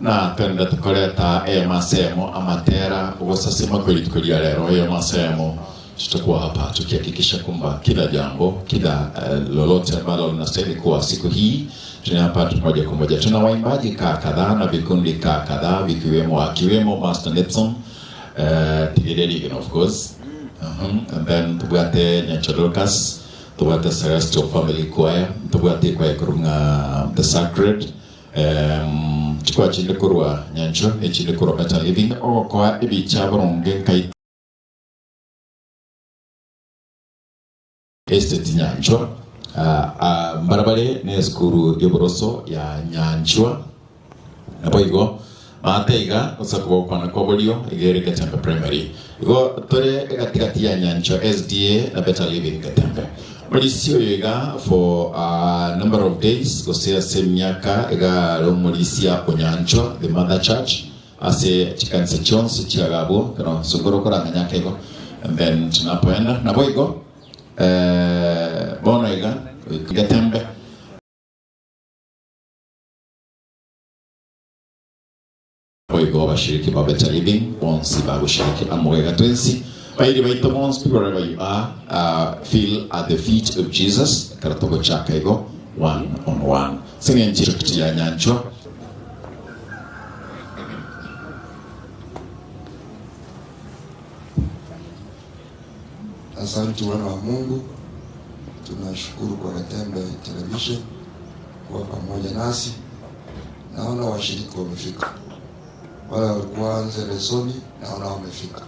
na twenda tukoreta masemo amatera ugosasima kulitukulia lero masemo tutakuwa hapa tukihakikisha kwamba kila jambo kila lolote ambalo linastahili kuwa siku hii tunapata moja kwa moja. Tuna waimbaji kadhaa na vikundi kadhaa akiwemo Master Nepson Tigedeli of course and then tubate Nyanchadolkas, tubate Celestial Family Choir, tubate kwa kurunga The Sacred chikwa chinde kurwa Nyancho chinde kurwa Better Living kwa ibi chabaronge kai Estate Nyancho barabare ne skuru yoboroso ya Nyanchwa napoigo mateiga usako kwa kobolio igere Gatembe Primary igo tore katikati ya Nyancho SDA na Better Living Gatembe Molisio yiga for a number of days gosia semyaka iga romolisia Onyancho the mother church ase chikanse chonsi chiagabo kana sugoro kora nyaka igo and then tunapoenda napoigo bona iga Gatembe Oigo bashiriki ba Better Living once bagushiriki amwega twensi baidi baito monsi wherever you are feel at the feet of Jesus karatoko chaka igo one on one singing chirikiti ya Nyancho. Asante wana wa Mungu, tunashukuru kwa Gatembe Television kwa pamoja nasi. Naona washiriki wamefika, wale walikuwa anze lesoni naona wamefika,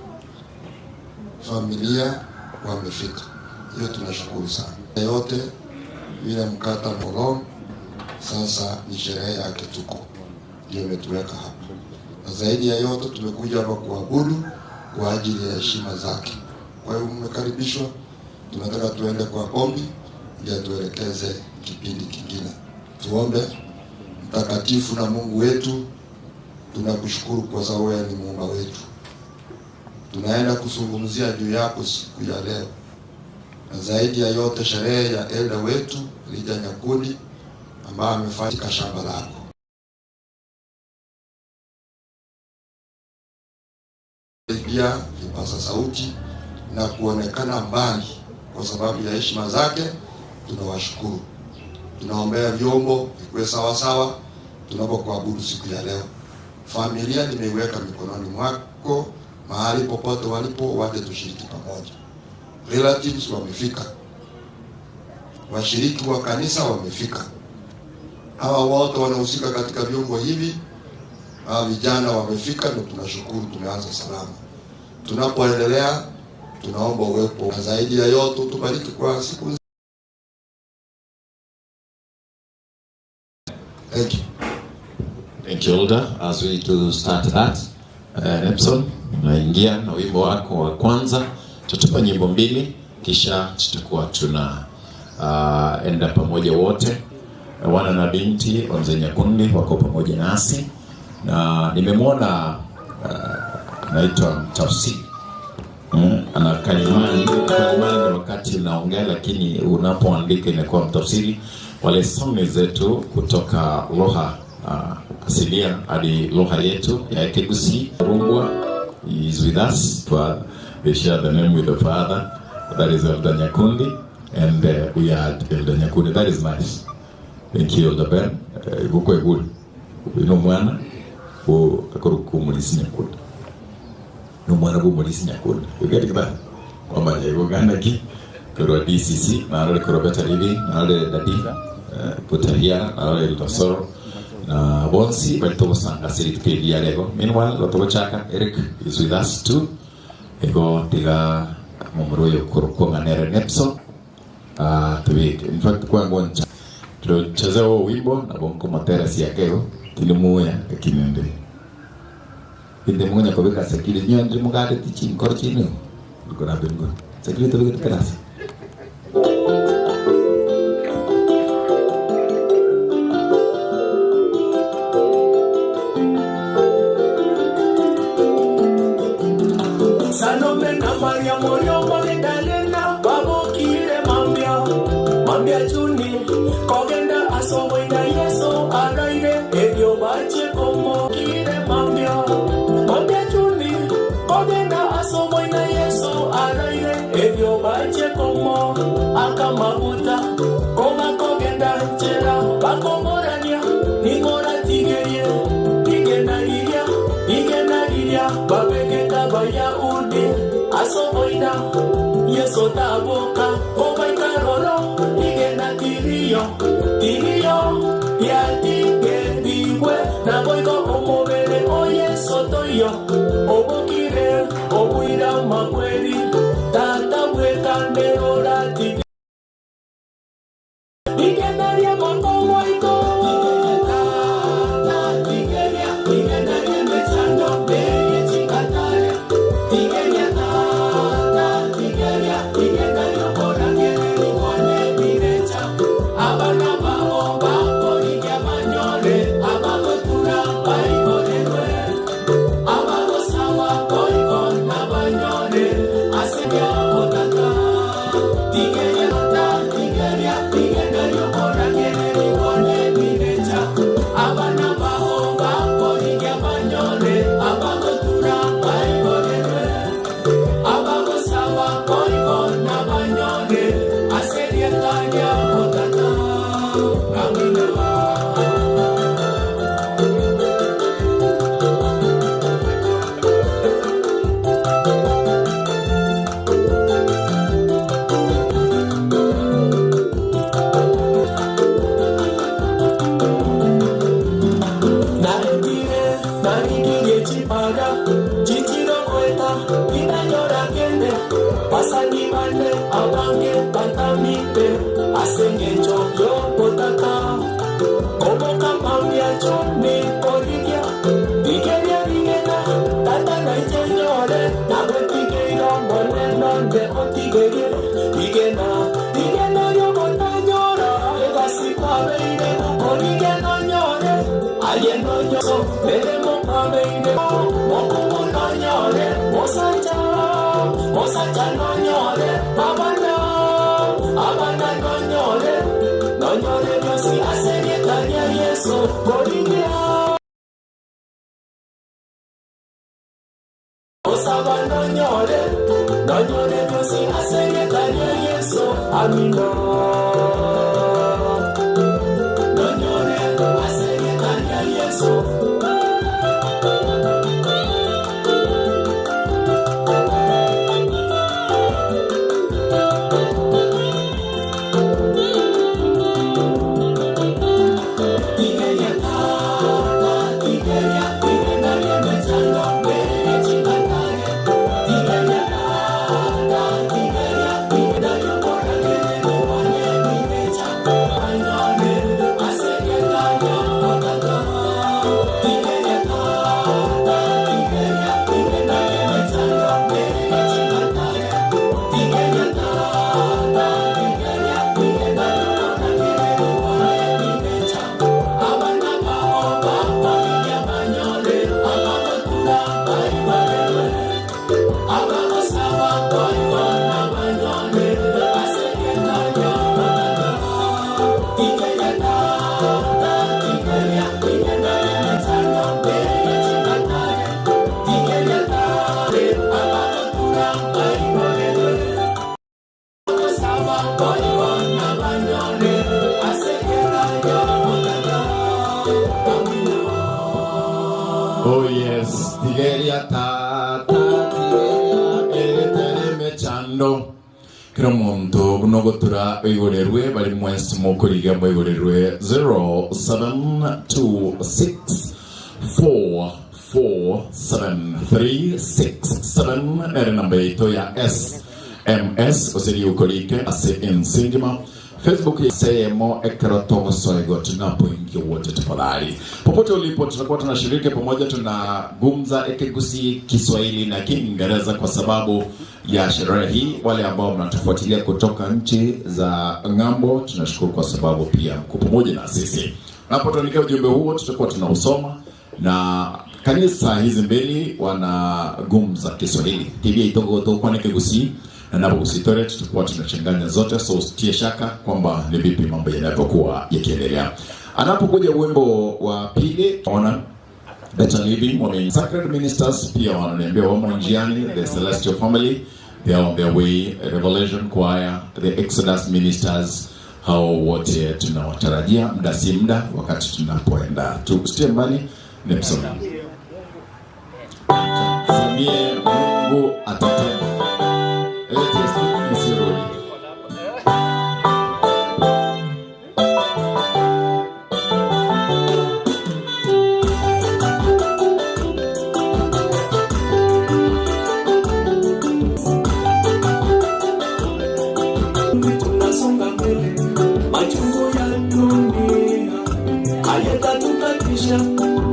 familia wamefika, hiyo tunashukuru sana. Yote vile mkata Molong sasa ni sherehe yake tuko ndio imetuweka hapa, na zaidi ya yote tumekuja hapa kuabudu kwa ajili ya heshima zake. Kwa hiyo mmekaribishwa, tunataka tuende kwa ombi ili tuelekeze kipindi kingine. Tuombe. Mtakatifu na Mungu wetu, tunakushukuru kwa sababu wewe ni Muumba wetu. Tunaenda kuzungumzia juu yako siku ya leo, na zaidi ya yote sherehe ya elder wetu Elijah Nyakundi ambaye amefanya shamba lako. Pia vipasa sauti na kuonekana mbali kwa sababu ya heshima zake, tunawashukuru. Tunaombea vyombo vikwe sawa sawa tunapokuabudu siku ya leo. Familia nimeiweka mikononi mwako, mahali popote walipo waje tushiriki pamoja. Relatives wamefika, washiriki wa kanisa wamefika, hawa wote wanahusika katika vyombo hivi, hawa vijana wamefika, na tunashukuru tumeanza salama. Tunapoendelea tunaomba uwepo, na zaidi ya yote tubariki kwa siku. Thank you. Thank you, Elder. As we to start that, Nepson, naingia na wimbo wako wa kwanza. Tutupa nyimbo mbili, kisha tutakuwa tuna enda pamoja wote. Wana na binti wa Mzee Nyakundi wako pamoja nasi. Na nimemwona anaitwa Tafsiri. Ana kalimani wakati naongea, lakini unapoandika inakuwa mtafsiri. Wale somi zetu kutoka lugha asilia hadi lugha yetu ya Kigusi. Rungwa is with us for they share the name with the father, that is Elder Nyakundi, and we had Elder Nyakundi. That is nice. Thank you, Elder Ben. Gukwe good. Ino mwana o akoroku mulisi Nyakundi. No mwana bu mulisi Nyakundi. You get that? Kwamba yego ganda ki kwa DCC na wale kwa Better Living na wale Dadika Putahia na wale Lutosoro na Bonsi balitoka sanga siri tukilia lego. Meanwhile Lotobo Chaka Eric is with us too. Ego tiga mumroyo kurukonga nere Nepson tuweke. In fact kwa ngonja tucheza wimbo na bongo matera siakeo tilimuya kinende. Inde munya kwa beka sekili nyandri mugade tichi korchini. Dukona bengo. Sekili to beka kanasi. Kogenda aso wenda yeso araire ebyo bache komo bache como akamaguta koma kogenda chera bakomorania ningora tigerie igenaria babegeka baya ude asoboida yeso taboka obaikaroro igenatirio ya tigediwe na boigo omobere oye sotoyo obokire obuira makweri tata bwekande orati igenaria makomo iko igenaria mechando beye chikatare igenaria bora ngere kone birecha abana babo babo igamanyore abago tura baigorerwe abago sawa koiko nabanyore asebya otata igenaria bora ngere kone birecha abana babo babo igamanyore abago tura baigorerwe abago sawa koiko nabanyore asebya otata amina. Narigire chipada chichiro kweta inanyora kende pasani mande abange patamite asenge choyo potaka koboka mambia choni korigia tigeria rigena tata na ichenyore na betigeira moneno de otigerie igena yo motanyora egasipa beire origena nyore ayeno yo veremo abeine mokumu nonyore mosacha nonyore abana nonyore yosi aserietaria yeso korigia osaba nonyore yosi aserietaria yeso amino nonyore aserietaria yeso. Oh yes, tigeria eretere mechando kira muntu bunogotura igorerwe bari mwese mukuriga igorerwe 0726447367 nere namba yetu ya SMS osiri ukolike ase insingima Facebook semo ekrotogo soego tunapoingia wote tafadhali. Popote ulipo tutakuwa tunashiriki pamoja, tunagumza ekegusi Kiswahili na Kiingereza kwa sababu ya sherehe hii. Wale ambao mnatufuatilia kutoka nchi za ngambo tunashukuru kwa sababu pia mko pamoja na sisi. Unapotuandikia ujumbe huo tutakuwa tunausoma, na kanisa hizi mbili wanagumza Kiswahili. TV itogo to kwa ekegusi na napo usitore tutakuwa tunachanganya zote, so usitie shaka kwamba ni vipi mambo yanavyokuwa yakiendelea. Anapokuja wimbo wa pili ona Better Living, Sacred Ministers pia wananiambia wamo njiani, the Celestial Family they are on their way. Revelation Choir, the Exodus Ministers, hao wote tunawatarajia muda si muda wakati tunapoenda. Tusitie mbali Nepson. Samie Mungu atatenda. Tunasonga mbele, machungu ya dunia hayatatukatisha,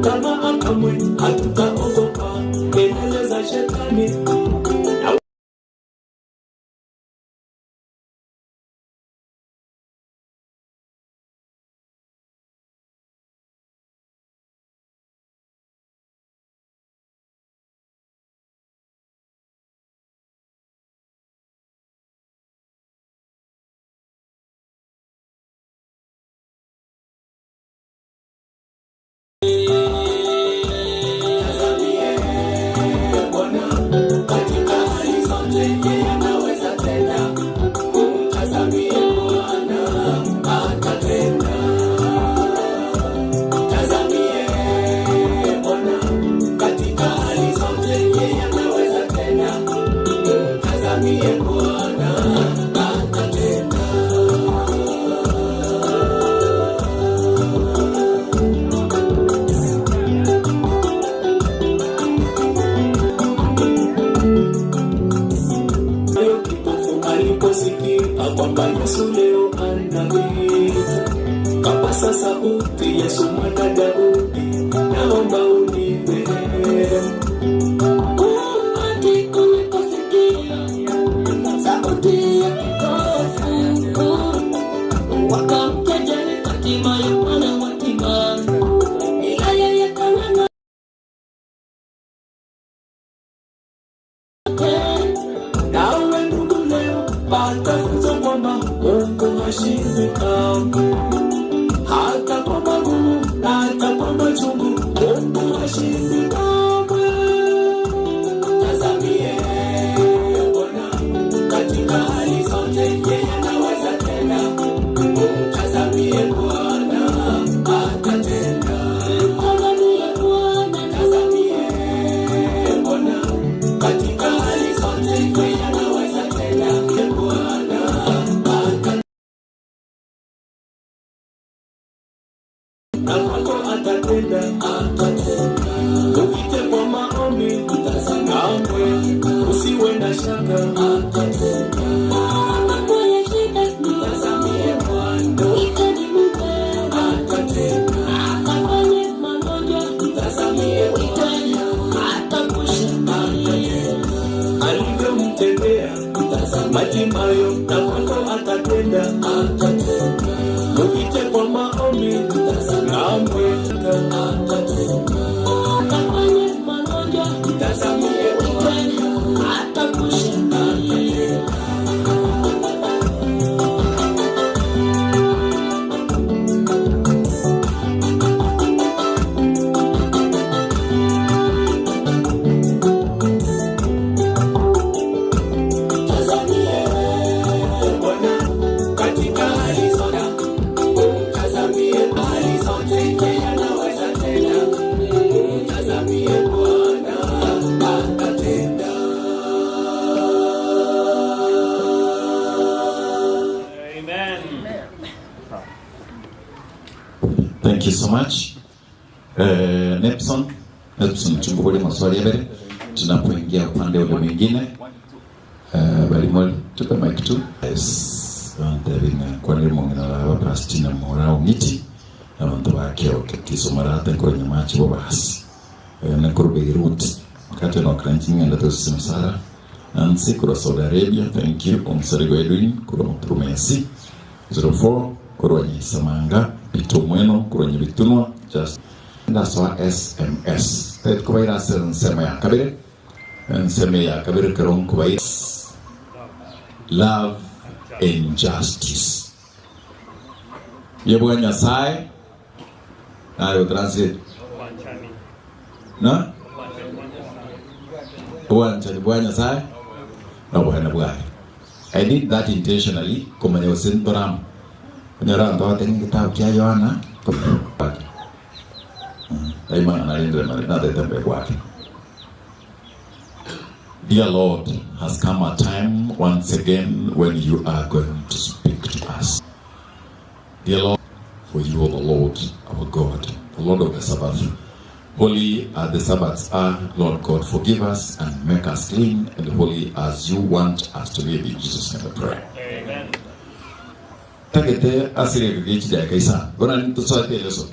kama akamwe hatutaogopa kelele za shetani. Kwamba Yesu leo anaweza, kapasa sauti Yesu mwana Daudi, naomba unipe. Andiko nikasikia sauti ya kipofu, wakamkejeli Fatima ya mwana wa Timana, ila yeye kanana nawe ndugu leo pata kwamba Mungu hashindwi kamwe, hata kwa magumu na hata kwa machungu, Mungu hashindwi kamwe. Tazamie Bwana katika hali zote, yeye anaweza tena. Tazamie Bwana atatenda. Tazamie Bwana, tazamie Bwana katika hali zote, yeye anaweza tena. Na kwako atatenda, atatenda. Upite kwa maombi, utazamwe, usiwe na shaka, atatenda. Kwenye shida, utazamie Bwana, itani Mungu, atatenda. Akafanye magonjwa, utazamie Bwana, atakusha, atatenda. Alivyomtendea, Bartimayo, na kwako atatenda, atatenda. Upite kwa maombi, utazamwe, atatenda. Akafanye magonjwa, utazamie Bwana, atakusha, atatenda. Thank you so much. Nepson, chungubuli maswali ya mbele. Tunapoingia upande ule mwingine. Balimol, tupe mic tu. Yes. Kwa nini mwingine wa Palestina morao ngiti. Abantu bakeo kisomarata kwa nyamachi wa basi. Nakuru Beirut. Wakati na wakranching anda tusimsara. Nancy kura Saudi Arabia. Thank you. Omsarigo Edwin kura Mtrumesi. 04 kura Samanga. Pito mweno kwenye bitunwa just ndaswa SMS tet kubaira nsema ya kabire karon kubaira love and justice yebwa Nyasaye ayo translate na Bwana Nyasaye no bwana bwana. I did that intentionally kama ni usintoram. Nyara ndo tena kitabu cha Yohana. Aima analindwa na tembe kwake. Dear Lord, has come a time once again when you are going to speak to us. Dear Lord, for you are the Lord, our God, the Lord of the Sabbath. Holy as the Sabbaths are, Lord God, forgive us and make us clean and holy as you want us to live. In Jesus' name I pray. Amen. Takete asire kichi ya kaisa. Gona nituswate leso.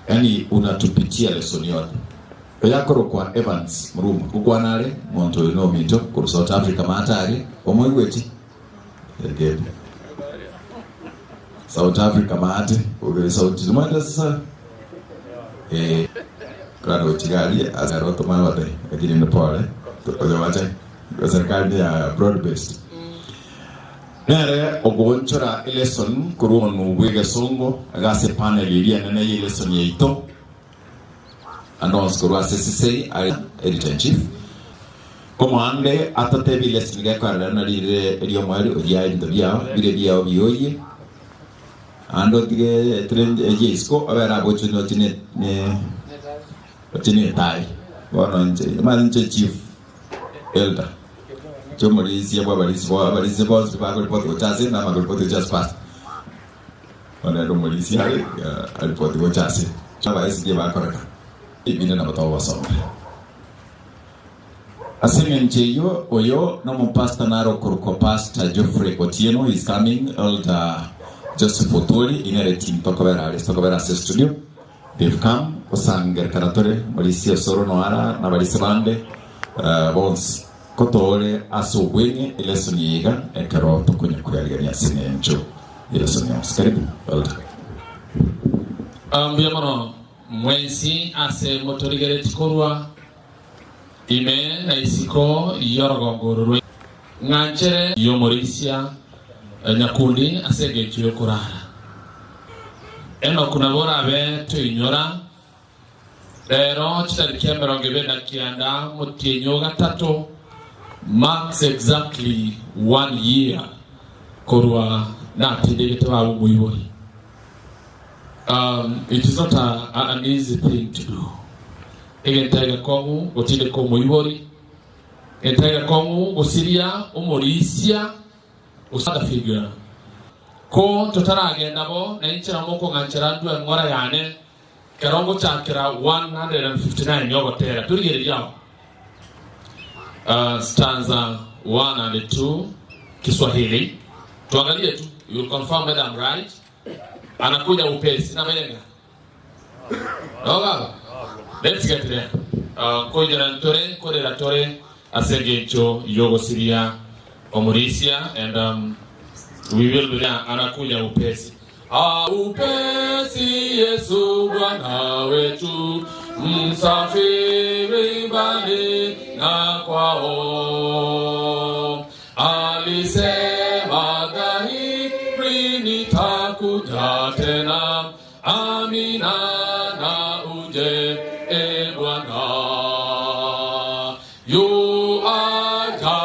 Yani unatupitia lesoni yote. Yakoro kwa Evans Mrumu kukwanale monto no mito ku South Africa matari omoigweti egebe South Africa mate ube South Zumanda sasa claro chigali azaroto mawate lakini mpole tukoje wacha kwa serikali ya broad based nere ogonchora lesson kuruno bwege songo agase panel ilia nene lesson yeito annonce kurwa CCC editor-in-chief komande atatebi lesson gakara na lire mwali oya ndabya bire bya obiyoye ando tige trend ejisko abera bochuno tine ne tai wana nje nche chief elder chomolisi ya balisi boss ba ko poto chase na ma ko poto just pass wana ndo molisi alipoto ko chase chaba esi ba koraka ibine na batawa sawa aseme ncheyo oyo no mo pastor naro ko pastor Geoffrey Otieno is coming. Elder Joseph Otoli inheriting Tokobera studio. They've come osanger karatore malisia soro noara na balisi bande bons kotole aso wenye lesoni yiga ekaro tokunya kuyalgania sinencho lesoni karibu elder mbiamano mwensi ase motorigere tikorwa ime na isiko yorogongorwe nganchere yomorisia nyakundi asege chiyo kurara eno kuna bora be tuinyora rero chitarikia merongebe na kianda mutienyo gatatu marks exactly 1 year korwa na tidegete wa umuibori. It is not an easy thing to do. Egentaiga kongu gotinde ko muibori. Egentaiga kongu gosiria umorisia usada figure. Ko totaragenda bo na inchira moko nganchira ndwe ngora yane kerongo chakira 159 yogotera turigere yao. Stanza 1 and 2 Kiswahili. Tuangalie tu, you will confirm whether I'm right. Anakuja upesi na menga. Oga. Let's get there. Koja na ntore, kode la tore asegecho yogo siria omorisia and we will be there. Anakuja upesi. Upesi Yesu Bwana wetu msafiri mbali na kwao alisema dhahiri nitakuja tena amina na uje Bwana yu aja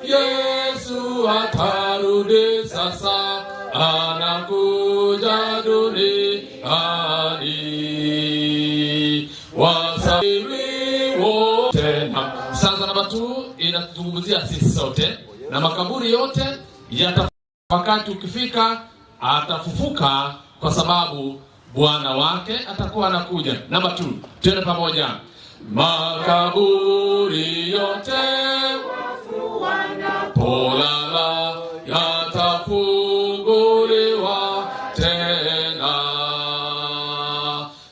Yesu atarudi sasa anakuja duniani wasafiri wote. Sasa namba 2 inatuzungumzia sisi sote na makaburi yote wakati ukifika atafufuka kwa sababu Bwana wake atakuwa anakuja. Namba 2 twende pamoja. Makaburi yote wafu wanapolala yatafunguliwa tena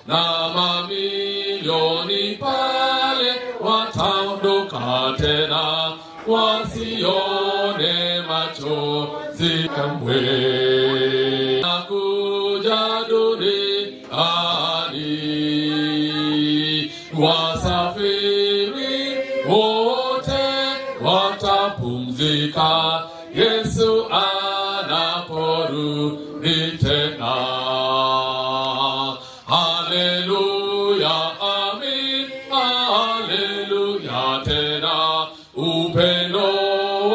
na mamilioni pale wataondoka tena wasione machozi kamwe nakuja duniani wasafiri wote watapumzika Yesu anaporudi tena. Haleluya, amin, haleluya tena.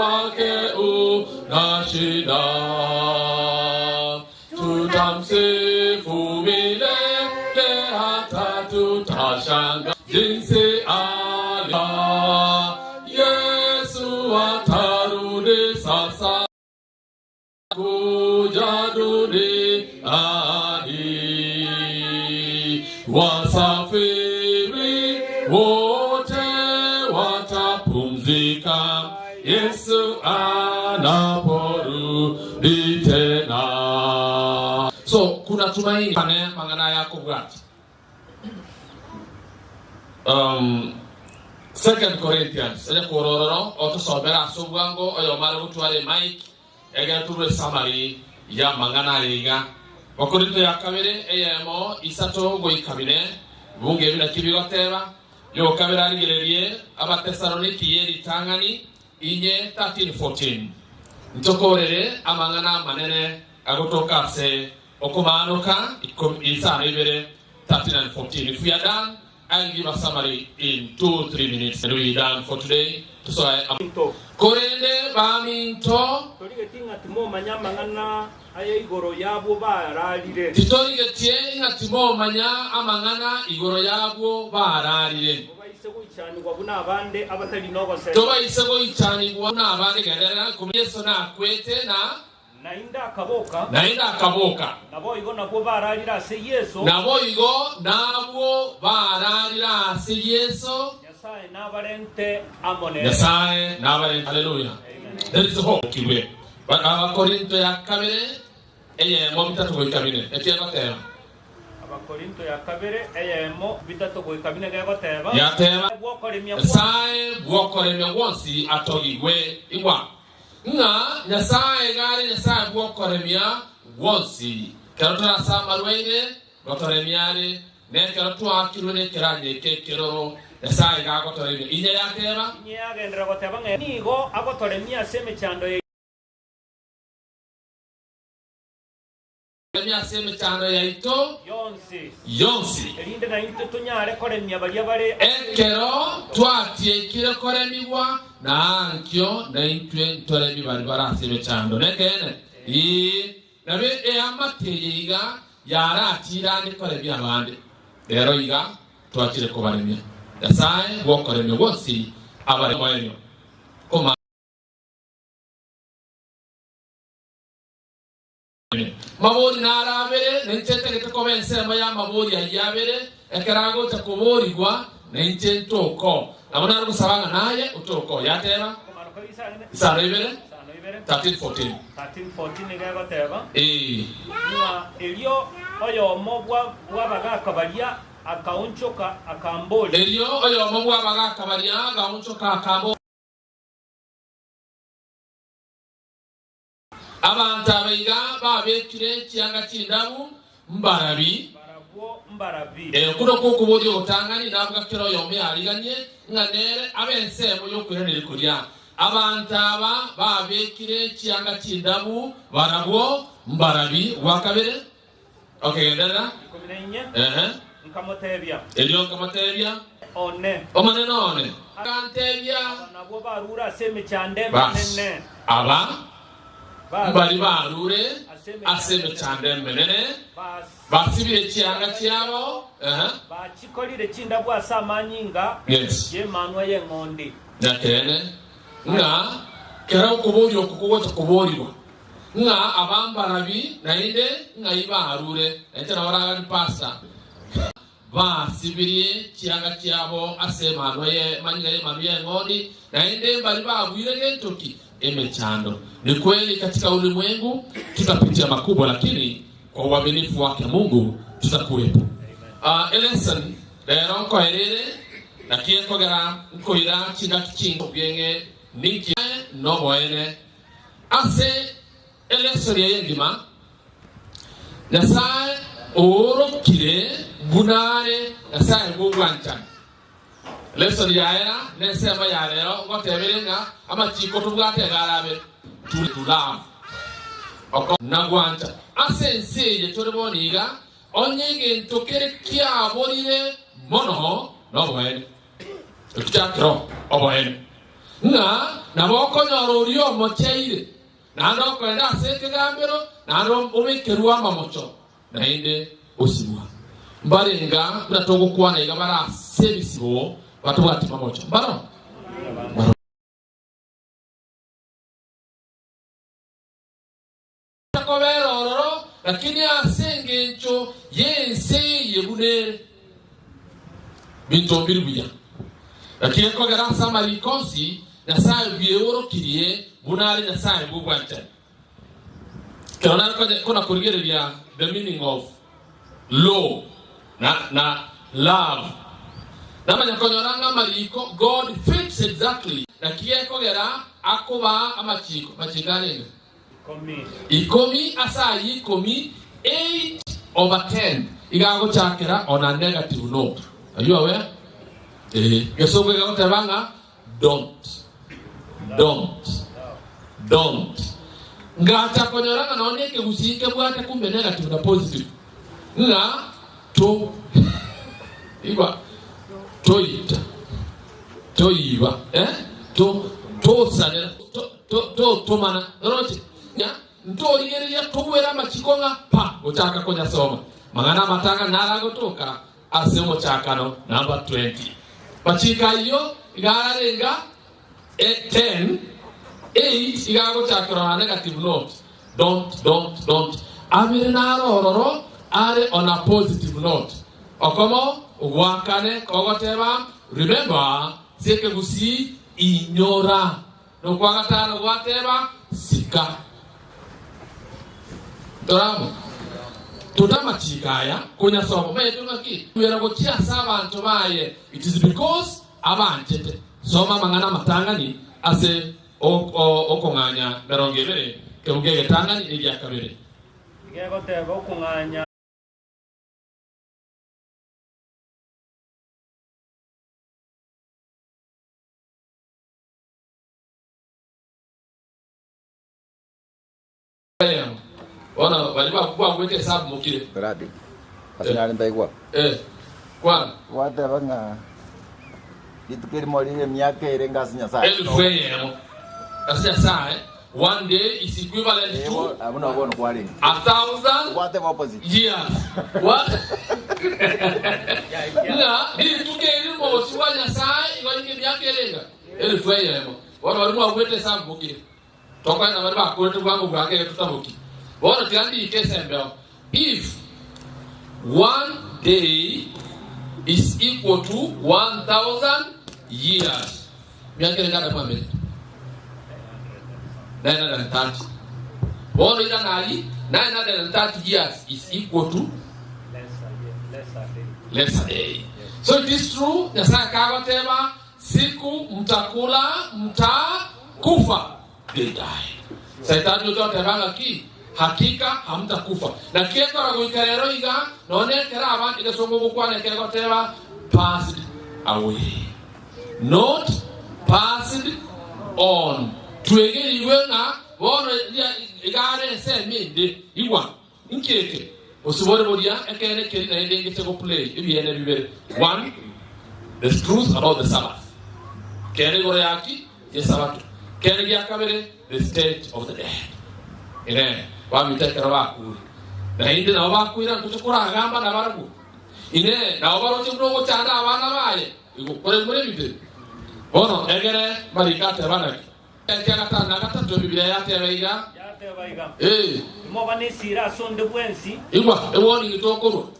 wake unashinda. Tutamsifu milele hata tutashangaa jinsi alivyo. Yesu atarudi sasa kuja duniani. Wasafiri wote watapumzika Yesu anaporudi tena. So kuna tumaini pane mangana yako bwati. 2 Corinthians ele kororo otosobera sobwango oyo mara gutware Mike egera turwe summary ya mangana riga. Wakorinto ya kabere eyemo isato goikabine bunge bina kibigoteba yo kabera rigererie abatesaloniki yeri tangani inye 13:14 ntokorere amangana manene agotoka se okomanuka isana ibere 13 and 14. If we are done, I'll give a summary in 2-3 minutes and we're done for today. So Korende baminto torigetinga timo manyamangana aye igoro yabo bararire. Titorigetie ngatimo manya amangana igoro yabo bararire. Obayisego icyanirwa buna abande abatari nogose. Tobayisego icyanirwa buna abande gendera kumyeso na kwete na nainda akaboka nabo igo nabo bararira se Yesu Nyasaye nabarente amone. Nyasaye nabarente. Hallelujah. There is hope kiwe. Abakorinto ya kabere eyemo bitatu goikabine etiego tema. Abakorinto ya kabere eyemo bitatu goikabine gagoteba yateba Nyasaye bwokoremya wonsi atogigwe igwa nga Nyasaye gari Nyasaye bwokoremya wonsi karotora samarweine gotoremyare ne karotwa kirune kiranye kekero Nyasaye gagotoremya inye yateba inye yagendera goteba nigo agotoremya seme chando seme chando yaito yonsi erinde na into tunyare koremya balia bare ekero twatie kire koremibwa na ankyo na intwe ntoremi bari baraseme chando nekene nabe amateiga yaratira ni koremya abandi rero iga twakire kubaremya Nyasaye bwokoremya wonsi abari moyo koma mabori narabere nenchete ketokobense maya mabori ayabere ekarago takoborigwa nenchentoko abona gusabanga naye utoko yateba saribere 13:14 negagoteba na elio oyo mobwa wabagakabalia akaunchoka akambole elio oyo mobwa wabagakabalia akaunchoka akambole abantu abayiga babekire kiyanga kindabu mbarabi kuno kokubodi otangani navuga kero yombe aliganye nganere abensemo yokurenere kulya abantu aba babekire kiyanga kindabu barabwo mbarabi wakabere okay ndara nkamotebya elio nkamotebya one omane none kantebya nabo barura seme cyande manene aba bali barure aseme cyande menene basibire kiyanga cyabo bakikolire kinda bwa samanyinga yes ye manwa ye ngondi nakene nga kera ukubori okukugota kuborirwa nga abambarabi nainde nga ibarure ente nabaraga ni pasta basibire kiyanga cyabo asemano ye manyinga ye manu ye ngondi nainde bali babwire gentoki emechando. Ni kweli katika ulimwengu tutapitia makubwa, lakini kwa uaminifu wake Mungu tutakuwepo. Elson lero nkoerere nakieko gara nkoira chinga kichingo byenge niki no boene ase Elson yengima Nyasaye orokire bunare Nyasaye bugwancha lesson yaera nesema yarero ngoteberenga amachiko tubwate garabe tulula oko nagwanta asense ye toreboniga onyenge ntokere kyaborire mono no boene tukakro oboene nga naboko nyorurio mocheire nando kwenda seke gambero nando omekerwa mamocho na inde osibwa mbarenga natogo kwana igabara service bo watu bati mamocho mbaro takoberoro lakini asengencho yense yebunere bintombiri buya lakini ko gara samari konsi na sai biero kirie bunari na sai bugwancha kana ko na kurigeria the meaning of law na love na manya konyoranga mariko God fits exactly na kieko gara akoba amachiko machigane ikomi asai ikomi 8/10 igago chakera on a negative note. Are you aware? Yeso kwa gago tabanga don't ngacha konyoranga naone ke usike bwate kumbe negative na positive nga to iba toita toiba to sanera to mana roche nya ntorigeria tugwera machikonga pa utaka konya soma mangana matanga narago toka asemo chakano number 20 machika hiyo igarenga 8 igago chakano negative note don't amire narororo are on a positive note okomo wakane kogoteba remember seke gusi inyora no kwagatano gwateba sika Toramo tutama chikaya kunya somo metunga ki wera gochia sabantu baye it is because abanchete soma mangana matangani ase okonganya berongevere kebugege tangani ejya kabere ngego teba okonganya Ona waliba kwa kwete sabu mukire. Berarti. Asal ntai gua. Kwa. Wate banga. Itu kiri mori miaka irenga asnya sa. Elfeyemo. Asnya sa one day is equivalent to abuna gono kwari. 1,000. Wate opposite. Yeah. What? Na, ni tukeri mo siwanya sa iwalike miaka irenga. Elfeyemo. Wana waliba kwete sabu mukire. Toka na waliba kwete kwangu kwake tutamuki. What Gandhi if 1 day is equal to 1,000 years, miaka ngapi kwa mbele? 930. What ila nali 930 years is equal to lesser day. So it is true. Nyasaka kawatema siku mtakula mtakufa. They die. Saitani yote banga ki hakika hamtakufa na kieko la guikarero iga none kera abantu igasongo gukwane kego teba passed away not passed on twegeriwe na bono igare se minde iwa nkeke osubore bodia ekene keri na ndenge tego play ibiene bibere one the truth about the Sabbath kere gore yaki ye Sabbath kere ya kabere the state of the dead ine wamiteka bakuri na inde na bakwira kuchukura agamba na baragu ine na baroche bwo cyanda abana baye igukore muri bide bono egere marikate bana ekagata na gatatu biblia yatebaiga mo banisira sonde bwensi igwa ewoni gitokoro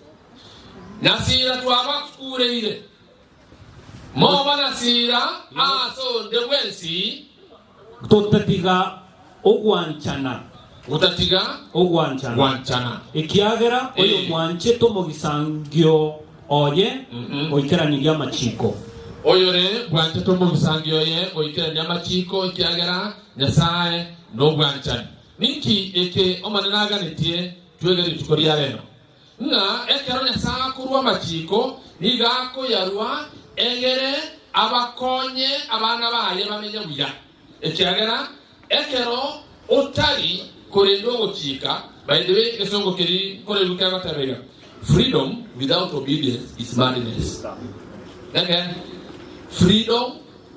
nasira twaba kureire mo banasira sonde bwensi totatiga ogwanchana utatiga ogwanchana ikiagera oyo mwanche tomogisangio oye oikeraniria machiko oyore bwanche tomogisangio oye oikeraniria machiko ikiagera nyasaye no bwanchani niki eke omananaga netie twegere tukoria reno nga ekero nyasaye kurwa machiko nigako yarwa egere abakonye abana baye bamenye buya ekiagera ekero otari korendo gochika by the way esongo keri korendo kaga tabega freedom without obedience is madness again freedom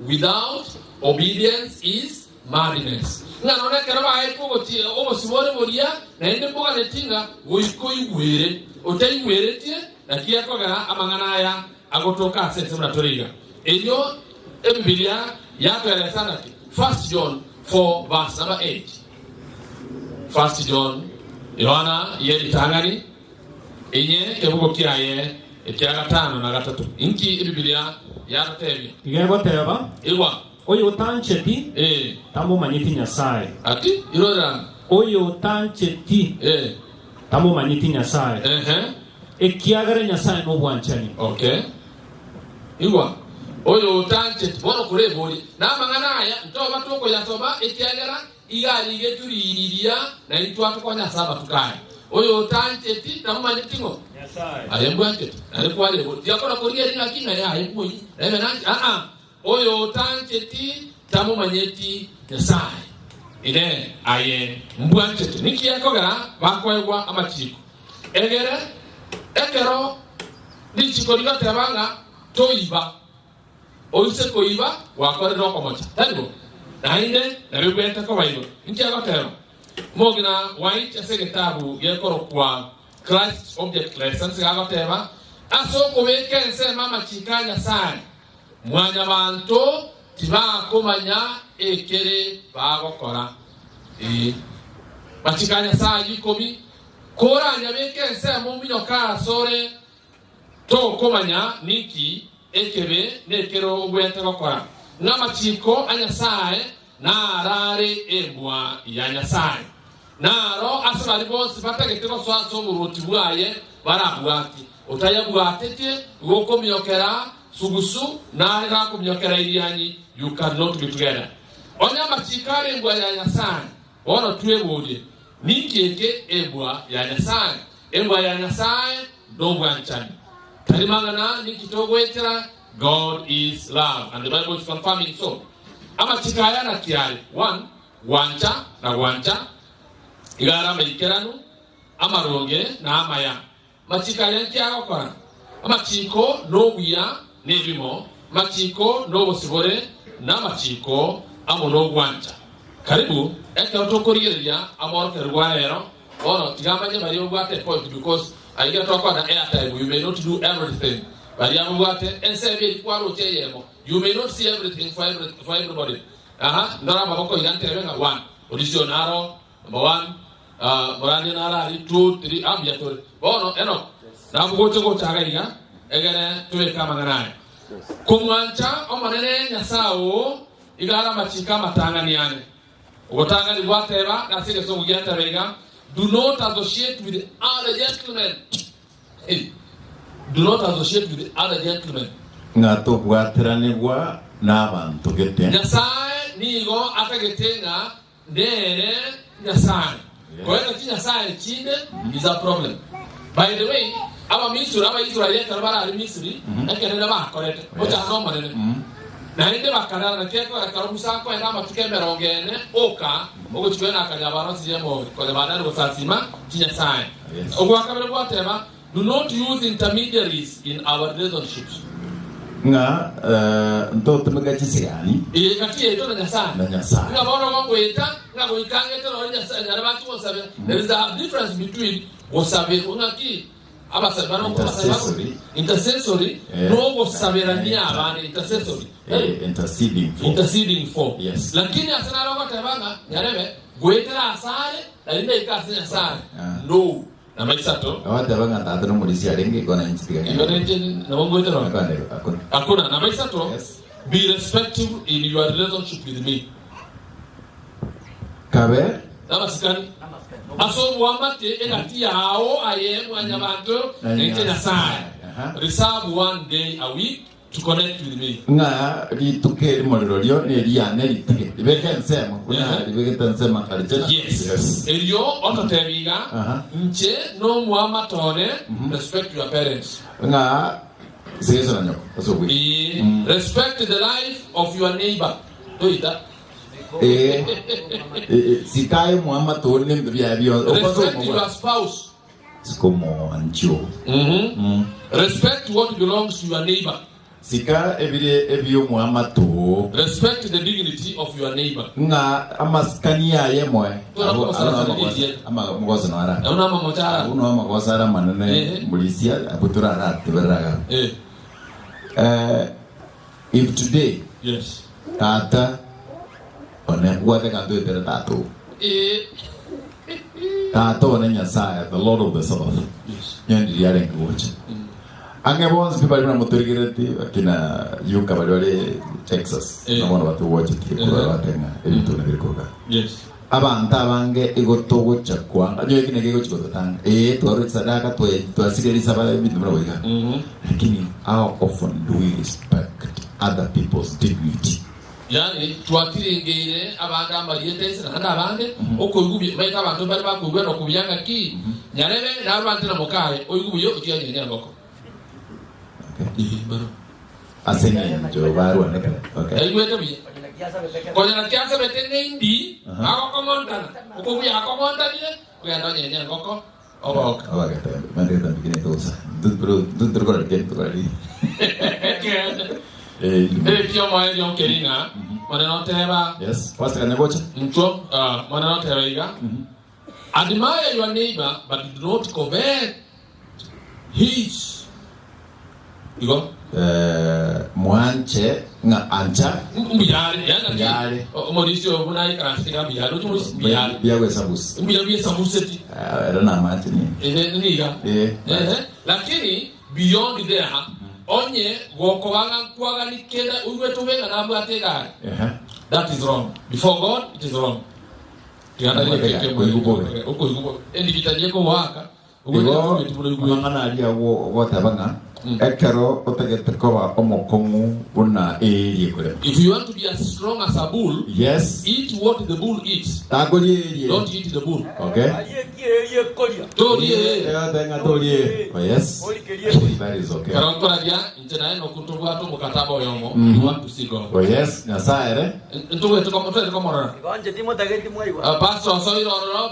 without Obedience is madness. Ngano kero ba eko goti omo sibore moria na ende boga netinga goikoi were otai were tie na kia koga amangana ya agotoka sense mna toriga elio Biblia yako ya sana 1 John 4 verse number 8. 1 John Yohana yeli tangani enye kebuko kiaye ekiaga 5 na 3 inki Biblia yaratebi igego teba ilwa oyo tancheti tamo manyiti nyasaye ati irora oyo tancheti tamo manyiti nyasaye ekiagare nyasaye no bwanchani okay ilwa oyo tancheti bono kurebori na mangana aya ntoba toko yasoba ekiagara igali geturiria na itwako kwa nyasaba tukaye oyo tancheti tamo manyiti ngo nyasaye ayembwancheti alikwale bodi yakora koria ringa kinga ya ayembonyi ebe nanchi oyo tancheti tamo manyeti nyasaye ine aye mbwancheti niki yakogera bakwegwa amachiko egere ekero dichiko ligote banga toiba oyuse koiba wakore roko mocha talibo nainde na bibweta ko bayibo niki yakotero mogina white asegetabu yekoro kwa Christ object lessons yakoteba aso kubekense mama chikanya sana mwanya bantu tibakomanya ekere bagokora bachikanya saa yikomi koranya bekense mu minyoka sore to komanya niki ekebe nekero ogwete gokora n'amachiko anyasaye narare embwa ya nyasaye naro asabari bose batagete ko swaso buruti bwaye barabwati utayabwatete gokomyokera sugusu na ina kumnyokera iriani you cannot be together onya machikare embwa ya nyasaye ono twebode nikeke embwa ya nyasaye embwa ya nyasaye ndobwanchani tarimangana nikitogwetera God is love and the Bible is confirming so amachikaya na kiari 1 wancha na wancha igara maikeranu amaronge na amaya machikaya kyagokora amachiko nobuya nebimo machiko nobosibore na machiko amo nogwanja karibu ekotokorigeria amorke rwaero ono tigamanye bari obwate point because I get talk about airtime you may not do everything bari amobwate ensebe kwaro cheyemo you may not see everything for everybody ndara maboko igante benga 1 auditionaro number 1 morani nara 2 3 ambiatori bono eno nabugote go tagaiga egere tuwe kama nganaye kumwancha omanene nyasawo igara machika matanganiane ogotangani bwateba nasige so kugenda bega do not associate with the other gentlemen do not associate with the other gentlemen ngato bwateranirwa n'abantu gete nyasaye nigo atagetenga ndere nyasaye kwa hiyo nyasaye chinde is a problem by the way aba misura aba Israeli karabara ari Misri akenera bakorete ocha no manene na inde bakarara na keko akarusa ko enda matukemera ongene oka ogochwe na akanyabara sijemo kwa bana ro sasima tinyasaye ogwa kamera bwatema do not use intermediaries in our relationships nga ndoto magachisigani kati yeto na nyasaye nga bora wangu eta nga goikange to na nyasaye na batu osabe there is a difference between osabe unaki intercessory no saberania abane intercessory interceding for yes lakini asana roho tabanga yarebe goetera asare dalinde ikasenya sana no na maisato awatabanga tatano mulisi arenge kona instiga ibonete na goetera akuna na maisato be respectful in your relationship with me kabe nabasikani aso muamate engati yao aye mwanya bantu nite nyasaye reserve 1 day a week to connect with me nga lituke molero lyo ne liane litike ibeke nsema kuna ibeke nsema kalijana yes elio ototebiga nche no muamatone respect your parents nga sezo nanyo aso respect the life of your neighbor toita sikai muama tone bia respect your spouse como ancho respect what belongs to your neighbor sika ebyo muamatu Respect the dignity of your neighbor. nga amaskania yemwe ama mugozo nara Una mamochara. uno amagozo ara manene mulisia abutura aratiberaga if today Yes. tata one wate kanto tere tatu tata one Nyasaye, the Lord of the Sabbath. Yes. Nyendi yare ngoche ange bonzi people na motorigireti akina yuka balole Texas na wana watu watch tikura watenga ebituna birikoga. Yes. Abantu abange igotogo chakwa anyo ikine gego chikotanga twaro sadaka twasigirisa bala ibintu murawiga lakini how often do we respect other people's dignity? Yani twatiringire abanga amariete sana abande okoigubi baita abantu bali bakugwe no kubiyanga ki nyarebe n'abantu na mukaye oigubiyo utiyanye nyangoko. Okay. Baro. Asenye njo baru anekala. Okay. Aigwete biye. Konya na kiasa betenge indi akokomontana. Okubuya akomontana kuyanda nyenya ngoko. Oboka. Oboka tambe. Mande tambe kine tosa. Dudro kora kento kali. Pio moe yon keringa. Maneno teba. Yes. Pastor kanyagocha. Ncho maneno teba iga. Admire your neighbor but do not covet his. Igo? Mwanche nga ancha Mbiyari, yari. Mauricio bunai karastika mbiyari. Mbiyari. Biyawe sabusi. Mbiyari sabuseti. Rana mati ni. Niga. Lakini beyond there, onye wokobanga kwaga nikenda uwetu wenga na abate gari. That is wrong. Before God, it is wrong. Tianda keke uko endikitanye ko waka. Mangana alia wotabanga ekero otagetekoba omokongu una kure. If you want to be as strong as a bull, yes, eat what the bull eats. Don't eat the bull. Okay. Oh yes. That is okay. You want to see God. Oh yes. Nyasaye Pastor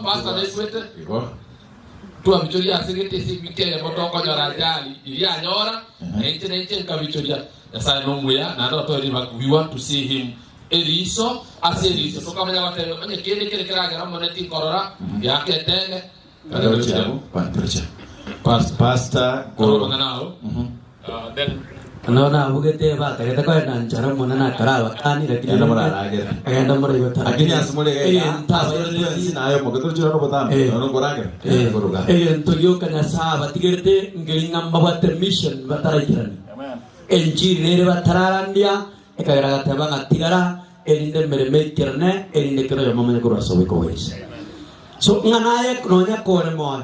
Pastor Deswete. Tu abichoria segete sikite motoko nyora jali ilia nyora enche kabichoria yasa nomuya na ndo we want to see him eriso aseriso so kama nyawate manye kende kile kiraga moneti korora yake tenge pastor ko nganao then Naona bugete ba kare ta ko na njara mona na kara watani lakini enda mora rage enda mora yota akini asumule ta sina ayo mogatur chiro botam no gorage goruga ntolio kana saba tigerte ngelinga mbawate mission batara jirani enjiri nere batararandia ekagara tabanga tigara elinde mereme kirne elinde kero yo mamanya kuro asobe ko wese so nganaye kronya kore mo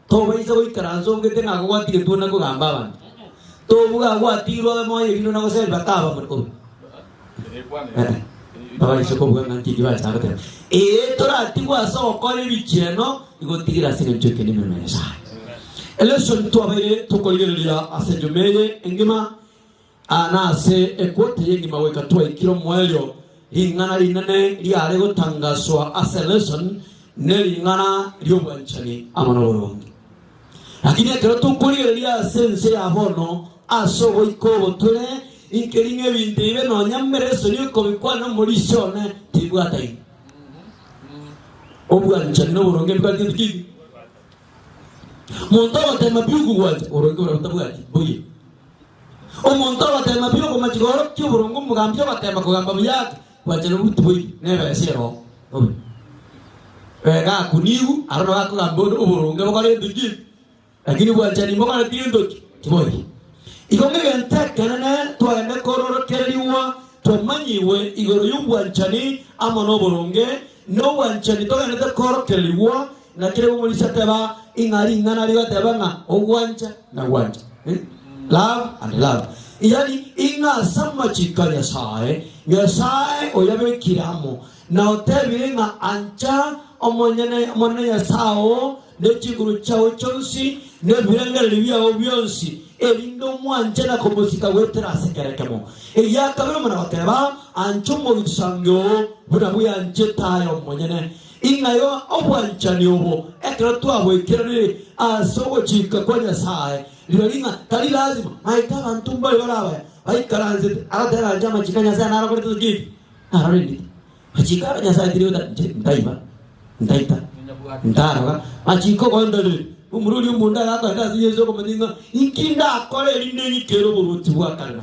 to weisa wi karanzo ngete ngago watire tuna ko gamba ban to buga watiro mo yino na ko se bataba murko baba isoko buga nganti kiba sagate tora tigwa so ko le bicheno igo tigira sine choke ni memesa eleson to abere to ko liria asenjomeye engima ana se ekote yengima weka to ikiro mwelyo ingana linane liare gotangaswa aseleson nelingana lyobwanchani amanorondi lakini akero to ko liria sense abono aso ikobo tule inkelinge bindibe no nyammereso ni ko bikwana muri shone tibwatai obwanchani no boronge bwatiki montawa tema biugu waje oronge otabwati boye omontawa tema biugu machigoro cyuburongo mugambye batema kugamba byake waje no butuboyi nebe sero obi ga kunigu arano bakugamba oboronge bakare ndiki lakini bwanchani mbokara tindo kiboyi igonge gentekenene twende kororokeriwa tomanyiwe igoro y'ubwanchani amono boronge no bwanchani togenete korokeriwa na kire muri sateba ingari ngana riwa tebanga ogwancha na gwancha love and love yani inga sama chikanya sae nyasae oyabe kiramo na otebire nga ancha omonyene ya sao ne chiguru chao chonsi ne biranga libya obyonsi elindo mwanje na komosika wetera sekerekemo ya kabiro mana bateba ancho mo bisangyo buna buya njetayo omonyene ingayo obwanchani obo ekero twabwekirane asogo chika kwanya sae liringa tali lazima aita bantu mbayo barawe ai karanze ara jama chikanya sana ara ko gigi ara ndi chikara nya sai trio da ndaiba ndaita ndara achiko ko ndali umuruli umunda aka da yezo ko mandinga ikinda akore rinde ni kero buruti bwa kana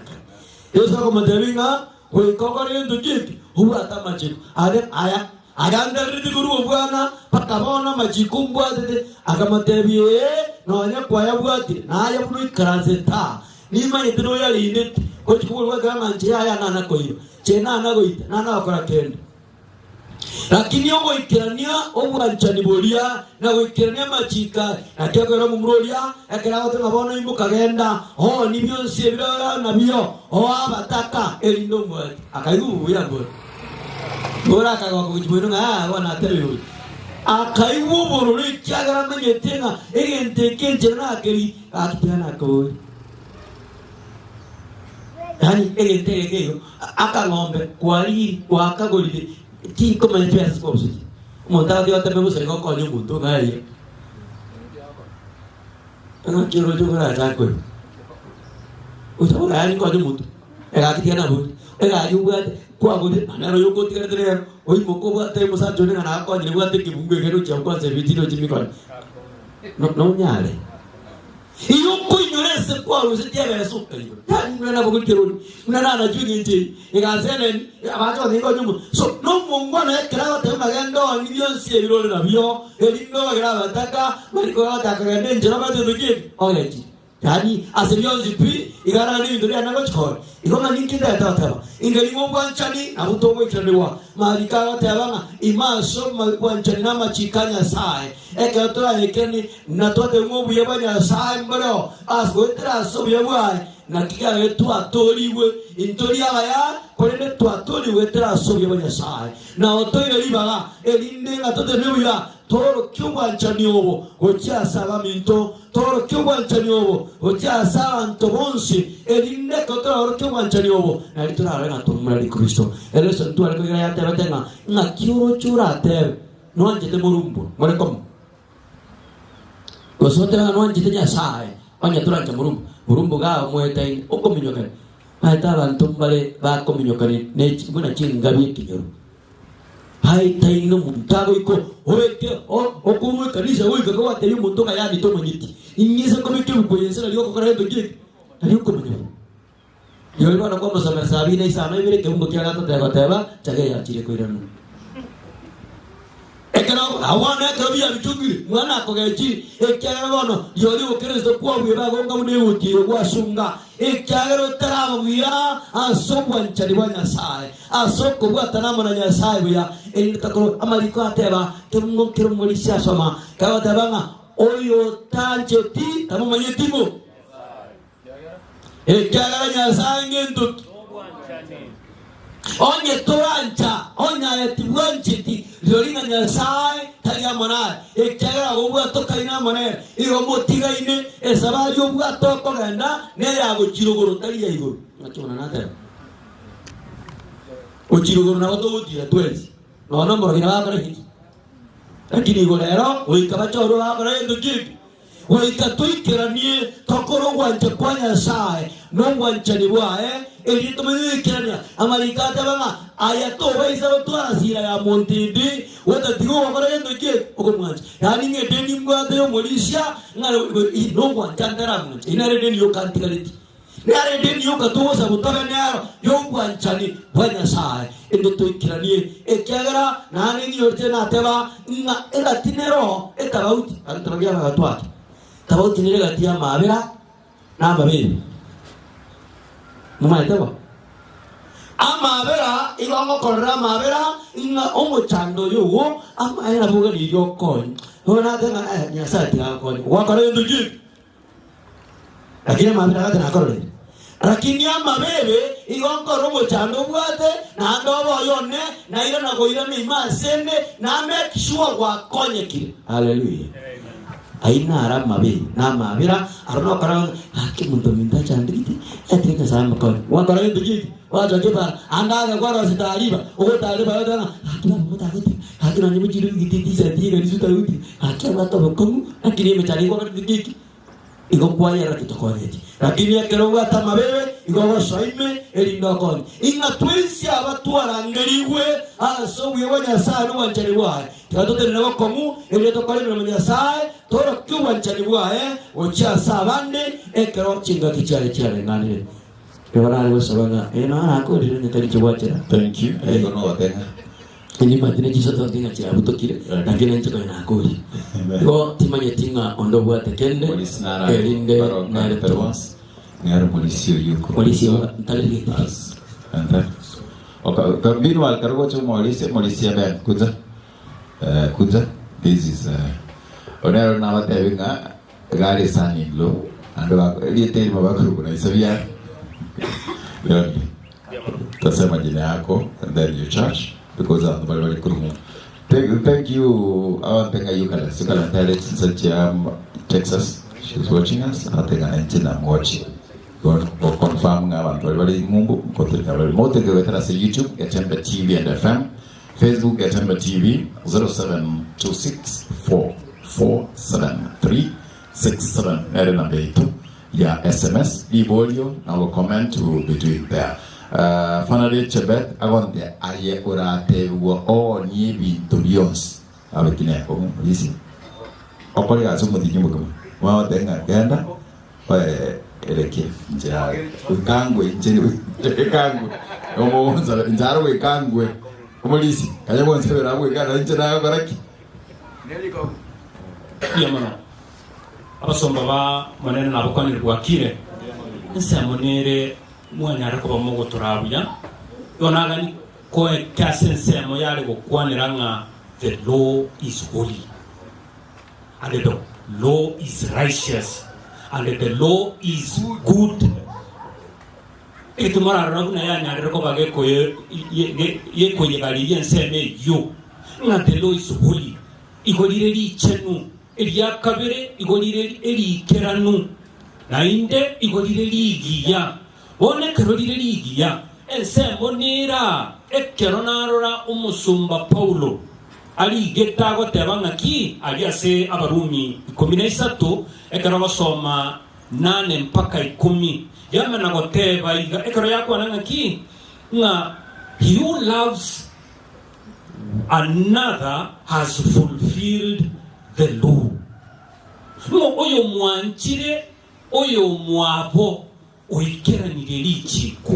yezo ko mandalinga ko kokore ndo gigi huwa tamachi are aya agandari guru bwana pakabona majikumbwa de agamatebiye nonya kwaya bwati naye bulu karanze ta nima yedro ya inde ko chikuwa gama nje aya nana ko iyo chena na goita nana akora kende lakini yogo ikirania obwanchani bolia na wikirania machika atakora mumrolia akira watu mabona imbo kagenda nibyo sebira nabyo abataka elindo mwati akayu yabo bora kagwa kujibona wana tele akaiwo borore kyagara manyetenga egente kenje na akeri akitana ko yani egente egeyo akangombe kwali wakagolide ti como ele fez as coisas montar de outra vez você não colhe muito aí eu não quero jogar já coi o seu aí colhe muito é aqui tem na boa é aí o qua boa ana eu conto que ter oi moco até moça jone na colhe eu até que bungue quero já com serviço de me colhe não nhare e eu conheço qual você tem a sua coisa não é na boa que eu não na juguete e gazene abajo ni ko nyumu so no mongwana ekra te magendo ni bionse biro na bio elindo gra bataka mariko bataka ngende njira bato biki oyeji yani asebionzi pi igara ni ndori anago chor igoma ninkinda tata ingeli mongwanchani abutongo ikrandewa marika bataba imaso mongwanchani na machikanya sai ekatora ekeni na tote ngobu yabanya sai mbaro asgotra so yabwa na kika wetu atoriwe intori abaya korene tu atoriwe tra sobye banya sai na otoire libaga elinde na tote nebuya toro kyubwanchani obo ocha saba minto toro kyubwanchani obo ocha saba ntobonsi elinde kotoro kyubwanchani obo na litura na tumra di Kristo eleso tu alko ya tebatenga na kyuro chura te no anjete morumbo mole kom osotra no anjete nya sai anya turanja morumbo burumbu ga muetai okominyokan aita bantum bale ba kominyokan ne buna chingabi kinyo hai tai no muntago iko oeke okumu kanisa oike ko ate yumuntu ga yani to manyiti inyisa ko bike ko yensera liyo ko kare to gik ali ko manyo yo bana ko masamar sabi nei sana ibere ke umbo kya gato teba chage ya chire ko iranu ekana awana kabi ya bitungi mwana ko gaji ekya bono yori o Kristo kwa bweba gonga mune uti kwa sunga ekya tarama bya asobwan charibanya sai asoko bwatanama na nyasai bya elitakoro amaliko ateba kemungo kirumuri soma kawa tabanga oyo tanche ti tamu manyetimo ekya nyasai ngento onye torancha onya etiwanchiti lorina nyasai talia mona ekera obwa tokaina mona iyo motiga ine esabayo obwa toko ganda ne yago chirogoro talia igoro nachona nata o chirogoro na odo utia twezi no no mbora gina bakara hiki lakini igorero oikabachoro bakara endo kipi oikatoikeranie tokoro gwanje kwanya sai no gwanje ni bwae elito mwekerania amarikata banga ayato baisa rotwa sira ya montindi wata digo wakara endo ke okomwanje yani ngedeni mbate yo molisha ngalo no gwanje ndara mwanje inare deni yo kantikaliti nare deni yo katosa butabe naro yo gwanchani bwanya sai endo toikeranie ekagara nani ni yorte na teba nga elatinero etabauti antragia gatwa tabauti ni gatia mabera na mabiri mumaitaba amabera igongo korra mabera inga omo chando yo ama era buga ni yo kon hona tena nyasati akon wakare nduji lakini mabera kana korre lakini amabebe igongo romo chando bwate na ndobo yone na ira na goira ni masene na make sure wakonye kile haleluya aina ara mabe na mabira arno kara haki muntu minta chandriti etika sama kon wa kara nduji wa jajiba anda ga gwara sitariba o tariba yodana hakina muta giti hakina ni mujiru giti ti senti ga nisu taruti hakina to komu hakini me chari ko giti iko kwa yara kitokoreji lakini yakero hata mabewe iko shaime elindokoni inga twisi abatu arangeriwe aso wiwanya sana wanjani wae tatote na komu elitokole na mnyasaye toro kiwanjani wae ocha sabande ekero chinga kichale chale ngani ewarale wasabanga ena ako lile tani chiwacha. Thank you. I don't know what that. Ini matine jisoto tinga chia butokire lakini nchiko ina akuri go timanye tinga ondo bwate kende elinde na letos ngaro polisio yuko polisio talili and that okay kabino alkargo cho polisia ben kuza this is onero na wate winga gari sani lo ando liete mabakuru na isabia leo tasema jina yako and then you charge because of the very good. Thank you. I think you can tell it since Texas. She's watching us. I think I'm watching. Go confirm now. Very mumbo. Go to the remote. Go to YouTube. Atemba TV and FM. Facebook. Atemba TV. 0726447367. Ere number 2. Yeah, SMS. Ibolio. Our comment will be doing there. Finally, Chebet, I want the Aye Urate were all near Victorians. I will connect home. Listen. Opera as soon as you go. Well, then again, by Ereke, Gangway, Gangway, almost in Zarway, Gangway. Police, I want to say that we got into the there you go. Yamana. Abasomba manene nabukani bwakire. Nsamonere mwana arako bamugo turabuya yonaga ni ko kasense mo yale go kwaniranga the law is holy and the law is righteous and the law is good etumara raguna ya nyare ko bage ko ye ko ye bali yense me yo na the law is holy igolire li chenu eliya kabere igolire eli keranu na inde igolire li giya one kerolire ligiya ensembo nira ekeronarora umusumba Paulo ali getago tebangaki ali ase abarumi 13 ekero basoma 8 mpaka 10 yamana goteba iga ekero yako nangaki nga he who loves another has fulfilled the law mo oyo mwanchire oyo mwabo oikeranire lichiko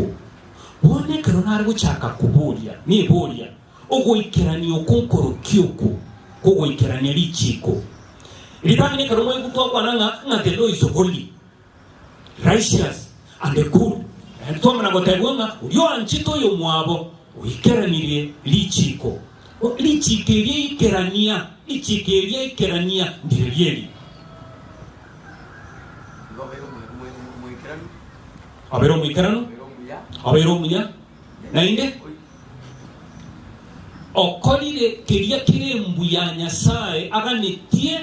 wone keronari guchaka kuburia ni buria ogoikerani okonkoro kyoko kogoikerani lichiko litani keromo gutwa nanga the law is holy righteous and good and to mana gotebunga yo anchito yo mwabo oikeranire lichiko lichikerie ikerania ndirieri abero muikarano abero munya nainde okolire keria kirembu ya nyasaye aganetie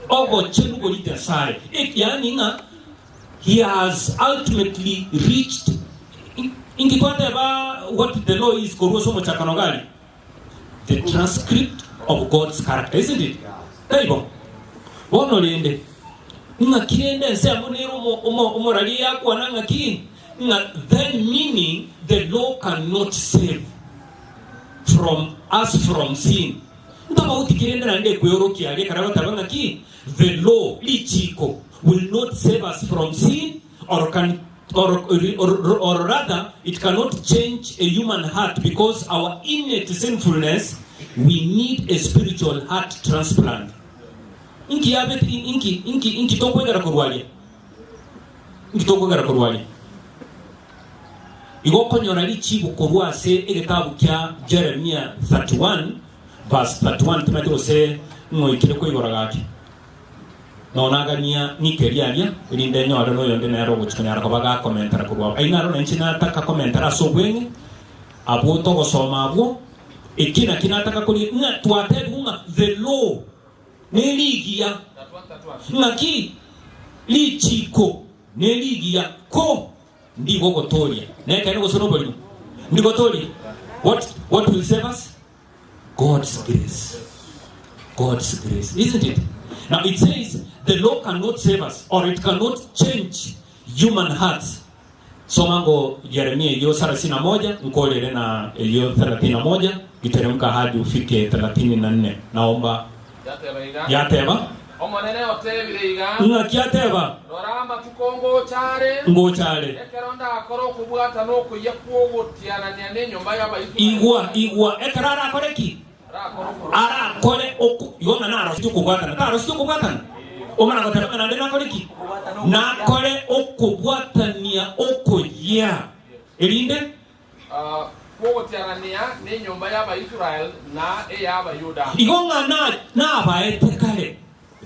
ogo chenu golita sai yani nga he has ultimately reached ingipata ba what the law is koruso mochakanogali the transcript of God's character, isn't it? Taibo wono lende nga kirende seamunero umorali yako ananga ki nga then meaning the law cannot save from us from sin ndaba utikirende na nde kuyoroki ali karawa tabanga ki the law lichiko will not save us from sin or rather it cannot change a human heart because our innate sinfulness we need a spiritual heart transplant. Inki yabet inki toko gara kurwali. Inki toko gara kurwali. Igo konyora lichibu kurwase egetabu kya Jeremiah 31 verse 31 tumatiro se ngoikire ko igoragaki. Naonagania nikeriania ilinde nyoro no yonde na ro guchukanya arakobaga commentara kurwa. Ainaro nenchina taka commentara sobwenye abo to gosoma abo ikina kinataka kuli nga tuatebu nga the law neligia ngaki lichiko neligia ko ndigo gotoria neka ino gosono ndigo tori what will save us? God's grace, isn't it? Now it says the law cannot save us, or it cannot change human hearts. Somango Yeremia hiyo 31 mkolele na hiyo 31 iteremka hadi ufike 34. Naomba yateba omonene otebire iga ngakiateba norama tukongo chare ngochale ekeronda akoro kubwata no kuyakuogotianania nenyomba y'abayisi igwa ekarara akoreki ara kore oku yona naro tukubwatana taro tukubwatana omana gotera na ndena koreki na kore okubwatania okoya erinde kuogotianania nenyomba y'abayisrael na ey'abayuda igonga na abaetekale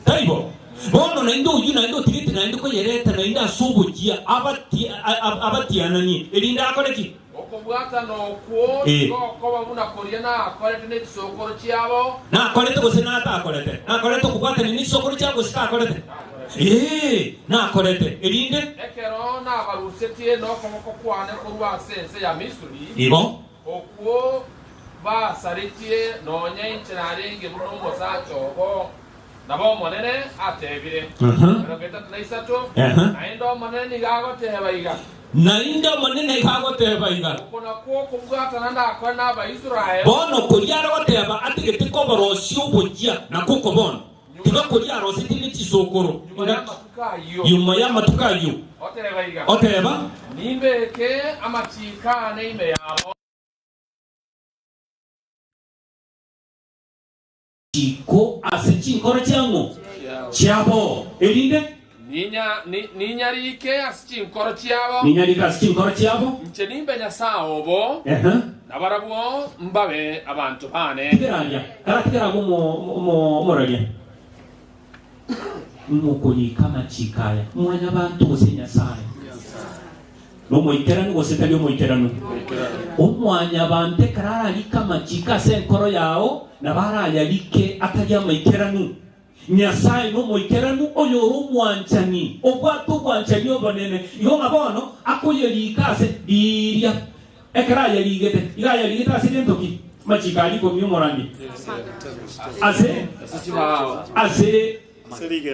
taibo bono na indo uju na indo tiriti na indo ko yereta na inda subujia abati anani elinda akoreki okubwata no kuo ko babuna koriana akorete ne sokoro chiabo na akorete ko senata akorete na akorete kubwata ni sokoro chiabo sita akorete na akorete elinde ekero na barusetie no komoko kwane kurwa sense ya Misri ibo okuo ba saritie no nyenche na renge buno sacho bo nabo monene atebire rogeta tnaisato aindo monene gagoteba iga nainda monene gagoteba iga kuna ko kubwata nanda akwana aba Israel bono kuryara goteba atigete ko borosyo bujia na kuko bono tiga kuryara ositini chisokoro yuma ya matukayo oteba nimbeke amachika neime yabo chiko asichinkoro chango chabo elinde ninyarike asichinkoro chiabo ninyarike asichinkoro chiabo nche nimbe nyasao bo nabarabwo mbabe abantu bane tiranya karakira mo moralia mukuri kama chikaya mwanya abantu gusenya sana no moiterano gosetali moiterano omwanya bante karara kama chika senkoro yao na baraya like atajya moiterano Nyasaye no moiterano oyo rumwanchani obwato bwanchani obonene iyo mabono akoyerika ase diria ekraya ligete igaya ligete ase ntoki machikali ko myomorandi ase liga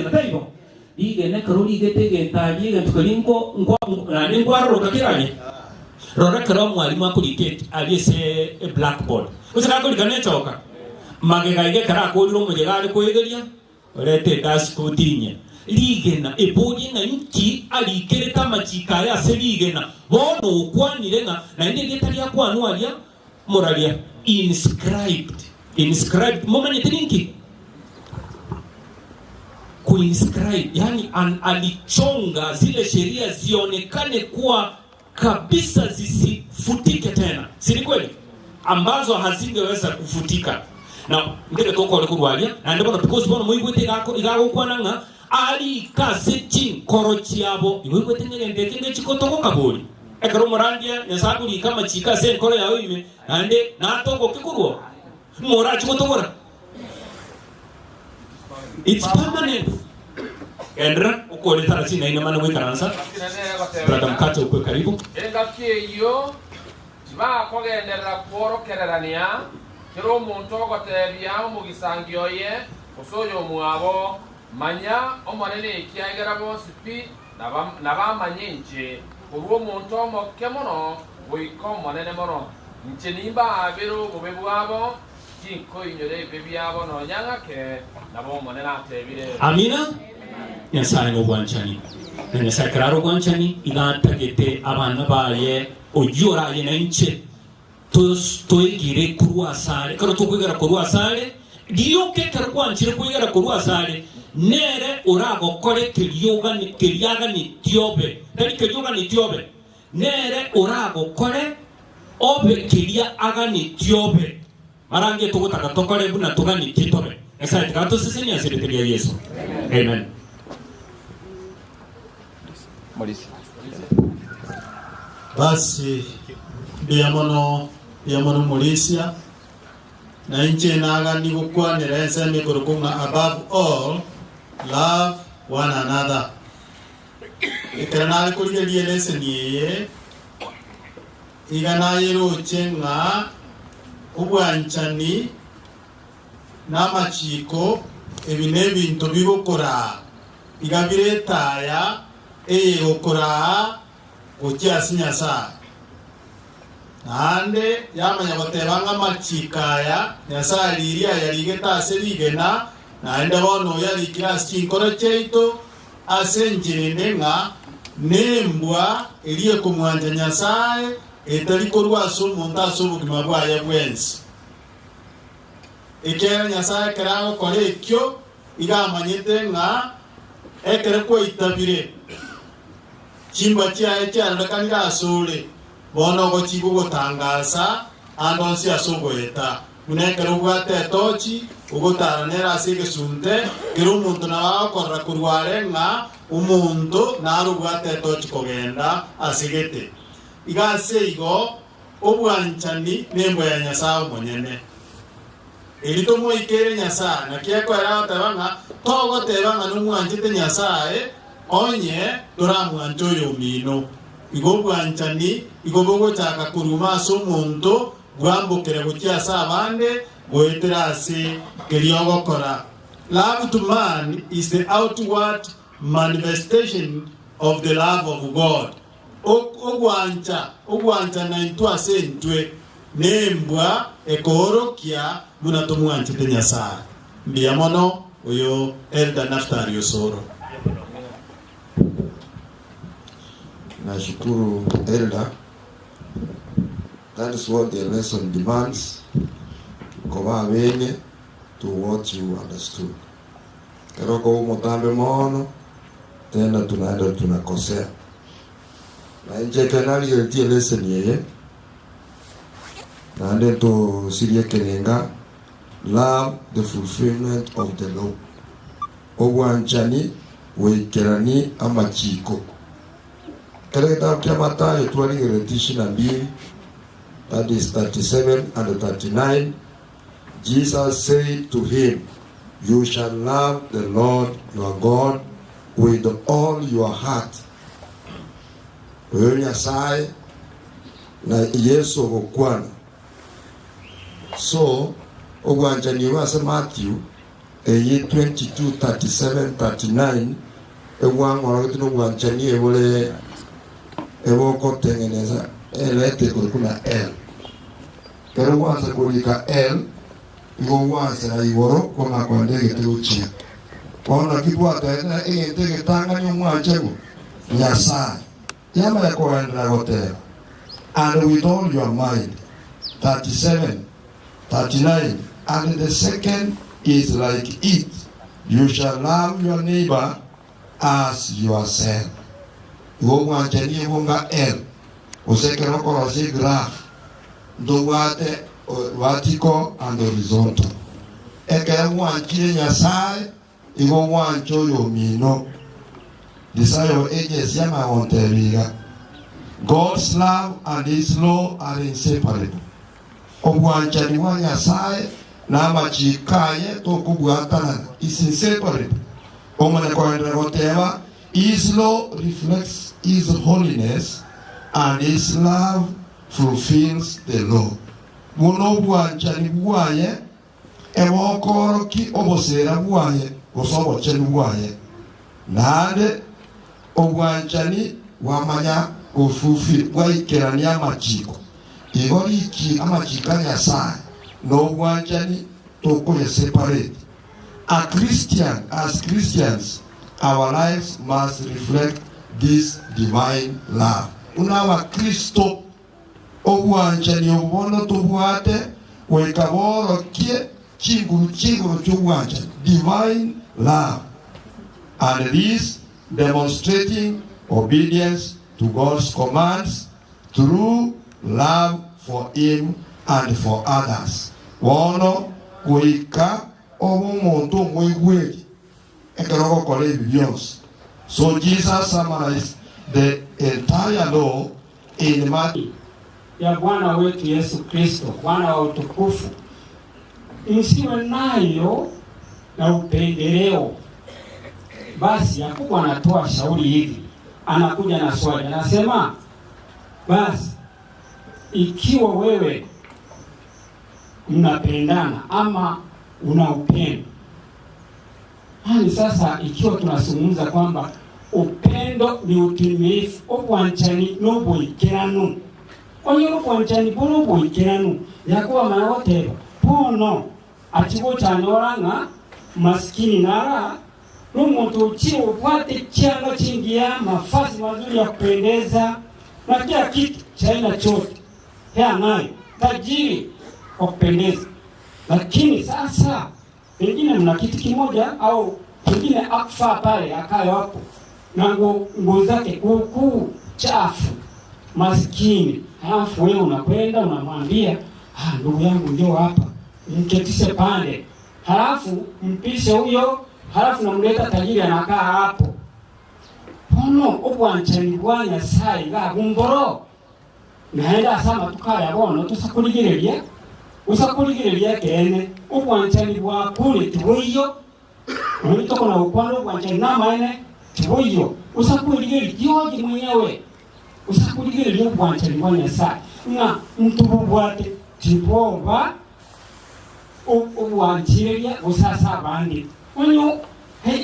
na taibo liga na karoli gete getaje gatukalinko ngwaro kakiranye rora karo mwalimu akurikete aliese blackboard usaka kulikane choka magega kara koliro mujegari koyegeria rete dascotinya ligena ebodi na nti alikere kama chikaya ase ligena bono ukwanire na inde getaria kwanwalia moralia inscribed momanye tinki kuinscribe yani alichonga zile sheria zionekane kuwa kabisa zisifutike tena, si kweli, ambazo hazingeweza kufutika na ngere toko ole kurwalia na ndebo because bono moigwete igago kwananga ali kasechi korochi yabo iwegwete ngende kenge chikotoko kabuli ekaro morandia yasakuri kama chika sen koro yawo ime ande na toko kikurwo mora chikotokora it's permanent endra ukole tarasi na ina mana wekaransa brada mkato ukwe karibu engapye iyo ba kogendera kworo kererania kero muntu ogotebia umugisangio ye osoyo muabo manya omonene ikiagera bonsipi na bamanyinje urwo muntu omokemono wiko monene mono nche nimba abero bubebwabo kinko inyore bebyabo no nyangake nabo monene atebire amina Nyasaye no gwanchani na Nyasaye kararo gwanchani igatagete abana baye ojora ye na nche toigire kurwa sare karo tukwigera kurwa sare giyoke karwanchire kwigera kurwa sare nere urago kore kiriyaga ni tiobe tari kiriyaga ni tiobe nere urago kore obe kiriyaga ni tiobe marange tugutaka tokore buna tugani titobe esa tikato sisenya sereteria Yesu amen Morisi basi biamono Morisia na inche naga ni gukwanira ese mikurukunga above all love one another ikana kurigerie lesson yeye igana yeroche nga ubwanchani n'amachiko ebine bintu bigukora igabiretaya gukora ukiasi Nyasaye nande yamanya gotebanga amachikaya Nyasaye liria yarigeta ase rigena naende bono yari kirasi kinkoro cheito ase njirinde nga nembwa elie kumwanja Nyasaye etari korwa ase omonto ase obogima bwaye bwensi ekera Nyasaye kerago kore ekyo igamanyete nga ekere kweitabire chimba chiaye chiarekanira asore bono gochigo gotangasa andonsi asogoeta munekere ubwate tochi ugotaranera asige sunte kero umuntu nabakorra kurware nga umuntu narubwate tochi kogenda asigete igase igo obwanchani nembo ya Nyasaye monyene elito moikere Nyasaye nakieko era tabanga togo tebanga numwanchite Nyasaye onye turamwancho yo mino igobwanchani igobogo chaka kuruma so muntu gwambukere gukyasa abande goeterase keriogokora. Love to man is the outward manifestation of the love of God. Ogwancha na intwa sentwe nembwa ekorokia munatomwanchite Nyasaye mbiamono oyo Elder Naftali Osoro. Nashukuru Elder. That is what the lesson demands. Koba wene to what you understood. Keroko umotambe mono tena tunaenda tunakosea. Na nje kanali yetie lesson yeye. Na nde to sirie kenenga love the fulfillment of the law. Ogwanchani wekerani amachiko. Kereta kia Mathayo twali that is 37 and 39. Jesus said to him, you shall love the Lord your God with all your heart. Nyasaye na Yesu okwana. So ogwanchani wase Matthew 22, 37, 39 ewangora kitino ogwanchani ebole ewoko tengeneza elete kuna L. Kero wanza kulika L igo wanza na igoro kwa kwandege tuchi. Wana kibwa tena tege tanga nyumwanchego Nyasaye. Yama ya kwenda hotel. And with all your mind. 37, 39. And the second is like it. You shall love your neighbor as yourself. Go wanchani wonga L. Usekero korosi graph. Do wate vertical and horizontal. Eke wanchie Nyasaye igo wancho yo mino. Desire ages yama onteriga. God's love and His law are inseparable. Ogwanchani wa Nyasaye na machikaye tokubwatana is inseparable. Omane kwenda goteba His law reflects His holiness and His love fulfills the law. Muno ogwanchani bwaye ewokoro ki obosera bwaye osobo cheni bwaye. Nade ogwanchani wamanya ofufi waikerani amachiko igori iki amachika Nyasaye no ogwanchani tokole separate. As Christians, our lives must reflect this divine love. Unawa Kristo ogwanchani obono tubwate wekaboro kie chiguru chugwanchani divine love, and this demonstrating obedience to God's commands through love for Him and for others. Wono kuika omuntu mwigweli ekeroko kole billions. So Jesus summarized the entire law in Matthew. Ya Bwana wetu Yesu Kristo, Bwana wa utukufu, msiwe nayo na upendeleo. Basi Yakobo anatoa shauri hivi, anakuja na swali, anasema basi ikiwa wewe mnapendana ama una upendo, Hani sasa ikiwa tunazungumza kwamba upendo ni utimilifu, obwanchani n'obwoikeranu. Onye obwanchani bw'obwoikeranu yakuba manawoteba pono akibo kyanyoranga maskini nara n'omuntu ukiri upate kyanga chingia mavazi mazuri ya kupendeza na kila kitu chaina chote hea nayo tajiri wa kupendeza. Lakini sasa pengine mna kitu kimoja au pengine akufa pale akayo hapo na nguo zake kuukuu chafu maskini, halafu wewe unakwenda unamwambia ndugu yangu ndio hapa mketishe pande, halafu mpishe huyo, halafu namleta tajiri anakaa hapo. Pono obwanchani bwa Nyasaye ga gumboro naenda asama tukaya bono usakuligirelia kene obwanchani bwa kule tiboyo nitoko na ukwano obwanchani namaene tiboyo usakuligirelia yoji mwenyewe usakuligirelia obwanchani bwa Nyasaye nga mtububwate tiboba obwanchirelia usasa abandi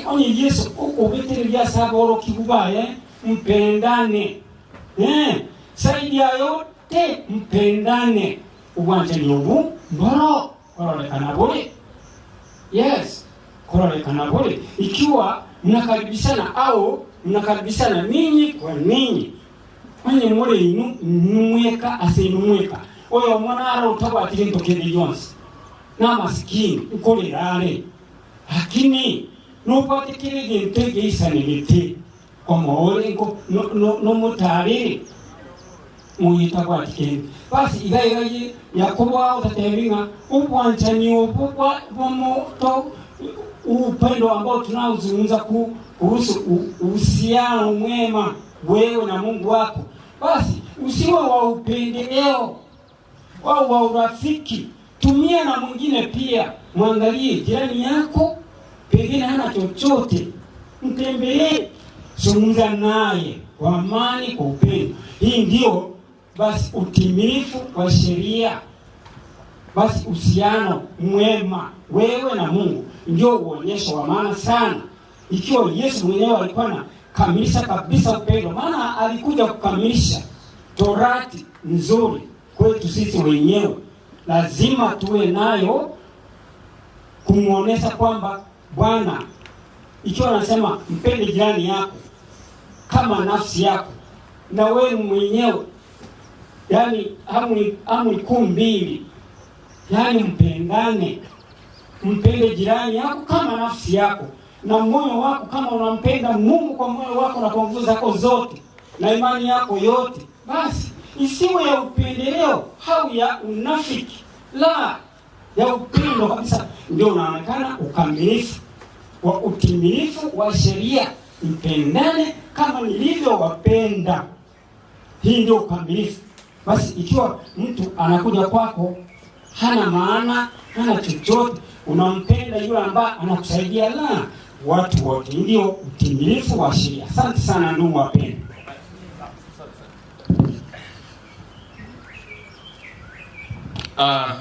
onye Yesu ubeterelia saboro kibubaye mpendane saidia yote mpendane obwanchani obu mboro korolekana bole. Yes, korolekana bole ikiwa mnakaribishana au mnakaribishana ninyi kwa ninyi onye mole inu numweka asinumweka oyo mwana utabwatire ntokende yonse na maskini ukolerare lakini nopate kile gentege isanelete omole ko no mutare muyita kwatike basi igaye Yakobo utatevinga ubwanchani ubwa bomoto upendo ambao tunaozungumza kuhusu uhusiano mwema wewe na Mungu wako. Basi usiwe wa upendeleo au wa urafiki, tumia na mwingine pia. Mwangalie jirani yako pengine hana chochote, mtembelee, zungumza naye kwa amani, kwa upendo. Hii ndio basi utimilifu wa sheria. Basi uhusiano mwema wewe na Mungu ndio uonyesho wa maana sana. Ikiwa Yesu mwenyewe alikuwa na kamilisha kabisa upendo, maana alikuja kukamilisha torati nzuri kwetu sisi wenyewe, lazima tuwe nayo kumuonesha kwamba Bwana, ikiwa anasema mpende jirani yako kama nafsi yako, na wewe mwenyewe, yani amri 12, yani mpendane, mpende jirani yako kama nafsi yako, na moyo wako kama unampenda Mungu kwa moyo wako na kwa nguvu zako zote na imani yako yote. Basi isiwe ya upendeleo au ya unafiki, la, ya upendo kabisa. Ndio unaonekana ukamilifu wa utimilifu wa sheria. Mpendane kama nilivyowapenda. Hii ndio ukamilifu. Basi ikiwa mtu anakuja kwako hana maana, hana chochote, unampenda yule ambaye anakusaidia, la, watu wote, ndio utimilifu wa sheria. Asante sana ndugu wapendwa.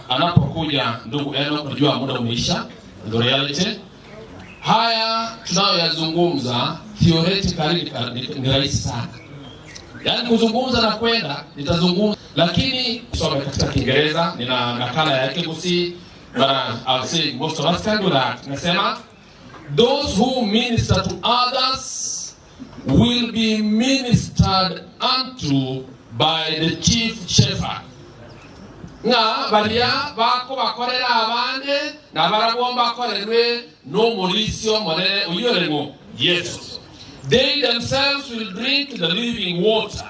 Anapokuja ndugu Enoch, unajua muda umeisha, the reality. Haya tunayoyazungumza theoretically ni rahisi sana. Yaani kuzungumza na kwenda nitazungumza, lakini soma katika Kiingereza, nina nakala yake kusi, but I'll say most of us can do that. Nasema those who minister to others will be ministered unto by the chief shepherd. Nga balia bako bakorera abande na baragomba bakorerwe no murisio monene uyoremo Yesu. They themselves will drink the living water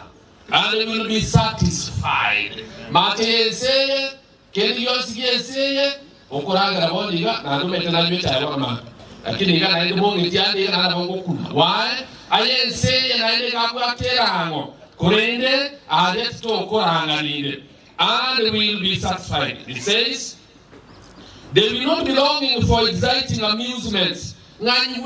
and they will be satisfied. Matese keliyos yeseye okuranga bodiga na rumete na lweta yabona. Lakini ngana ndi bongi tiande na bongo kuna. Why? Ayenseye na ile kakwatera hango. Kurende adet to okuranga ninde. And they will be satisfied. It says, they will not be longing for exciting amusements. We will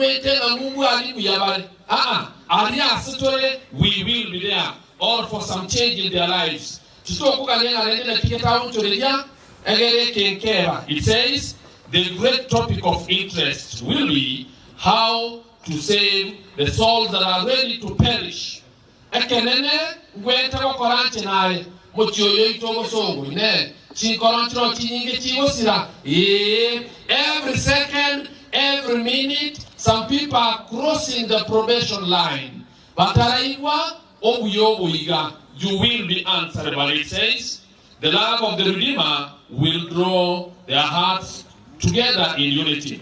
be there, or for some change in their lives. It says, the great topic of interest will be how to save the souls that are ready to perish. Ekenene gweta ko koranche nae mochioyo itogo songo ne chi korancho chinyinge chiwosira every second, every minute some people are crossing the probation line. Bataraigwa obuyobuiga, you will be answerable. It says the love of the Redeemer will draw their hearts together in unity.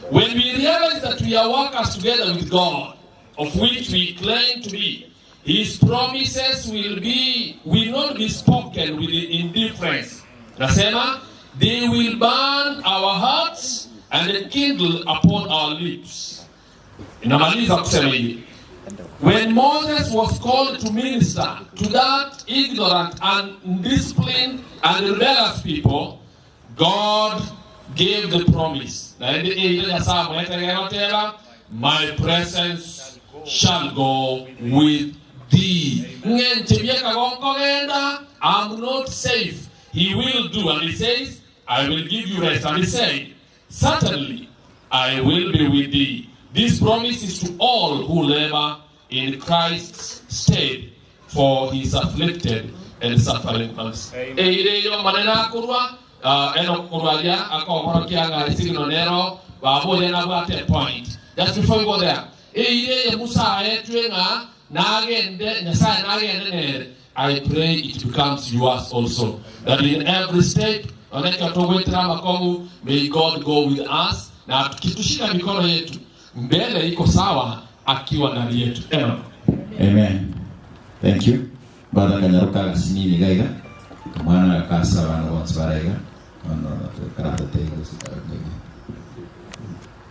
When we realize that we are workers together with God, of which we claim to be, His promises will not be spoken with indifference. Nasema, they will burn our hearts and kindle upon our lips. Inamaliza kusema hivi. When Moses was called to minister to that ignorant and undisciplined and rebellious people, God gave the promise. My presence shall go with thee. I'm not safe. He will do. And he says, I will give you rest. And he said, certainly I will be with thee. This promise is to all who labor in Christ's stead, for His afflicted and suffering ones. Point. Just before we go there, I pray it becomes yours also. That in every step, may God go with us. Na tukitushika mikono yetu mbele iko sawa akiwa ndani yetu. Amen. Thank you. Bada kanyaruka sinini gaiga. Mwana kasa wana wansbaraiga. Ono karata tego sikarega.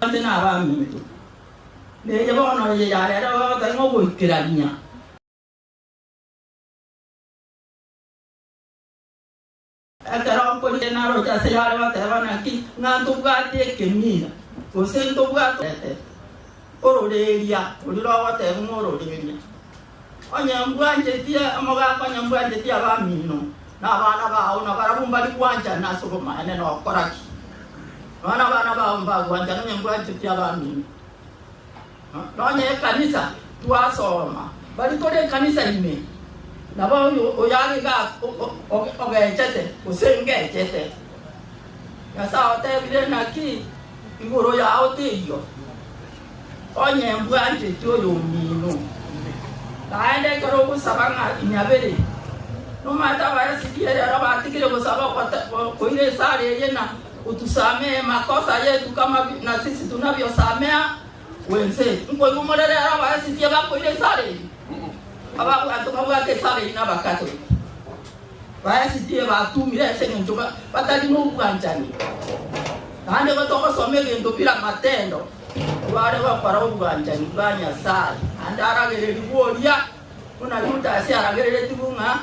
Ande na ba mi to. Ne je bono je ya re ro ta ngo bo kiranya. Atara ko ni na ro ja se ya re ta ba na ki na tu ga te ke mi. O se to ga te. Oro de ya, ori ro wa te ngoro de ni. Onya mbwanje tia amoga kwa nyambwanje tia ba mi no. Na bana ba ona bara mumba di kwanja na so ko ma ne no koraki. Bana ba mba kwanja no nyambwanje tia ba mi. No nye kanisa tuasoma. Bali tole kanisa ime. Na ba o ya ga o ga chete, o se nge chete. Ya sa o te bile na ki igoro ya o te yo. Onye mbwanje to yo mino. Kaende karo ko sabanga inyabere. No mata ba sikia ya ba tikire ko sabaka ko ile sare yena utusamee makosa yetu kama na sisi tunavyosamea wenze. Ngo ngomorere ya ba sikia ba ko ile sare. Aba ko atoka ba ke sare ina bakato. Ba sikia ba tumire senye njoba batali no bwanjani. Kaende ko to ko somege ndo bila matendo. Wale wa para ubwanjani banya sare andara gere libolia una yuta si ara gere tibunga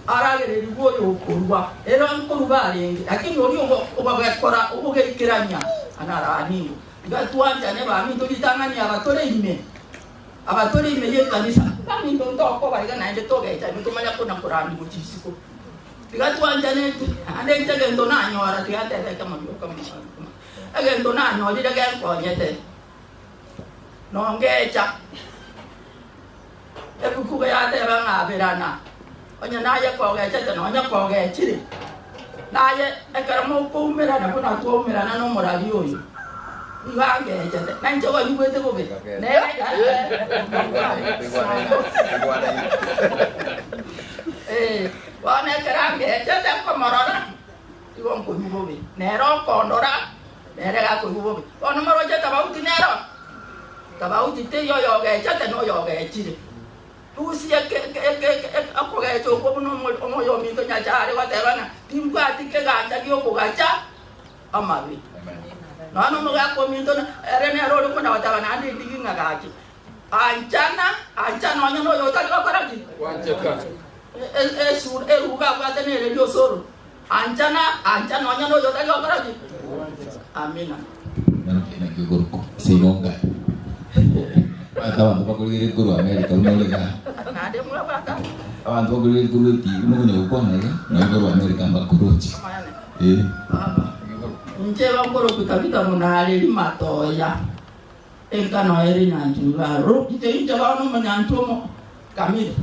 ara gere liboyo okurwa era nkurwa lenge lakini oli obagakora obugekiranya anara aniyo gatwanja ne ba minto litangani abatore ime ye kanisa kami ndo ko baiga na inde toge ta ndo manya kuna kurani muchisiko gatwanja ne ande ntege ndo na nyora tiate kama kama age ndo na nyori daga ko nyete no ngecha ebuku ya te ba na berana onya na ye ko gecha te no nya ko gechiri na ye ekara mo ko mera na kuna to mera na no morali oyo iba gecha te na nje wa yubete ko be ne wa na ekara gecha te ko morona ibo ko yubo be ne ro ko ndora ne ra ko yubo be ono moro je ta ba uti ne ro Kabauti te yo gecha te no yo gechire. Usi ako gecho ko no yo mi to nya jare wa te bana. Timba ti ke ga ta yo ko gacha amabi. No mo ga ko mi to ere ne ro ko na wa ta bana andi digi nga gachi. Anchana onyo no yo ta ko karaki. Wancheka. Sur ruga kwa te ne le yo soro. Anchana onyo no yo ta ko karaki. Amina. Na kigorko. Sinonga. Abantu bakulira guru America unolega. Nade mura bata. Abantu bakulira guru ti unonya uko naga. Na guru America bakurochi. Ncheba ngoro kukabita munari matoya. Enka no eri nanjura. Ro kite incheba no manyanchomo kamili.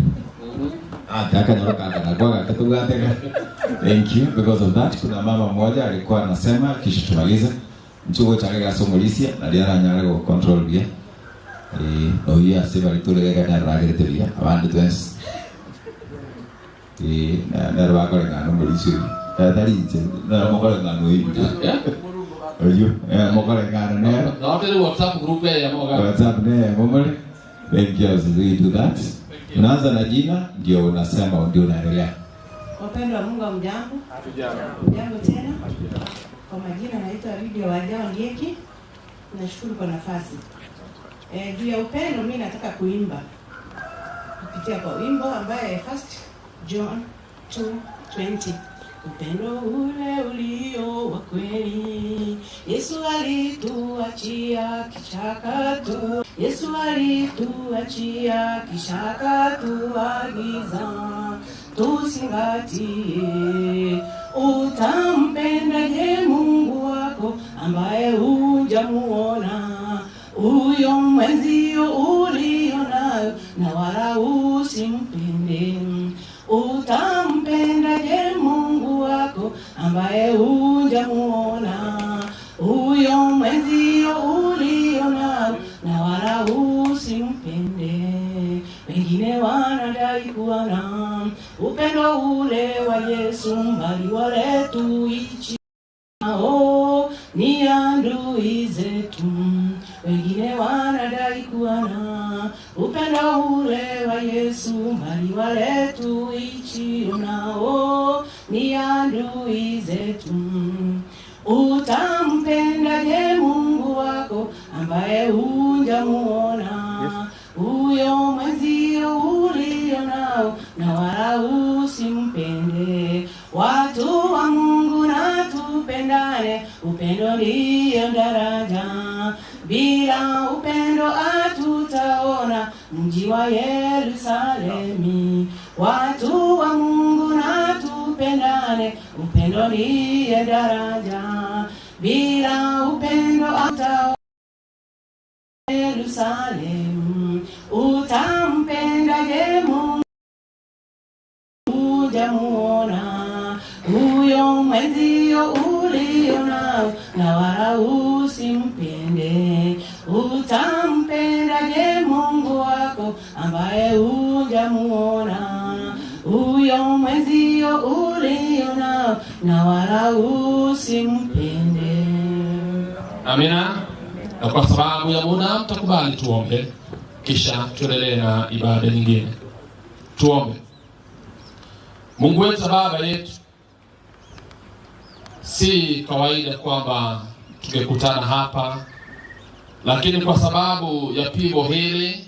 Thank you. Because of that, kuna mama mmoja alikuwa anasema kisha tumalize. Mchugo chake gasomolisia na diana nyare go control bia. No ya sema litule ga na ragere tebia. Abandi twes. Na rwa ko ngano molisi. Dalinze. Na mo ko ngano yi. Oyo, mo ko ngano ne. Na tele WhatsApp group ya mo ga. WhatsApp ne mo mo. Thank you as we do that. Unaanza na jina ndio unasema ndio unaendelea. Wapendwa Mungu mjambo. Jambo tena. Kwa majina naitwa Video Wajao Ngeki. Nashukuru kwa nafasi. Juu ya upendo mimi nataka kuimba. Kupitia kwa wimbo ambaye 1 John 2:20. Upendo ule ulio wa kweli. Yesu alituachia kichaka tu. Yesu alituachia kichaka tu agiza. Tusingatie. Utampendaje Mungu wako ambaye hujamuona? Huyo mwenzio ulionayo na wala usimpende. Utampendaje Mungu wako ambaye hujamuona? Huyo mwenzio ulionayo na wala usimpende. Wengine wanadai kuwa na upendo ule wa Yesu, mbali wale tuishi nao ni adui zetu. Wengine wanadai kuwa na upendo ule wa Yesu, mbali wale tuishi nao ni adui zetu. Utampendaje Mungu wako ambaye hujamuona? Huyo mwenzio ulionao na wala usimpende. Watu wa Mungu na tupendane, upendo ndio daraja. Bila upendo hatutaona mji wa Yerusalemi. Watu wa Mungu na tupendane, upendo ndio daraja. Bila upendo hatutaona Yerusalemu. Utampendaje Mungu hujamuona? Huyo mwenzio ulionao na wala usimpende. Utampendaje Mungu wako ambaye hujamuona? Huyo mwenzio ulionao na wala usimpende. Amina. Na kwa sababu ya muda mtakubali tuombe kisha tuendelee na ibada nyingine. Tuombe. Mungu wetu, Baba yetu, si kawaida kwamba tungekutana hapa, lakini kwa sababu ya pigo hili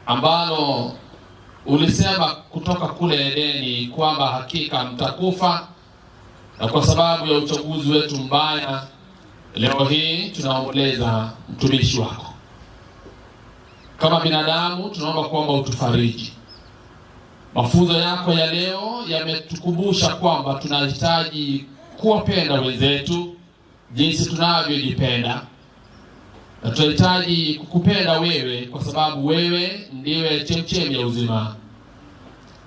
ambalo ulisema kutoka kule Edeni kwamba hakika mtakufa, na kwa sababu ya uchaguzi wetu mbaya, leo hii tunaomboleza mtumishi wako. Kama binadamu tunaomba kwamba utufariji. Mafunzo yako ya leo yametukumbusha kwamba tunahitaji kuwapenda wenzetu jinsi tunavyojipenda, na tunahitaji kukupenda wewe kwa sababu wewe ndiwe chemchemi ya uzima.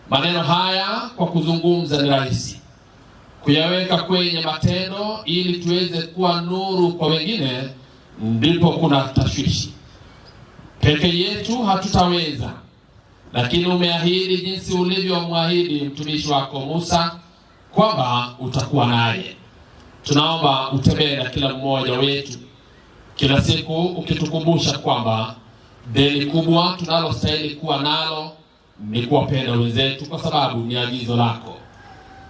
Maneno haya kwa kuzungumza ni rahisi, kuyaweka kwenye matendo ili tuweze kuwa nuru kwa wengine ndipo kuna tashwishi. Peke yetu hatutaweza, lakini umeahidi jinsi ulivyomwahidi mtumishi wako Musa kwamba utakuwa naye. Tunaomba utembee na kila mmoja wetu kila siku, ukitukumbusha kwamba deni kubwa tunalostahili kuwa nalo ni kuwapenda wenzetu kwa sababu ni agizo lako.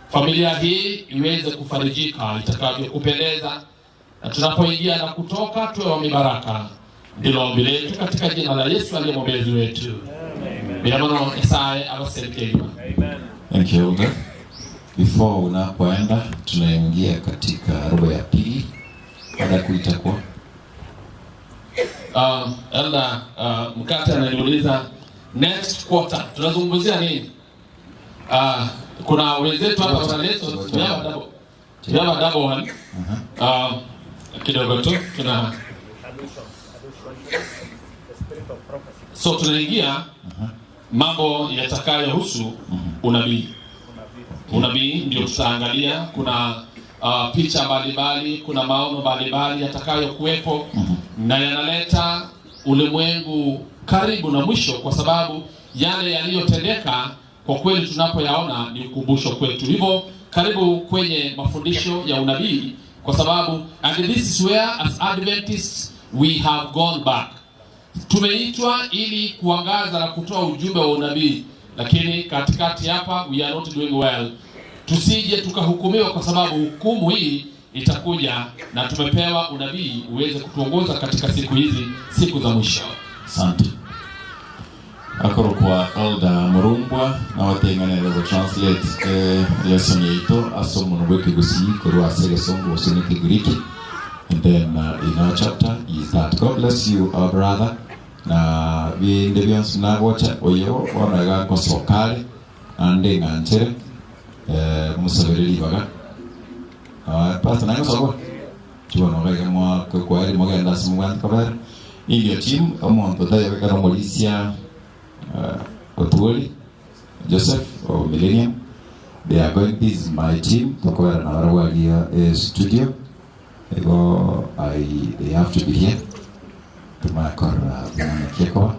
Familia hii iweze kufarijika itakavyokupendeza, na tunapoingia na kutoka tuwe wa mibaraka. Ndilo ombi letu katika jina la Yesu aliye mwombezi wetu. Amen. Thank you. Before unapoenda tunaingia katika robo ya pili. Baada kuitakuwa Elda Mkate ananiuliza next quarter tunazungumzia nini? Kuna wenzetu hapa wanaleso Tunaba double one. Kidogo tu tuna so tunaingia mambo yatakayohusu unabii. Unabii ndio tutaangalia. Kuna picha mbalimbali, kuna maono mbalimbali yatakayokuwepo na yanaleta ulimwengu karibu na mwisho, kwa sababu yale yaliyotendeka kwa kweli tunapoyaona ni ukumbusho kwetu. Hivyo karibu kwenye mafundisho ya unabii, kwa sababu and this is where as Adventists we have gone back. Tumeitwa ili kuangaza na kutoa ujumbe wa unabii, lakini katikati hapa we are not doing well. Tusije tukahukumiwa, kwa sababu hukumu hii itakuja, na tumepewa unabii uweze kutuongoza katika siku hizi, siku za mwisho. Asante. Akoro kwa Elda Murumbwa na watengane lego translate lesson yeito asomo nubweke gusi korwa sege songo usunike Greek, and then in our chapter is that. God bless you our brother. Na vi ndebians na gocha oyo wanaga ko sokale ande nganchere musabeli baga pastor na ngoso chuo no ga mo ko ari mo ga ndas mo wan kabar India team amonto da ya ga Mauricia Otuoli Joseph or Millennium. They are going. This is my team to go and our studio. They have to be here. Tumakora Kieko,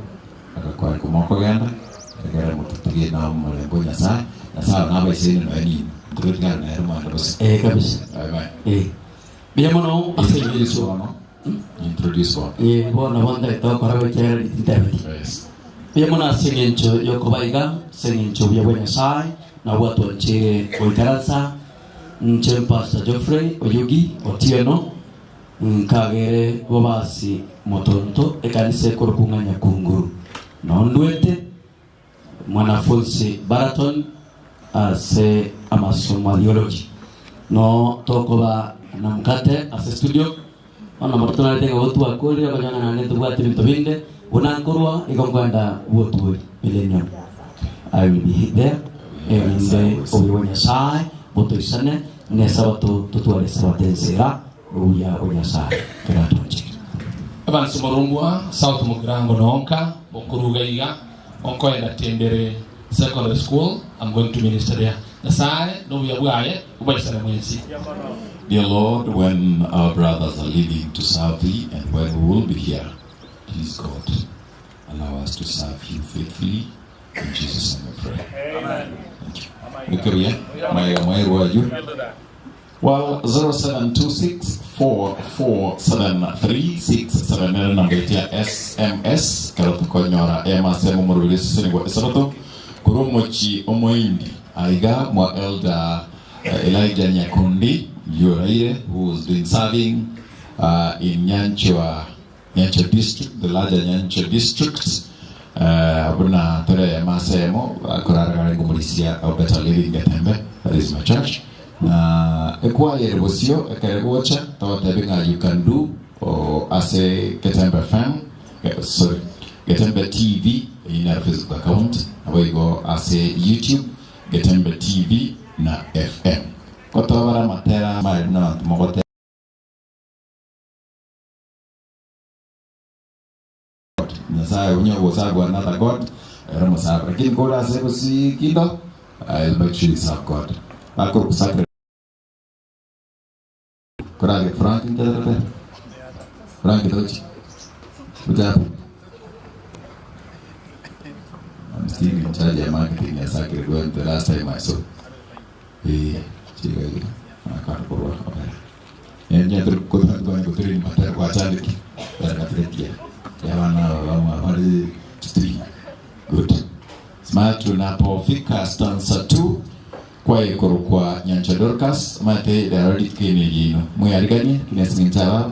akakwa kumokoganda, agara mutupige na mlembo nyasa, na sawa na bai sini na ni, tukiga na herma ndose. Kabisa. Bye. Biamono introduce one. Introduce one. Bona wanda to kora wechera interview. Yes. Biamono singencho yokobaiga, singencho bya sai na watu nche oikaransa, nche Pastor Geoffrey Oyugi Otieno, nkagere wabasi motonto ekanise korukunga Nyakunguru nondwete mwanafunzi Baraton ase amasomo theology no tokoba na mkate ase studio ona motona tenga watu akole abanyana na neto bwati bitobinde unankurwa ikonkwenda wotu millennium. I will be there in the obiwanya sai boto isane nesabato tutuale sabatensera uya sai keratonje. Abana Murumbwa South Mugirango nonka okurugaiga onkoenda tendere secondary school. I'm going to minister there. Nasai no yabwaye ubaisana mwensi. Dear Lord, when our brothers are leaving to serve Thee, and when we will be here, please God, allow us to serve You faithfully. In Jesus' name we pray. Amen. Thank you. Well, 0726447367 number ya SMS karoto konyora ema semo murulisi sinigo esaroto kurumochi omoindi aiga mwa Elder Elijah Nyakundi Yoraire, who is doing serving in Nyanchwa district, the larger Nyanchwa district. Abuna tere ema semo kurara ngumulisia au better living Getembe. That is my church. Ekwa yerebosio ekeregocha tawatabinga you can do or ase Getembe FM, sorry, Getembe TV in our Facebook account. Now go ase YouTube Getembe TV na FM. Kotawara matera maina mogote Nasai unyo wasagu another God. Ramosa lakini God ase si kido. I'll make sure you serve God. Ako kusakre Kurang Frank internet. Frank itu. Betul. I'm still in charge of marketing as I went the last time I saw. Ciga gitu. Akan keluar. Yang terkutri materi wajah lagi. Terkutri dia. Yang mana hari istri. Good. Smart tunapofika stanza 2 kwa ikoro kwa Nyancha Dorcas mate daradi kene yino muyariganye kinesinjala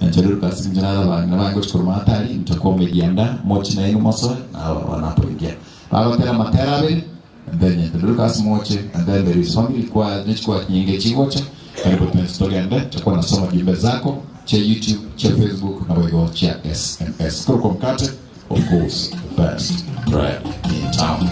Nyancha Dorcas njala bango chkurmatari mtakuwa medianda mochi na inu moso na wanapoingia baba tena materabe and then Nyancha Dorcas moche, and then there is family kwa nichukua nyinge chigocha karibu tuna story ande tutakuwa nasoma jumbe zako cha YouTube cha Facebook na wewe cha SMS kwa mkate, of course the best bread in town.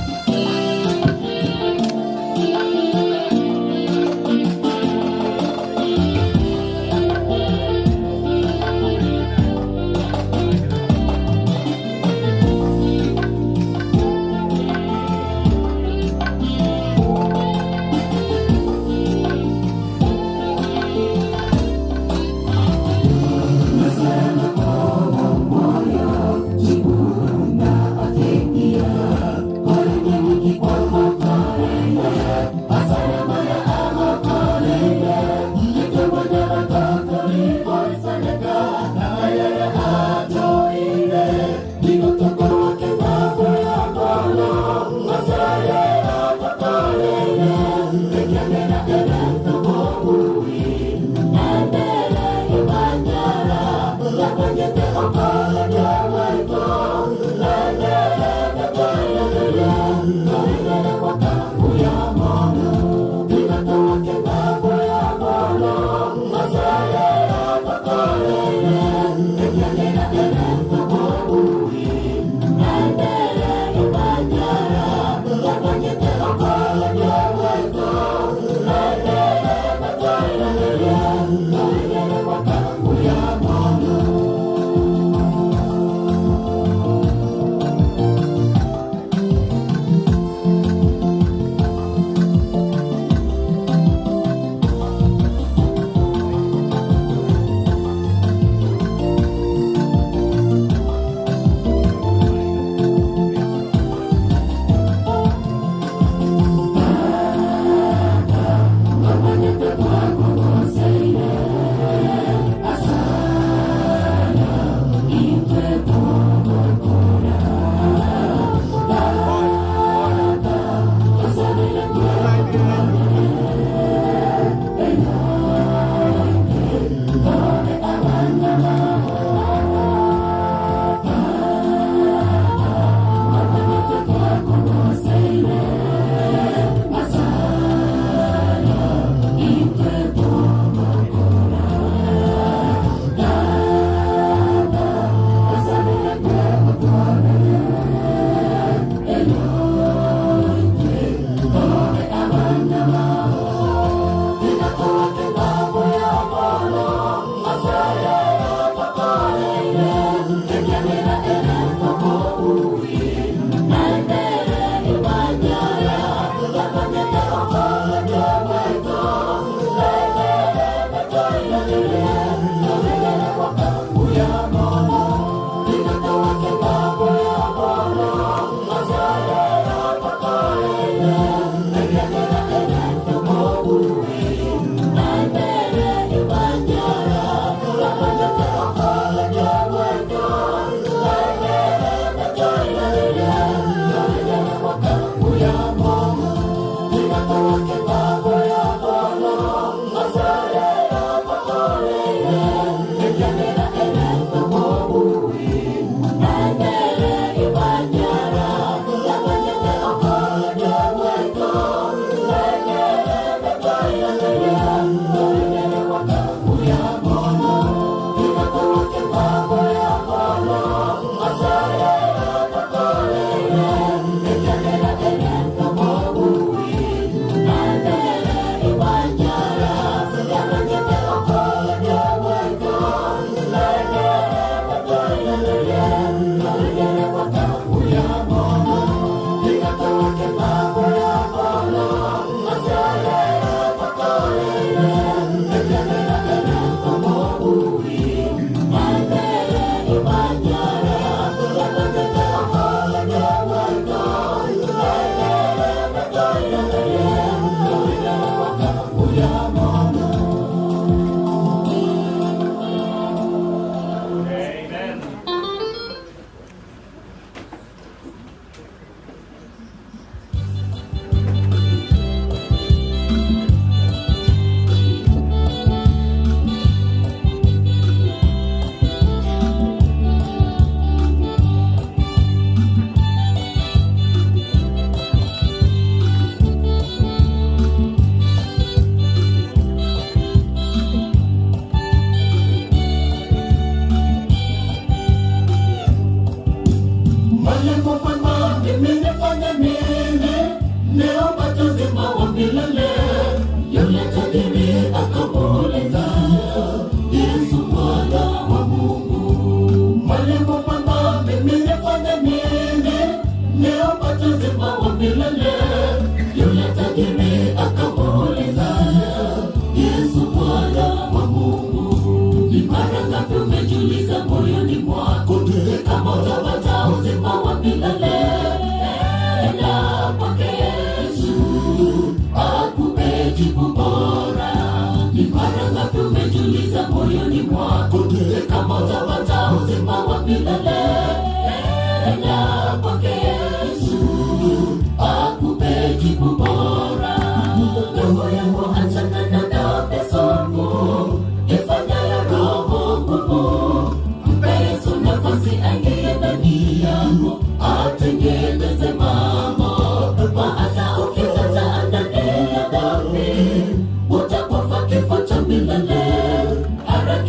Roho yangu achana na dhambi zangu.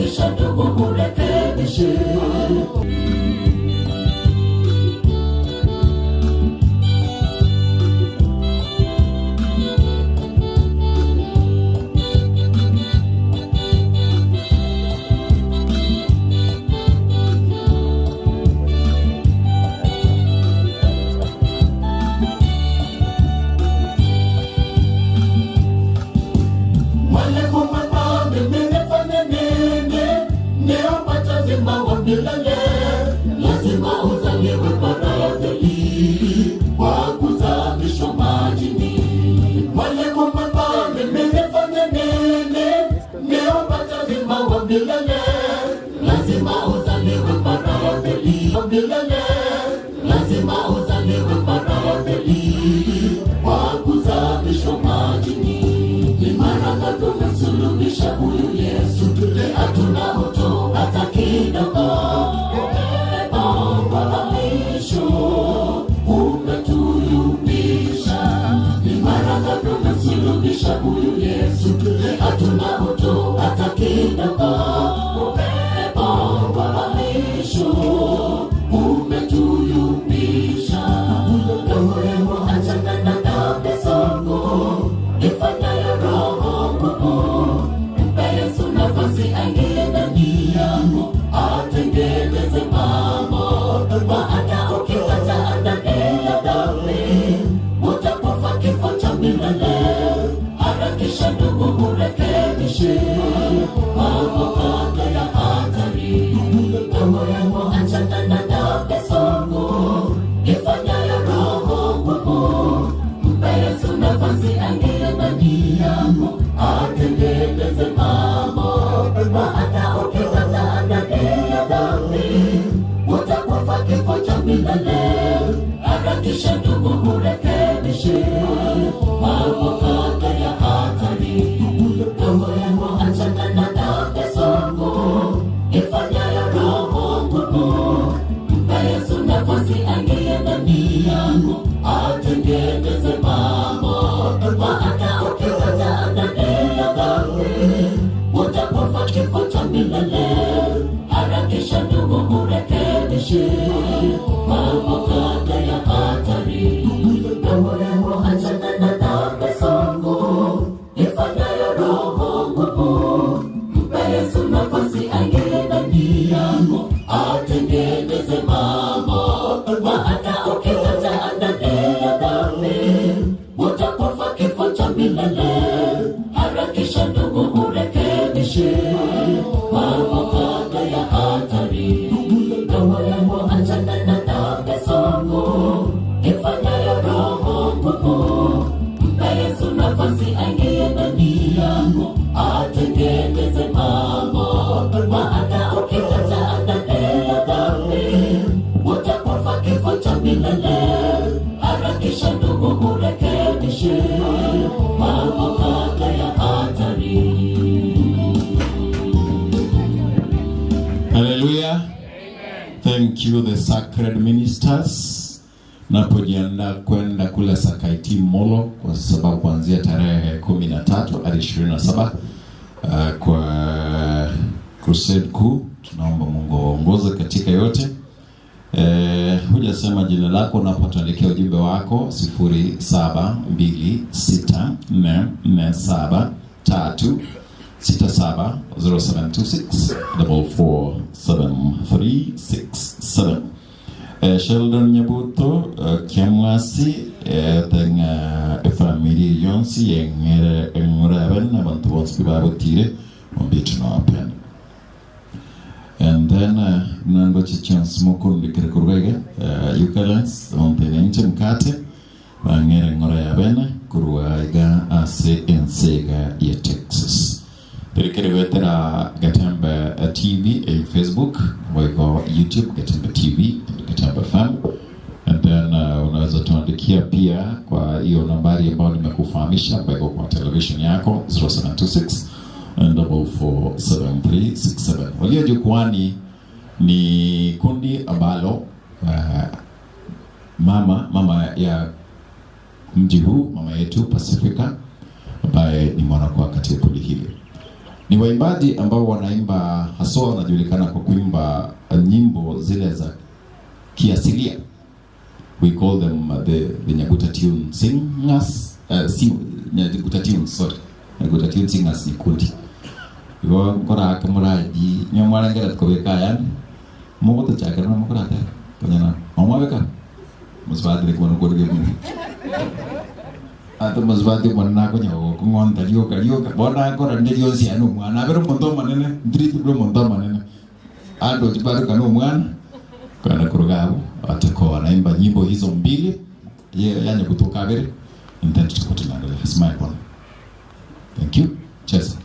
harakisha ndugu urekebishe. Lazima uzaliwe mara pili kwa kuzamishwa majini. Wale kumapande mmefanya nini? Mmeopata uzima wa milele. Lazima uzaliwe mara pili milele. Lazima uzaliwe mara pili kwa kuzamishwa majini. Ni mara ngapi umesulubisha huyu Yesu? Hatuna hoto hata kidogo. Huyu Yesu hatuna hoto hata kidogo. Upepo wa malisho umetuyumbisha. Roho achana na dhambi zangu, ifanyayo roho ngumu. Mpe Yesu nafasi aingie ndani yangu, atengeneze mambo. Maana ukikataa ndani ya dhambi, utakufa kifo cha milele. Harakisha ndugu urekebishe mambo kabla ya hatari. Roho achana na dhambi zangu, ifanyayo roho ngumu. Mpe Yesu nafasi aingie ndani yangu, atengeneze mambo. Maana ukikataa ndani ya dhambi, utakufa kifo cha milele. Harakisha ndugu urekebishe mambo kabla ya hatari. Roho achana na dhambi zangu, ifanyayo roho ngumu. Mpe Yesu nafasi aingie ndani yangu, atengeneze mambo. Maana ukikataa ndani ya dhambi, utakufa kifo cha milele. Harakisha ndugu urekebishe mambo kabla ya hatari. Roho achana na dhambi zangu, ifanyayo roho ngumu. Mpe Yesu nafasi aingie ndani yangu, atengeneze mambo. Maana ukikataa ndani ya dhambi, utakufa kifo cha milele. Harakisha ndugu urekebishe mambo kabla ya hatari. Roho achana na dhambi zangu, ifanyayo roho ngumu. Mpe Yesu nafasi aingie ndani yangu, atengeneze mambo. Maana ukikataa ndani ya dhambi, utakufa kifo cha milele. Harakisha ndugu urekebishe mambo kabla ya hatari. Hallelujah. Thank you the sacred ministers. Napojiandaa kwenda kule Sakaiti Molo kwa sababu kuanzia tarehe 13 hadi 27 kwa crusade kuu. Tunaomba Mungu aongoze katika yote. Hujasema jina lako, unapotuandikia ujumbe wako 07274737 0726447367. Sheldon Nyabuto Kiamwasi tenga family yonsi enguraben abantu bose babutire ombitu na apenda. And then nango chance mokon dikirkurwege yukalans on tenenche mkate bangere ngora yabena kuruaiga ase ensega ya Texas. Terikirwetera Gatemba TV and Facebook, we go YouTube Gatemba TV, Gatemba FM. And then unaweza tuandikia pia kwa hiyo nambari ambayo nimekufahamisha kwa kwa television yako 0726 447367. Walio jukwani ni kundi ambalo mama ya mji huu, mama yetu Pacifica, ambaye ni mwana kwa katika kundi hili. Ni waimbaji ambao wanaimba haswa wanajulikana kwa kuimba nyimbo zile za kiasilia. We call them the Nyaguta tune singers. Nyaguta tunes, sorry. Nyaguta tune singers ni kundi. Iwa kora kamuraji nyamwara ngara tukobeka yani. Mo to chakara mo kora ta. Kanyana. Omaweka. Musbadre ko no kodge mun. Atau musbadre monna ko nyago ko ngon taliyo kaliyo bona ko rande dio si anu mwana bero mondo manene ndri bero mondo manene. Ado tibaru kanu mwana. Kana kurugabo atako anaimba nyimbo hizo mbili yani kutoka Kabere intend to put in a smile one. Thank you. Cheers.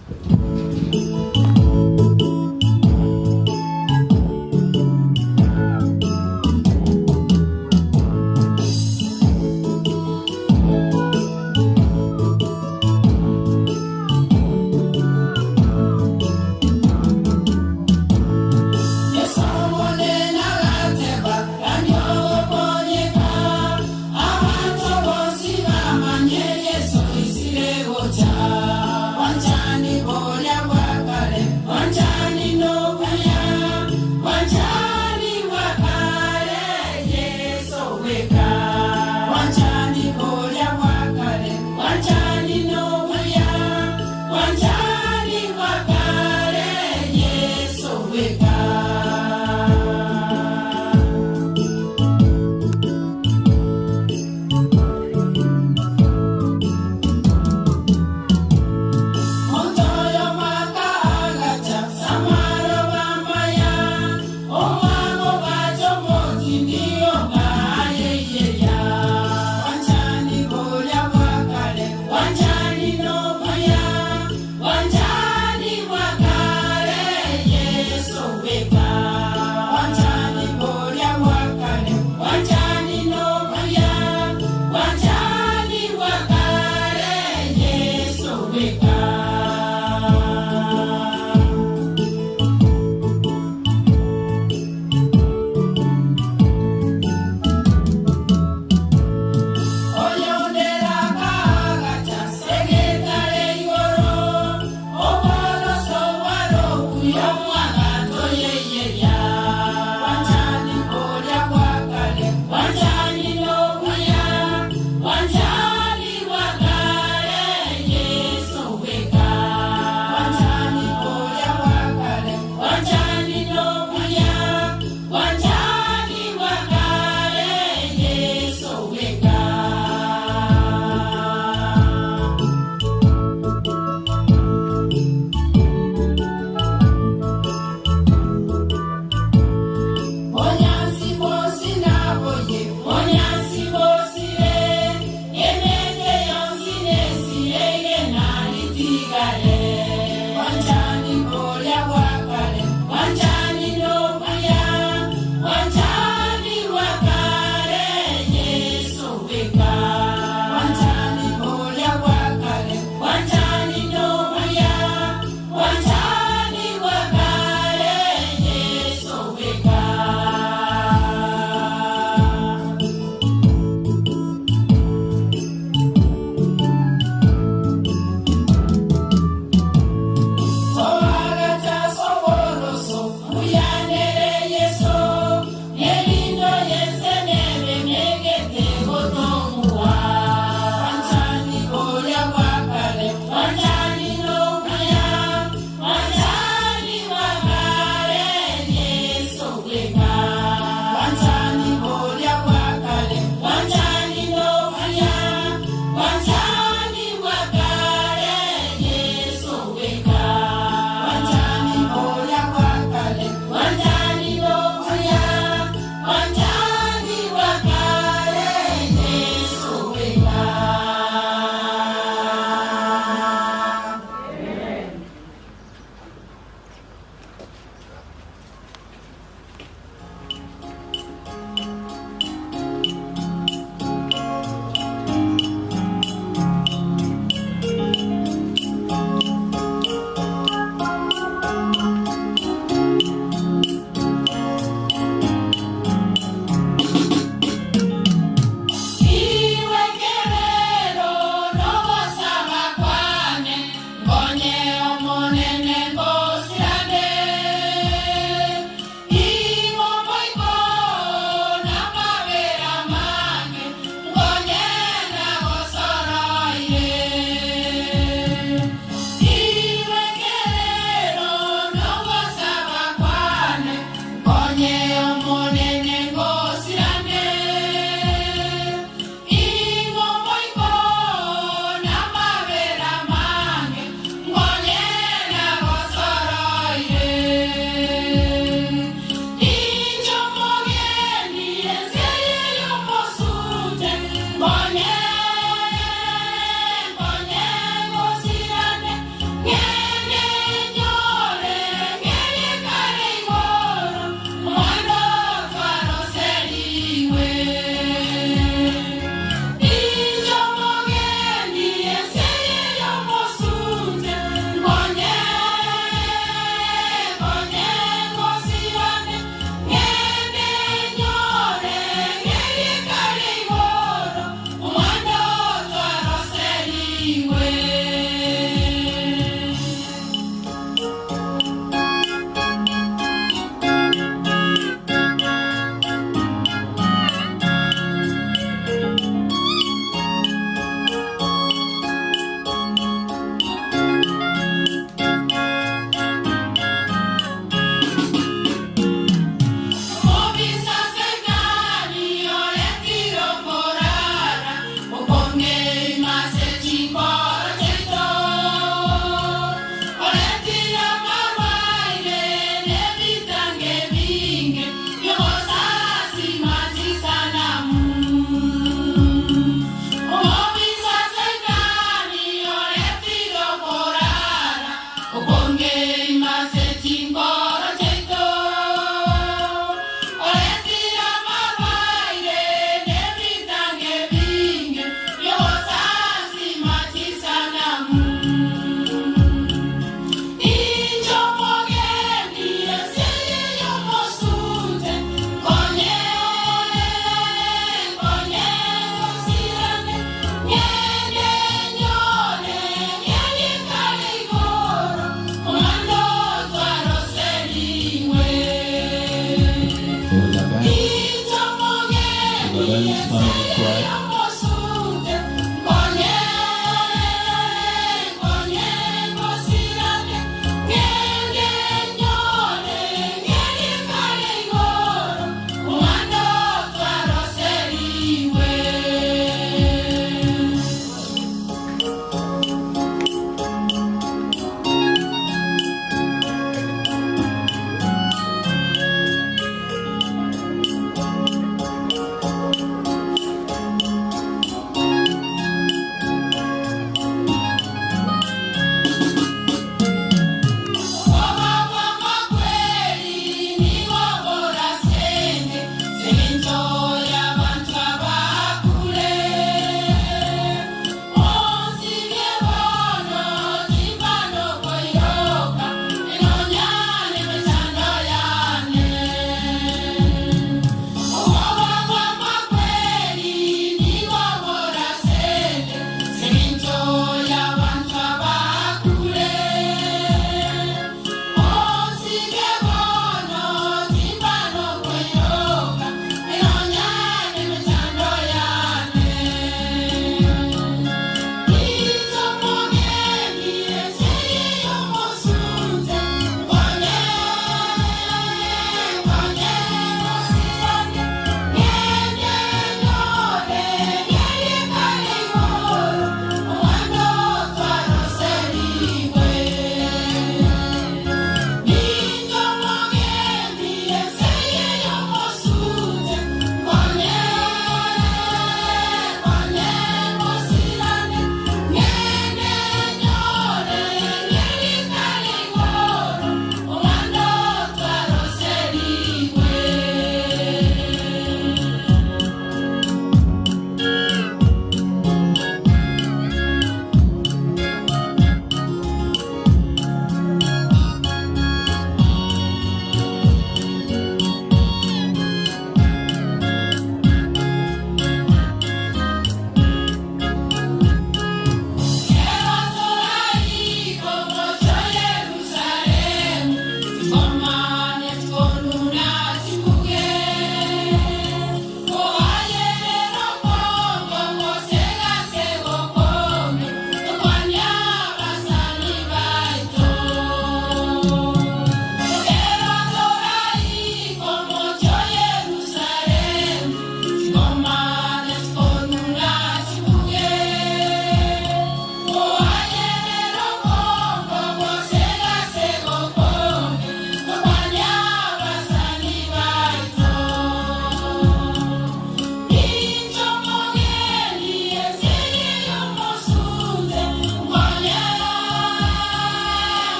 So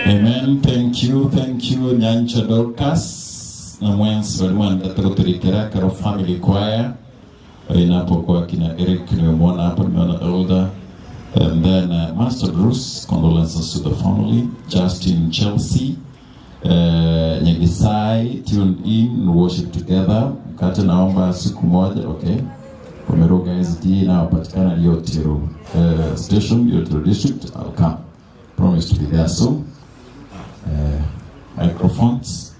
Amen. Thank you Nyancha Dorcas na mwenzi walimanda tukutirikira karo family choir inapokuwa kina Eric nimemwona hapa, nimeona Elder, and then Master Bruce, condolences to the family. Justin Chelsea, Nyagisai tuned in, worship together. Mkate naomba siku moja, okay. Kumeruga SD na wapatikana Yotiro station, Yotiro district. I'll come. Promise to be there soon. Microphones,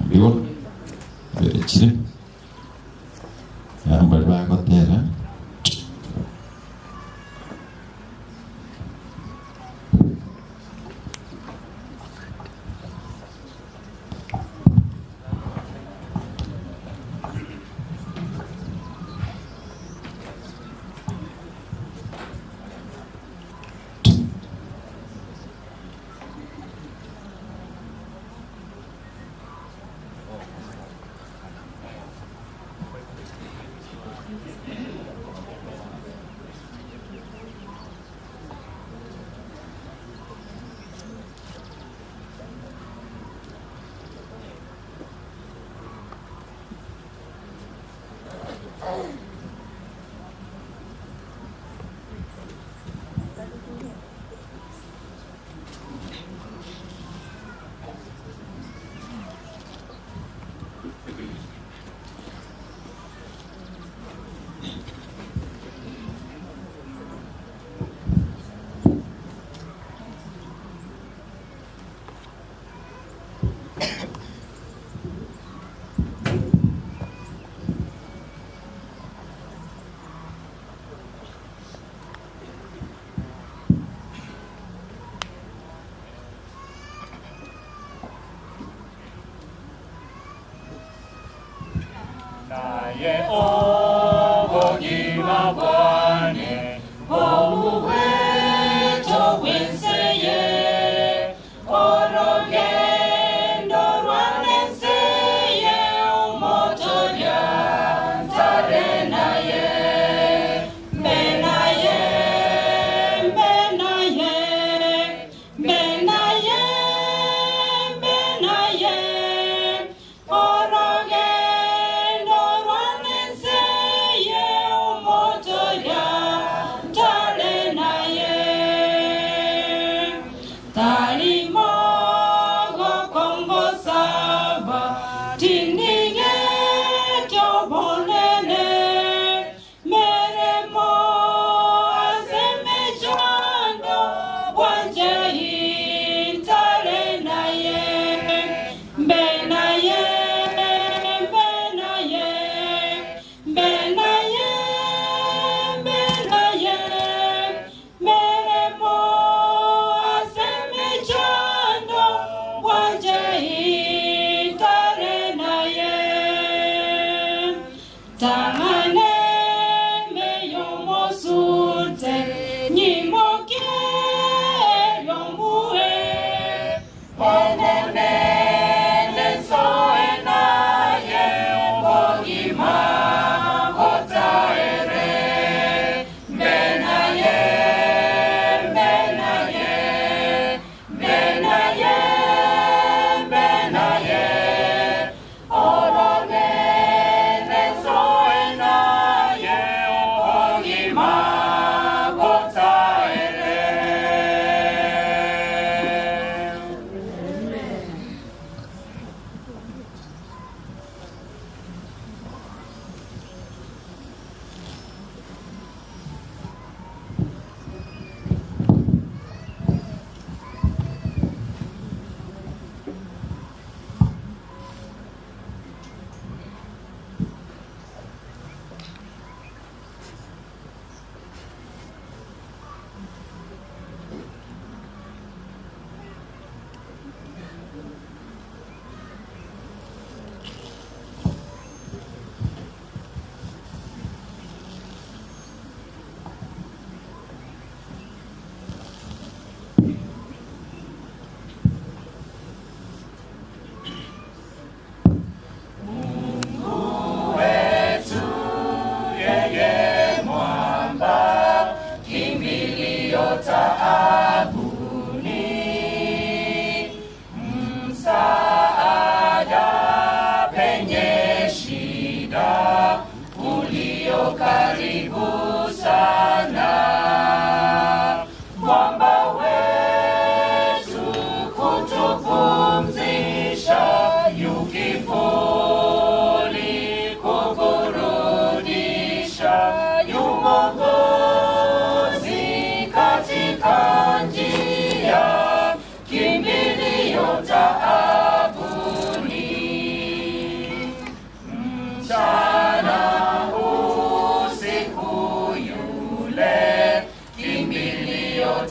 bill, very chile. Mbali bako tera.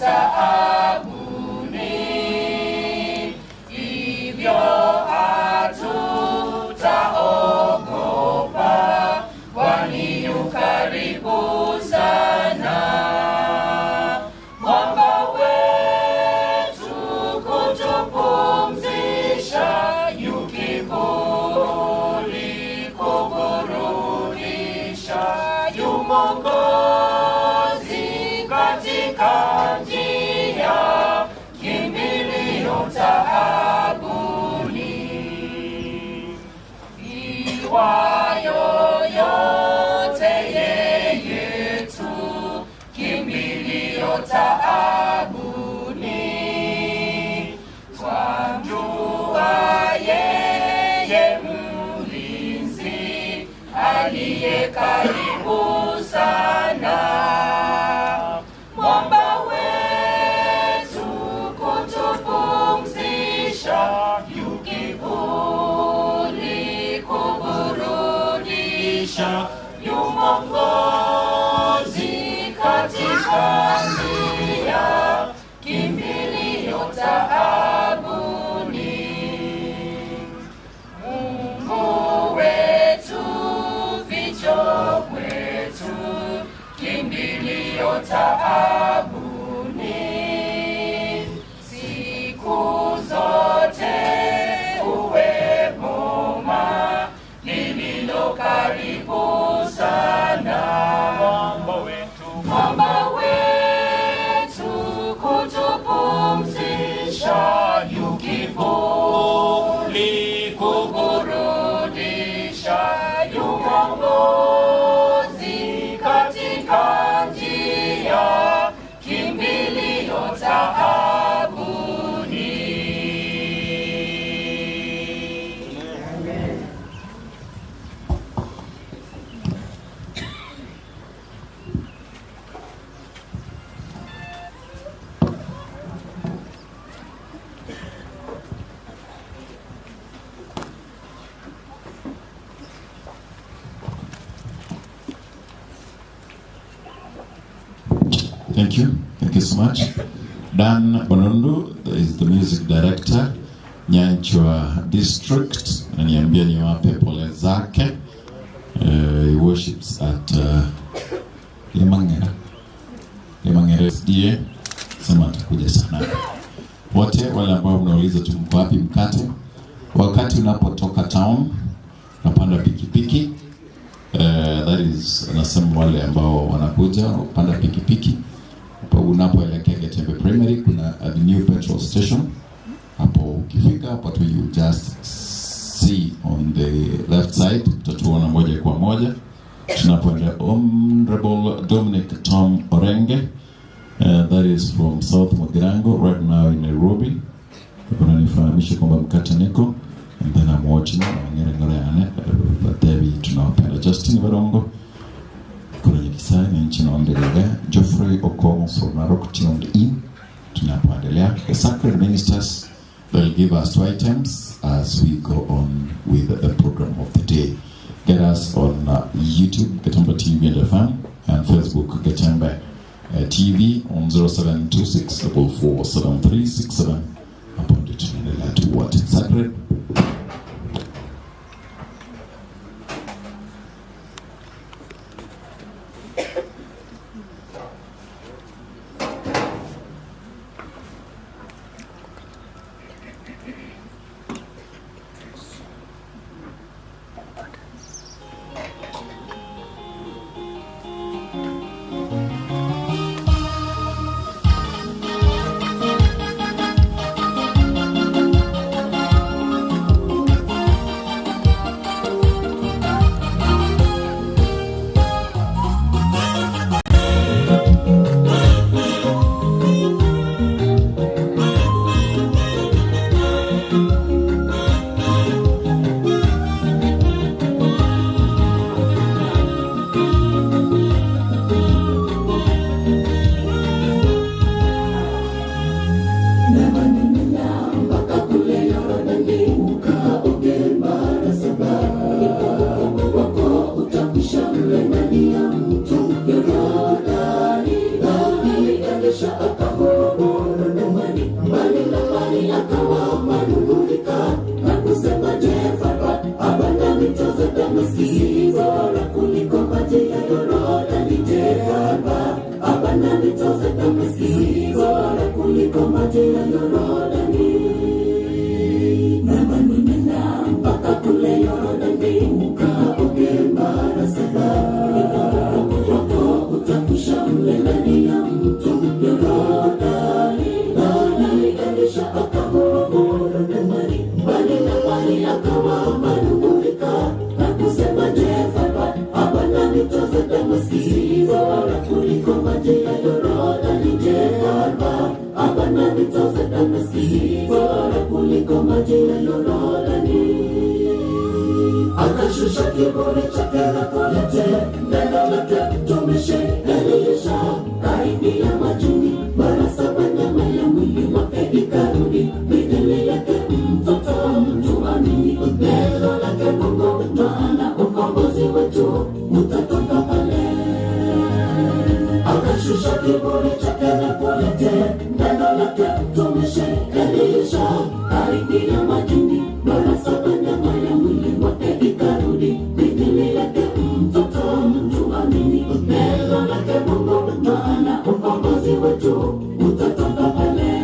taabuni, hivyo hatutaogopa, kwani yu karibu sana. Mwamba wetu kutupumzisha, yu kivuli kuburudisha, yu Mwokozi katika njia, kimbilio taabuni. Iwayo yote yeye tu, kimbilio taabuni. Twamjua yeye mlinzi, aliye karibu sana. Mwamba wetu kutupumzisha, yu kivuli kuburudisha, yu Mwokozi katika njia, kimbilio taabuni. Mungu wetu ficho kwetu, kimbilio taabuni. Siku zote uwe boma lililo karibu sana. Mwamba wetu kutupumzisha, yu kivuli kuburudisha, yu Mwokozi katika njia, kimbilio taabuni. Thank you. Thank you so much. Dan Bonondo is the music director, Nyanchwa District. Ananiambia niwape pole zake. He worships at Limangera SDA. Sema atakuja sana. Wote wale ambao mnauliza tu mko wapi mkate, wakati unapotoka town unapanda pikipiki. That is nasema wale ambao wanakuja upanda pikipiki unapoelekea Getembe Primary, kuna a new petrol station. Hapo ukifika hapo tu, you just see on the left side, utatuona moja kwa moja tunapoenda. Honorable Dominic Tom Orenge, that is from South Mugirango, right now in Nairobi. Kunanifahamisha kwamba mkate niko, and then I'm watching ngere Debbie tunawapenda. Justin Barongo kwenye kisani nchini Ondelega. Geoffrey Okomo from Narok tuned in. Tunapoendelea, the sacred ministers will give us 2 items as we go on with the program of the day. Get us on YouTube, Getembe TV and FM, and Facebook, Getembe TV on 0726 447367. Upon the tunaendelea to what? Sacred. nitoze dameski, bora kuliko maji ya Yordani. Akashusha kiburi chake na kulete neno lake mtumishi Elisha, kaingia majini mara 7, nyama ya mwili wake ikarudi mithili yake mtoto mtu amini. Neno lake Mungu, maana ukombozi wetu utatoka pale. Akashusha kiburi chake na kulete neno lake mtumishi Elisha, kaingia majini mara 7, nyama ya mwili wake ikarudi mithili yake mtoto mtu amini. Neno lake Mungu, maana ukombozi wetu utatoka pale.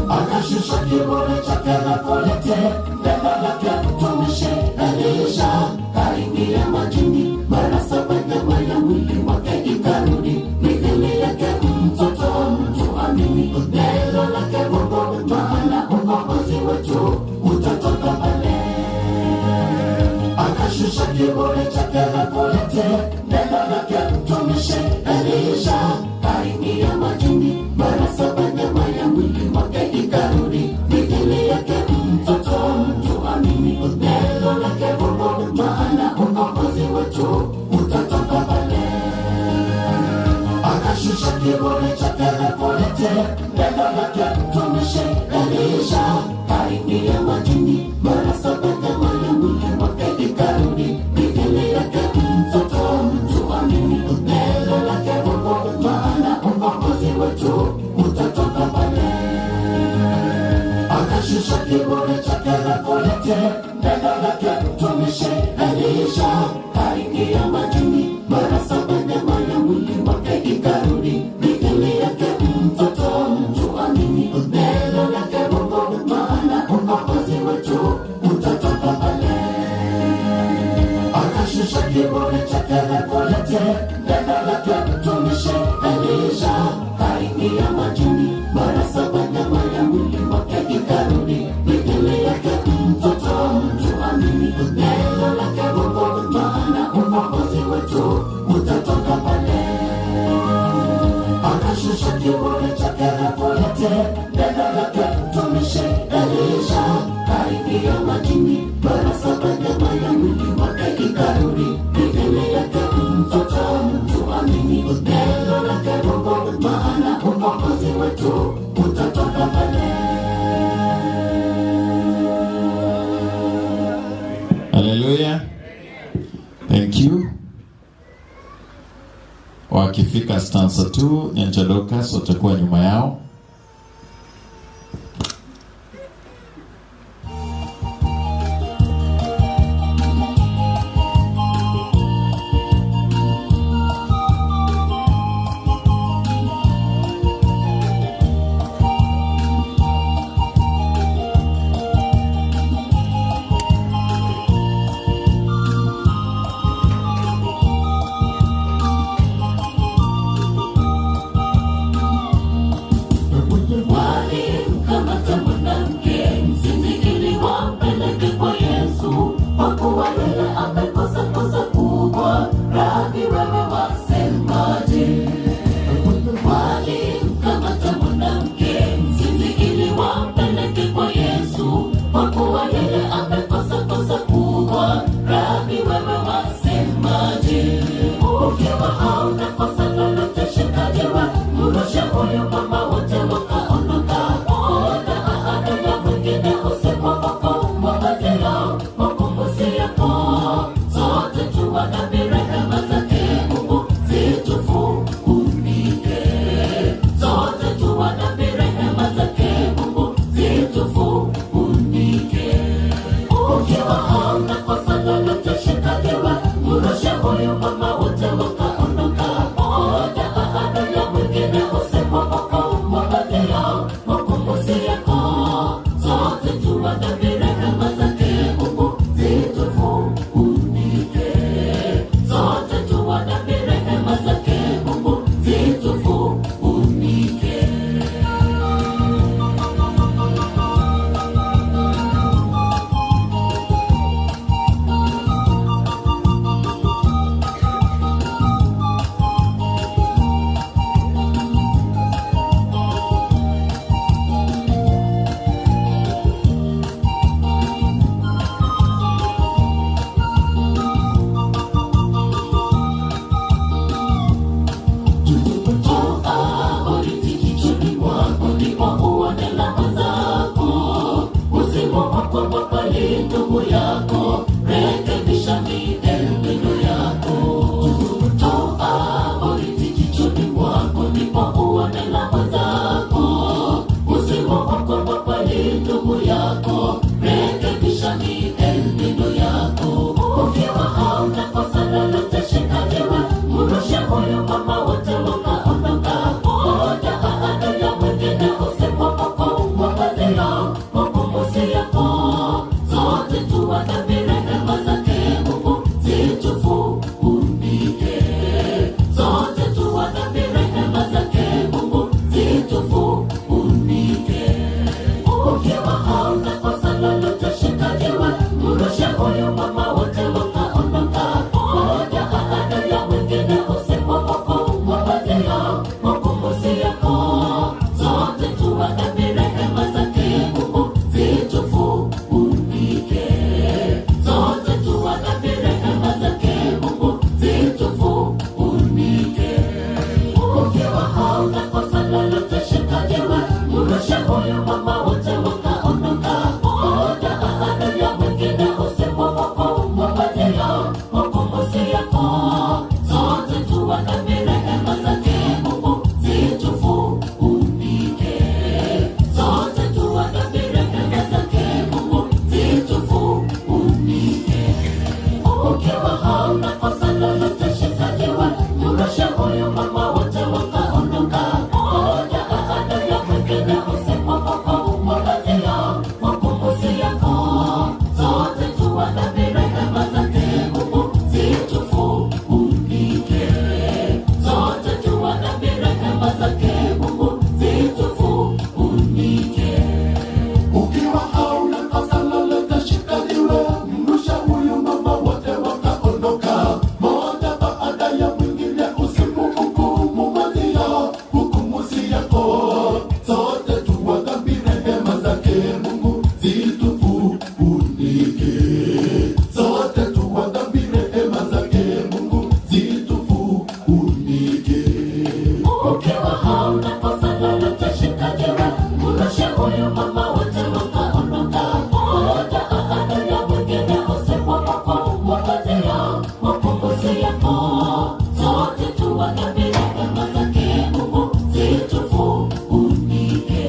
Akashusha kiburi chake na kulete neno lake mtumishi Elisha, kaingia majini mara 7, nyama ya mwili wake ikarudi mithili yake mtoto mtu amini. Neno lake Mungu, maana ukombozi wetu utatoka pale. Akashusha kiburi chake na kulete neno lake mtumishi Elisha, kaingia majini mara 7, nyama ya mwili wake ikarudi mithili yake mtoto mtu amini. Neno lake Mungu, maana ukombozi wetu utatoka pale. Akashusha kiburi chake na kulete neno lake mtumishi Elisha, kaingia majini mara 7, nyama ya mwili wake ikarudi mithili yake mtoto mtu amini. Neno lake Mungu, maana ukombozi wetu utatoka pale. Akashusha kiburi chake na kulete neno lake mtumishi Elisha, kaingia majini mara 7, nyama ya mwili wake ikarudi mithili yake mtoto mtu amini. Neno lake Mungu, maana ukombozi wetu utatoka pale. Akashusha kiburi chake na kulete neno lake mtumishi Elisha, kaingia majini mara 7, nyama ya mwili wake ikarudi mithili yake mtoto mtu amini. Neno lake Mungu, maana ukombozi wetu utatoka pale. Akashusha kiburi chake na kulete neno lake mtumishi Elisha, kaingia majini mara 7, nyama ya mwili wake ikarudi mithili yake mtoto mtu amini. Neno lake Mungu, maana ukombozi wetu utatoka pale. Hallelujah. Thank you. Wakifika stanza 2, Nyanja Dorcas watakuwa nyuma yao. na mama wote wakaondoka. Mmoja akaangalia mwingine usema wako mwokotea mapunguzi yako. Sote tuwaambie rehema zake Mungu zitufunike.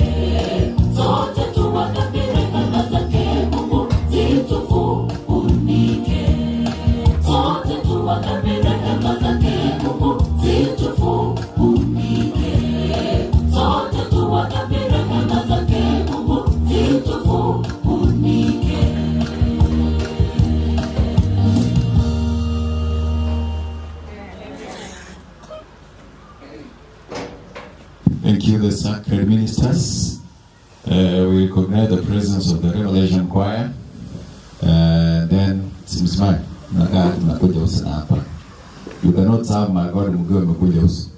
Sote tuwaambie rehema zake Mungu zitufunike. Sote tuwaambie rehema zake Mungu zitufunike. Sote tuwaambie rehema zake Mungu zitufunike. Thank you, the sacred ministers. We recognize the presence of the Revelation Choir. Then simsimame, mnakaa tunakuja uso na hapa. You cannot serve my God mkiwa mmekuja uso.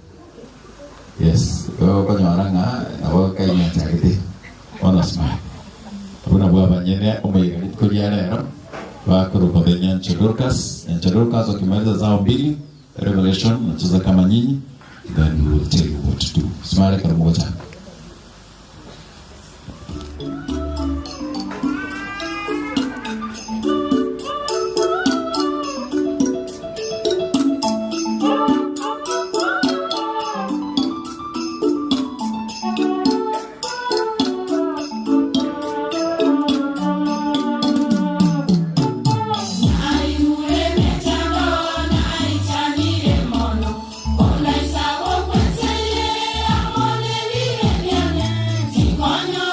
Yes, kwa nyaranga na waka ina charity. Ona smile. Kuna baba nyene umeigali kulia leo. Wakuru kwa Nyanchadurkas wakimaliza zao mbili Revelation nacheza kama nyinyi. Then we will tell you what to do. Smile kama moja. Ona isawo kwensele amone lile nyane. Tikonyo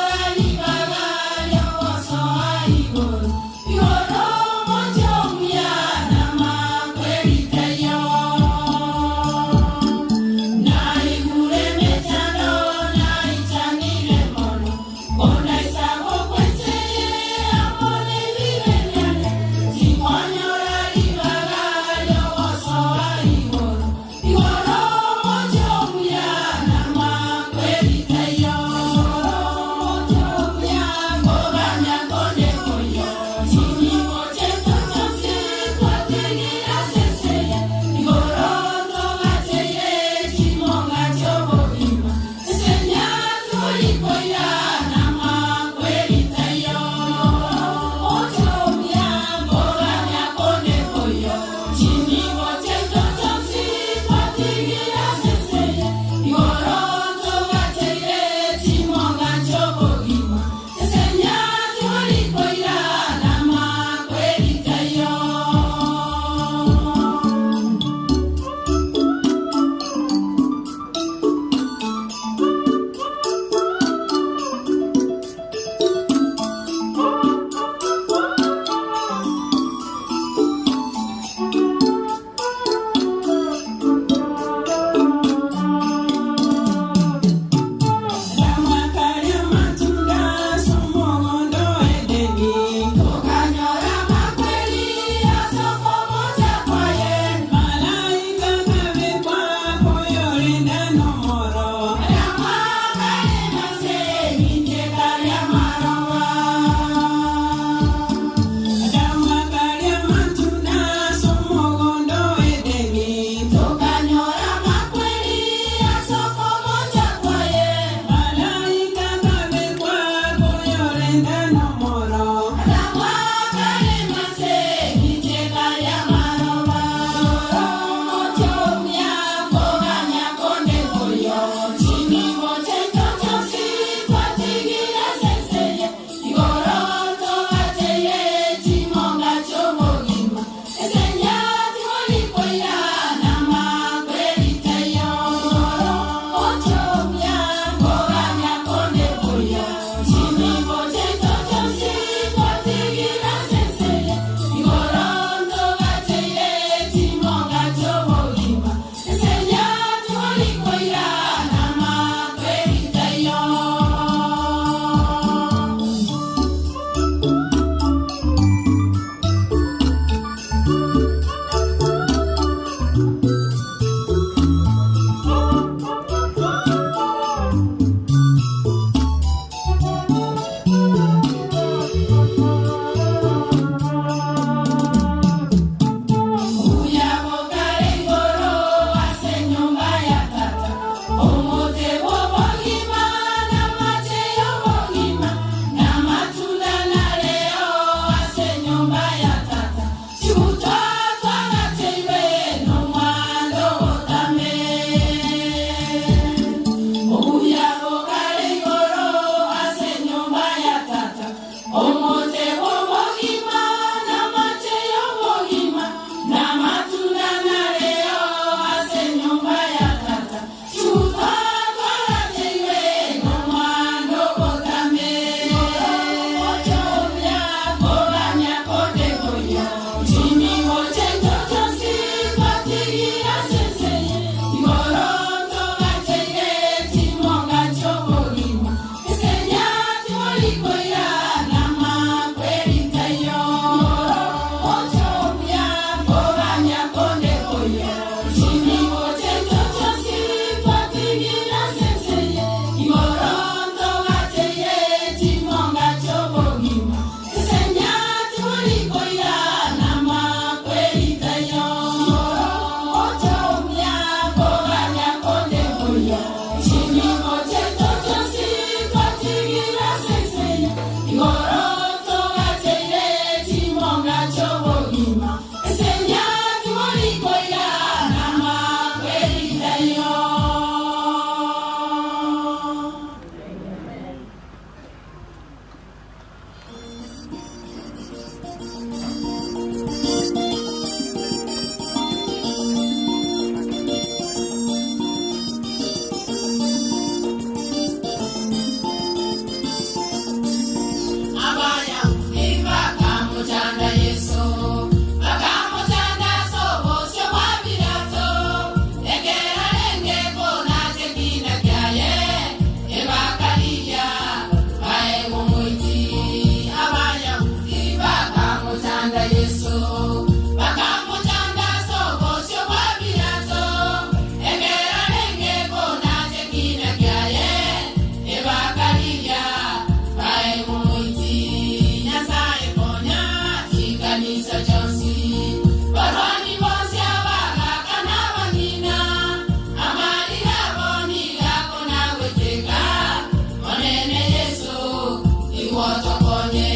iwotokonye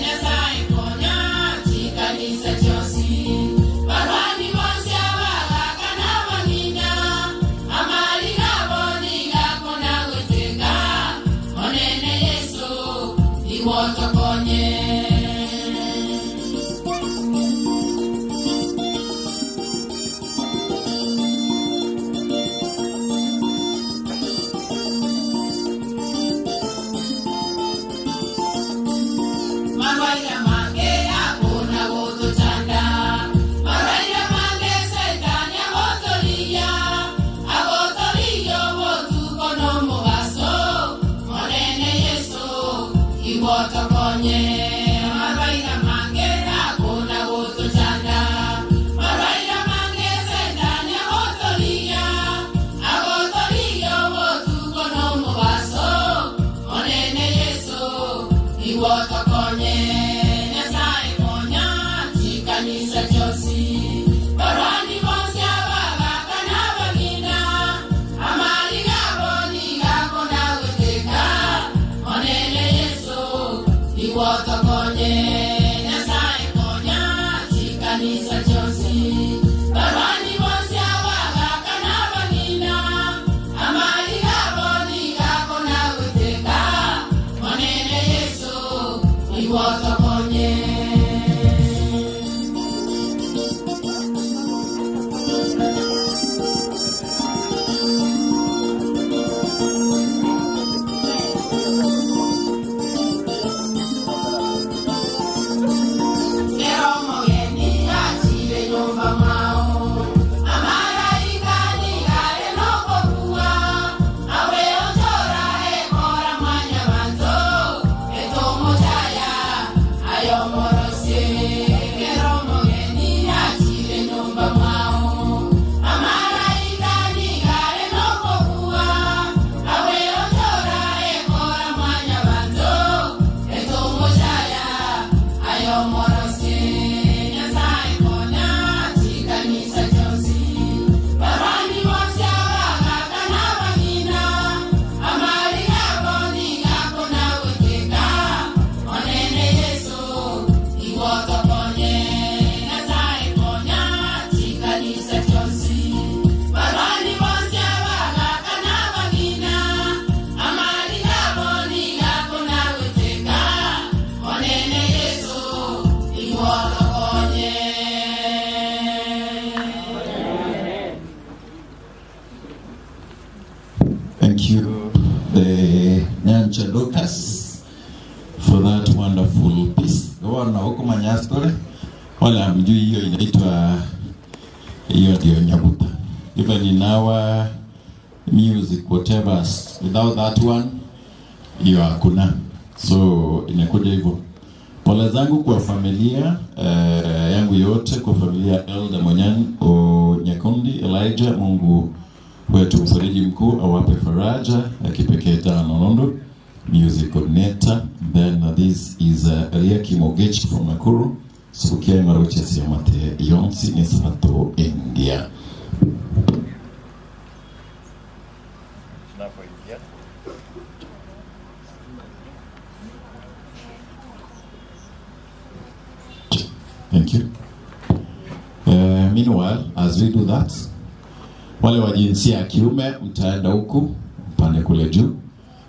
Nyasaye konya chikanisa chosi barwani bonse abaga kana bangina amali gaboni gakona wetega onene Yesu iwotokonye Maraira mange akona goto chanda Maraira mange setani agotoria Agotorio botu kono mogaso Monene Yesu iwotokonye Maraira mange akona goto chanda Maraira mange setani agotoria Agotorio botu kono mogaso Monene Yesu iwotokonye Nyasaye konya chikanisa chosi barwani bonse abaga kana bangina amali gaboni gakona weteka onene Yesu iwotokonye Nyasaye konya chikanisa chosi barwani bonse abaga kana bangina amali gaboni gakona weteka onene Yesu iwotokonye Keromo yeni achile nyumba mwao amara igani gare noko kuwa awe otora ekora mwanya banzo etomo chaya ayomorose Keromo yeni achile nyumba mwao amara igani gare noko kuwa awe otora ekora mwanya banzo etomo chaya ayomorose Nyasaye konya chikanisa chosi barwani bonse abaga kana bangina amali gaboni gakona weteka onene Yesu iwotokonye Nyasaye konya chikanisa chosi barwani bonse abaga kana bangina amali gaboni gakona weteka onene Yesu iwotokonye Thank you, the Nyancha Lucas, for that wonderful piece. Wana huko Manyastore, wala mjui hiyo inaitwa hiyo ndio Nyabuta. Even in our music, whatever, without that one, hiyo hakuna. So inakuja hivyo. Pole zangu kwa familia yangu yote, kwa familia Elda Monyani o Nyakundi Elijah, Mungu wetu mfariji mkuu awape faraja ya kipekee tano nondo music coordinator. Then this is Ria Kimogech from Nakuru, Sukia Maroche Siamate Yonsi Nisato India. Thank you. Meanwhile, as we do that, wale wa jinsia ya kiume mtaenda huku mpande kule juu.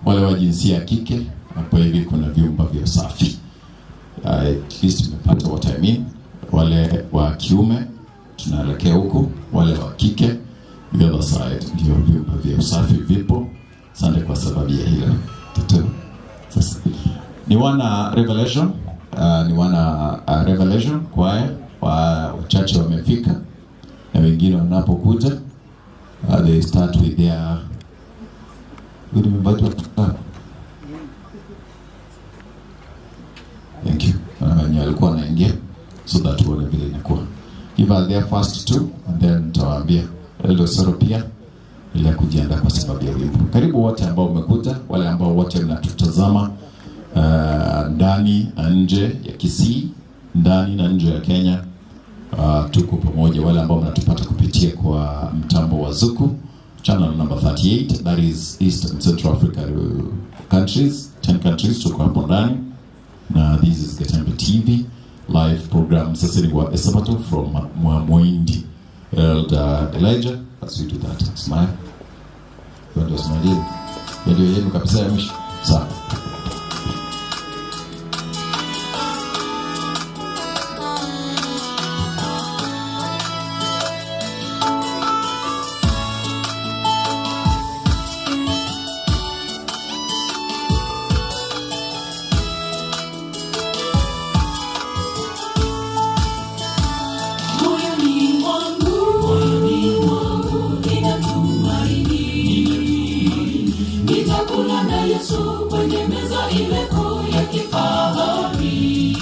Wale wa jinsia ya kike hapo hivi kuna vyumba vya usafi. At least umepata what I mean. Wale wa kiume tunaelekea huku, wale wa kike the other side ndio vyumba vya usafi vipo. Asante kwa sababu ya hilo. Sasa ni wana revelation, revelation kwa wachache wamefika na wengine wanapokuja they start with their thank you. Wenye walikuwa wanaingia so that wale vile inakuwa. Give us their first two and then tawaambia Eldo Soro pia ili kujiandaa kwa sababu ya wimbo. Karibu wote ambao umekuja, wale ambao wote mnatutazama ndani na nje ya Kisii, ndani na nje ya Kenya. Tuko pamoja, wale ambao mnatupata kupitia kwa mtambo wa Zuku channel number 38, that is East and Central Africa countries, 10 countries tuko hapo ndani. Na this is Gatembe TV live program. Sasa ni kwa Esabato from Mwamoindi. Elder Elijah, as we do that. Smile. You want to smile? Ndio yenu kabisa ya mwisho. Sawa. Nitakula na Yesu kwenye meza ile kuu ya kifahari.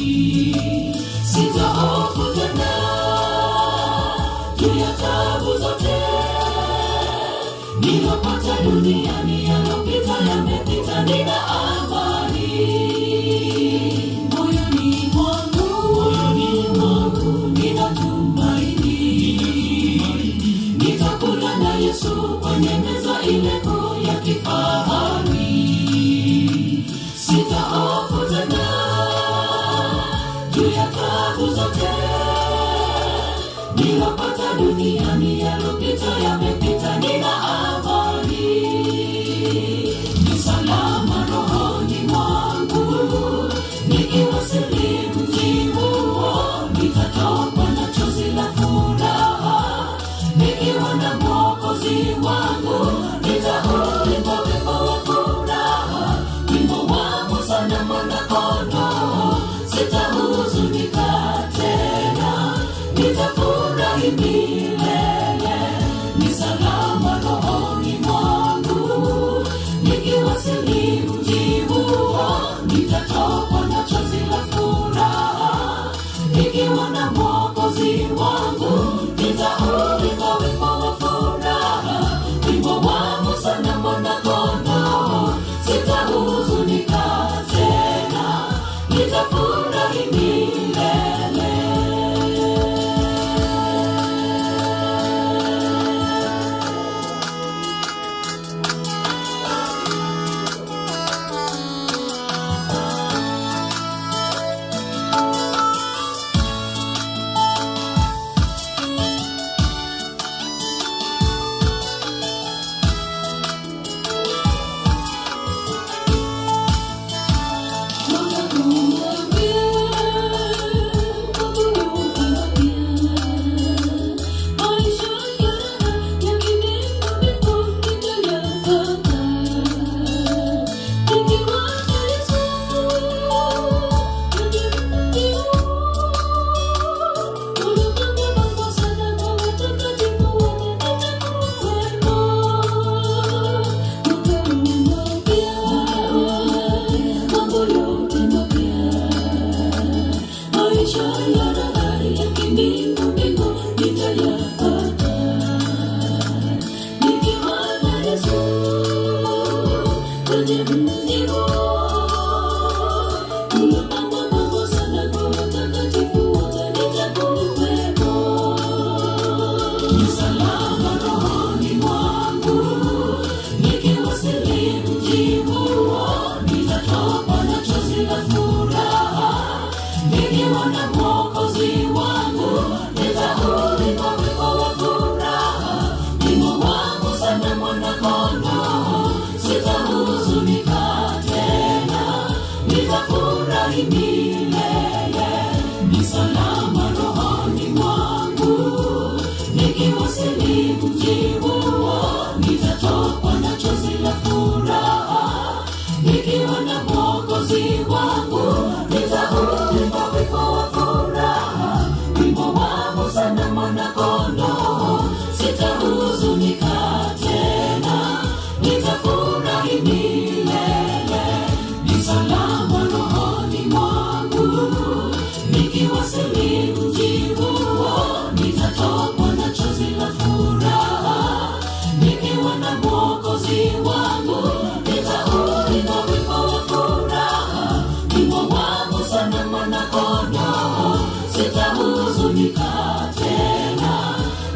Sitahofu tena juu ya taabu zote nilopata duniani, yalopita yamepita, nina amani moyoni mwangu, nina tumaini. Nitakula na Yesu kwenye meza ile kuu ya kifahari. Sitahofu tena juu ya taabu zote nilopata duniani, yalopita yamepita, nina amani. Ni salama rohoni mwangu, nikiwasili mji huo, nitatokwa na chozi la furaha, nikiwa na Mwokozi wangu. Nitaimba wimbo wa furaha, wimbo wa Musa na Mwana-Kondoo. Sitahuzunika tena, nitafurahi milele. Ni salama rohoni mwangu, nikiwasili mji huo, nitatokwa na chozi la furaha, nikiwa na Mwokozi wangu. Nitaimba wimbo wa furaha, wimbo wa Musa na Mwana-Kondoo. Sitahuzunika tena, nitafurahi milele.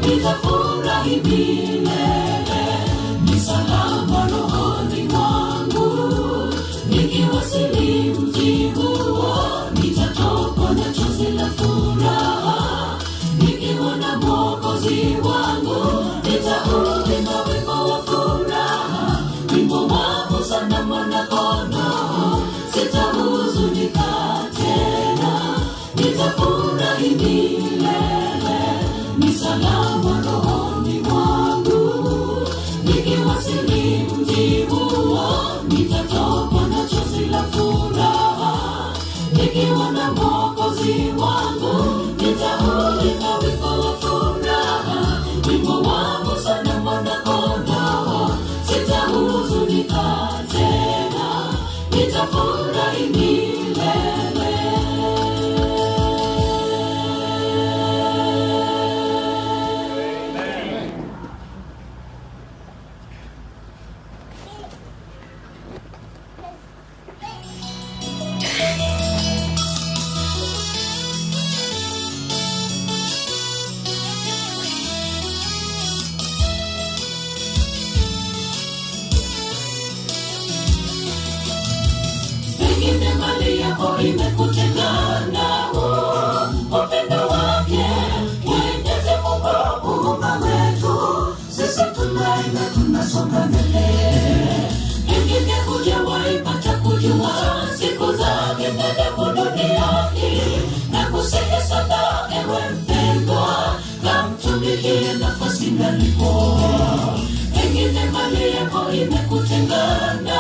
Nitafurahi milele, ni salama rohoni mwangu, nikiwa sitahuzunika tena, nitafurahi milele, ni salama rohoni mwangu, nikiwasili mji huo, nitatokwa na chozi la furaha, nikiwa na Mwokozi wangu, nitaulika wimbo wa furaha, wimbo wangu sana mwana-kondoo, sitahuzunika tena, nitafurahi milele. Pengine mali yako imekutengana, upendo wake Mwenyezi Mungu Muumba wetu, sisi tunaenda tunasonga mbele. Pengine hujawahi pata kujua siku zake mbele duniani, na kusihi sana ewe mpendwa, kamtumikie nafasi ngalipo. Pengine mali yako imekutengana,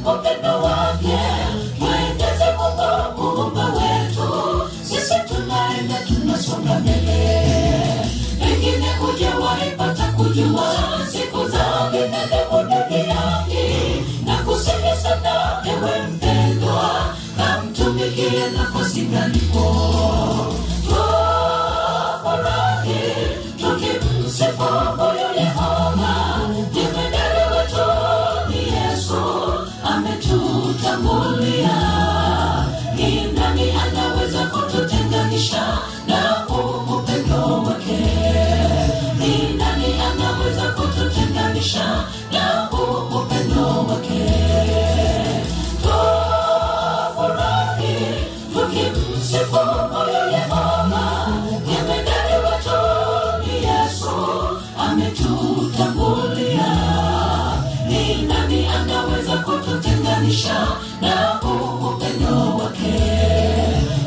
upendo wake Mwenyezi Mungu Muumba wetu, sisi tunaenda tunasonga mbele. Pengine hujawahi pata kujua siku zake mbele duniani, na kusihi sana ewe mpendwa, kamtumikie nafasi ngalipo. Twafurahi tukimsifu moyo Yehova, jemedari wetu ni Yesu, ametutangulia. Ni nani anaweza kututenganisha na upendo wake? Ni nani anaweza kututenganisha na upendo wake? Twafurahi tukimsifu moyo Yehova, jemedari wetu ni Yesu, ametutangulia. Ni nani anaweza kututenganisha na upendo wake?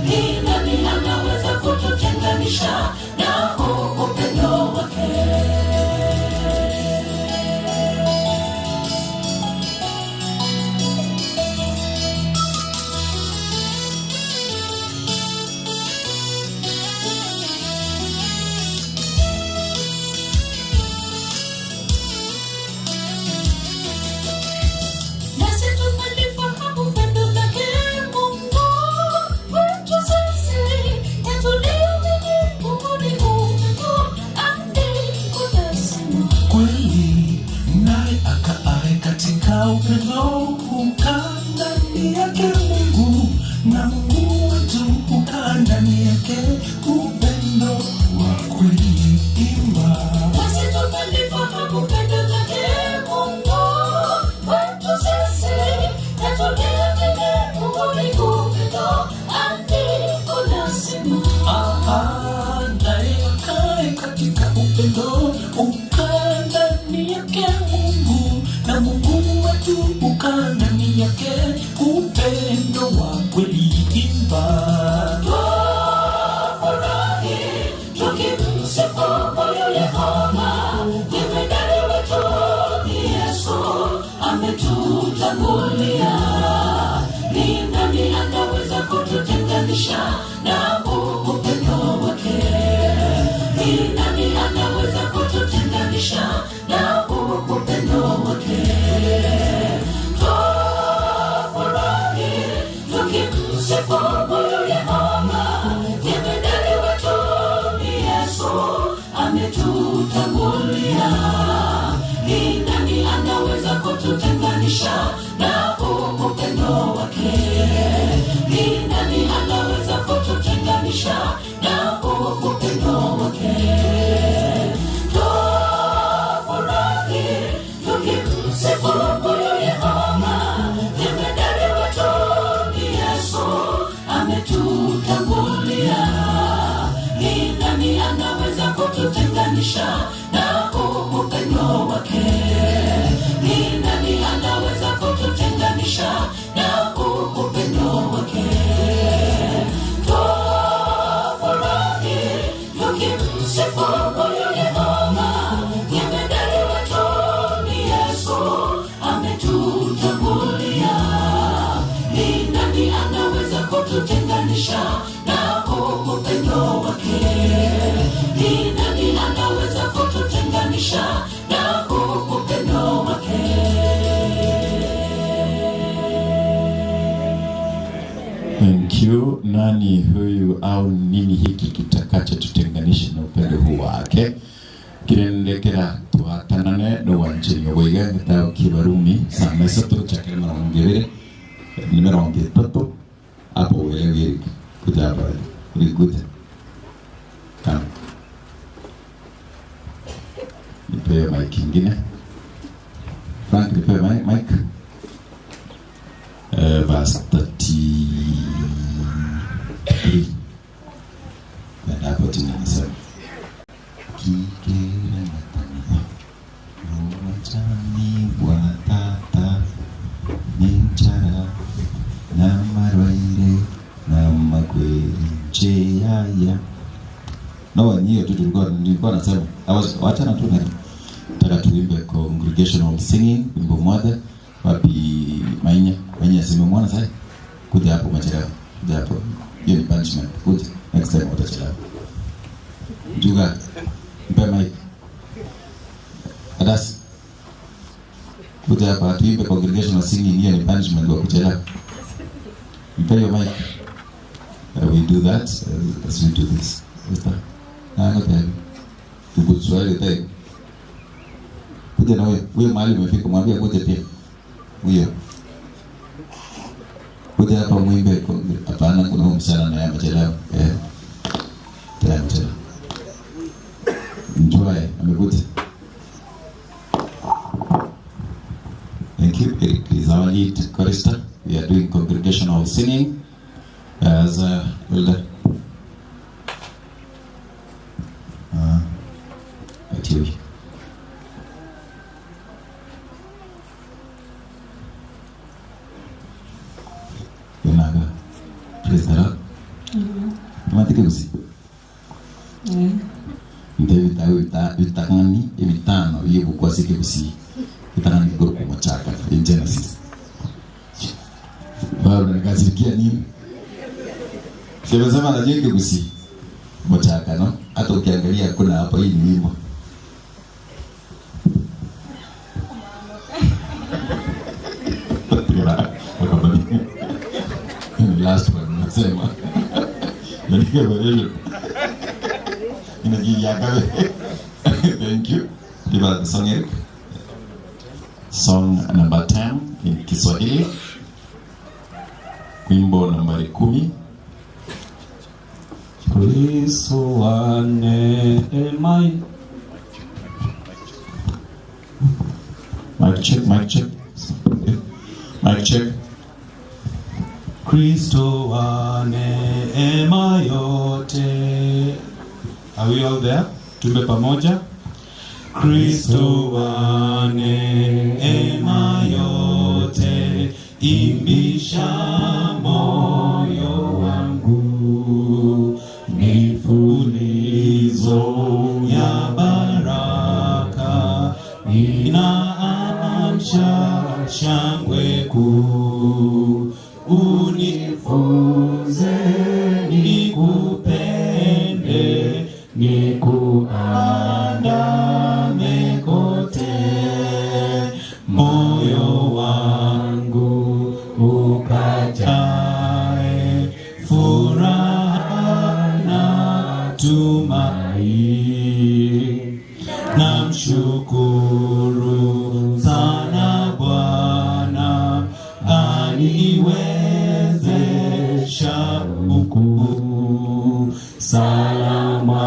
Ni nani anaweza kututenganisha na upendo wake? Nasi tumelifahamu pendo lake Mungu wetu sisi, na tuliamini Mungu ni upendo, andiko lasema. Kweli naye akaaye katika upendo hukaa ndani yake Mungu, na Mungu wetu hukaa ndani yake, upendo wa kweli. Imba. Nasi tumelifahamu pendo lake Mungu wetu sisi, na tuliamini Mungu ni upendo, andiko lasema. Naye akae katika upendo ukaa ndani yake Mungu, na Mungu wetu ukaa ndani yake, upendo wa kweli. Imba. Twafurahi tukimsifu moyo Yehova, jemedari wetu ni Yesu, ametutangulia. Ni nani anaweza kututenganisha na upendo wake? Ni nani anaweza kututenganisha na upendo wake? Twafurahi tukimsifu moyo Yehova, jemedari wetu ni Yesu, ametutangulia. Ni nani anaweza kututenganisha na upendo wake? Ni nani anaweza kututenganisha na upendo wake? Twafurahi tukimsifu moyo Yehova, jemedari wetu ni Yesu, ametutangulia. Ni nani anaweza kututenganisha na upendo wake? Ni nani anaweza kututenganisha na Thank you. Nani huyu au nini hiki kitakacho tutenganisha na upendo huu wake? Kirendekera tuhatanane no wanjini wega ngata kibarumi sana sato chakere marongere ni maronge toto apo wege kutaba ni good kam nipe mic ingine Frank nipe mic bastati hapo tunasema kikere matani wachani watata ninchara na marwaire na makweli cheyaya no niyo tu tulikuwa nasema wachana tu na taka tuimbe congregational singing wimbo mmoja wapi mainya simemwona sasa kuja hapo machelewa kuja hapo hiyo ni punishment kuja next time utachelewa juga mpe mic adas kuja hapa tuimbe congregational singing hiyo ni punishment kwa kuchelewa mpe hiyo mic we do that as we do this ngoja tukutswale tayari kuja na wewe mahali umefika mwambie kuja pia huyo kuja hapa muimbe hapana kuna msana na yama chelewa tayari enjoy amekuja. Thank you. Eric is our lead chorister. We are doing congregational singing as elder actually Yonaga, praise the Lord. Matike usi. Vitangani vitano yebu kwa sike usi. Vitangani guru kwa machaka in Genesis. Bado nikasikia nini? Sema na jenge usi. Machaka no? Hata ukiangalia kuna hapa hii ni wimbo. Last one nasema ndio wewe inajiyaka. Thank you. Give us the song, Eric. Song number 10 in Kiswahili, wimbo nambari 10. Kristo wa neema. Mic check. Mic check. Kristo wa neema yote. Are we all there? Tumbe pamoja. Kristo wa neema yote, imbisha moyo wangu, nifulizo ya baraka, inaamsha shangwe kuu. Unifunze nikupende, nikuandame kote, moyo wangu ukajae furaha na tumaini. Namshukuru sana Bwana aniwezesha huku salama,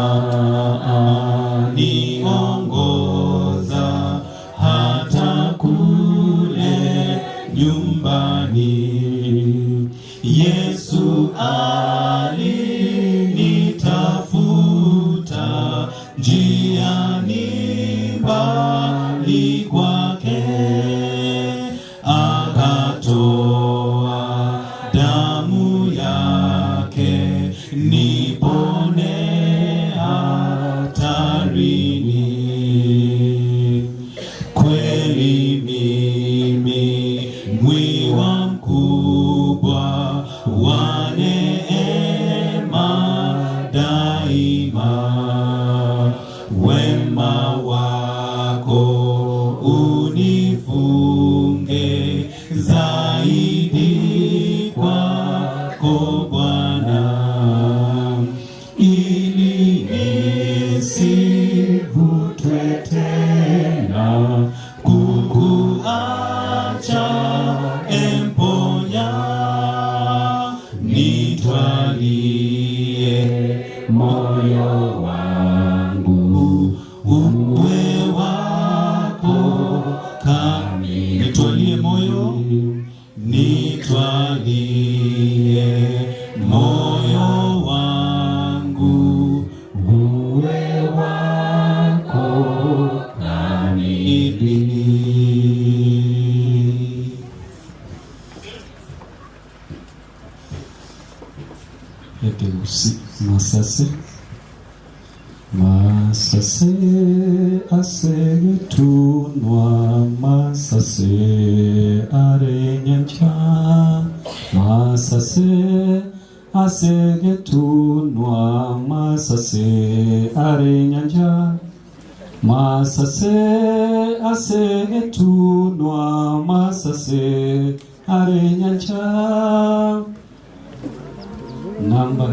aniongoza hata kule nyumbani. Yesu alinitafuta njiani mbali kwake, akatoa damu yake nipone hatarini. Kweli mimi mwiwa mkubwa wa neema daima, wema wako unifunge zaidi kwako Ekegusi masase masase asegetunwa masase arenyancha masase asegetunwa masase arenyancha masase asegetunwa masase arenyancha. Number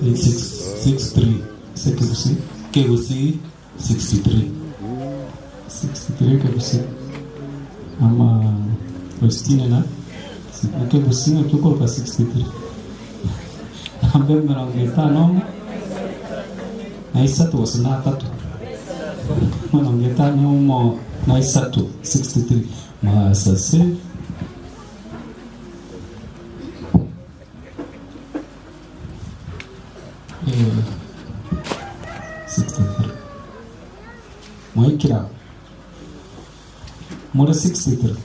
8663 KUC 63 KUC ama Westine na KUC na tuko kwa 63 ambaye mnaongea noma na isatu wasina tatu mnaongea noma na isatu 63 masase Moikira Mora 63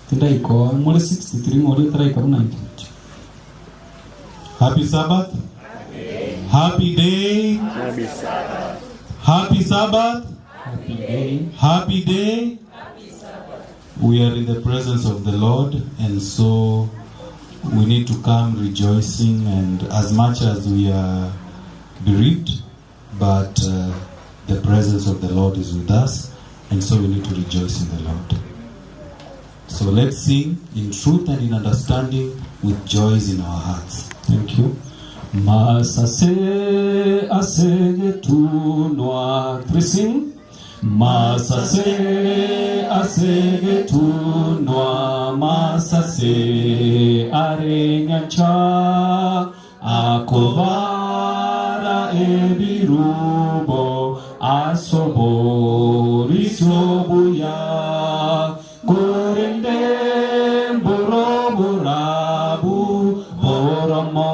Tindai ko Mora 63 Mora try ko 90. Happy Sabbath. Happy day. Happy Sabbath. Happy Sabbath. Happy day. Happy day. We are in the presence of the Lord, and so we need to come rejoicing, and as much as we are bereaved, but the presence of the Lord is with us, and so we need to rejoice in the Lord. So let's sing in truth and in understanding with joys in our hearts. Thank you. Masase asegetunwa Christine. Masase asegetunwa masase arenyancha akobara ebirubo asobori sobuya gorende boroburabu boromo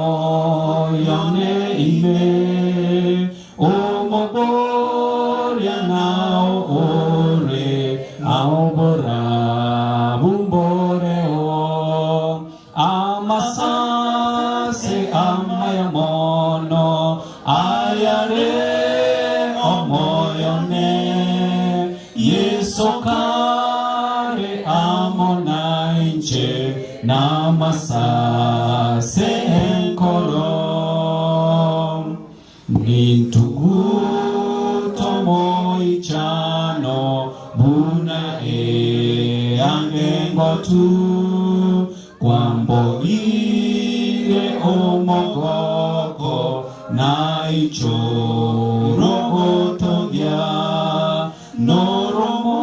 yone ime omoboria nao ore aoborabu boreo amasase amayamono ayare omoyone yesokare amonainche namasase enkoro nintuguto moichano buna angengotu kwambo ire omogoko naichoro otogya noromo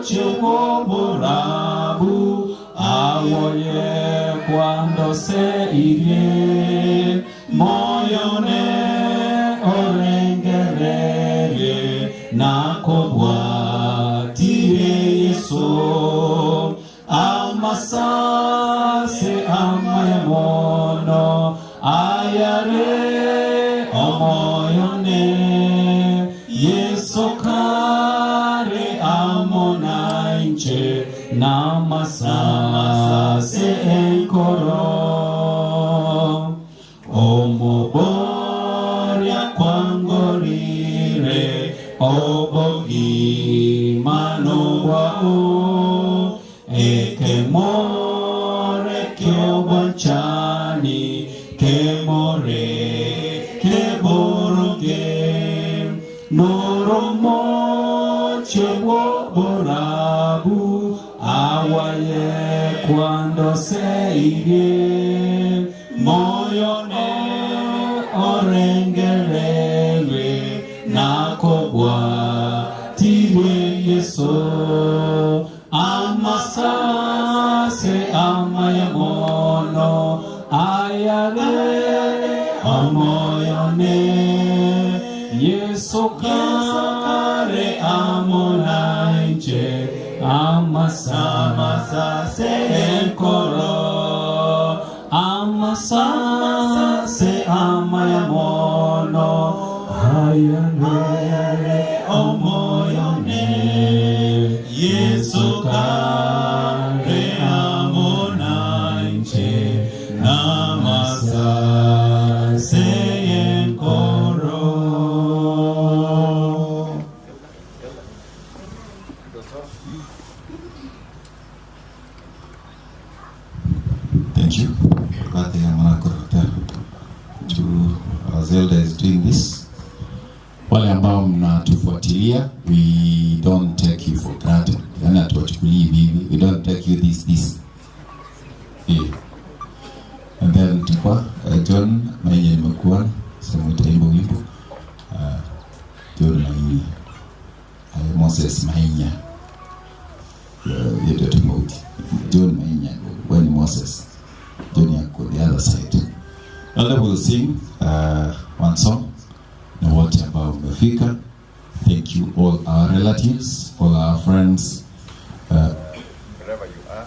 chewoborabu awoye cuando se irie moyone orengerere nakobwatire yeso amasase amayamono ayare omoyone yesokare amonainche namasase enkoro omoboria kwangorire obogi manowao ekemore kyobachani kemore keboroge noromo chewoborabu awaye cuando se irie moyone orengerere nakobwa tire yeso amasase amayamono ayare omoyone yesokare amonainche amasase enkoro amasase amayamono ayare omoyone yesokare amonainche Thank you. As elder is doing this. Wale ambao mnatufuatilia, we don't take you for granted. Yani hatuwachukulii hivi. We don't take you this. Yeah. And then tukwa John Mainya nimekuwa sema itaimba wimbo. John Mainya. Moses Mainya. Yeto Timothy. John Mainya when Moses. John yako the other side. Now then we'll sing one song. Na wote ambao mmefika. Thank you all our relatives, all our friends. Wherever you are,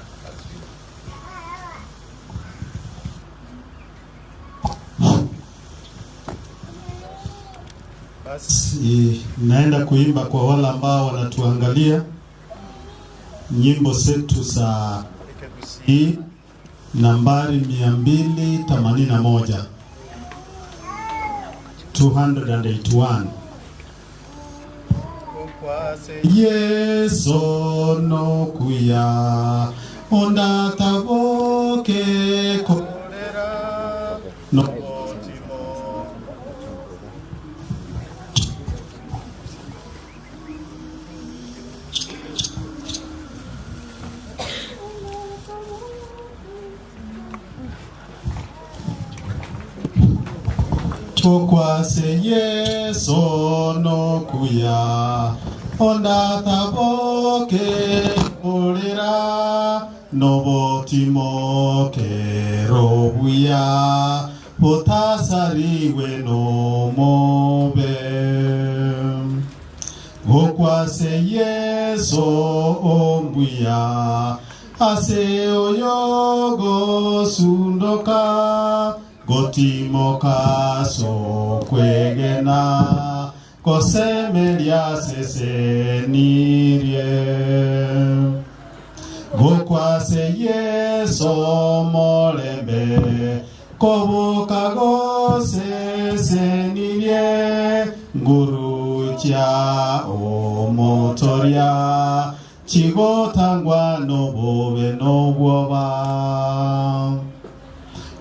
Basi naenda kuimba kwa wale ambao wanatuangalia nyimbo zetu za hii nambari 281 281. Yeso no kuya onda taboke kolera no Chokwase Yeso no kuya onda taboke olera nobotimo ke robuya potasariwe no mobe Chokwase Yeso ombuya ase oyogo sundoka Gotimo kaso kwegena kosemeria sesenirie Gokwase Yeso molembe kobuka gose senirie ngurucha omotoria chigotangwa nobobe nobwoba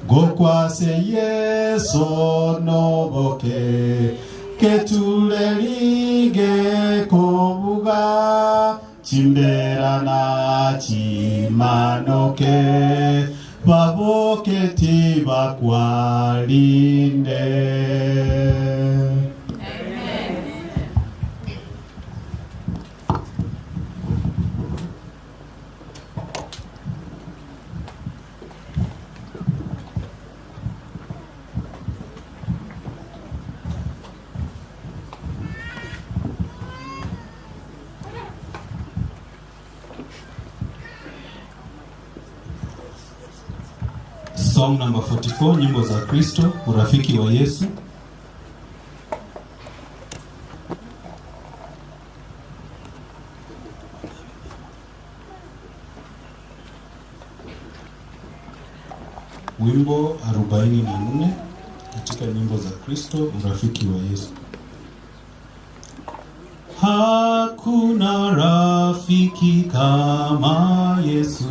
Gokwase Yeso noboke ketulerige kobuga chimbera na chimanoke baboke tiba kwalinde. Song number 44, nyimbo za Kristo, urafiki wa Yesu. Wimbo 44 katika nyimbo za Kristo, urafiki wa Yesu. Hakuna rafiki kama Yesu.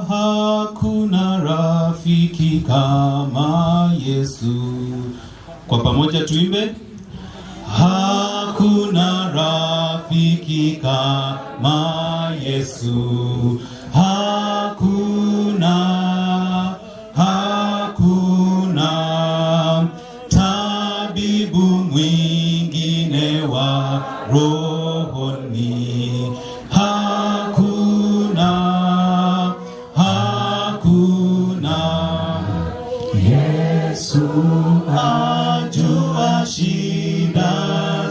Hakuna rafiki kama Yesu. Kwa pamoja tuimbe. Hakuna rafiki kama Yesu. Hakuna tabibu mwingine wa rohoni. Yesu ajua shida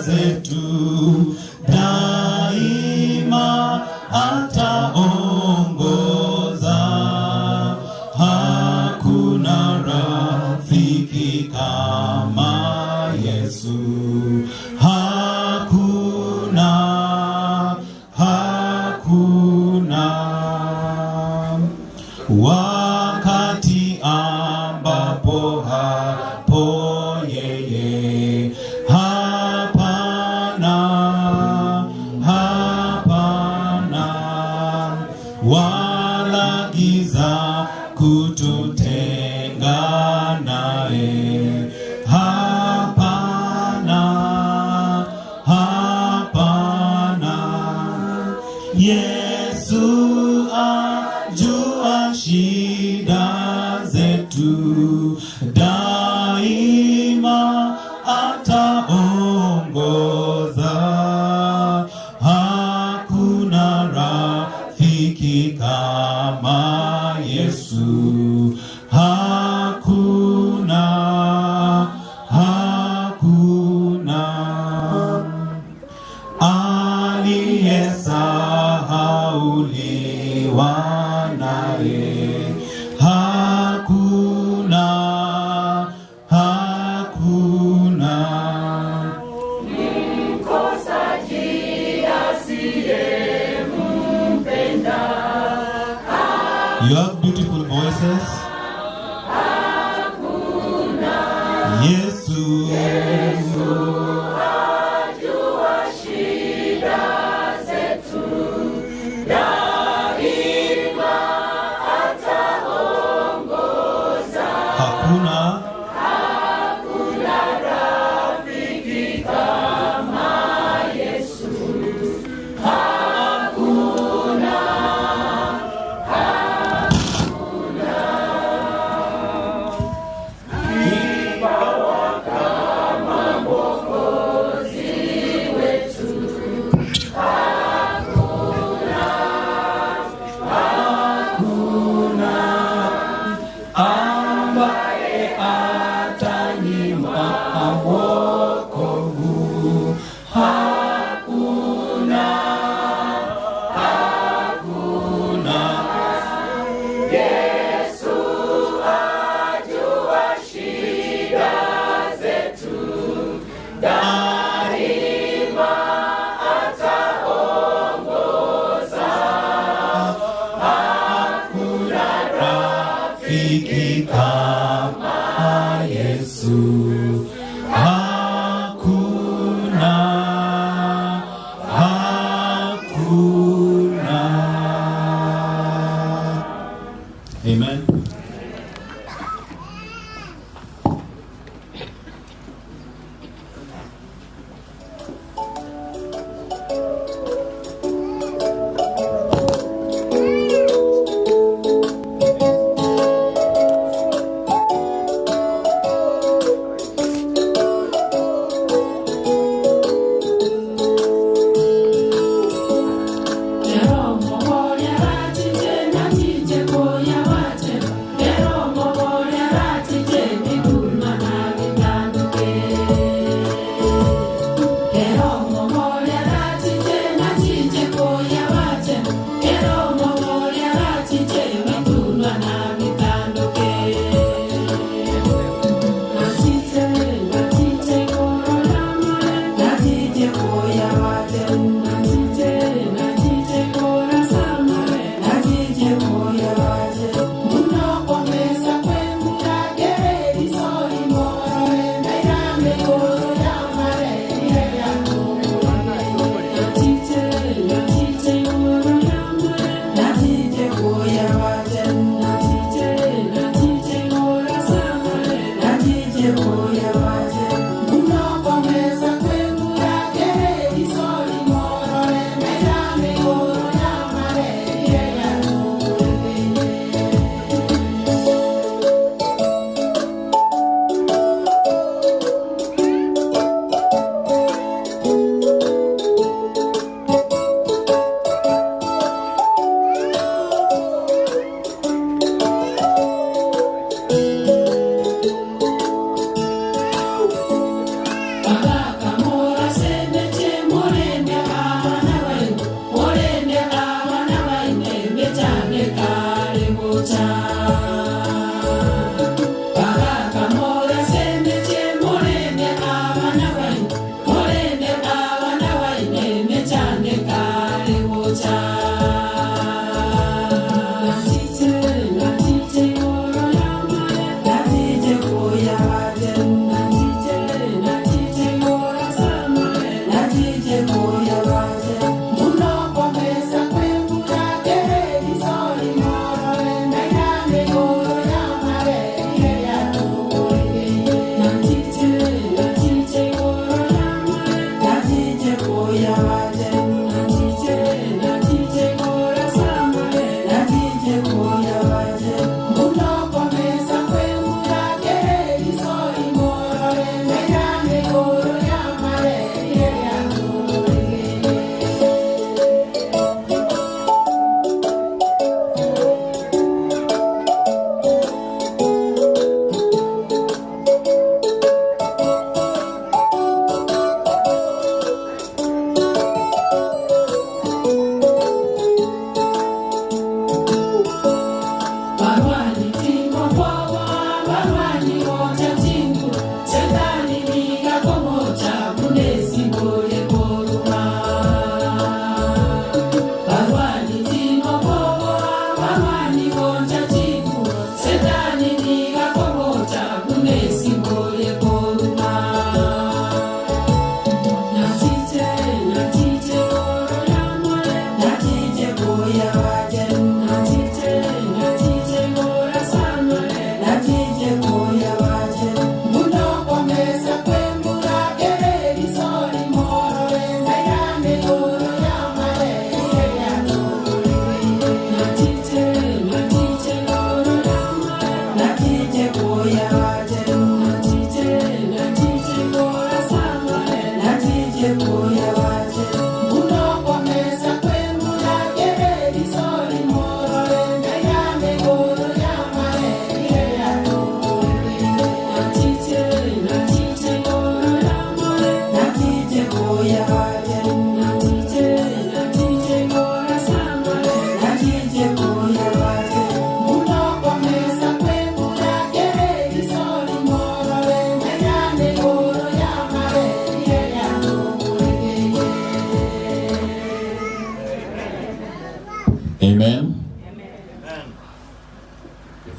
zetu, daima ataongoza. Hakuna rafiki kama Yesu. Wakati ambapo hapo yeye, hapana wala hakuna giza kututenga naye. Hapana, hapana. Yesu ajua shida zetu, daima ataongoza. Hakuna rafiki kama Yesu, hakuna, hakuna. Aliyesahauliwa naye, hakuna, hakuna. Mkosaji asiyempenda. You have beautiful voices. Yesu, Ajua shida zetu, daima ataongoza. hakuna, Hakuna rafiki kama Yesu. Hakuna, hakuna. Kipawa kama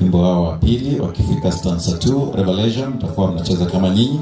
wimbo wao wa pili. Wakifika stanza 2 Revelation, mtakuwa mnacheza kama nyinyi.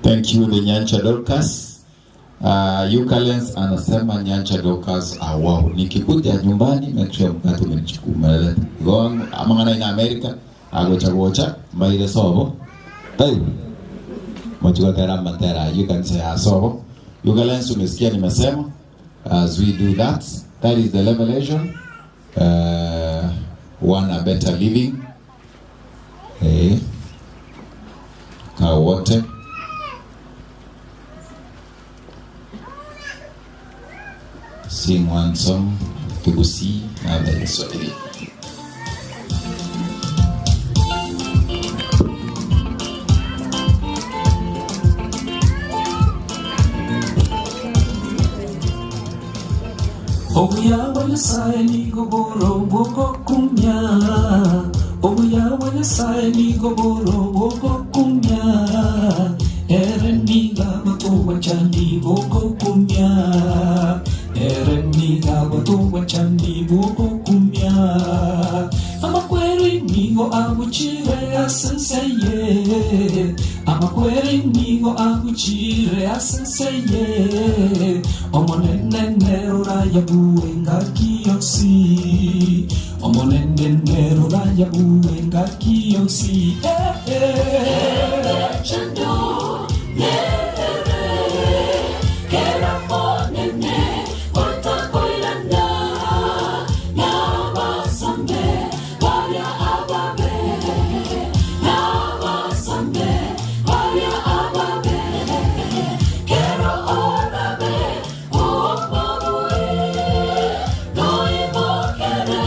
Thank you, the Nyancha Dorcas. Eucalens anasema Nyancha Dockers wow. Nikikuja nyumbani make sure mkate umenichukua. Gong amangana ina America agocha maile sobo. Tai. Mochukua tera matera you can say asobo. Eucalens umesikia nimesema as we do that is the revelation one a better living. Kawote sing one song to see na Swahili. Obuya wanya sae ni goboro woko kumya. Obuya wanya sae ni goboro woko kumya. Ereniga bato wachandi woko kumya. Ereniga bato wachandi woko kumya. Amakweri nigo abuchire asenseye. Amakweri nigo abuchire asenseye. Omonene raya buenga kiyosi. Omonene raya buenga kiyosi. Chando, kera monene, orta koilanda, yaba sambe, varia ababe, yaba sambe, varia ababe, kero orabe, o mabue, noi mokere,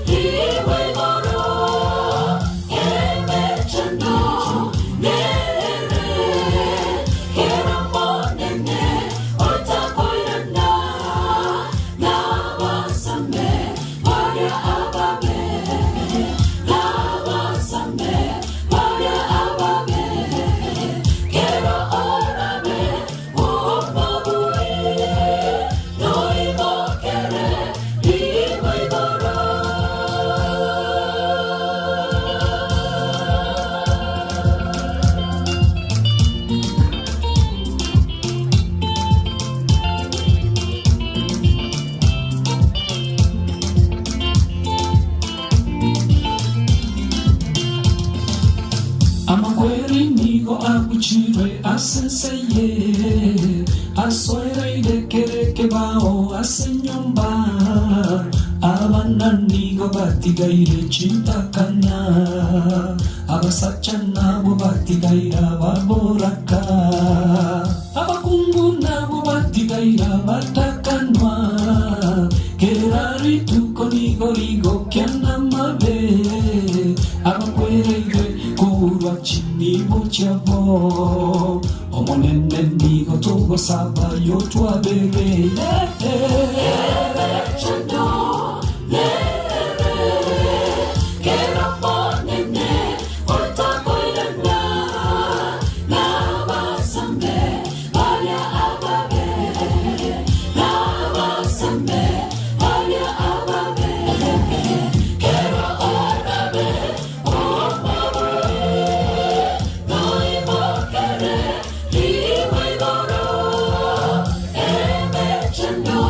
liwe goro, eme chando, Abuchire asenseye asoire de kereke bao asenyomba abananigo batigaire chitakana abasachana bo batigaira baboraka abakungu nabo batigaira batakanwa kerari tukonigorigo kyanamabe abakwereire kurwa chini bochabo omonene nigo togo saba yotwa bebe chando, kera monene, orta koilanda, yaba sambe, varia ababe, yaba sambe, varia ababe, kero orabe, o mabue, noi mokere, liwe goro, eme chando,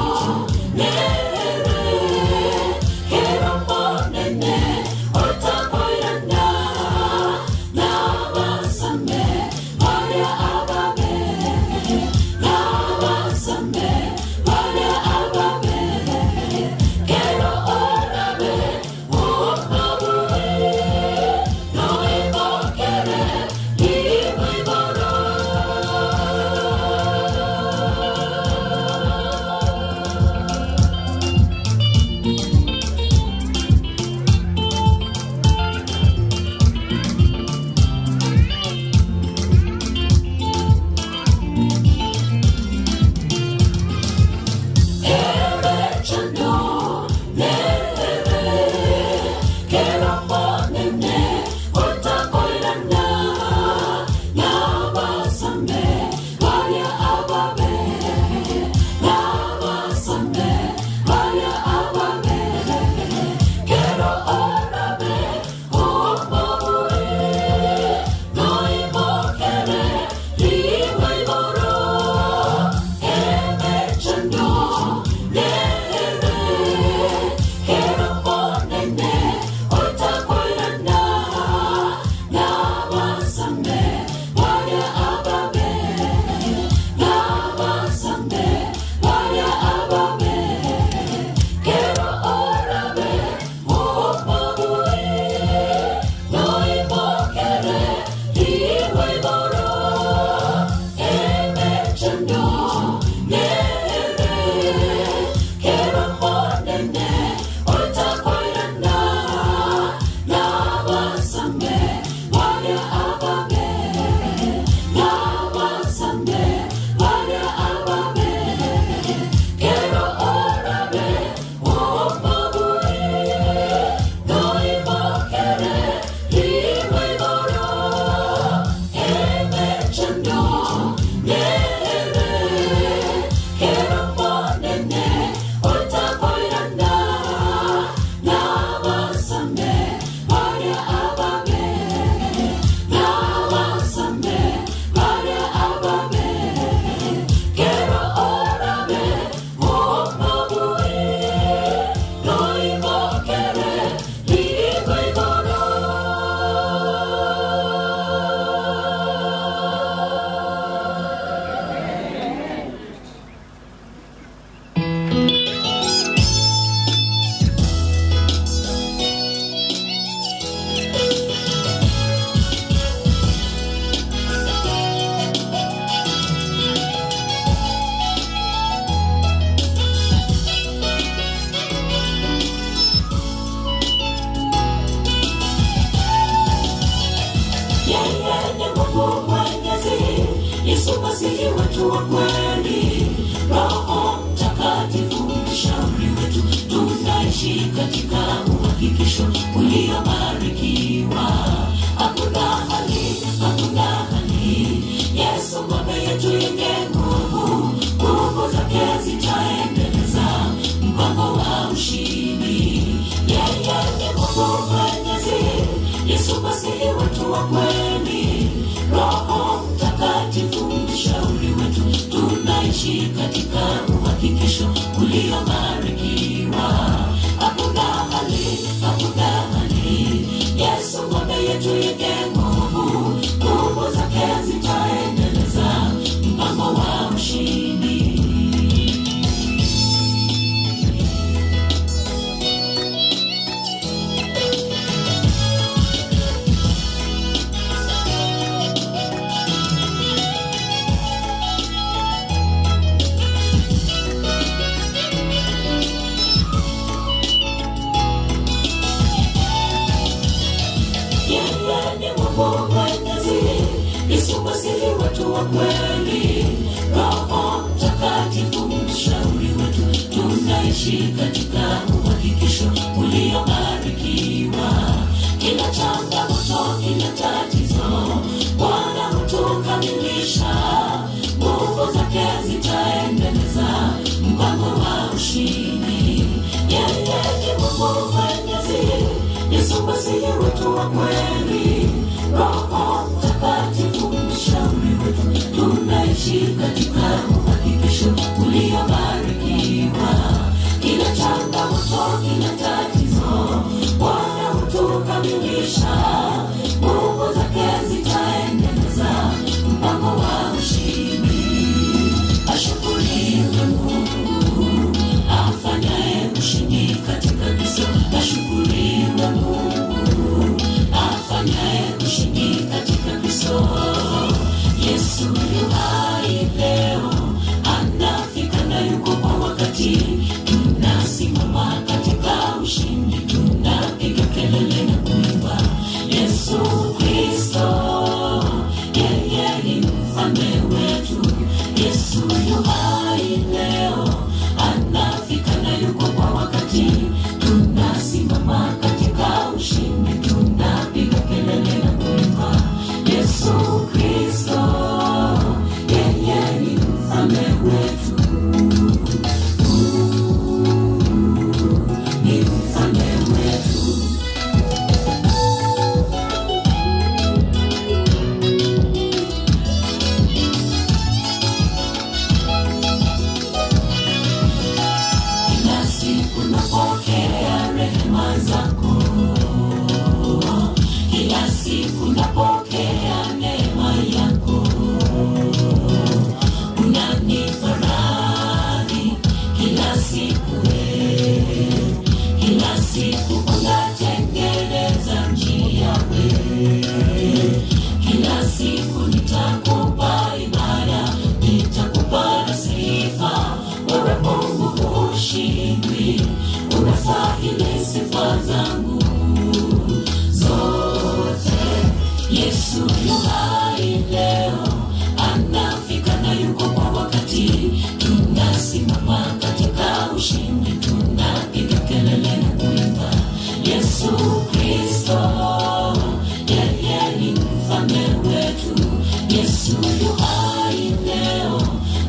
tunaishi katika uhakikisho uliobarikiwa. Hakuna hali Yesu ngome yetu yenye nguvu, nguvu zake zitaendeleza mpango wa ushindi. Yeye ni Mungu Mwenyezi, Yesu Masihi wetu wa kweli, Roho Mtakatifu mshauri wetu, tunaishi katika uhakikisho uliobarikiwa. Hakuna hali Yesu ngome yetu yenye nguvu, nguvu zake zitaendeleza mpango wa ushindi. Yesu Masihi wetu wa kweli, Roho Mtakatifu mshauri wetu, tunaishi katika uhakikisho uliobarikiwa. Kila changamoto, kila tatizo, Bwana hutukamilisha, nguvu zake zitaendeleza mpango wa ushindi. Yeye ni Mungu Mwenyezi, Yesu Masihi wetu wa kweli, Roho Mtakatifu mshauri wetu, tunaishi katika uhakikisho uliobarikiwa. Kila changamoto, kila tatizo, Bwana hutukamilisha, nguvu zake zitaendeleza mpango wa ushindi. Ashukuriwe Mungu afanyaye ushindi katika Kristo. Ashukuriwe Mungu afanyaye ushindi katika Kristo. Yesu yu hai leo, anafika na yuko kwa wakati. Tunasimama katika ushindi, tunapiga kelele na kuimba Yesu Kristo, yeye ni mfalme wetu. Yesu yu hai leo, anafika na yuko kwa wakati. Tunasimama katika ushindi, tunapiga kelele na kuimba Yesu Kristo, yeye ni mfalme wetu. Ni mfalme wetu. Kila siku napokea rehema zako, kila siku napokea neema yako. Unanifariji kila siku, kila siku unatengeneza njia kila siku nitakupa ibada, nitakupa sifa. Wewe Mungu hushindwi, unastahili sifa zangu zote. Yesu yu hai leo, anafika na yuko kwa wakati. Tunasimama katika ushindi, tunapiga kelele na kuimba Yesu Kristo, yeye ni mfalme wetu. Yesu yu hai leo,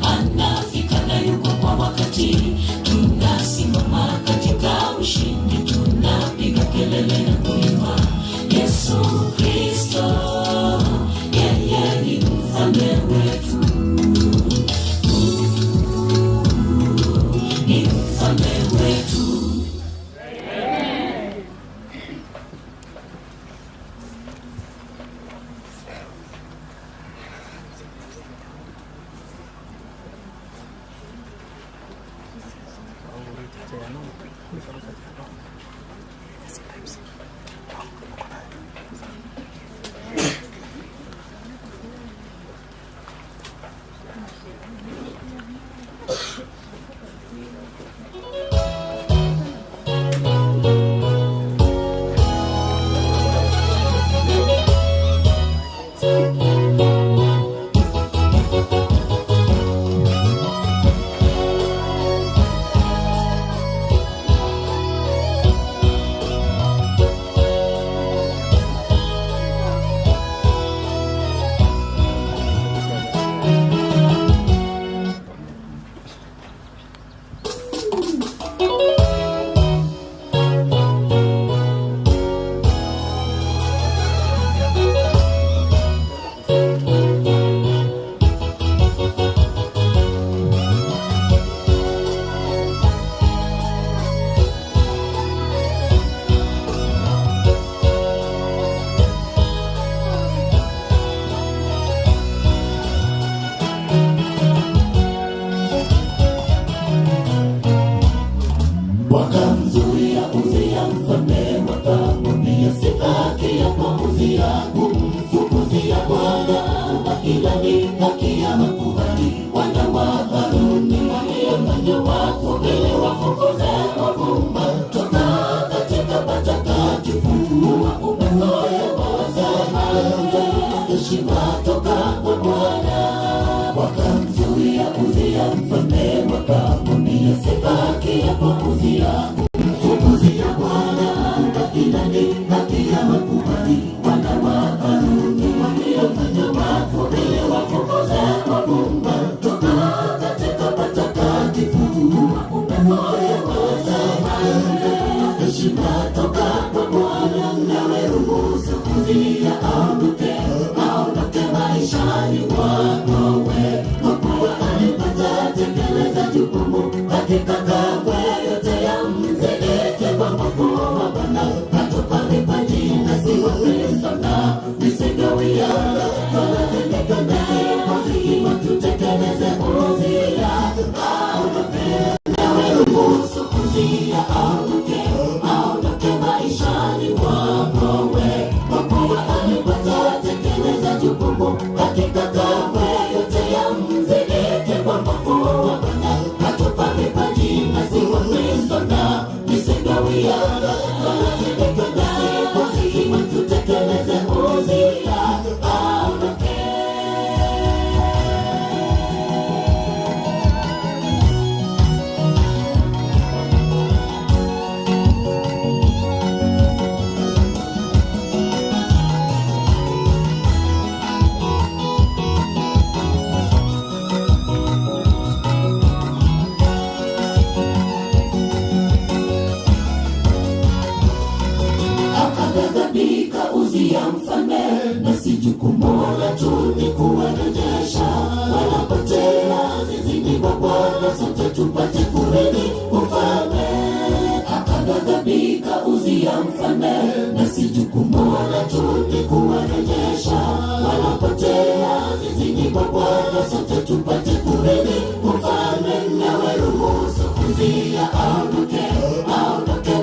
anafika na yuko kwa wakati. Tunasimama katika ushindi, tunapiga kelele na kuimba Yesu Kristo, yeye ni mfalme wetu. Ni mfalme wetu. wakamzuia Uzia mfalme, wakamwambia si haki yako Uzia kumfukuzia Bwana, ila ni haki ya makuhani wana wa Haruni waliofanya watu ili wafukuze wavumba toka katika patakatifu wa umeoe wazee heshima toka kwa Bwana. Wakamzuia Uzia mfalme, wakamwambia si haki yako Uzia kumfukuzia Bwana, ila ni haki ya makuhani wana wa Haruni waliofanya watu ili wafukuze wavumba toka katika patakatifu wa umeoe wazee heshima toka kwa Bwana. Nawe ruhusu Uzia aondoke maishani mwako wewe, kwa kuwa alipata tekeleza jukumu katika kamwe yote ya mzedeke kwa mkuu wa Bwana, hatupa vipaji na si wa Kristo na visingawia tunatendeka naye kwa hima tutekeleze Uzia aondoke. Nawe ruhusu Uzia aondoke maishani mwako wewe, kwa kuwa alipata tekeleza jukumu katika kamwe yote ya mzedeke kwa mkuu wa Bwana, hatupa vipaji na si wa Kristo na visingawia tunatendeka naye kwa hima tutekeleze Uzia aondoke. Akaghadhabika Uzia mfalme, na si jukumu letu ni kuwarejesha wanapotea zizini mwa Bwana, sote tupate kurithi ufalme. Akaghadhabika Uzia mfalme, na si jukumu letu ni kuwarejesha wanapotea zizini mwa Bwana, sote tupate kurithi ufalme. Nawe ruhusu Uzia aondoke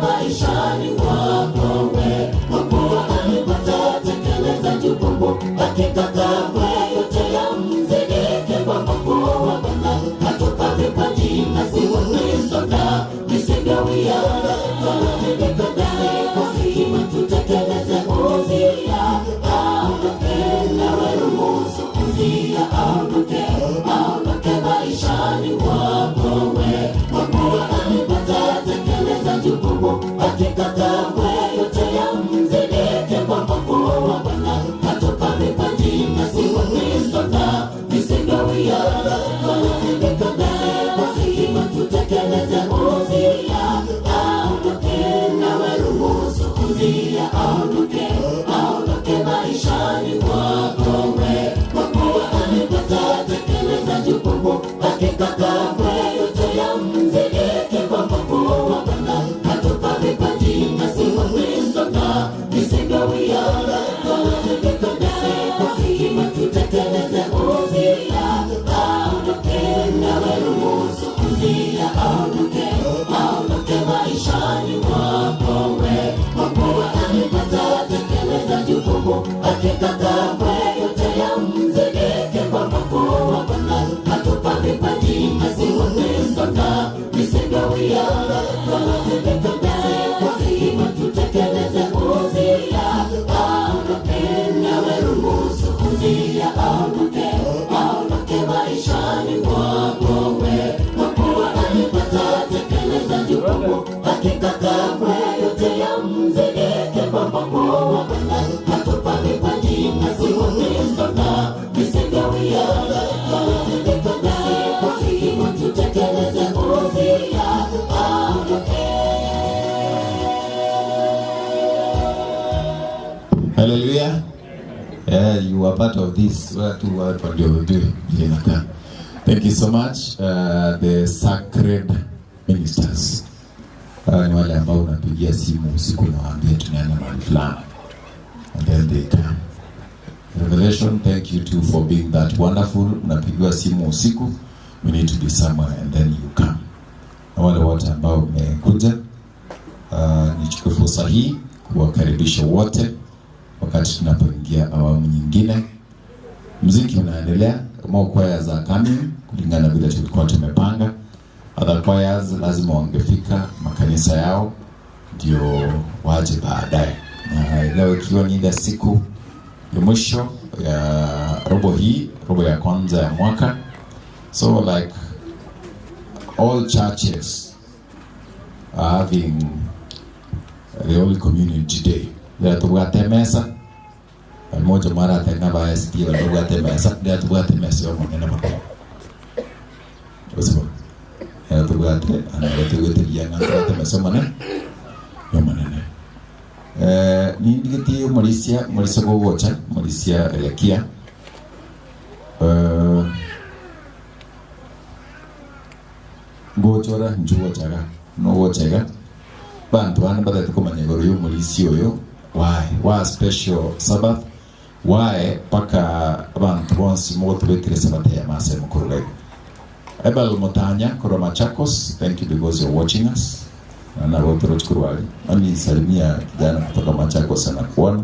maishani mwako wewe, kwa kuwa alipata tekeleza jukumu katika kamwe yote ya mzedeke kwa mkuu wa Bwana, hatupa vipaji na si wa Kristo na visingawia tunatendeka naye kwa hima tutekeleze Uzia aondoke. Nawe ruhusu Uzia aondoke maishani mwako wewe, kwa kuwa alipata tekeleza jukumu katika kamwe yote ya mzedeke kwa mkuu wa Bwana, hatupa vipaji na si wa Kristo na visingawia tunatendeka naye kwa hima tutekeleze Uzia aondoke. Nawe ruhusu Uzia aondoke maishani mwako wewe, kwa kuwa alipata tekeleza jukumu katika kamwe yote ya mzedeke kwa mkuu wa Bwana, hatupa vipaji na si wa Kristo na visingawia tunatendeka naye kwa hima tutekeleze Uzia aondoke. Nawe ruhusu Uzia aondoke maishani mwako wewe, kwa kuwa alipata tekeleza jukumu katika kamwe yote ya mzedeke kwa mkuu wa Bwana, hatupa vipaji na si wa Kristo na visingawia tunatendeka naye kwa hima tutekeleze Uzia aondoke. Nawe ruhusu Uzia aondoke maishani mwako wewe, kwa kuwa alipata tekeleza jukumu katika kamwe yote ya mzedeke kwa mkuu wa Bwana, hatupa vipaji na si wa Kristo na visingawia tunatendeka naye kwa hima tutekeleze Uzia aondoke. Hallelujah. You are part of this. Thank you so much. The sacred ministers. Ni wale ambao unapigia simu usiku na waambia tunaenda mahali fulani. And then they come. Revelation, thank you too for being that wonderful. Unapigiwa simu usiku, we need to be somewhere and then you come. Na wale wote wote ambao mmekuja. Nichukue fursa hii kuwakaribisha wote wakati tunapoingia awamu nyingine. Muziki unaendelea, kama kwaya za coming kulingana vile tulikuwa tumepanga. Other choirs lazima wangefika makanisa yao ndio waje baadaye. Leo ikiwa ni ile siku ya mwisho ya robo ya kwanza ya mwaka. So like all churches are having the Holy Communion today. Leo tubwate mesa. Mmoja mara tena baadhi ya tubwate mesa. Leo tubwate mesa yo mwana bako. Osimo. Leo tubwate ya ngata mesa mwana. Yo mwana. Ni ndigiti Malaysia gogocha, Malaysia elekia. Gochora njuwa chaga, no gochaga. Bantu bana badatu kumanya goro yo Malaysia yo. Why special Sabbath? Why paka abantu bonsi moto betire Sabbath ya mase mukuru. Ebal Motanya Koroma Chakos, thank you because you're watching us. Na wotoro chukurwali. Ami salimia kijana kutoka Machakos anakuona.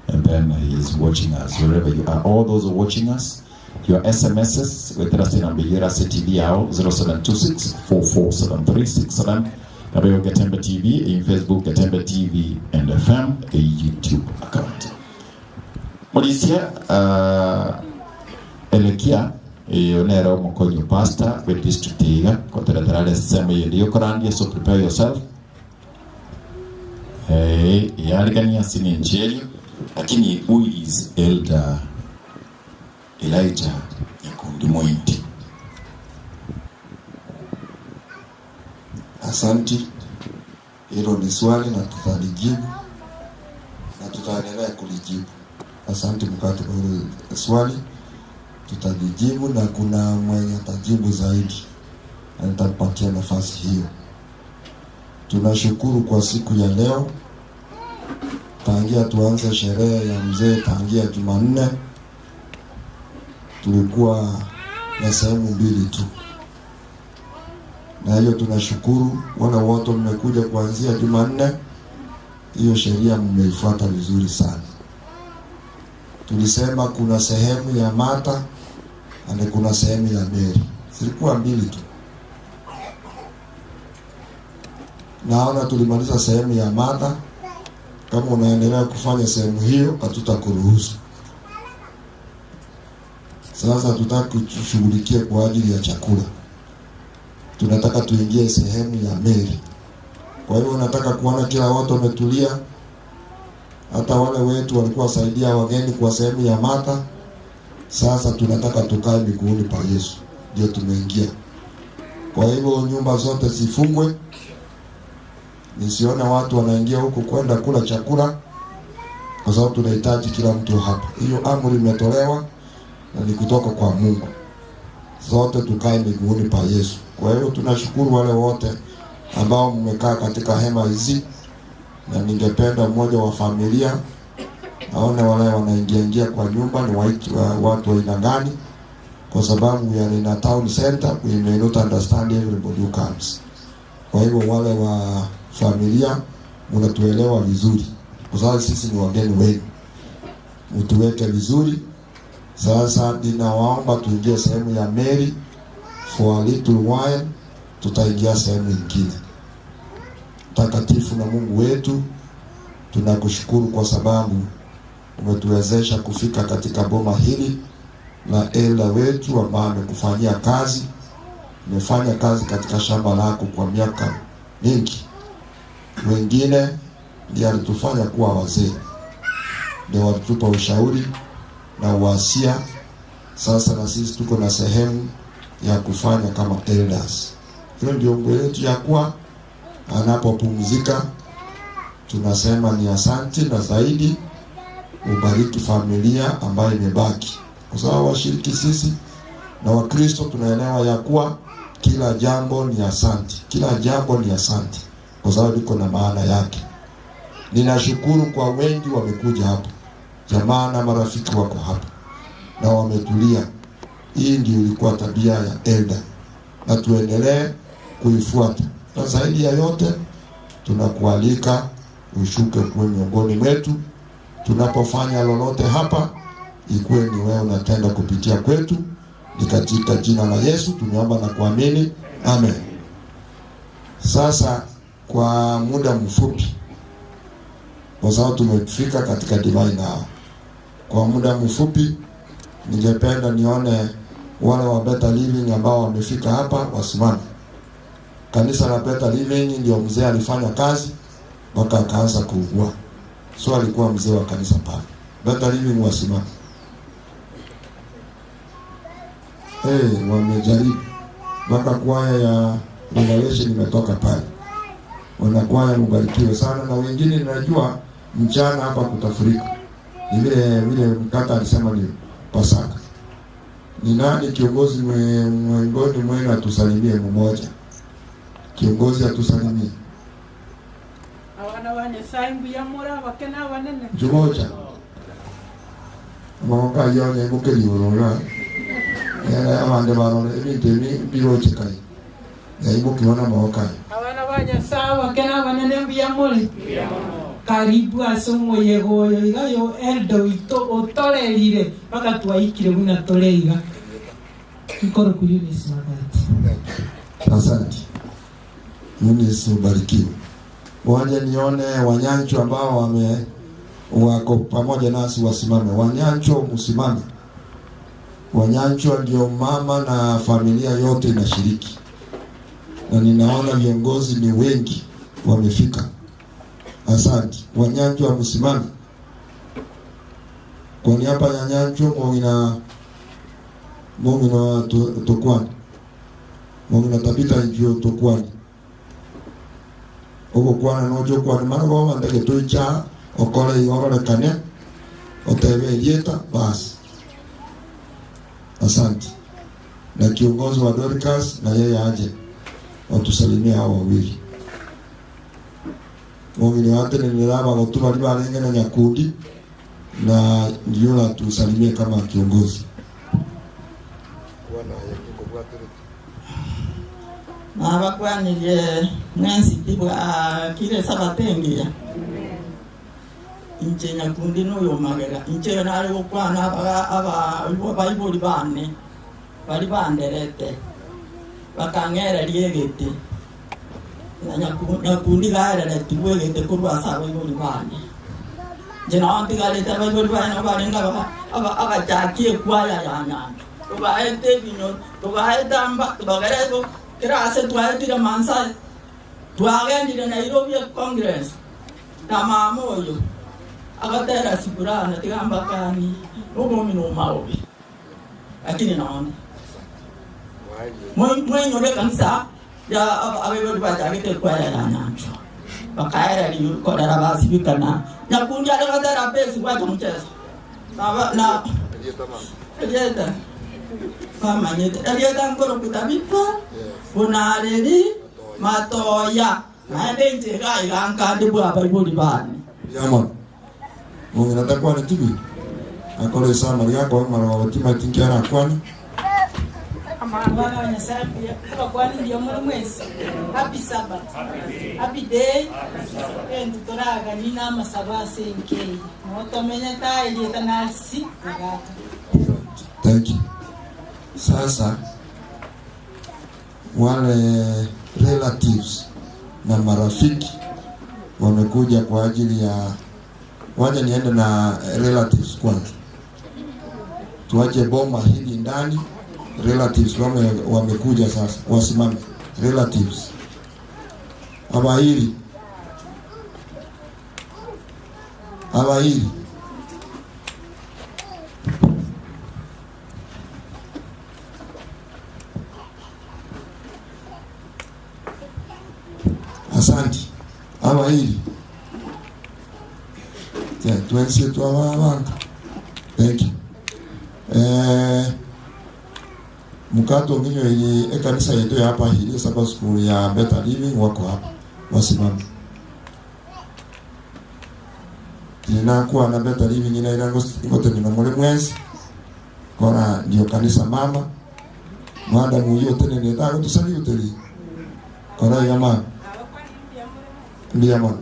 And then he is watching us wherever you are. All those who are watching us, your SMSs with us in Ambiyera CTV out 0726447367. Kabeyo Gatembe TV in Facebook, Gatembe TV and FM, a YouTube account. Malaysia, Elekia, Onero Mokonyo Pastor, with District Tiga, Contratarale Assembly in Yokorandi, so prepare yourself. Yarigania sini njeli, lakini who is Elder Elijah Nyakundi Moindi? Asanti, hilo ni swali na tutalijibu na tutaendelea kulijibu. Asanti mkati kwa hilo swali, tutalijibu na kuna mwenye atajibu zaidi na nitampatia nafasi hiyo. Tunashukuru kwa siku ya leo. Tangia tuanze sherehe ya mzee tangia Jumanne tulikuwa na sehemu mbili tu. Na hiyo tunashukuru wale wote mmekuja kuanzia Jumanne. Hiyo sheria mmeifuata vizuri sana. Tulisema kuna sehemu ya Martha na kuna sehemu ya Mary. Zilikuwa mbili tu. Naona tulimaliza sehemu ya Martha. Kama unaendelea kufanya sehemu hiyo hatutakuruhusu. Sasa tutaki kushughulikia kwa ajili ya chakula. Tunataka tuingie sehemu ya Mary. Kwa hiyo nataka kuona kila watu wametulia. Hata wale wetu walikuwa wasaidia wageni kwa sehemu ya Martha. Sasa tunataka tukae miguuni pa Yesu. Ndio tumeingia. Kwa hivyo nyumba zote zifungwe. Nisione watu wanaingia huko kwenda kula chakula, kwa sababu tunahitaji kila mtu hapa. Hiyo amri imetolewa na ni kutoka kwa Mungu. Zote tukae miguuni pa Yesu. Kwa hiyo tunashukuru wale wote ambao mmekaa katika hema hizi, na ningependa mmoja wa familia aone wale wanaingia kwa nyumba ni watu wa aina gani, kwa sababu we are in a town center, we may not understand everybody who comes. Kwa hivyo wale wa familia mnatuelewa vizuri, kwa sababu sisi ni wageni wenu. Mtuweke vizuri. Sasa ninawaomba tuingie sehemu ya Mary for a little while, tutaingia sehemu nyingine. Takatifu na Mungu wetu, tunakushukuru kwa sababu umetuwezesha kufika katika boma hili na elder wetu ambao amekufanyia kazi. Umefanya kazi katika shamba lako kwa miaka mingi. Wengine ndio alitufanya kuwa wazee, ndio walitupa ushauri na uasia. Sasa na sisi tuko na sehemu ya kufanya kama elders. Hiyo ndio mbele yetu ya kuwa anapopumzika tunasema ni asante, na zaidi ubariki familia ambayo imebaki, kwa sababu washiriki sisi na Wakristo tunaelewa ya kuwa kila jambo ni asante. Kila jambo ni asante, kwa sababu liko na maana yake. Ninashukuru kwa wengi wamekuja hapa. Jamaa na marafiki wako hapa na wametulia. Hii ndio ilikuwa tabia ya elder, na tuendelee kuifuata. Na zaidi ya yote tunakualika ushuke kwa miongoni mwetu tunapofanya lolote hapa, ikuwe ni wewe unatenda kupitia kwetu. Ni katika jina la Yesu tumeomba na kuamini, amen. Sasa kwa muda mfupi, kwa sababu tumefika katika divine hour, kwa muda mfupi ningependa nione wale wa Better Living ambao wamefika hapa wasimame. Kanisa la Better Living ndio mzee alifanya kazi mpaka akaanza kuugua, so alikuwa mzee wa kanisa pale. Better Living wasimame. Wamejaribu mpaka kwaya ya Revelation imetoka pale. Wanakwaya mbarikiwe sana, na wengine najua mchana hapa kutafurika. Ni vile mkata alisema ni Pasaka. Ni nani kiongozi mwengoni mwenu atusalimie mmoja? Kiongozi atusalimie. Awana wane saimbu ya mora wakena wanene. Jumoja. Mwaka yone mukeli urora. Yana amande barone ebintemi biroche kai. Ya ibo kiona mwaka. Awana wanya sawa wakena wanene mbiya mole. Karibu asomo yegoyo igayo eldo ito otolelire paka twaikire buna toleiga. Nkoro kuyunisi wakati. Asante. Yunisi ubarikiwe. Waje nione Wanyancho ambao wako pamoja nasi wasimame. Wanyancho msimame. Wanyancho ndio mama na familia yote inashiriki. Na ninaona viongozi ni wengi wamefika. Asante. Wanyancho msimame. Kwa niaba ya Nyancho Mongina Tokwani. Mongina Tabita Njio Tokwani. Ogo kwana nojo kwana marago wandege toicha okole yorole kane otebe yeta basi. Asante. Na kiongozi wa Dorcas na yeye aje watusalimia hao wawili. Mwingine wate ni nilaba kutuba libalenge na Nyakundi na ndio tusalimie kama kiongozi. Abakwanire mwensi tibwa kire sabatengia inche Nyakundi n'uyo magera inche nari okwana aba bayibuli bane bali banderete bakangera liegete na Nyakundi gaera tibwegete kurwa sawe bayibuli bane jena antigale bayibuli bane barenga aba jakie kwaya ya Nyancho tubaete bino tubaedamba tubagerego kirase twaetira Mansai twagendire Nairobi Congress na mamoyo agatera sikurana tigamba kani ugomi no maobi lakini naona mwenye kanisa ya abebodi bajagete kwa ya Nyancho bakaera li ko dara basibikana Nyakundi agatera pesi kwa mchezo na Elieta kama nyete Elieta ngoro kutabika unareli matoya naende nje ganga ndibu abayibuli bane Yamon. Mungina takwa ni tibi. Akole sama yako mara watima tinkiara kwani. Amara wana sabi kwa kwani ndio mwezi. Happy Sabbath. Happy day. And toraga nina masabase nkei. Moto menyata ile tanasi. Thank you. Sasa wale relatives na marafiki wamekuja kwa ajili ya waje niende na relatives kwanza. Tuache boma hili ndani. Relatives wamekuja sasa, wasimame. Relatives abahiri asante abahiri tuense tu abantu. Thank you. Mkato nginyo yenye kanisa yetu ya hapa hili Sabbath School ya Better Living wako hapa wasimame. Ninakuwa na Better Living ina ilango ngote ni nomole mwezi kora ndio kanisa mama mwada muyo tene ni dago tusali uteli Kora yaman. Ndiamon.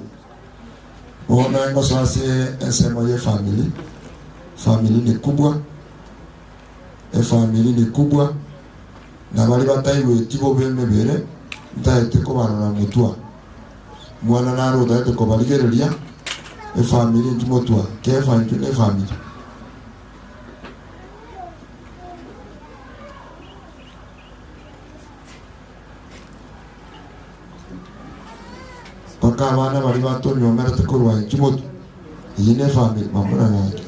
Ona ngo sasa esema ye family. Family ni kubwa. Family ni kubwa. Na bali bataiwe tibo bemebere. Ndaite ko barana mutwa. Mwana naro ndaite ko baligereria. Family ndimotwa. Ke family. Paka abana bari bato nyomera tekurwa kimoto yine family mamuna nake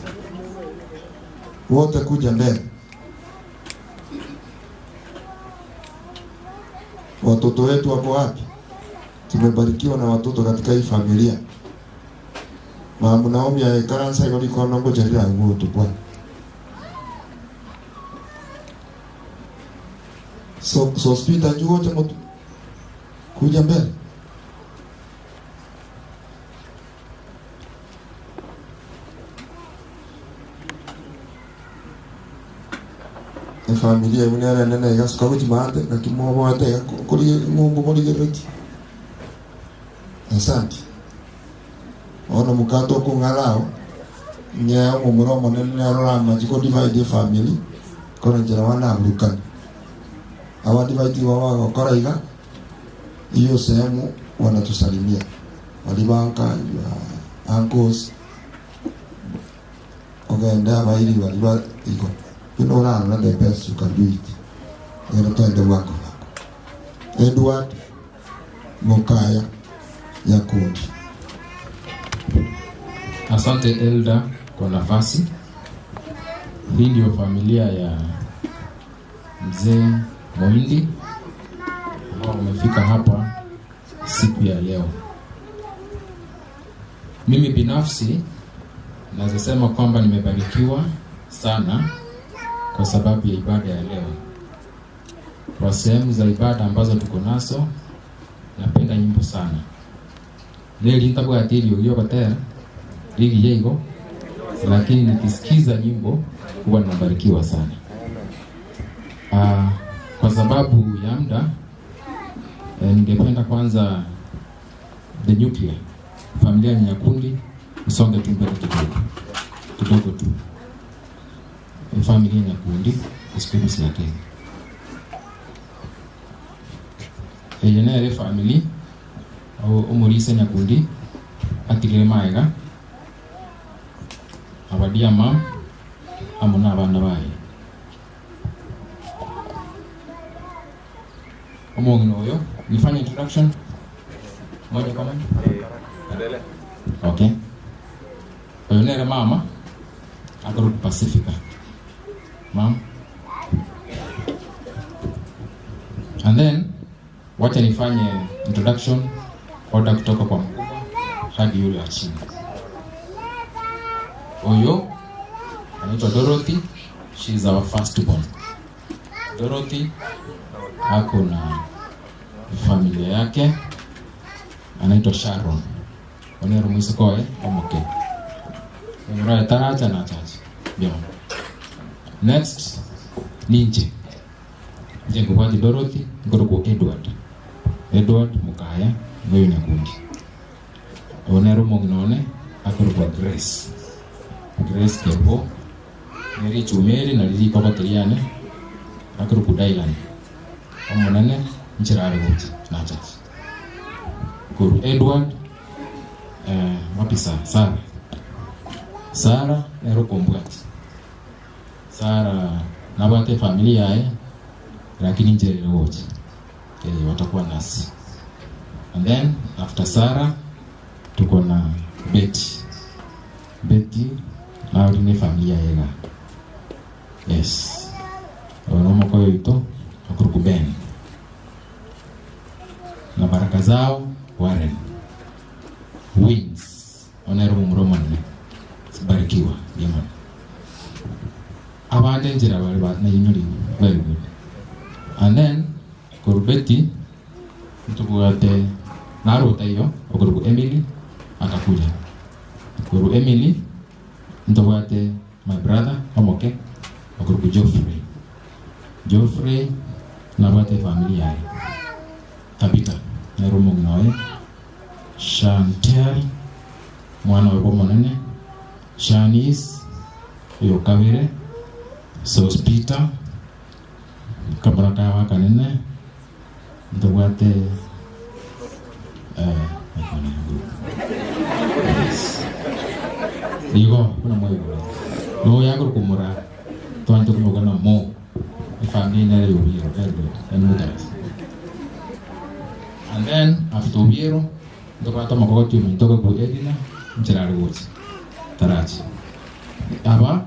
wote kuja mbele. Watoto wetu wako wapi? Tumebarikiwa na watoto katika hii familia. Mama Naomi ya karansa yoni kwa nongo jarira nguo tu bwana. So spita juo temoto kuja mbele. Familia unera nena yagas kwa kujimate na kimobo ate kuri mumbo muri gereti. Asante. Ona mukato ko ngalao. Nya umuro monene arora majiko divide family. Kona jera wana alukan. Awa divide wawa koraiga. Hiyo sehemu wanatusalimia. Walibanka uncles. Ogenda bairi waliba iko. You know that the best you can do it. You know the work of Edward Mokaya Yakundi. Asante Elda kwa nafasi. Hii ndio familia ya mzee Moindi ambao wamefika hapa siku ya leo. Mimi binafsi naweza sema kwamba nimebarikiwa sana kwa sababu ya ibada ya leo. Kwa sehemu za ibada ambazo tuko nazo, napenda nyimbo sana. Leo nitakuwa atili uliyokotea ligi yego, lakini nikisikiza nyimbo huwa nabarikiwa sana. Kwa sababu ya muda, ningependa kwanza the nuclear familia ya Nyakundi usonge tu mbele kidogo tu. Familia Nyakundi experience yake. Ejenere family au umulise Nyakundi atigire maega abadia mam amuna abana baye. Omongino oyo nifanye introduction moja kwa moja. Okay. Ejenere mama akoro Pacifica. Mom. And then wacha nifanye introduction order kutoka kwa mkubwa hadi yule wa chini. Oyo anaitwa Dorothy, she is our firstborn. Dorothy ako na familia yake anaitwa Sharon. Onero mwisikoe omoke. Ngora taracha na chachi. Bien. Next, Ninje. Jengo waji Dorothy, ngoroko Edward Mukaya, mweyo Nyakundi. Onero monginone, akoropo Grace Kebo. Meri Chumeri na Lili Papa Kiliane, akoropo Dailan. Omonene, nchirare wote, nachati. Kuru Edward, wapisa, Sara, nero kombwati. Sara nabate familia yae lakini nje wote watakuwa nasi. And then after Sara tuko na Betty na ni familia yega. Yes. Wanomo kwa ito akuruku Ben. Na baraka zao Warren Wings onero mumroman barikiwa yaman. Abande njira bali ba na yinuri very good. And then Korubeti tukuate naro tayo okuruku Emily atakuja. Kuru Emily ntukuate my brother Omoke okuruku Geoffrey na bate familia Tabita Nerumo Gnoye, Chantel, mwana wa Monene, Shanice, Yokavire, Sospita, Kabaraka wa Kanene, Ndogate, Digo, kuna moyo. No ya ko kumura. Tuanto ko kana mo. Family na yo biro and mudas. And then after biro, ndopata makoti mtoka ku edina, njara ruti. Tarachi. Aba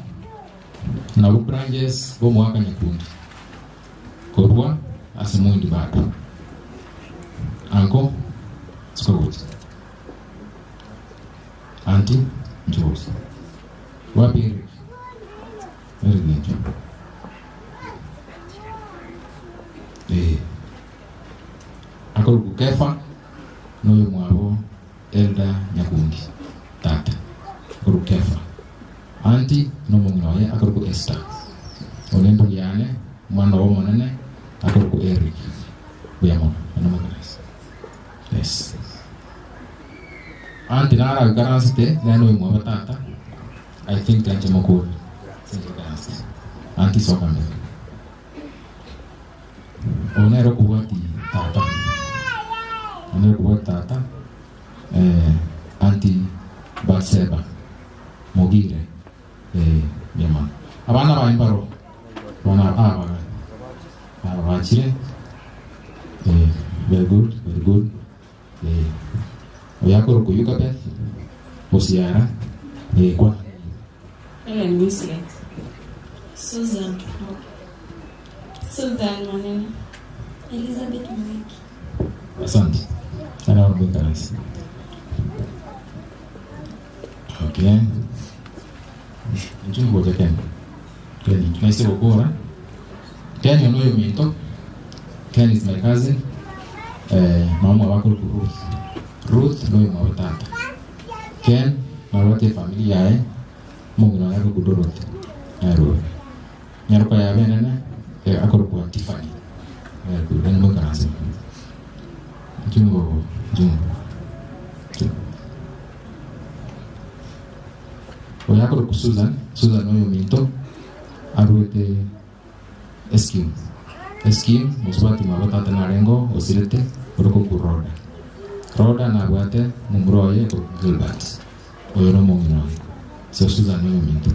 na branches bo mwaka nyekundu. Korwa asimundi bado. Anko skogut. Anti George. Wapi? Very good. Ako kukefa no mwabo Elda Nyakundi tata. Ako kukefa. Anti no mungnoye ako ku Esther. Olendo yane mwana wa Monene ako ku Eric. Uyamo ano magras. Yes. Anti nara garasite neno mo tata. I think that Jamoko is Anti Sokame. Onero kuwati tata. Onero kuwati tata. Anti Batseba. Mogire. Yaman. Abana ba imparo. Wana Wachire. Very good, very good. Oyako ko Yukabeth. Osiara. Kwa Ellen Musle. Susan Monene. Elizabeth Mwiki. Asante. Sana wabeka nasi. Okay. Njungu waja Ken. Ken, tunaisi wakura. Ken yonoyo minto. Ken is my cousin. Mama wako Ruth. Ruth noyo mawatata. Ken, mawate familia yae. Mungu na yako kudorote. Naro. Nyaruka ya benene akoro kwa Tiffany. Naro dan mo kanase. Jungo. Oya akoro ku Susan oyo minto. Aruete Eskim muswati mabata tanarengo osirete oroko ku Roda na buate mumroye ko Gilbert. Oyo no mongino. So Susan no minto.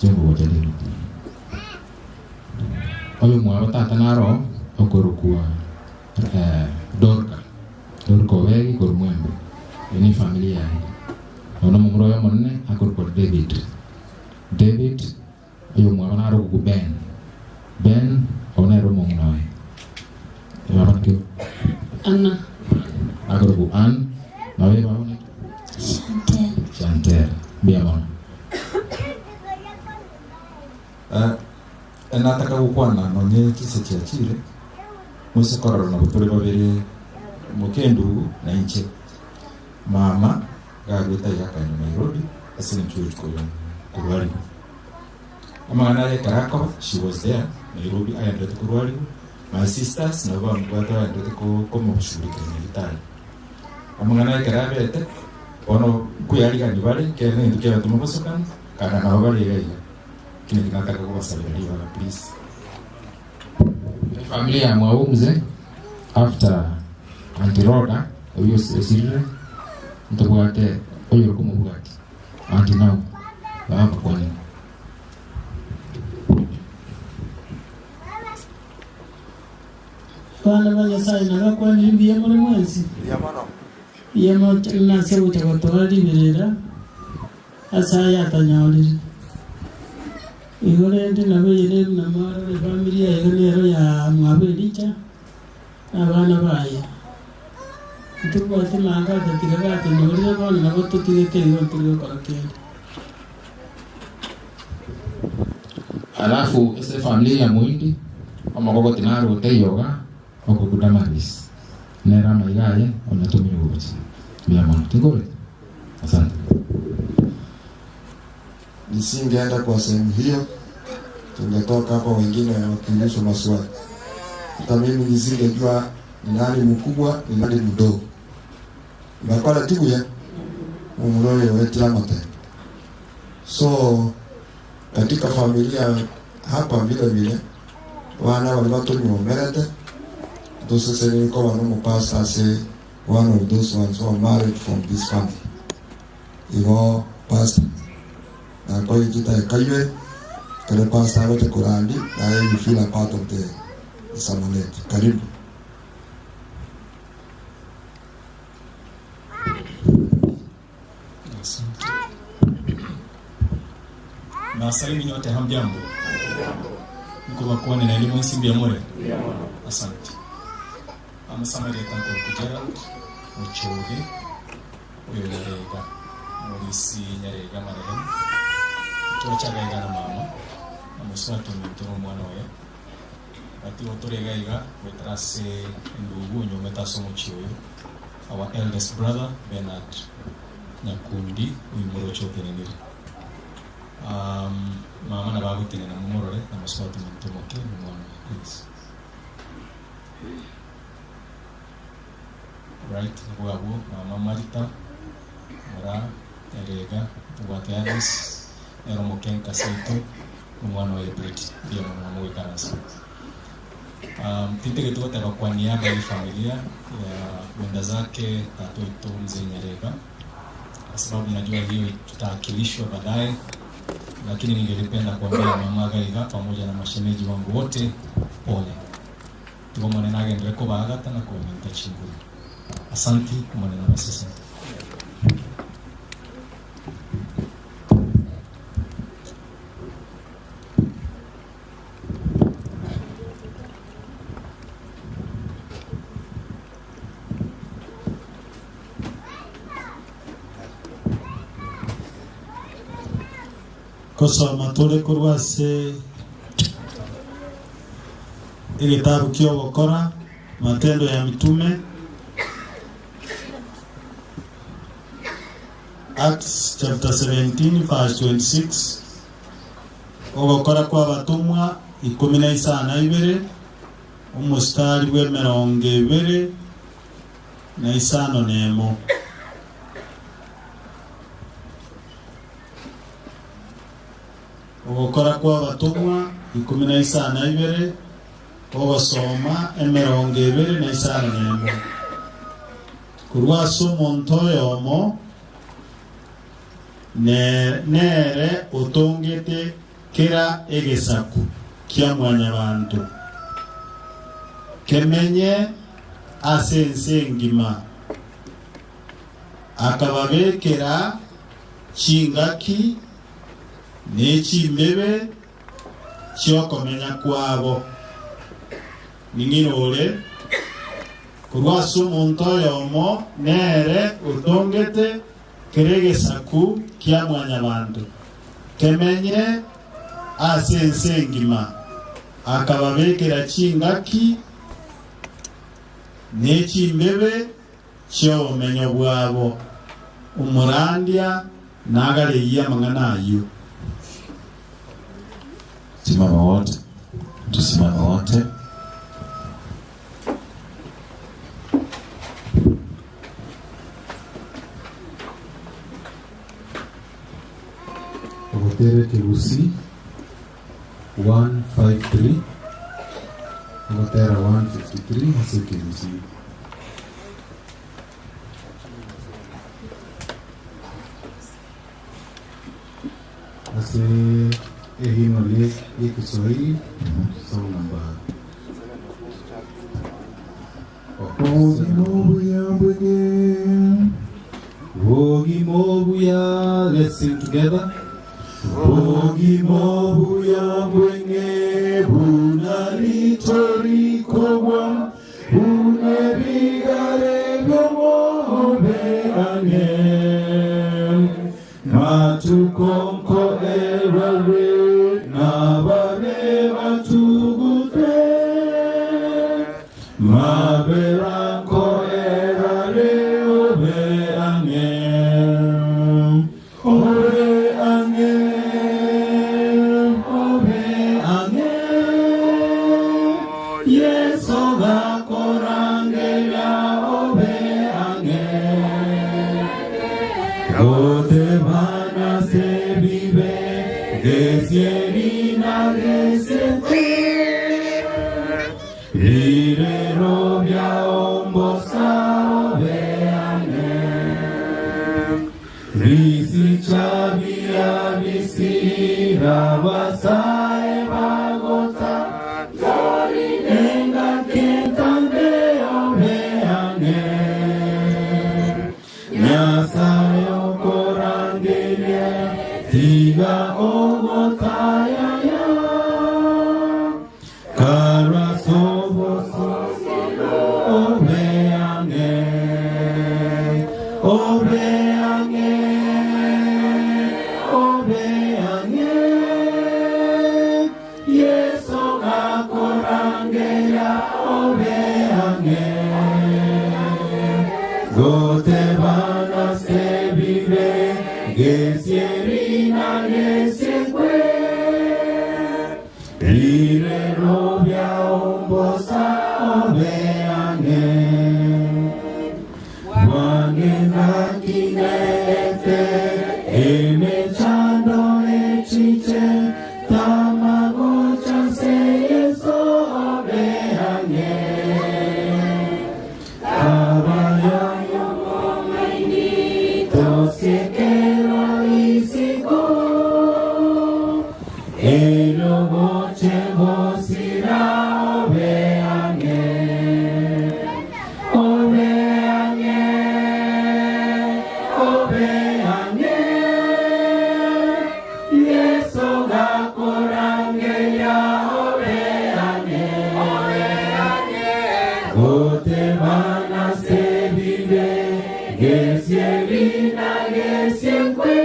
Jengo wajaliru. Oyo mwabata tanaro okoro kwa Dorka wegi kor mwembe. Ini familia yae. Ono mumroyo monne akoro kwa David oyo mwabanaro ku Ben onero mongnoe. Yabaki Anna akoro ku Ann nawe baone Chantel. Biamon. Nataka kukwana nonye kise cha chile. Mwese kororo na butore babere mukendu na inche. Mama gagweta yaka ni Nairobi asini chuo kurwali. Amana ya Karako, she was there. Nairobi ayanda kurwali. My sisters na ba mwata ayanda ko mshirika militari. Amana ya Karabete ono kuyali kandi bale kene ndike batu mubasokan kana na bale yeye kile kinataka kuwasalimia please. Familia mwaumze after Antiroda oyo sirire ntobwate oyo kumubwati anti now baba kwani Bana banyasai nagakwani mbiye muri mwenzi yemo nase uchagotori birira asaya tanyawliri igore ndi nabere na mara familia yero ya mwabelicha abana baye tuko atimanga tatigagate nore bana nabo tutigete ngo tugo karakenda. Alafu ese familia ya Muindi amagogo tinaro te yoga okukudamaris nera maigaye onatumia ubuti biamona tingore. Asante. Nisingeenda kwa sehemu hiyo, tungetoka hapa wengine wakiulizwa maswali. Hata mimi nisingejua ni nani mkubwa, ni nani mdogo. Mbakala tiku ya umuloyo wetu ya mate. So katika familia hapa vile vile wana walibato ni omerete. Those say ko wano pastor say one of those ones who are married from this family. Iwo pastor na kwa kita kaiwe kale pastor wote kurandi na yeye feel a part of the Samanet. Karibu. Na salimu nyote hamjambo. Mko wakuone na elimu nsimbi ya more. Asante. Amasamari tanko Gerald Muchove Uyerega Morisi Nyarega marehemu. Tuwachaga iga na mama. Amuswatu mtoro mwana we. Ati otorega iga wetrase ndugu nyometa somo chiyo. Our eldest brother Bernard Nyakundi Uyimoro Choke Niri. Mama na babu tingana mumorore na maswatu mtumoke mwana please. Right, wabu mama Marita mara erega wateanis eromoken kaseto mwana wa Brit dia mwana wa Kanasa. Tinte ketu kwa kwa niaba ya familia ya wenda zake tatu ito mzee Nyarega, kwa sababu najua hiyo tutaakilishwa baadaye, lakini ningelipenda kuambia mama Gaiga pamoja na mashemeji wangu wote pole. Tuko mwana nage ndreko bagata na komenta chinguru. Asante kwa maneno ya sasa. Kosa matole kurwase igitabu kyo gukora matendo ya mitume Acts chapter 17 verse 26 ogukora kwa batumwa 12 umustari we 20 na isano nemo. Ogukora kwa batumwa 12 ogasoma 20 na isano nemo. Kurwaso montoyo omo nere utongete kira egesaku kia mwanya bantu kemenye asense ngima akababekera chingaki nechimbebe chiokomenya kwabo ninginole kurwaso montoyo omo nere utongete kerege saku kia mwanya bantu kemenye asense ngima akababekera chingaki nechimbebe chyo menyo bwabo umurandia nagale iya manganayo. Simama wote. Tusimama wote. Ogotere Kerusi 153 Ogotera 153 Hase Kerusi Hase ehino le Kiswahili song number Wogi Mobuya, let's sing together. Wogi Mobuya bwenge bunaritori kogwa bunebigare gomobe angem matukonko erare nabare batugute maberanko erare obe angem obe angem Visichavia visira vasae vagota Tori nenga ketande oveange Nyasayo korangelie Tiga ogotaya ya Karasovo sosilo oveange Oveange Yeso gakorangeya oveange Gote bana se vive Gesierina yesekwe Rire robia ombosa oveange Wangena kinete Emechando echiche Tamago chanse yeso oveange Kabaya yomaini Tosekero isiko Elo goche gosira oveange Oveange Oveange Yeso gakorangeya oveange Gote bana se vive Gesierina gesienkwe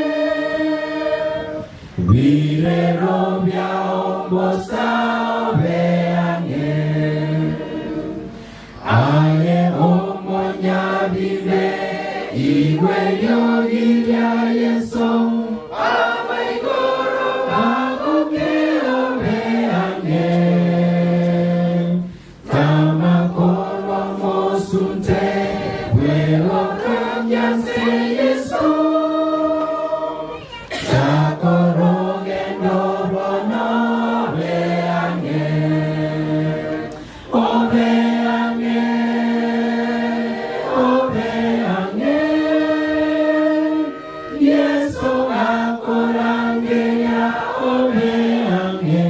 Vire robia ombosa oveange Aye omonya vive Igwe yogiria yeso Abaigoro bakuke oveange Tamakoro mosunte Wero kanyanse yeso Chakoro gendorono oveange Oveange Oveange Yeso gakorangeya oveange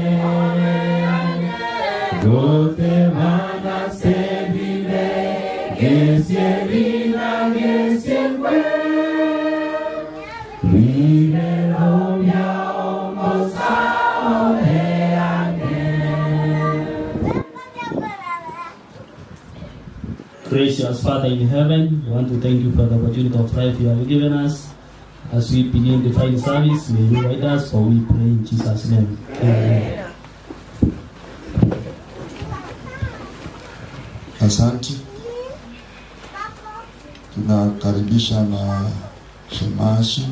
Gote mana se vive Gesierina gesienkwe Vive robia omosa oveange Gracious Father in heaven, we want to thank you for the opportunity of life you have given us. As we begin the fine service, may you guide us, for we pray in Jesus' name. Amen. Asante. Tunakaribisha na shemashi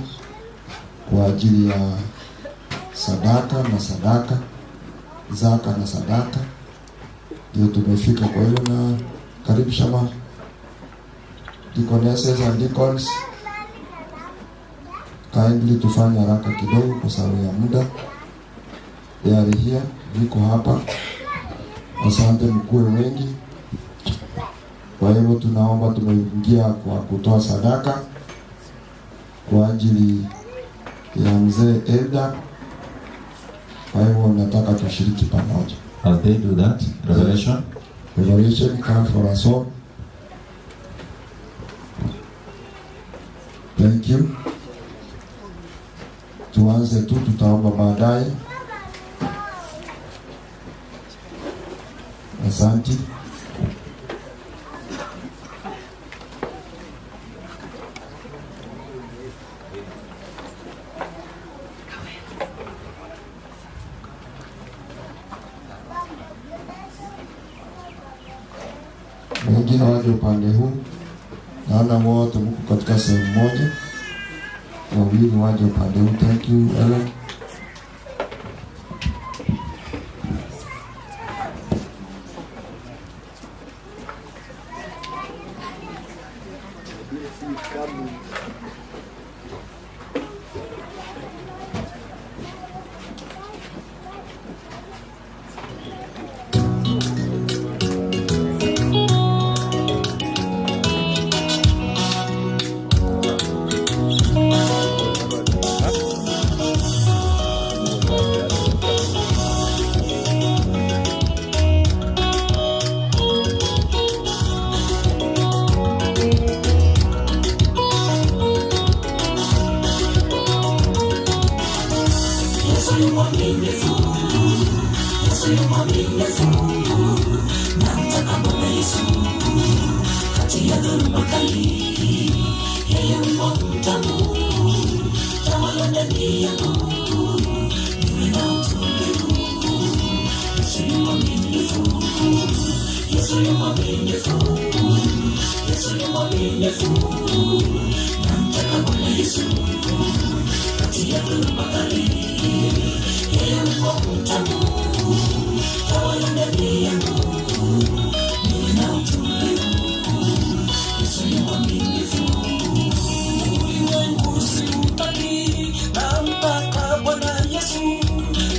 kwa ajili ya sadaka na sadaka, zaka na sadaka. Ndio tumefika, kwa hiyo na karibu shama. Deaconesses and deacons, kindly tufanye haraka kidogo kwa sababu ya muda. They are here, niko hapa. Asante mkuu wengi. Kwa hivyo tunaomba, tumeingia kwa kutoa sadaka kwa ajili ya mzee Elda. Kwa hivyo nataka tushiriki pamoja. As they do that, Revelation come for us all. Thank you. Tuanze tu, tutaomba baadaye. Asante. Wengine waje upande huu. Naona wote mko katika sehemu moja. Wawili waje upande huu. Thank you, Ellen. kati ya dhoruba kali. Yeye wimbo mtamu, tawala ndani yangu, niwe na utulivu. Yesu yu mwaminifu, Yesu yu mwaminifu, Yesu yu mwaminifu. Namtaka Bwana Yesu kati ya dhoruba kali. Yeye wimbo mtamu, tawala ndani yangu, niwe na utulivu. Yesu yu mwaminifu. Ulimwengu siutaki, namtaka Bwana Yesu,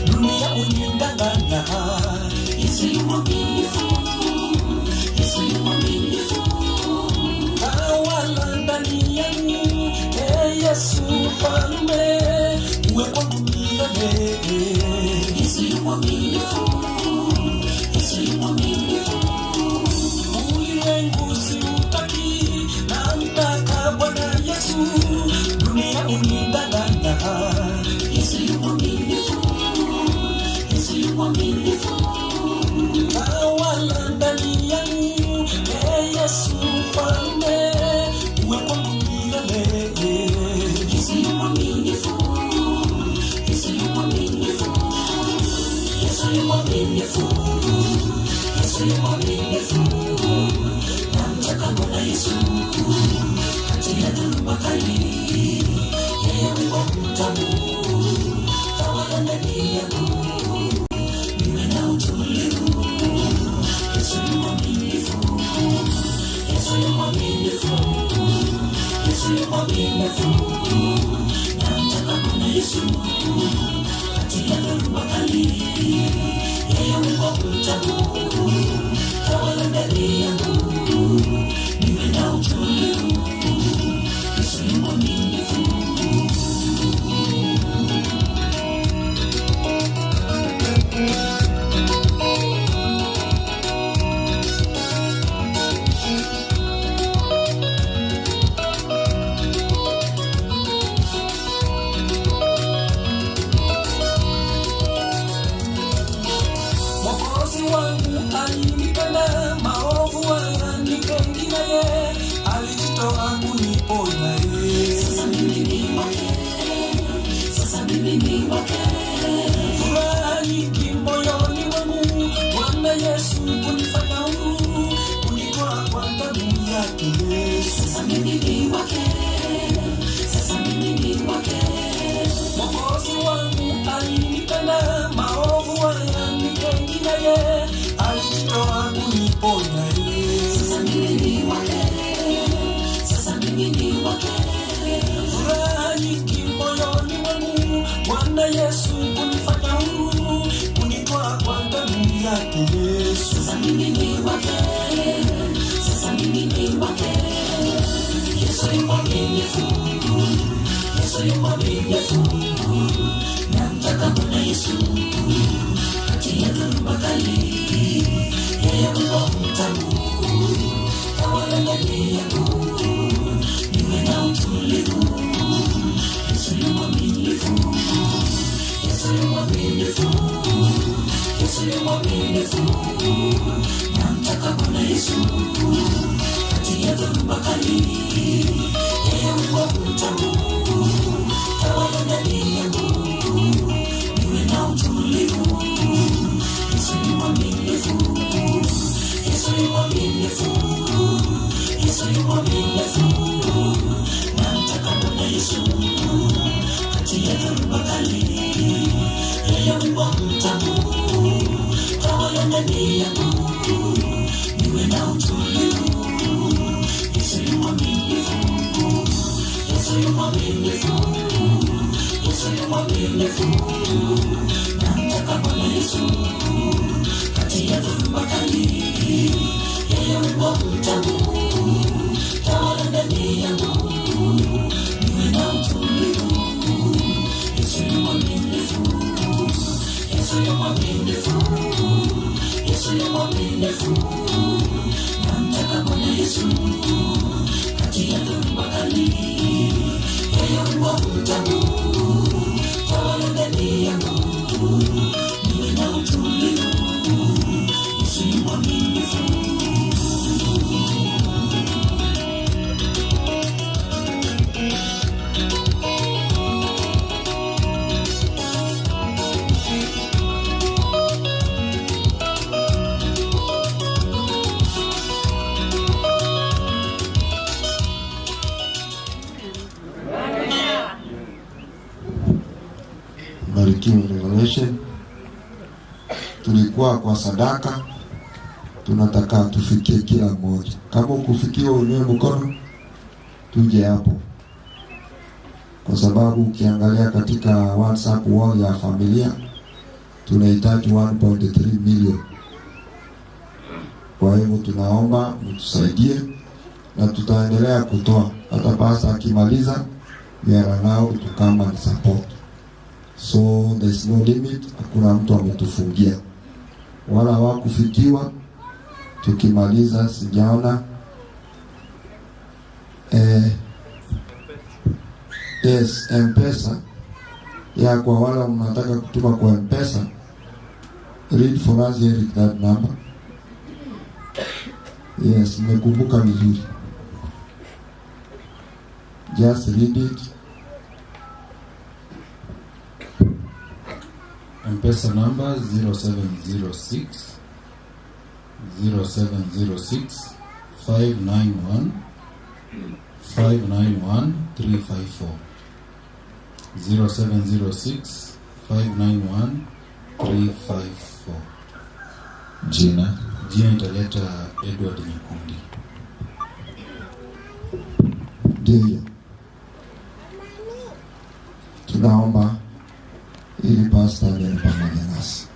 dunia unidanganya. Yesu yu mwaminifu, Yesu yu mwaminifu. Tawala ndani yangu, Yesu mfalme, uwe kwangu milele. Yesu yu mwaminifu, Yesu yu mwaminifu. Ulimwengu siutaki, namtaka Bwana Yesu, dunia unidanganya. Yesu yu mwaminifu, Yesu yu mwaminifu. Tawala ndani yangu, Yesu mfalme, uwe kwangu milele. Yesu yu mwaminifu, Yesu yu mwaminifu. Yesu yu mwaminifu, Yesu yu mwaminifu. Namtaka Bwana Yesu kati ya dhoruba kali. Yeye wimbo mtamu, tawala ndani yangu, niwe na utulivu. Yesu yu mwaminifu, Yesu yu mwaminifu, Yesu yu mwaminifu. Namtaka Bwana Yesu kati ya dhoruba kali. Yeye wimbo mtamu, tawala ndani yangu, niwe na utulivu. Yesu yu mwaminifu. Mwokozi wangu alinipenda, maovu yanipenda yeye, alijitoa kuniponya yeye. Sasa mimi ni wake, sasa mimi ni wake. Furaha nyingi moyoni mwangu, Bwana Yesu kunifanya huru, kunitoa kwa damu yake Yesu. Sasa mimi ni wake, sasa mimi ni wake. Mwokozi wangu alinipenda, maovu yanipenda yeye, alijitoa kuniponya yeye. Sasa mimi ni wake, sasa mimi ni wake. Furaha nyingi moyoni mwangu, Bwana Yesu kunifanya huru, kunitoa kwa damu yake Yesu. Sasa mimi ni wake, sasa mimi ni wake. Yesu yu mwaminifu, Yesu yu mwaminifu. Namtaka Bwana Yesu kati ya dhoruba kali. Yeye wimbo mtamu, tawala ndani yangu, niwe na utulivu. Yesu yu mwaminifu, Yesu yu mwaminifu, Yesu yu mwaminifu. Namtaka Bwana Yesu kati ya dhoruba kali. Yeye wimbo mtamu, tawala ndani yangu, niwe na utulivu. Yesu yu mwaminifu, Yesu yu mwaminifu, Yesu yu mwaminifu. Namtaka Bwana Yesu kati ya dhoruba kali. Yeye wimbo mtamu, tawala ndani yangu, niwe na utulivu. Yesu yu mwaminifu, Yesu yu mwaminifu, Yesu yu mwaminifu. Namtaka Bwana Yesu kati ya dhoruba kali. Yeye wimbo mtamu, tawala ndani yangu, niwe na utulivu. Yesu yu mwaminifu, Yesu yu mwaminifu, Yesu yu mwaminifu. Namtaka Bwana Yesu kati ya dhoruba kali. Yeye wimbo mtamu, tawala ndani Barikiwe Revelation. Tulikuwa kwa sadaka, tunataka tufikie kila mmoja. Kama ukufikiwa unywe mkono, tuje hapo. Kwa sababu ukiangalia katika WhatsApp wall ya familia, tunahitaji 1.3 million. Kwa hivyo tunaomba mtusaidie na tutaendelea kutoa. Hata pastor akimaliza, we are allowed to come and support. So there's no limit, hakuna mtu ametufungia. Wala hawakufikiwa, tukimaliza sijaona. Yes, M-Pesa. Ya kwa wala mnataka kutuma kwa M-Pesa, read for us here that number. Yes, nimekumbuka vizuri. Just read it. M-Pesa number 0706 591 354. 0706 591 354. Jina italeta Edward Nyekundi. Ndio. Tunaomba ili pastor ndiye pamoja nasi.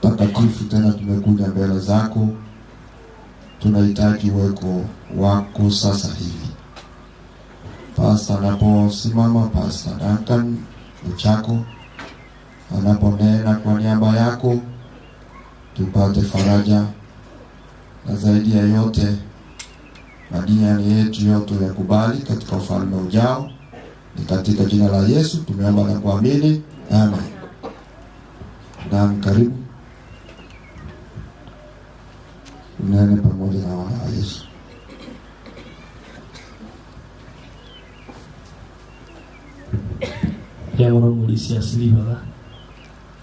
Takatifu, tena tumekuja mbele zako. Tunahitaji uwepo wako sasa hivi. Pastor anaposimama, Pastor Duncan Uchako anaponena kwa niaba yako, tupate faraja, na zaidi ya yote madini yetu yote yakubali katika ufalme ujao. Ni katika jina la Yesu tumeomba na kuamini. Amen. Na karibu nene pamoja na wana wa Yesu. Ya mwana mulisi asili baba.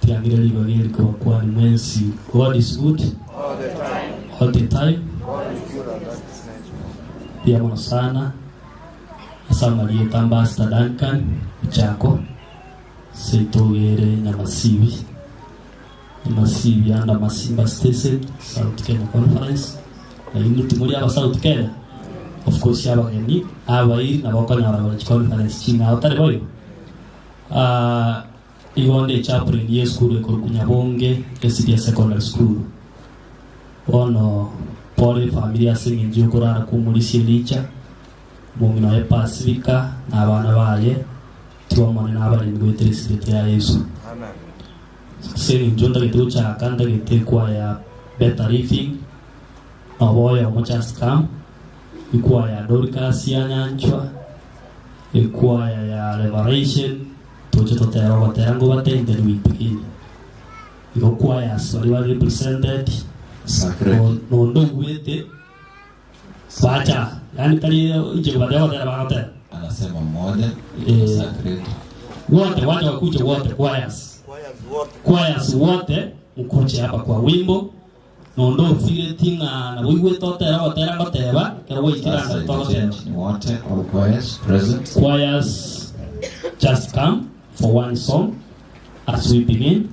Tiangira liba geli kwa ni mwensi. God is good all the time. Pia mwana sana. Asama liye tamba Duncan Uchako. Seitogere Nyamasibi. Nyamasibi anda Masimba Station, South Kenya Conference. Na inu tumuri aba South Kenya. Of course yaba geni aba hii na wako na wala conference china otare boy. Igonde chaplain ye school ko Kunyabonge SDA Secondary School. Ono pole familia singi njukura kumulisi licha. Mungino ya Pacifica na abana baye tuwamone n'abari mu gweteresite ya Yesu. Amen. Singi njonda gitucha kanda gitekwa ya Better Living. Aboya just come. Ikwa ya Dorcas ya Nyanchwa. Ikwa ya Revelation. Toje totera waterango batende wipiki. Ikwa ya Swaliwa represented. Sacred. No wete. Wacha, yani tali nje baada ya tena baada. Anasema mmoja Sacred. Wote wakuje wote choirs wote mkuje hapa kwa wimbo. Nondo file tinga na wiwe totera watera bateba kero wikira totera. Wote all choirs present. Choirs just come for one song as we begin.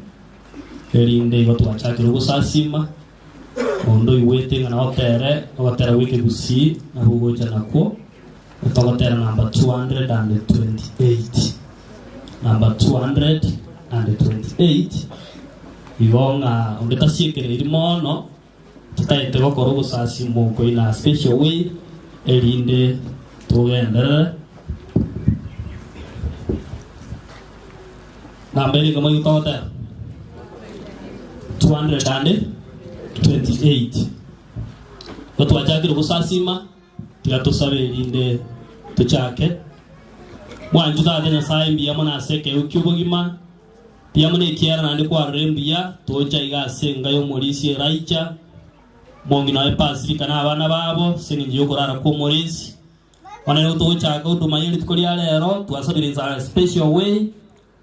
Elinde gotu achake rugo sasima. Ondo iwete ngana otera wiki gusi na hugoja nako utawatera number 228. Number 228 igonga ondeta siekere irimono tutaite gokoro gusasi muko ina special way elinde tugendere number ni kama utawatera 228. Watu wachakiro kusasima tigatusabira inde tuchake mwanju tatena saimbi amana seke ukubugima pia mune kiara nandi kwa rembia toja igasenga yo mulisi raicha mongi na Pacifica na abana babo singi yokorara ko mulisi wana tochaka utumayiri tukuri alero twasabiriza special way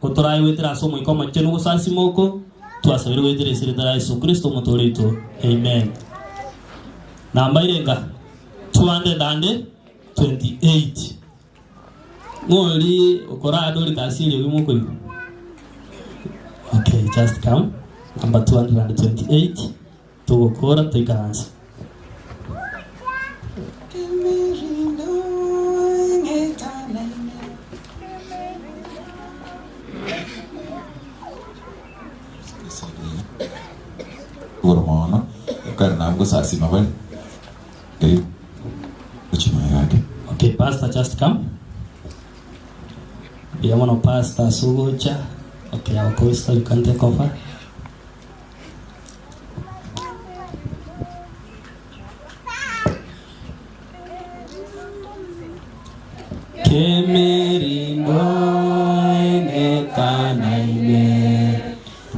kotorai wetera somo ikoma chenu kusasimoko tuasabiri wetere sirita Yesu Kristo mutolito. Amen. Namba irenga 228. Ngoli ukora adoli kasili wimuko. Okay, just come. Number 228. Tugukora tuikaanza. Gurmono, karena aku sasi mabal. Okay, okay, pastor, just come. Biamono pastor Sugocha. Okay, our pastor, you can take over. Kemerindo nekanaine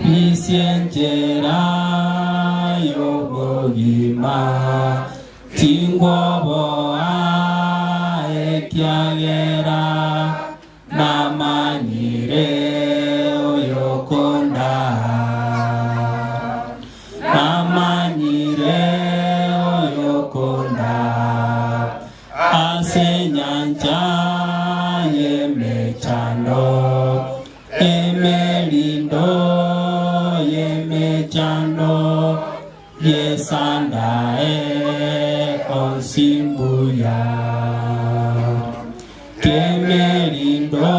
isienjera yobogima tingwoboa ekiagera namanyire oyokonda namanyire oyokonda asenyanja yemechando emelindo yemechando yesandae onsimbuya kemelindo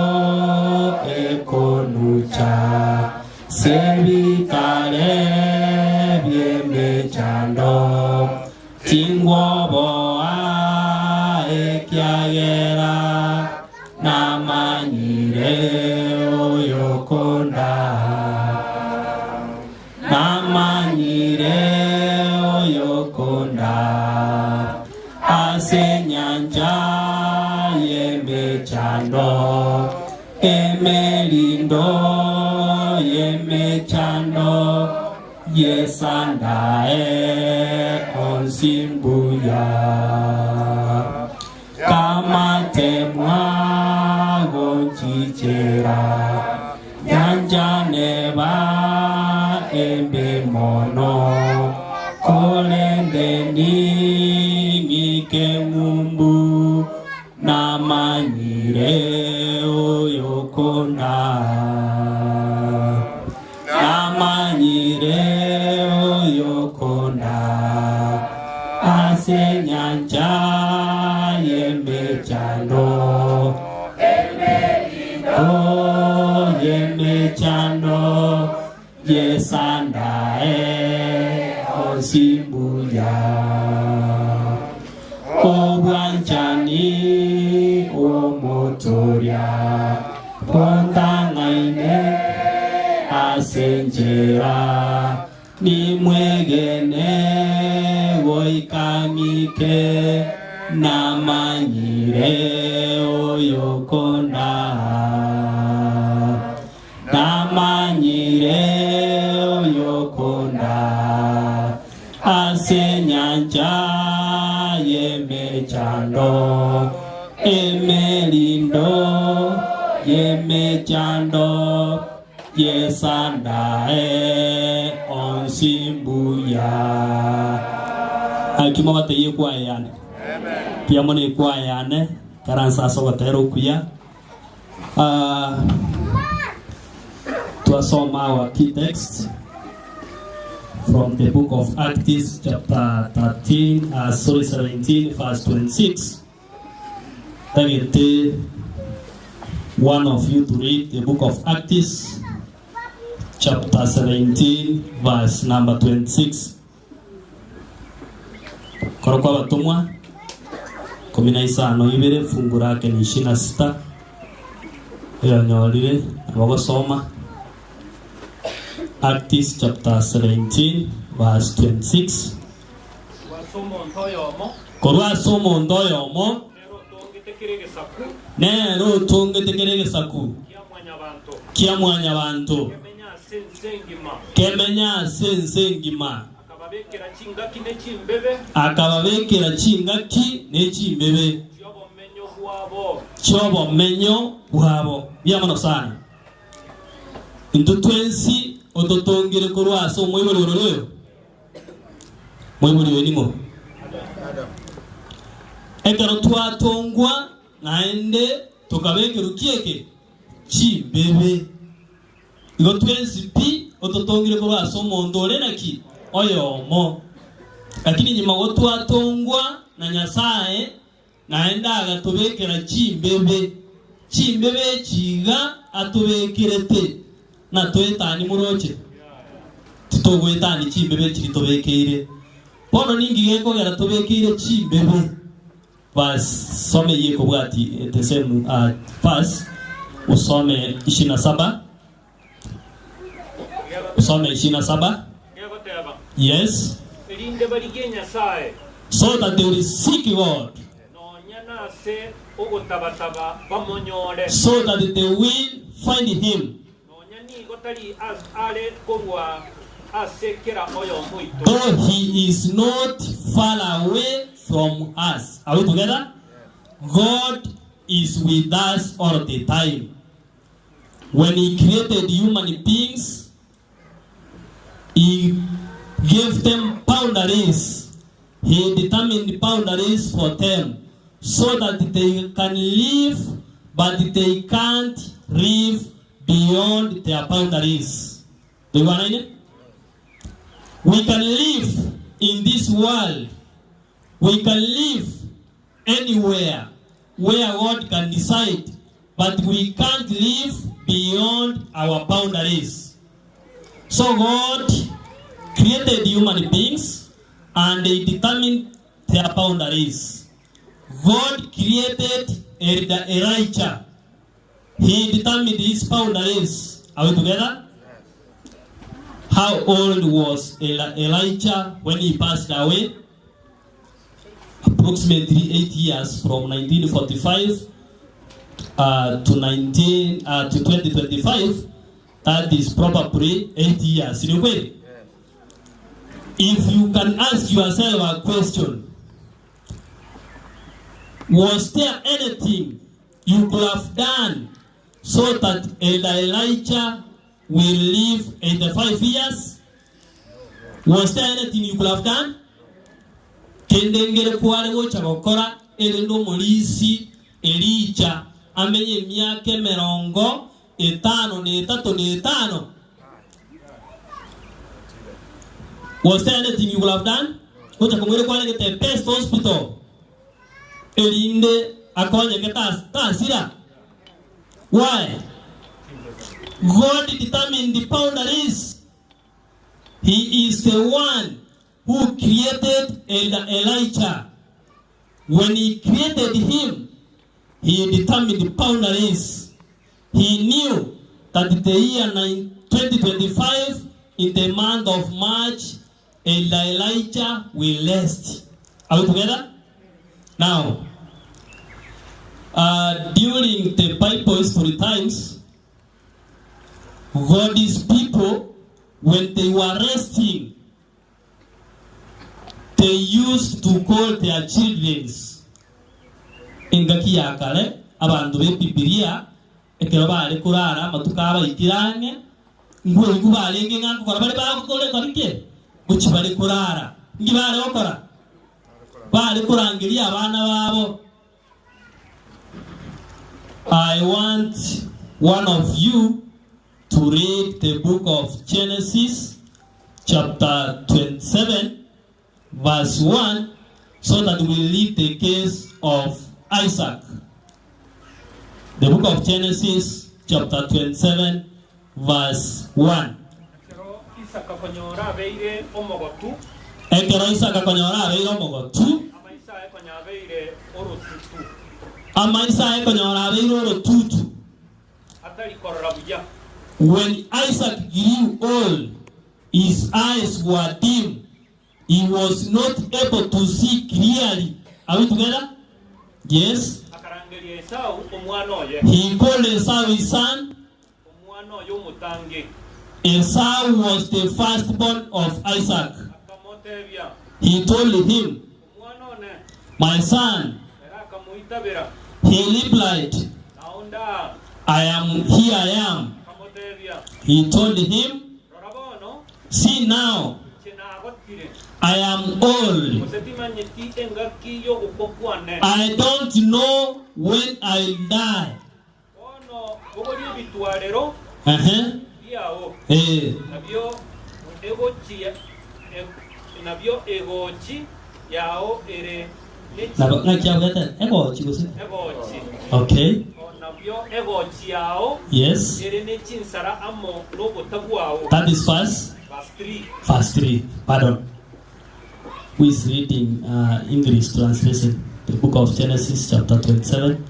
ekonucha servikale byemechando tingwoboa ekiagera namanyire oyokonda namanyire oyokonda asenyanja yemechando emelindo yemechando yesandae onsimbuya kamatemwa gonchichera yanjaneba embe mono kolendeni ngikemumbu namanyire oyokonda namanyire oyokonda asenyanja yemechando yemechando yesandae onsimbuya obwanchani omotoria pontangaine asenjera nimwegene goikamike namanyire oyokonda namanyire oyokonda asenyanja yemechando emelindo yemechando yesandae onsimbuya akimo bateye kwa yana pia mone kwa yana karansa sokotero kuya tuasoma our key text from the book of Acts chapter 17 verse 26. That will take one of you to read the book of Acts chapter 17 verse number 26. Korokwa batumwa 15 fungura yake ni 26. Hiyo nyorire abagosoma Acts chapter 17 verse 26. Korwa somo ndoyomo nero tongete saku kia mwanya bantu kemenya sensengima akababekera chingaki nechimbebe chobo menyo bwabo byamano sana intutwensi ototongere korwaso moyiboloroyo moyiboli wenimo ekero twatongwa naende tukabekera ukieke chimbebe Igo twensi pi ototongire kwa somo ndole naki oyo mo. Lakini nyuma gotu atongwa na Nyasaye naenda agatubekera chimbebe. Chimbebe chiga atubekirete na twetani muroche. Tutogwetani chimbebe chitobekire. Pono ningi geko gara tobekire chimbebe. Vas some yeko bwati tesemu pass usome 27. Usome 27. Yes. So that they will seek God. So that they will find him. Though he is not far away from us. Are we together? God is with us all the time. When he created human beings, he gave them boundaries. He determined the boundaries for them so that they can live, but they can't live beyond their boundaries. Do you want it? We can live in this world. We can live anywhere where God can decide, but we can't live beyond our boundaries. So God created human beings and they determined their boundaries. God created Elijah. He determined his boundaries. Are we together? How old was Elijah when he passed away? Approximately 8 years, from 1945 to 2025. That is probably 8 years. In a way, if you can ask yourself a question, was there anything you could have done so that Elijah will live 85 years? Was there anything you could have done? Kendengere kuare wocha gokora elendo molisi Elijah amenye miaka 55. Was there anything you would have done? Wocha kumwele kuare get best hospital elinde akonye geta sira. Why? God determined the boundaries. He is the one who created Elijah. When he created him, he determined the boundaries. He knew that the year 2025, in the month of March, Elijah will rest. Are we together? Now, during the Bible history times, God's people, when they were resting, they used to call their children. Ingaki yakale abantu be Bibilia ekero bale kurara matukaba ikirane ngwe ngubale ngenga kora bale ba kole korike guchi bale kurara ngi bale okora bale kurangiria abana babo. I want one of you to read the book of Genesis chapter 27 verse 1 so that we read the case of Isaac. The book of Genesis chapter 27 verse 1. Ekero Isaac akonyora abeire omogotu. Amaisa ekonyora abeire orotutu. When Isaac grew old, his eyes were dim. He was not able to see clearly. Are we together? Yes. He called Esau his son. Esau was the firstborn of Isaac. He told him, "My son." He replied, "Here I am." He told him, "See now, I am old. I don't know when I'll die." kiao nabyo egochi yao ere na kiabeta egochi gusi okay nabyo egochi yao yes ere ne chinsara amo no botaguao that is verse 3 pardon. Who is reading English translation? The book of Genesis chapter 27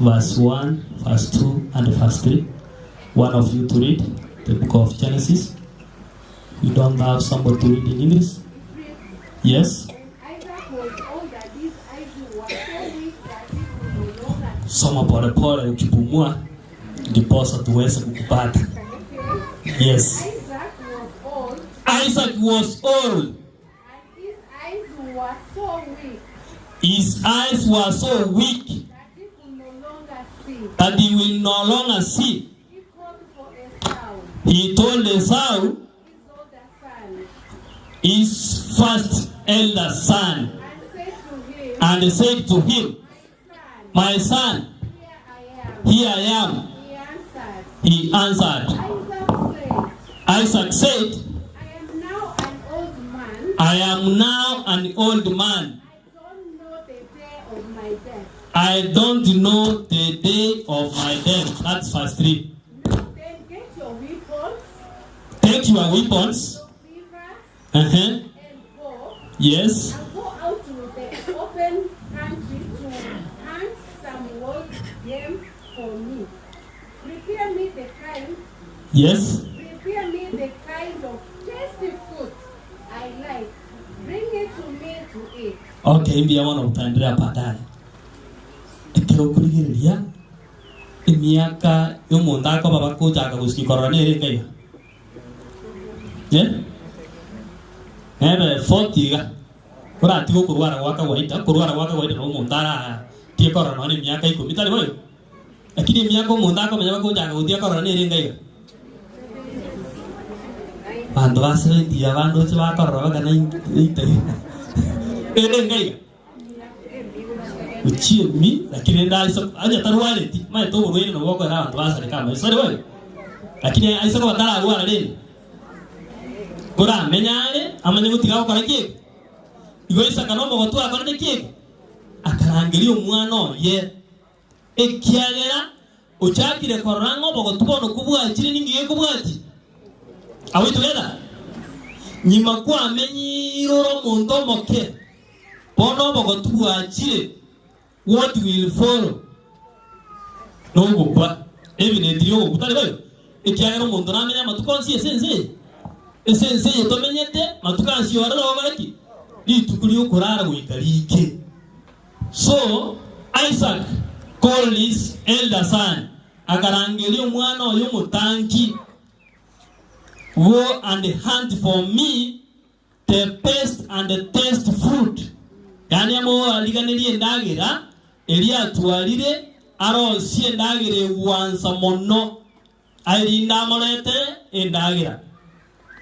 verse 1, verse 2 and verse 3. One of you to read the book of Genesis. You don't have somebody to read in English? Yes? Soma pole pole ukipumua ndiposa tuweze kukupata. Yes. Isaac was old. His eyes were so weak that he will no longer see. He told Esau, his first elder son, and said to him, my son, here I am. He answered. Isaac said, I am now an old man. I don't know the day of my death. That's verse 3. Then get your weapons. Take your weapons. And go. Yes. And go out to the open country to hunt some wild game for me. Prepare me the kind. Yes. Prepare me the kind of tasty food I like. Bring it to me to eat. Okay, ndio wana utaendelea baadaye. Ikero kuligiria imiaka yomonda ko baba ko jaga uski korone ire kai. Je? Ebe 40 ga. Kora tiko kurwara waka waida no mondara tie korona ni miaka iko mitali boyo. Lakini miaka monda ko menya ko jaga udia korone ire kai. Bando asere dia bando chwa korona kana ite. Ire kai. Uchie mi lakini ndaiso aje tarwale ti mai to ruine no wako na watu wasale kama sare wewe lakini aisa kwa dala ruala leni kora menyale amanye gutiga ko kake igoisa kanombo gotu akone kike akarangiria umwana ye ekiagera uchakire korango bogotubono kubwa chiri ningiye kubwati awi together nyima kwa amenyi roro muntu moke bono bogotu achire. What will follow? No go evidently yo kutale bayo ekiagero muntu namenya matukonsi esense yotomenyete matukansi warara wabaraki litukuri ukurara wikarike. So Isaac called his elder son akarangeli omwana oyo mutanki, go and hunt for me the best and the taste fruit. Yani amo aliganeli endagira Elia tualire arosie ndagire wansa mono airinda molete endagira.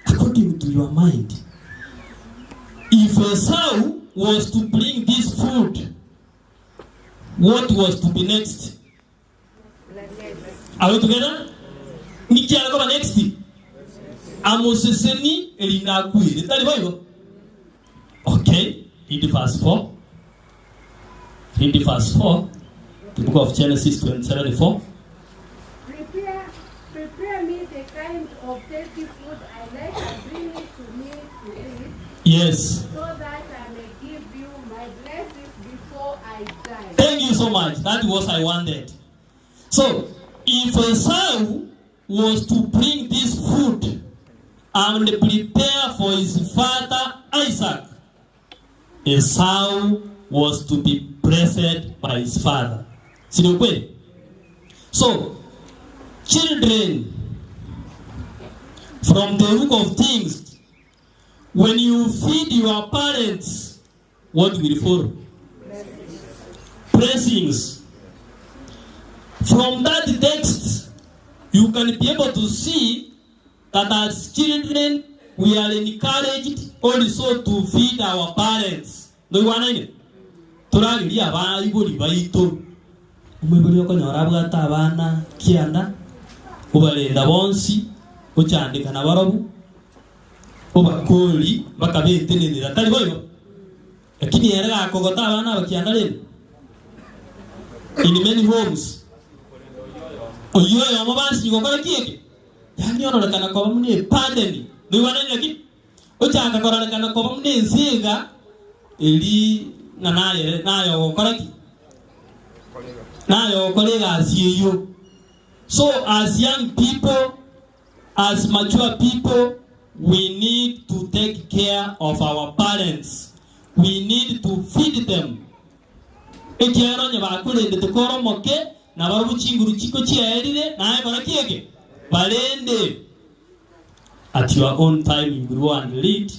According to your mind, if Esau was to bring this food, what was to be next? Are we together? Niki alako next? Amoseseni elinda kuire. Tali boyo. Okay. Read verse 4. Read verse 4. The book of Genesis 27:4. Prepare me the kind of tasty food I like and bring it to me to eat. Yes. So that I may give you my blessings before I die. Thank you so much. That was I wanted. So, if Esau was to bring this food and prepare for his father Isaac, Esau was to be blessed by his father. So, children, from the book of things, when you feed your parents, what will follow? Blessings. From that text, you can be able to see that as children, we are encouraged also to feed our parents. No one in it. Turagiri abana ibuli baito. Umebuli yoko nyora bwata abana kianda. Ubalenda bonsi uchandika na barabu obakoli bakabetenenera tali boyo lakini era akogota abana bakiandale in many homes oyo amabasi gokora kieke yani onolekana kwa mune pandemi ni wanani lakini uchanga korolekana kwa mune nziga eli nayo gokora ki nayo kolega asiyo. So as young people, as mature people, we need to take care of our parents. We need to feed them. Ekiaro nyabakule ndekoro moke na baru chinguru chiko chiaerire na ai barakiege balende at your own time you grow and lead.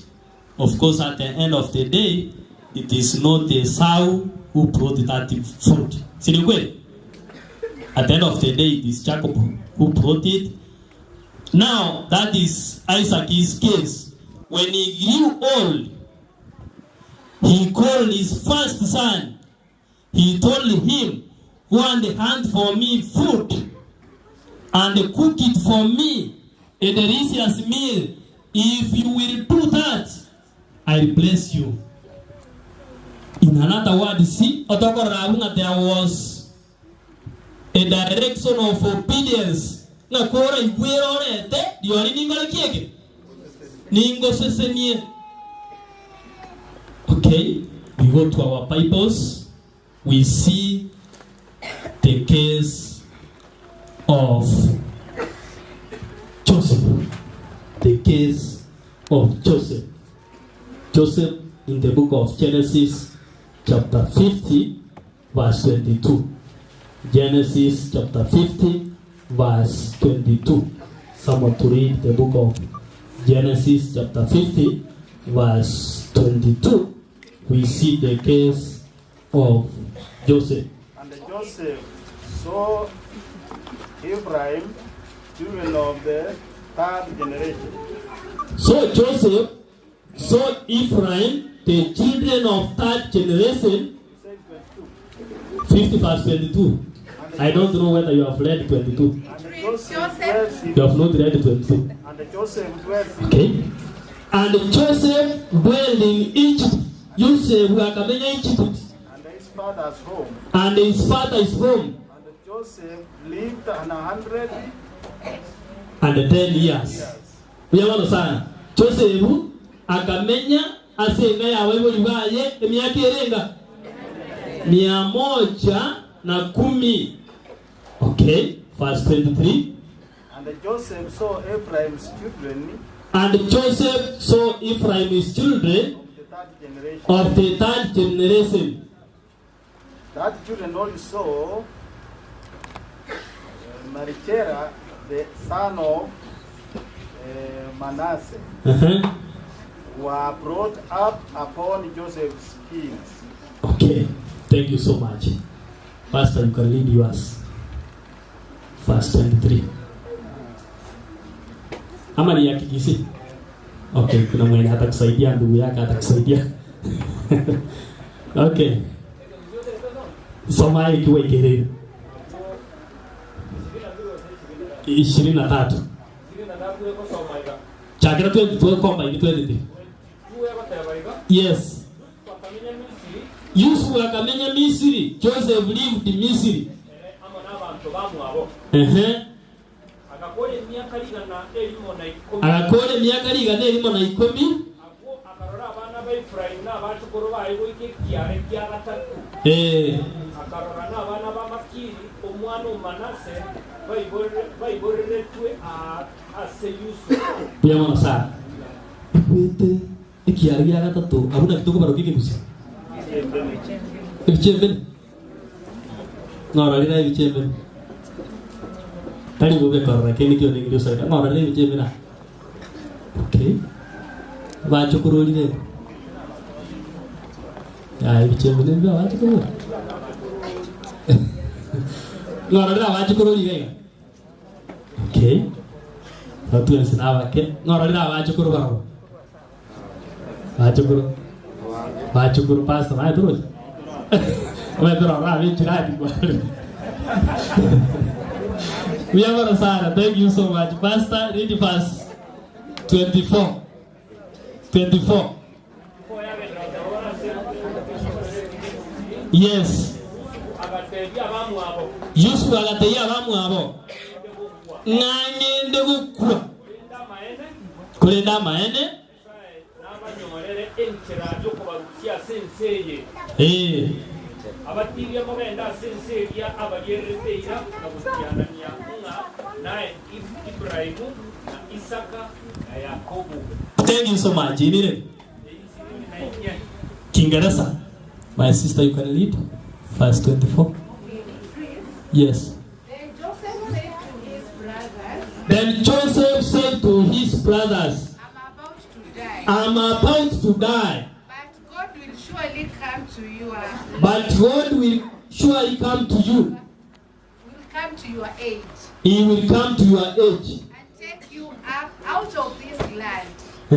Of course at the end of the day it is not the sow who brought that food. Sinikweli? At the end of the day, it is Jacob who brought it. Now, that is Isaac's case. When he grew old, he called his first son. He told him, go and hunt for me food and cook it for me, a delicious meal. If you will do that, I will bless you. In another word, see, there was a direction of obedience. Na kora igwero rete diori ningola kieke ningo sesenie. Okay, we go to our Bibles. We see the case of Joseph. The case of Joseph. Joseph in the book of Genesis chapter 50 verse 22. Genesis chapter 50 verse 22. Someone to read the book of Genesis chapter 50 verse 22. We see the case of Joseph. And Joseph saw Ephraim, children of the third generation. So Joseph saw Ephraim, the children of third generation. 50 verse 22. I don't know whether you have read 22. You have not read 22. And Joseph dwelt in okay. And Joseph dwelled in Egypt. Joseph akamenya Egypt. and his father's home. And his father's home. And Joseph lived 110 years. Uyabona sana. Joseph akamenya asenga yawe bolibaye emyaka erenga 110. Okay, verse 23. And Joseph saw Ephraim's children. And Joseph saw Ephraim's children of the third generation. That children also Marichera, the son of Manasseh, were brought up upon Joseph's kids. Okay, thank you so much. Pastor, you can read yours. Verse 23. Ama ni ya kikisi? Okay, kuna mwenye atakusaidia, ndugu yake atakusaidia. Okay. Soma ikiwa ikelele. 23. Chakira 22 komba iki 23. Yes. Yusufu akamenya Misri. Joseph lived in Misri. Akakole miaka ligana elimo na 10. Akarora abana ba Ephraim na abachukuru bayo ikikiare kya gatatu. Akarora na abana ba Makiri omwana Manasse bayiboreretwe ase Yusufu. Biyama sa. Wete ikiare kya gatatu abuna kitoko baroki kibusi. Ichemben. Ngora lina ichemben. Tadi gue korora kini kyo ningi dosa. Ngora lina ichemben. Okay. Baca kuruli deh. Ya ichemben ni baca kuruli. Ngora lina baca kuruli deh. Okay. Satu yang senawa ke. Ngora lina baca kuruli baru. Baca kuruli pas sama terus. Apa itu orang ini cerah di bawah. We are Sarah. Thank you so much. Pastor, read verse 24. 24. Yes. Yusu agateya abamu abo. Ng'ang'ende gukwa. Kulinda maene. Abatiria mugenda senseria abayereteira na gustianania nae Ibrahimu na Isaka na Yakobo. Thank you so much. Kingereza. My sister, you can read verse 24. Yes. Then Joseph said to his brothers, I'm about to die. Surely come to you. But God will surely come to you. Will come to your age. He will come to your age. And take you up out of this land. To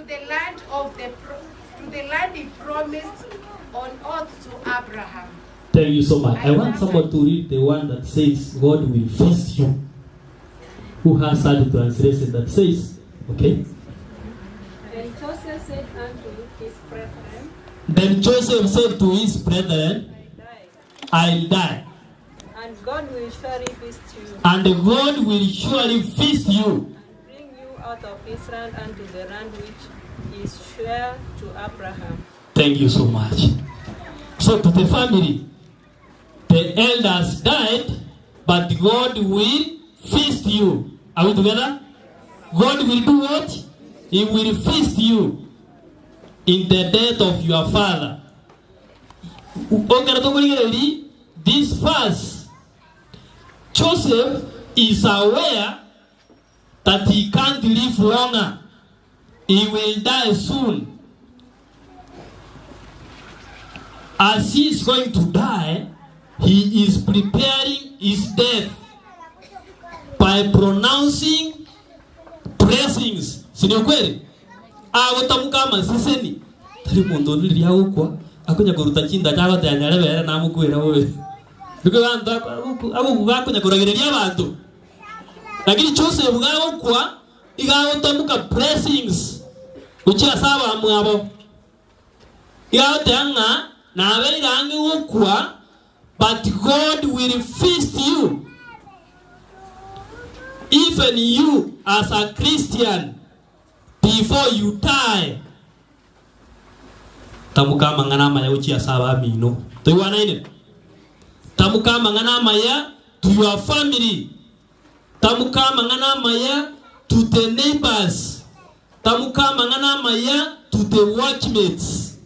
the land he promised on oath to Abraham. Thank you so much. I want someone to read the one that says God will feast you. Who has had the translation that says, okay? And Joseph said unto his brethren, Then Joseph said to his brethren, I'll die. and God will surely feast you. And God will surely feast you. Bring you out of Israel unto the land which he sware to Abraham. Thank you so much. So to the family, the elders died, but God will feast you. Are we together? God will do what? He will feast you in the death of your father. This verse, Joseph is aware that he can't live longer. He will die soon. As he is going to die, he is preparing his death by pronouncing blessings. Sio kweli? Agotamuka masiseni. Tari mundo nili yakwa akunya kuruta chinda cyangwa tanyarebe na mukwera wowe. Biko bantu abo bakunya kuragereria abantu. Lakini Joseph bwawo kwa igagotamuka blessings. Uchiya saba mwabo. Igotanga na aberange wokwa, but God will feast you. Even you as a Christian, before you die, tamuka mangana maya uchi asaba mino. Tuiwana ine. Tamuka mangana maya to your family. Tamuka mangana maya to the neighbors. Tamuka mangana maya to the watchmates.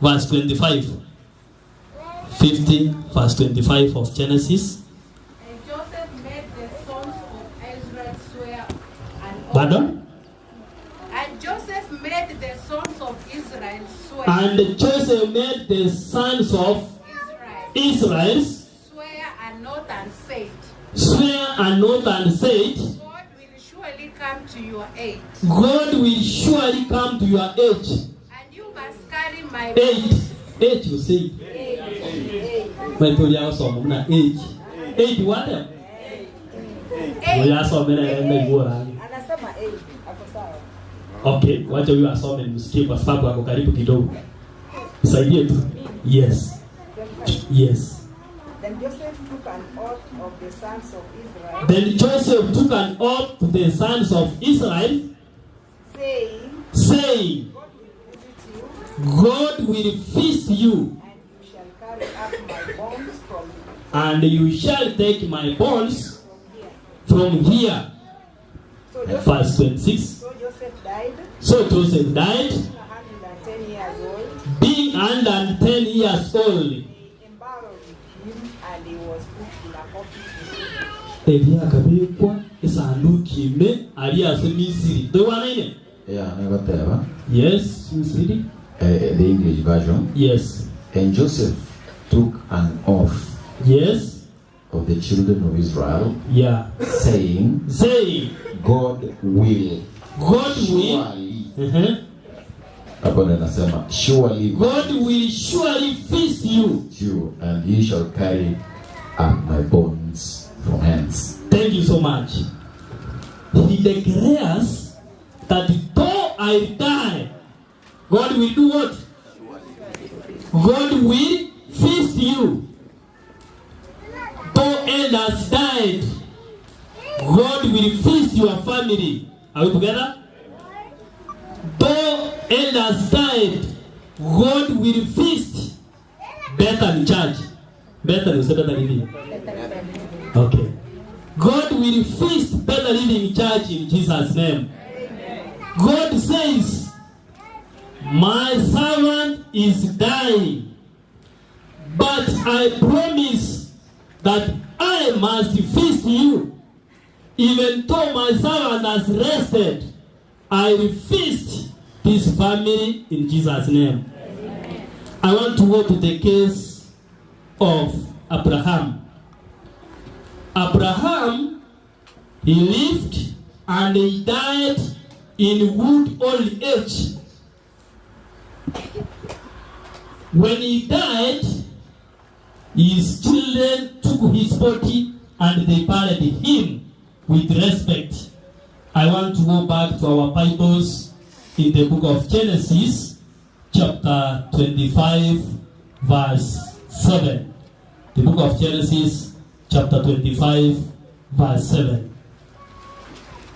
Verse 25. 50, verse 25 of Genesis. And Joseph made the sons of Israel swear an oath. Pardon? And Joseph made the sons of Israel swear. And Joseph made the sons of Israel Swear an oath and said, swear an oath and said, God will surely come to your aid. God will surely come to your age. And you must carry my Age. Age, you say. My told also muna age. Age what? We are so many Anasema age. Ako sawa. Okay, wacha huyu asome msikie kwa sababu ako karibu kidogo. Nisaidie tu. Yes. Yes. Then Joseph took an oath of the sons of Israel. Then Joseph took an oath to the sons of Israel, saying, God will feast you, and you shall take my bones from here. Verse 26. So Joseph died, being 110 years old. Elia kabekwa isanduki ime aliase Misiri. Do you want it? Yeah, never tell. Yes, Misiri. The English version. Yes. And Joseph took an oath. Yes. Of the children of Israel. Yeah. Saying. God will. Surely. God will surely feast you. And ye shall carry and my bones from hence. Thank you so much. He declares that though I die, God will do what? God will feast you. Though elders died, God will feast your family. Are we together? Though elders died, God will feast. Better church. Better is better living. Okay. God will feast better living church in Jesus' name. God says, my servant is dying, but I promise that I must feast you. Even though my servant has rested, I will feast this family in Jesus' name. I want to go to the case of Abraham. Abraham, he lived and he died in good old age. When he died, his children took his body and they buried him with respect. I want to go back to our Bibles in the book of Genesis, chapter 25, verse 7. The book of Genesis, chapter 25, verse 7.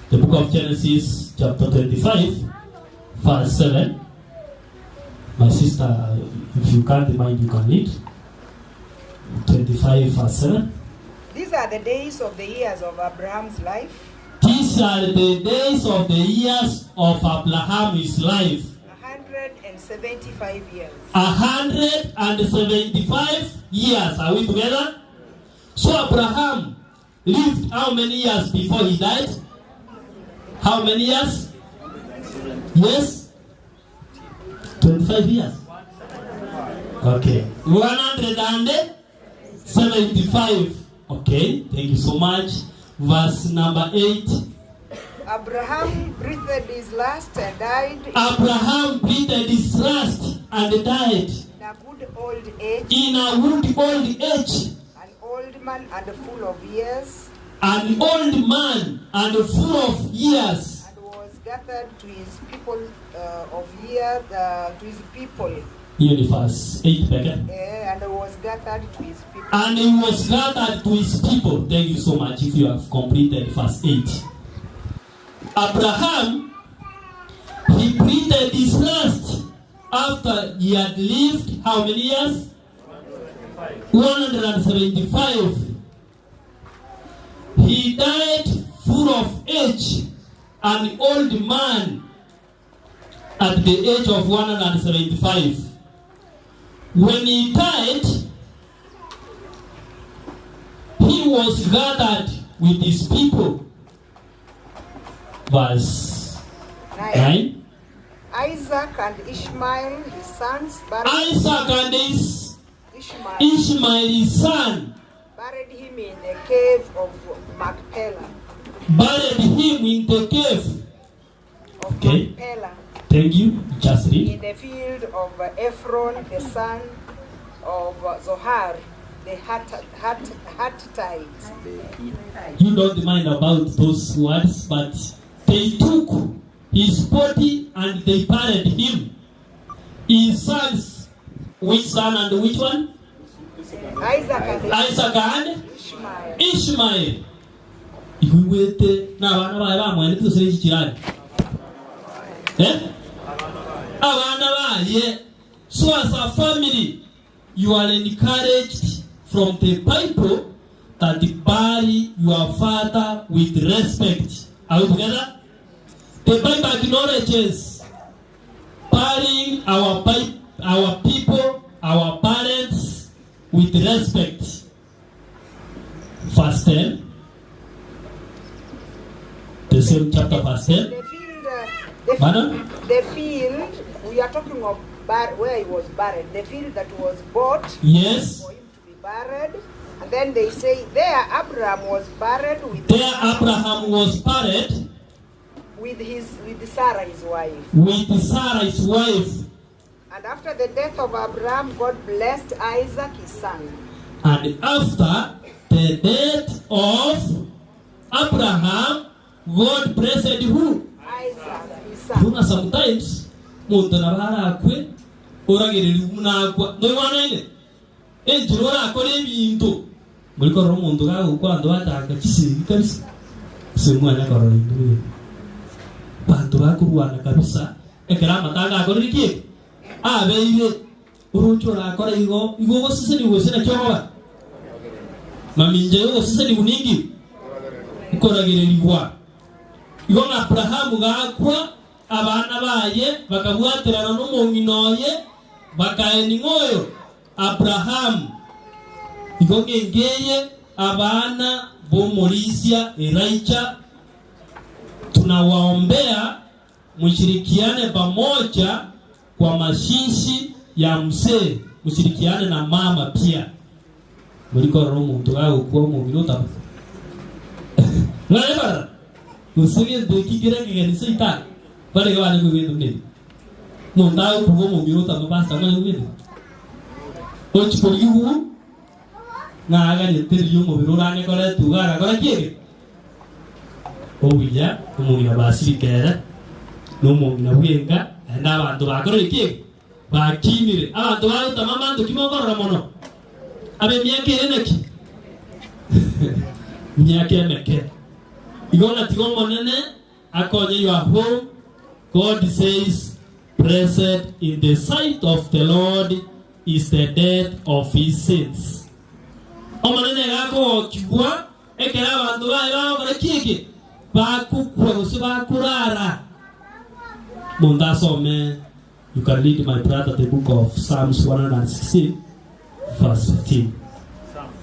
The book of Genesis, chapter 25, verse 7. My sister, if you can't mind, you can read. 25, verse 7. These are the days of the years of Abraham's life. These are the days of the years of Abraham's life. 175 years. 175 years. Are we together? So Abraham lived how many years before he died? How many years? Yes? 25 years. Okay. 175. Okay. Thank you so much. Verse number 8. Abraham breathed his last and died. Abraham breathed his last and died. In a good old age. In a good old age. An old man and full of years. An old man and full of years. And was gathered to his people of years, to his people. Here verse 8 better. And was gathered to his people. And he was gathered to his people. Thank you so much if you have completed verse 8. Abraham, he breathed his last after he had lived how many years? 175. He died full of age, an old man at the age of 175. When he died, he was gathered with his people. Verse 9. Isaac and Ishmael, his sons, Isaac and Ishmael, his son, buried him in the cave of Machpelah. Buried him in the cave. Okay. Machpelah. Thank you. Just read. In the field of Ephron, the son of Zohar, the Hittite. You don't mind about those words, but they took his body and they buried him. His sons, which son and which one? Isaac and Ishmael. If we wait now, so as a family, you are encouraged from the Bible that bury your father with respect. Are we together? The Bible acknowledges burying our people, our parents with respect. Verse 10. The same chapter, verse 10. The field, we are talking of where he was buried. The field that was bought yes. for him to be buried. And then they say, there Abraham was buried with with Sarah his wife. With Sarah his wife. And after the death of Abraham, God blessed Isaac his son. And after the death of Abraham, God blessed who? Isaac. Sometimes, muntu nabara akwe oragirira munakwa no wanene ejirora akore ibintu muri ko rumuntu gaho kwando bataka kisi kabisa semwana karo ibintu bantu bakurwana kabisa ekera matanga akore iki abeire uruchora akore igo gosise ni gosina cyoba maminje yo gosise ni buningi ikoragirira igo na Abraham gakwa abana baye bakabwaterana n'umunginoye bakaeni ngoyo Abraham igo ngengeye abana bo Morisia Elaicha tunawaombea mshirikiane pamoja kwa mashishi ya mzee, mshirikiane na mama pia muliko roho muntu wao kwa muminota ngayara usige ndoki kirenge sita bale kwa ni kwendo nini mundao kwa muminota mabasa ngani kwendo ochikoligu na aga yeteri yo mubirurane kore tugara kore kiege obiya umugina basirikere no mugina bwenga enda abantu bakore kiege bakimire abantu baruta mamando kimogorora mono abe myake eneki myake meke igona tigomo nene akonye your home. God says blessed in the sight of the Lord is the death of his sins. Omanene gako kigwa ekera abantu bae bakora kiege bakukwa usiba kurara mundasome. You can read my brother the book of Psalms 116 verse 15.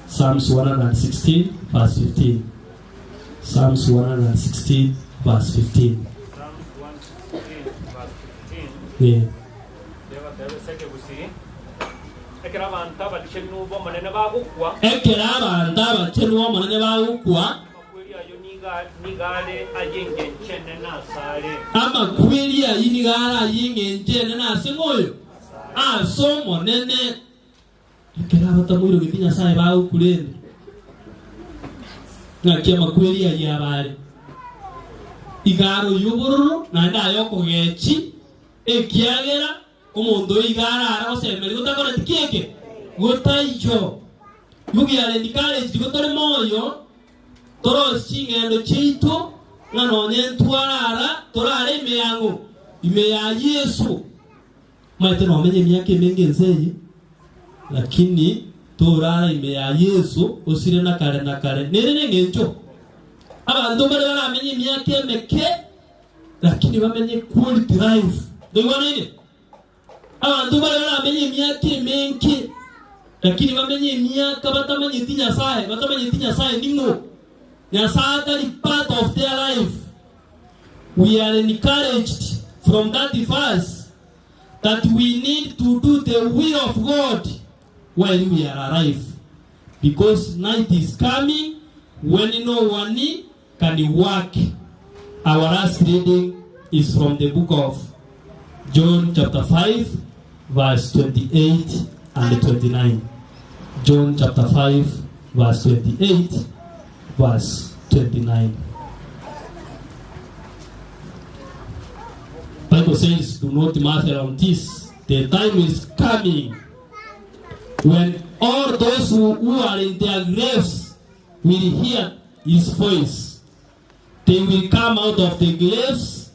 Psalms 116 verse 15. Psalms 116 verse 15. Yeah. Ekera abantu bachenu bo manene bagukwa nigale ajenge nchene nasale ama kweli ayinigala ayinge nchene nasingoyo asomo nene ekera batamwiro gitinya sai bawo kulende ngakia makweli ayabale igaro yubururu na ndayo kogechi ekiagera omondo igara ara osemeri gutakora tikeke gutaijo mugiare ndikale gutore moyo toro singendo chito nganonye ntwarara torare imeyango ime ya Yesu maite no menye myake menge nzeyi lakini torara ime ya Yesu osire na kare nere ngencho abantu bari baramenye myake meke lakini bamenye quality life ndio nini abantu bari baramenye myake menke lakini bamenye myaka batamenye tinya sae ningo Nyasaka is part of their life. We are encouraged from that verse that we need to do the will of God while we are alive. Because night is coming when no one can work. Our last reading is from the book of John chapter 5 verse 28 and 29. John chapter 5 verse 28 verse 29. Bible says, do not matter on this. The time is coming when all those who are in their graves will hear his voice. They will come out of the graves.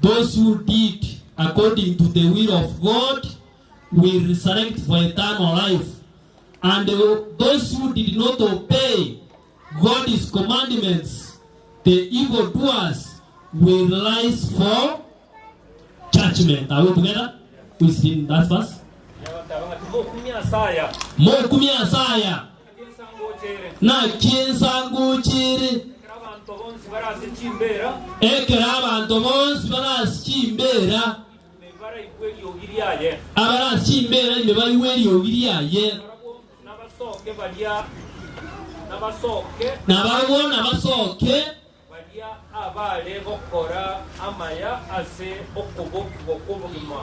Those who did according to the will of God will resurrect for eternal life. And those who did not obey God's commandments, the evildoers will rise for judgment. Are we together? We see that verse. Mokumia saya. Na kiensangu chiri. Ekera abantu bonsi barasikimbera. Abarasikimbera imebari weri ogiriaye. Nabasoke bali bakora amaya ase okubogima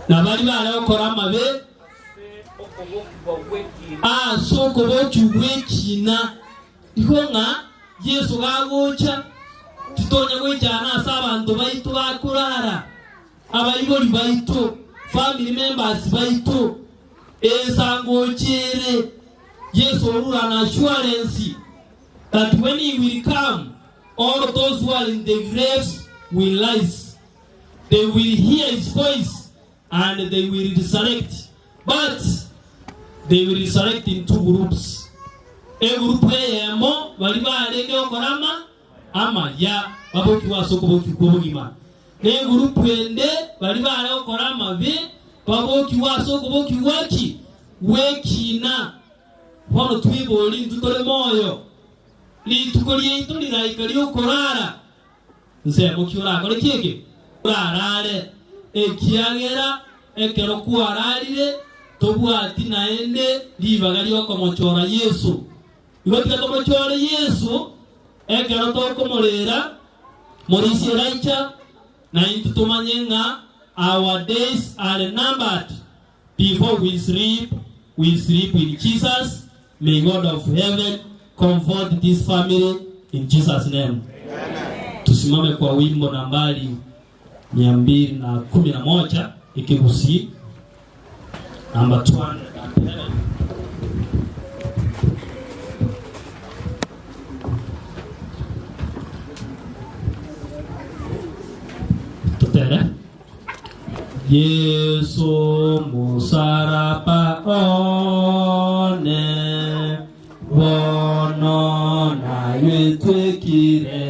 na bali bale okora mabe soko bochubwekina ihonga Yesu gagocha tutonya gwijana asa abantu baitu bakurara abayibori baitu family members baitu esangochere Yesu orura na assurance that when he will come, all those who are in the graves will rise. They will hear his voice and they will resurrect. But they will resurrect in two groups. A group emo waliba alenge okorama ama ya baboki wasoko boki kubogima. Ne group ende waliba alenge okorama be baboki wasoko boki waki wekina. Hono twiboli ntutole moyo. Ni tukolie into ni raikali okorara. Nse mokiora kole kieke. Arare ekiagera ekero kuararire tobwati naende libagali okomochora Yesu. Igotika tomochora Yesu ekero tokomorera morisi raicha na into tomanyenga our days are numbered. Before we sleep in Jesus. May God of heaven comfort this family in Jesus name. Amen. Tusimame kwa wimbo nambari 211 ikirusi number 211. Tutere Yesu musarapa one bono na yetwekire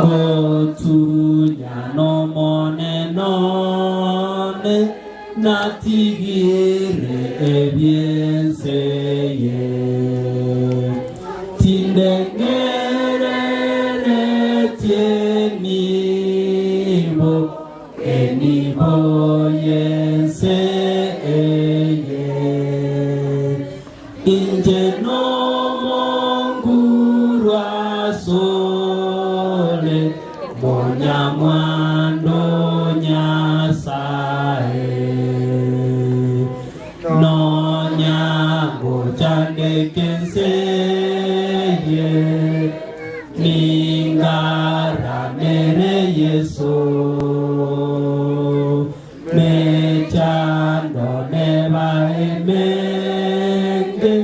otunya no mone none natigire ebienseye tindengere tienimo enimo yense inje no mongurwa sole monya mwando nyasae no nyango chande kenseye ningara mere Yesu mechando neba emenge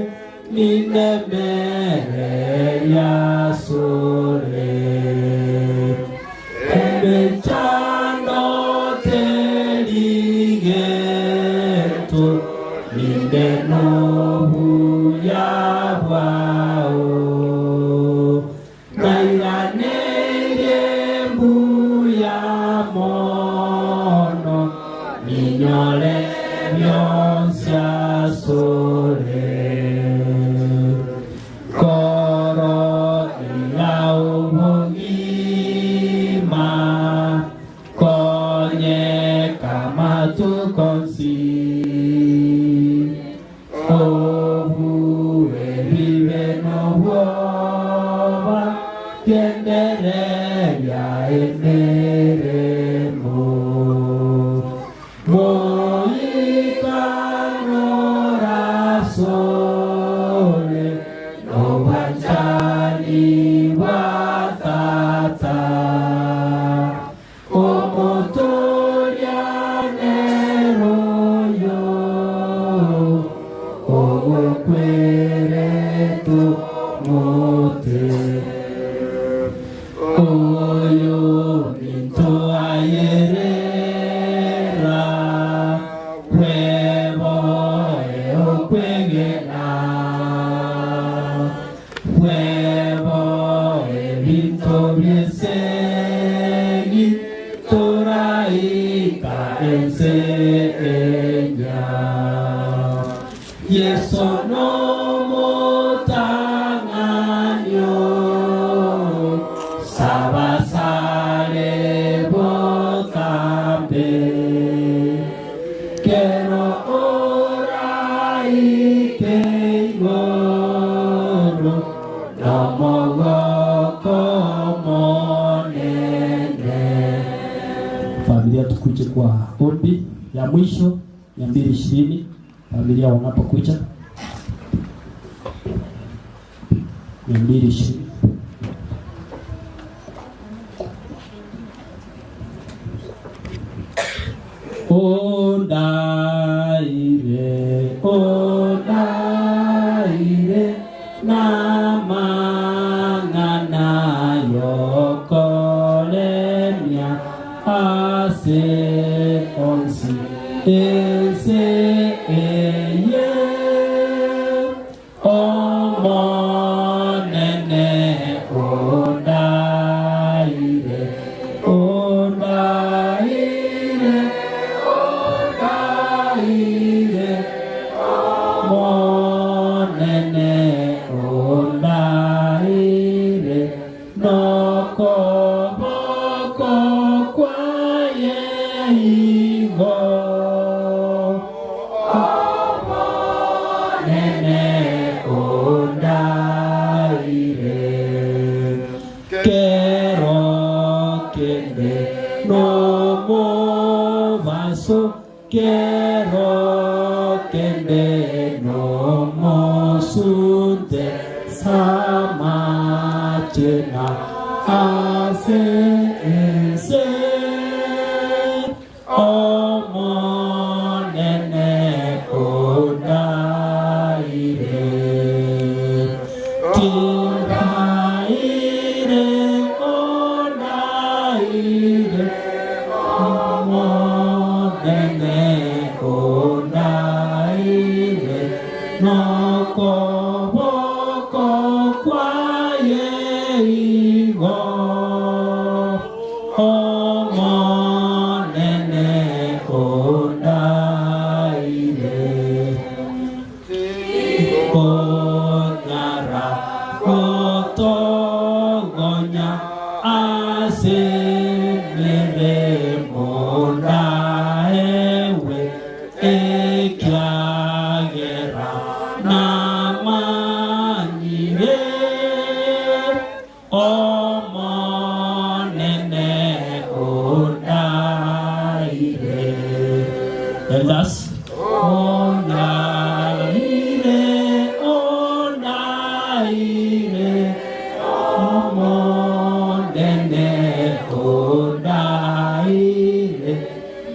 ninemere ya sore mechando terigeto nindenobu ya wao nairaneye mbuya mono ninyole byonsya sore koro ilao mongima konye kama tukonsi ohu eribe no woba kendere ya endere moikano sole no banchani watata omotoria neroyo okwere tu mote oyo minto ayerera huevo eokwegena huevo evito biesegi toraika enseña yeso no motanganyo sabasare botambe quiero orar y que igoro no mogo como nene familia tukuche kwa ombi ya mwisho 220 familia wanapokuja 220. Odaire namangana yokolemia ase onsi ese eye omonene odaire odaire odaire monene odaire noko boko kwaye igo monene odaire kero kende no mo vaso kero kende no mo sunde samachena ase ese omonene odaire tiraire odaire omonene odaire noko boko kwaye igo omonene odaire onyara otogonya ase mere modaewe ekiagera namanyire omonene odaire. And that's odaire odaire omonene odaire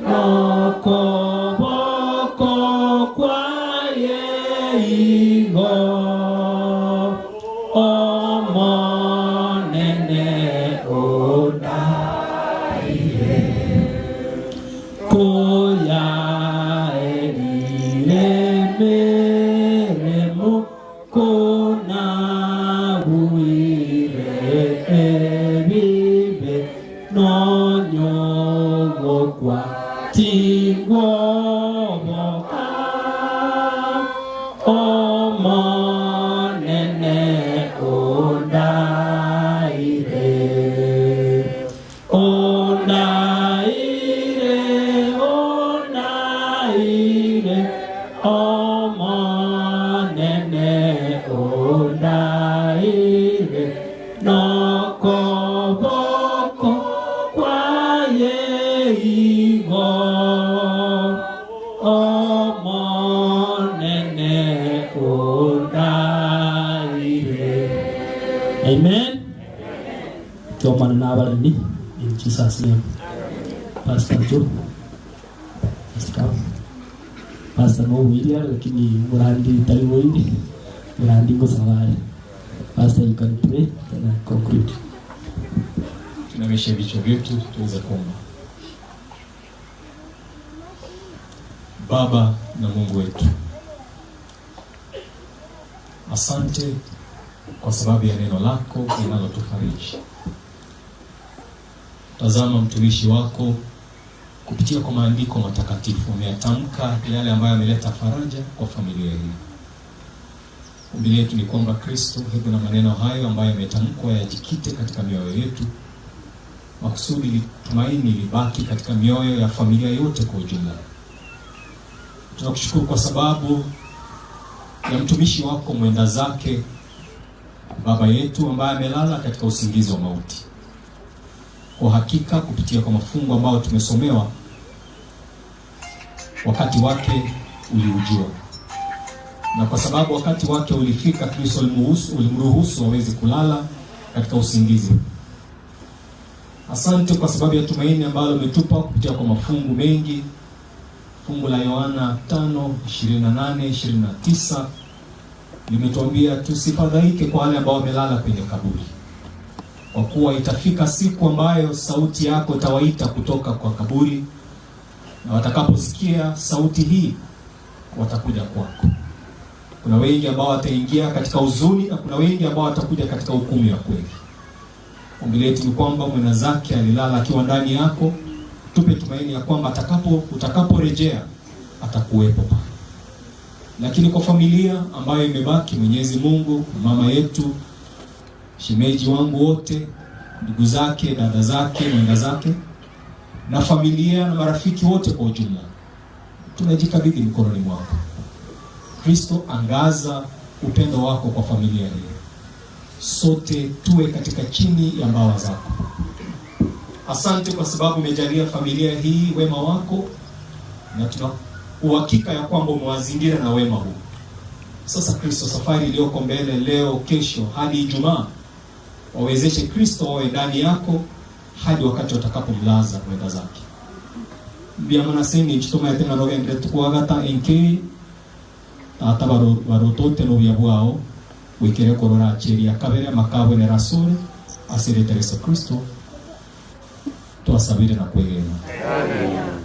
noko boko kwaye igo omonene odaire koya erile meremo kona buire ebibe nonyogo kwa tingwoboka omonene odaire odaire odaire omonene odaire noko boko kwaye igo omonene odaire. Amen. Tuomane n'abalimi in Jesus name. Pastor Joe, Pastor Mo William, lakini murandi tali windi murandi ko sawari. Pastor, you can pray and I conclude. Tunamisha vichwa vyetu tuweze kuomba. Baba na Mungu wetu, asante kwa sababu ya neno lako linalotufariji. Tazama mtumishi wako kupitia kwa maandiko matakatifu umeyatamka yale ambayo yameleta faraja kwa familia hii. Ombi letu ni kwamba Kristo, hebu na maneno hayo ambayo yametamkwa yajikite katika mioyo yetu, makusudi tumaini libaki katika mioyo ya familia yote kwa ujumla. Tunakushukuru kwa sababu ya mtumishi wako mwenda zake baba yetu ambaye amelala katika usingizi wa mauti. Kwa hakika kupitia kwa mafungo ambayo tumesomewa, wakati wake uliujua, na kwa sababu wakati wake ulifika, Kristo ulimruhusu aweze kulala katika usingizi. Asante kwa sababu ya tumaini ambalo umetupa kupitia kwa mafungu mengi. Fungu la Yohana 5:28-29 limetuambia tusifadhaike kwa wale ambao wamelala kwenye kaburi, kwa kuwa itafika siku ambayo sauti yako itawaita kutoka kwa kaburi, na watakaposikia sauti hii watakuja kwako. Kuna wengi ambao wataingia katika huzuni na kuna wengi ambao watakuja katika hukumu ya kweli. Ombi letu ni kwamba mwana zake alilala akiwa ndani yako. Tupe tumaini ya kwamba utakaporejea atakuwepo pale. Lakini kwa familia ambayo imebaki, Mwenyezi Mungu, mama yetu, shemeji wangu wote, ndugu zake, dada zake, mwenda zake, na familia na marafiki wote kwa ujumla, tunajikabidhi mikononi mwako. Kristo, angaza upendo wako kwa familia hii. Sote tuwe katika chini ya mbawa zako. Asante kwa sababu umejalia familia hii wema wako, na tuna uhakika ya kwamba umewazingira na wema huu. Sasa Kristo, safari iliyoko mbele leo, kesho hadi Ijumaa, wawezeshe Kristo wawe ndani yako hadi wakati utakapomlaza mwenda zake. Biamana seni chitoma ya tena roge ngretu kuagata enke ata barotote no byabuao wikere korora cheri akabere makabo ne rasule asire Yesu Kristo tuasabire na kwegena.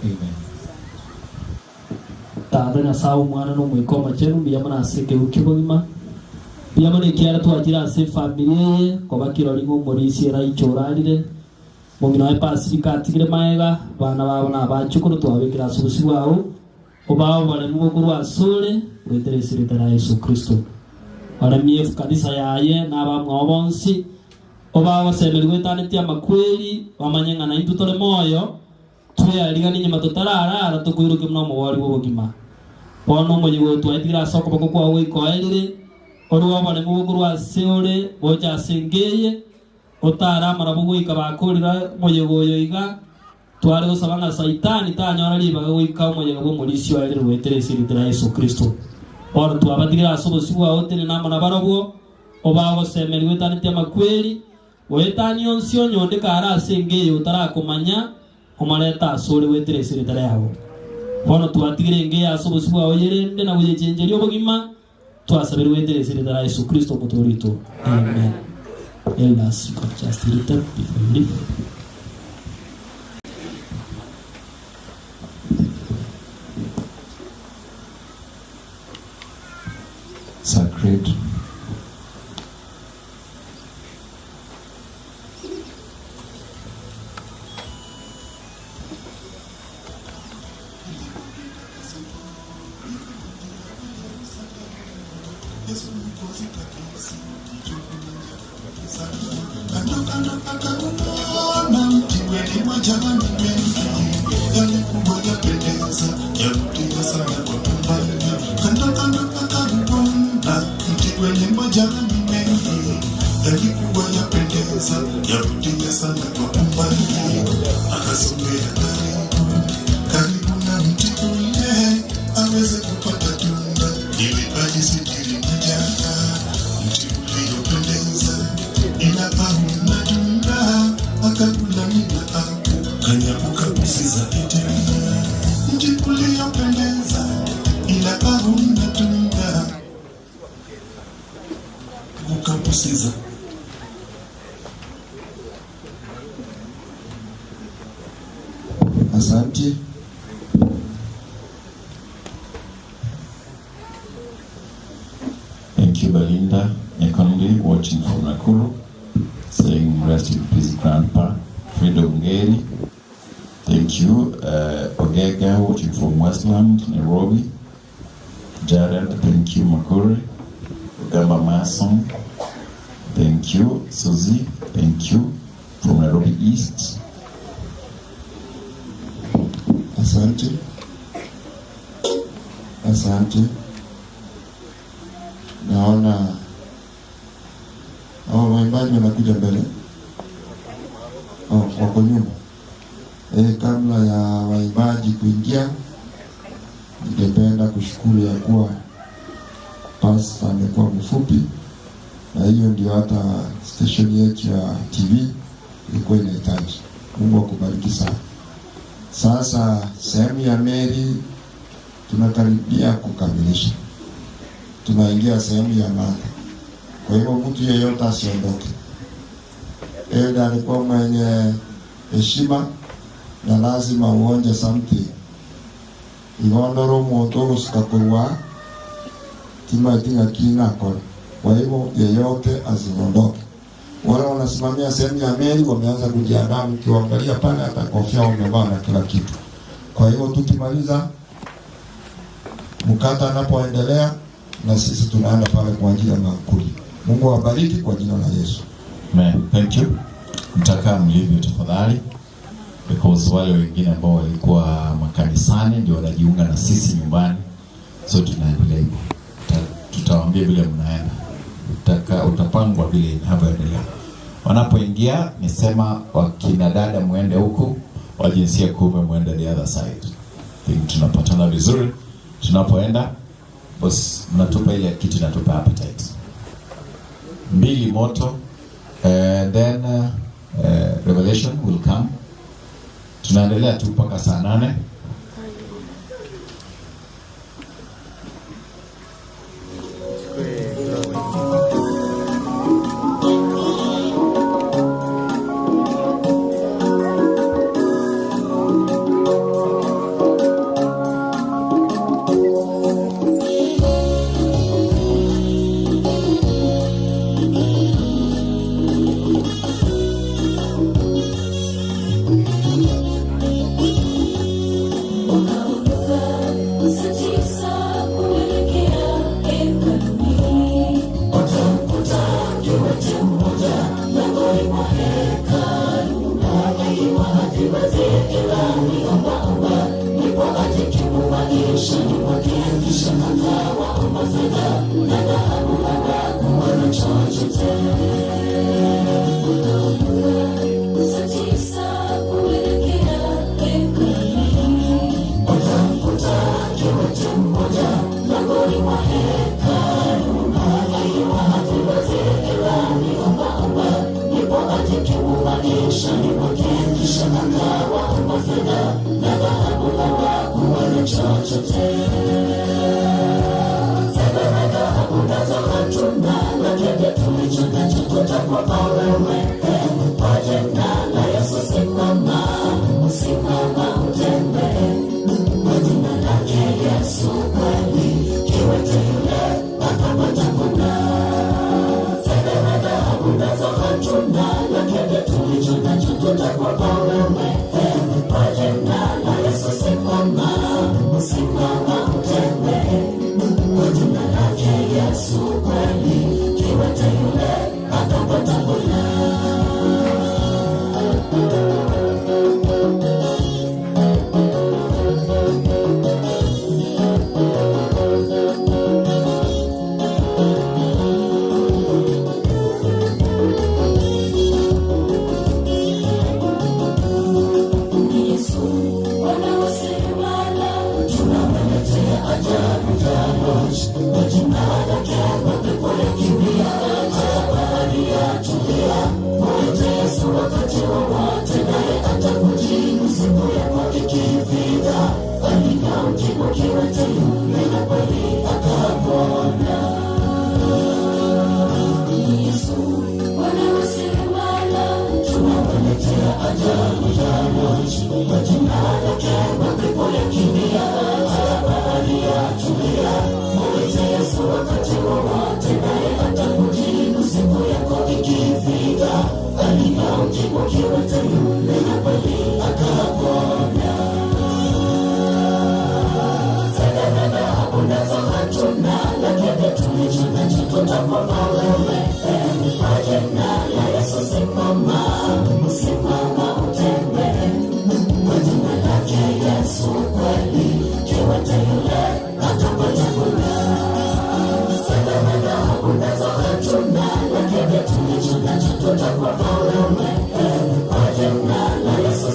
Amen. Tadha na sawu mwana no mwikoma chenu biamana asike ukibogima biamana ikiara twajira ase familia kwa bakiro lingo morisi ra ichorarire mungino wa pasifika atigire maega bana babo na bachukuru twabikira subusi wao obao bale muguru asule weteresire tara Yesu Kristo aramie kanisa yaye na bamwe bonsi obao semerwe tanetia makweli wamanyanga na intu tole moyo tuya ligani nyama totarara aratukuiruke mno mwari wobogima pono moyigo twatira soko bako kwa we koerire oruwa bale muguru asule boja sengeye otara marabugo ikabakurira moyegoyo iga tware gusabanga saitani tanyora libaga goika moyego bomulisi wa rero weterese litera Yesu Kristo ora twabadira asobosi wa hoteli namana barabo obago semeriwe tanite makweli wetani onsio nyonde kara asengeye utarakomanya omareta asore weterese litera yabo bono twatigire nge asobosi wa oyerende na buyejenjeri obogima twasabire weterese litera Yesu Kristo mutorito. Amen. Elders, you can just return before you leave. Sacred. Asante. Thank you, Belinda Nyakondi, watching from Nakuru, saying rest in peace, Grandpa Freedom Ngeri. Thank you, Ogega, watching from Westland, Nairobi. Jared, thank you, Makore. Gamba Mason, thank you. Suzy, thank you, from Nairobi East. Asante. Asante. Naona waimbaji wanakuja mbele. Wako nyuma. Kabla ya waimbaji kuingia, ningependa kushukuru ya kuwa pastor amekuwa mfupi, na hiyo ndio hata station yetu ya TV ilikuwa inahitaji. Mungu akubariki sana. Sasa sehemu ya Mary tunakaribia kukamilisha, tunaingia sehemu ya Martha. Kwa hivyo mtu yeyote asiondoke. Eda alikuwa mwenye heshima na lazima uonje something. Igondoro mwoto usikakurwa tima itinga kina kore. Kwa hivyo yeyote asiondoke. Wale wanasimamia sehemu ya Mary wameanza kujiandaa, mkiangalia pale hata kofia wamevaa na kila kitu. Kwa hivyo tukimaliza mkata anapoendelea na sisi tunaenda pale kwa ajili ya maakuli. Mungu awabariki kwa jina la Yesu. Amen. Thank you. Mtakaa mlivyo tafadhali, because wale wengine ambao walikuwa makanisani ndio wanajiunga na sisi nyumbani. So tunaendelea hivyo. Tutawaambia vile mnaenda. Utapangwa vile inavyoendelea. Wanapoingia nisema wakina dada muende huku, wa jinsia kume muende the other side. Think tunapatana vizuri. Tunapoenda boss mnatupa ile kitu natupa appetite. Mbili moto, then revelation will come. Tunaendelea tu mpaka saa 8.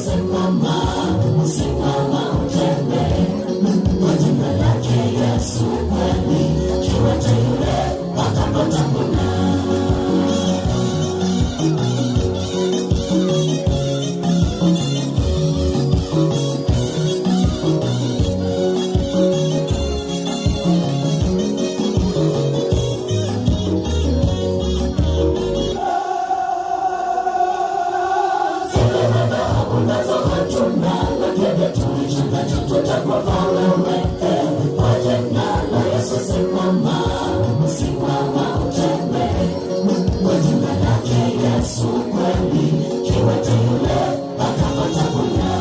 Simama, simama, utembee. tutakuokolewe kwa jina la Yesu. Simama, simama utembee kwa jina lake Yesu. Kweli kiwete yule akapata kunya.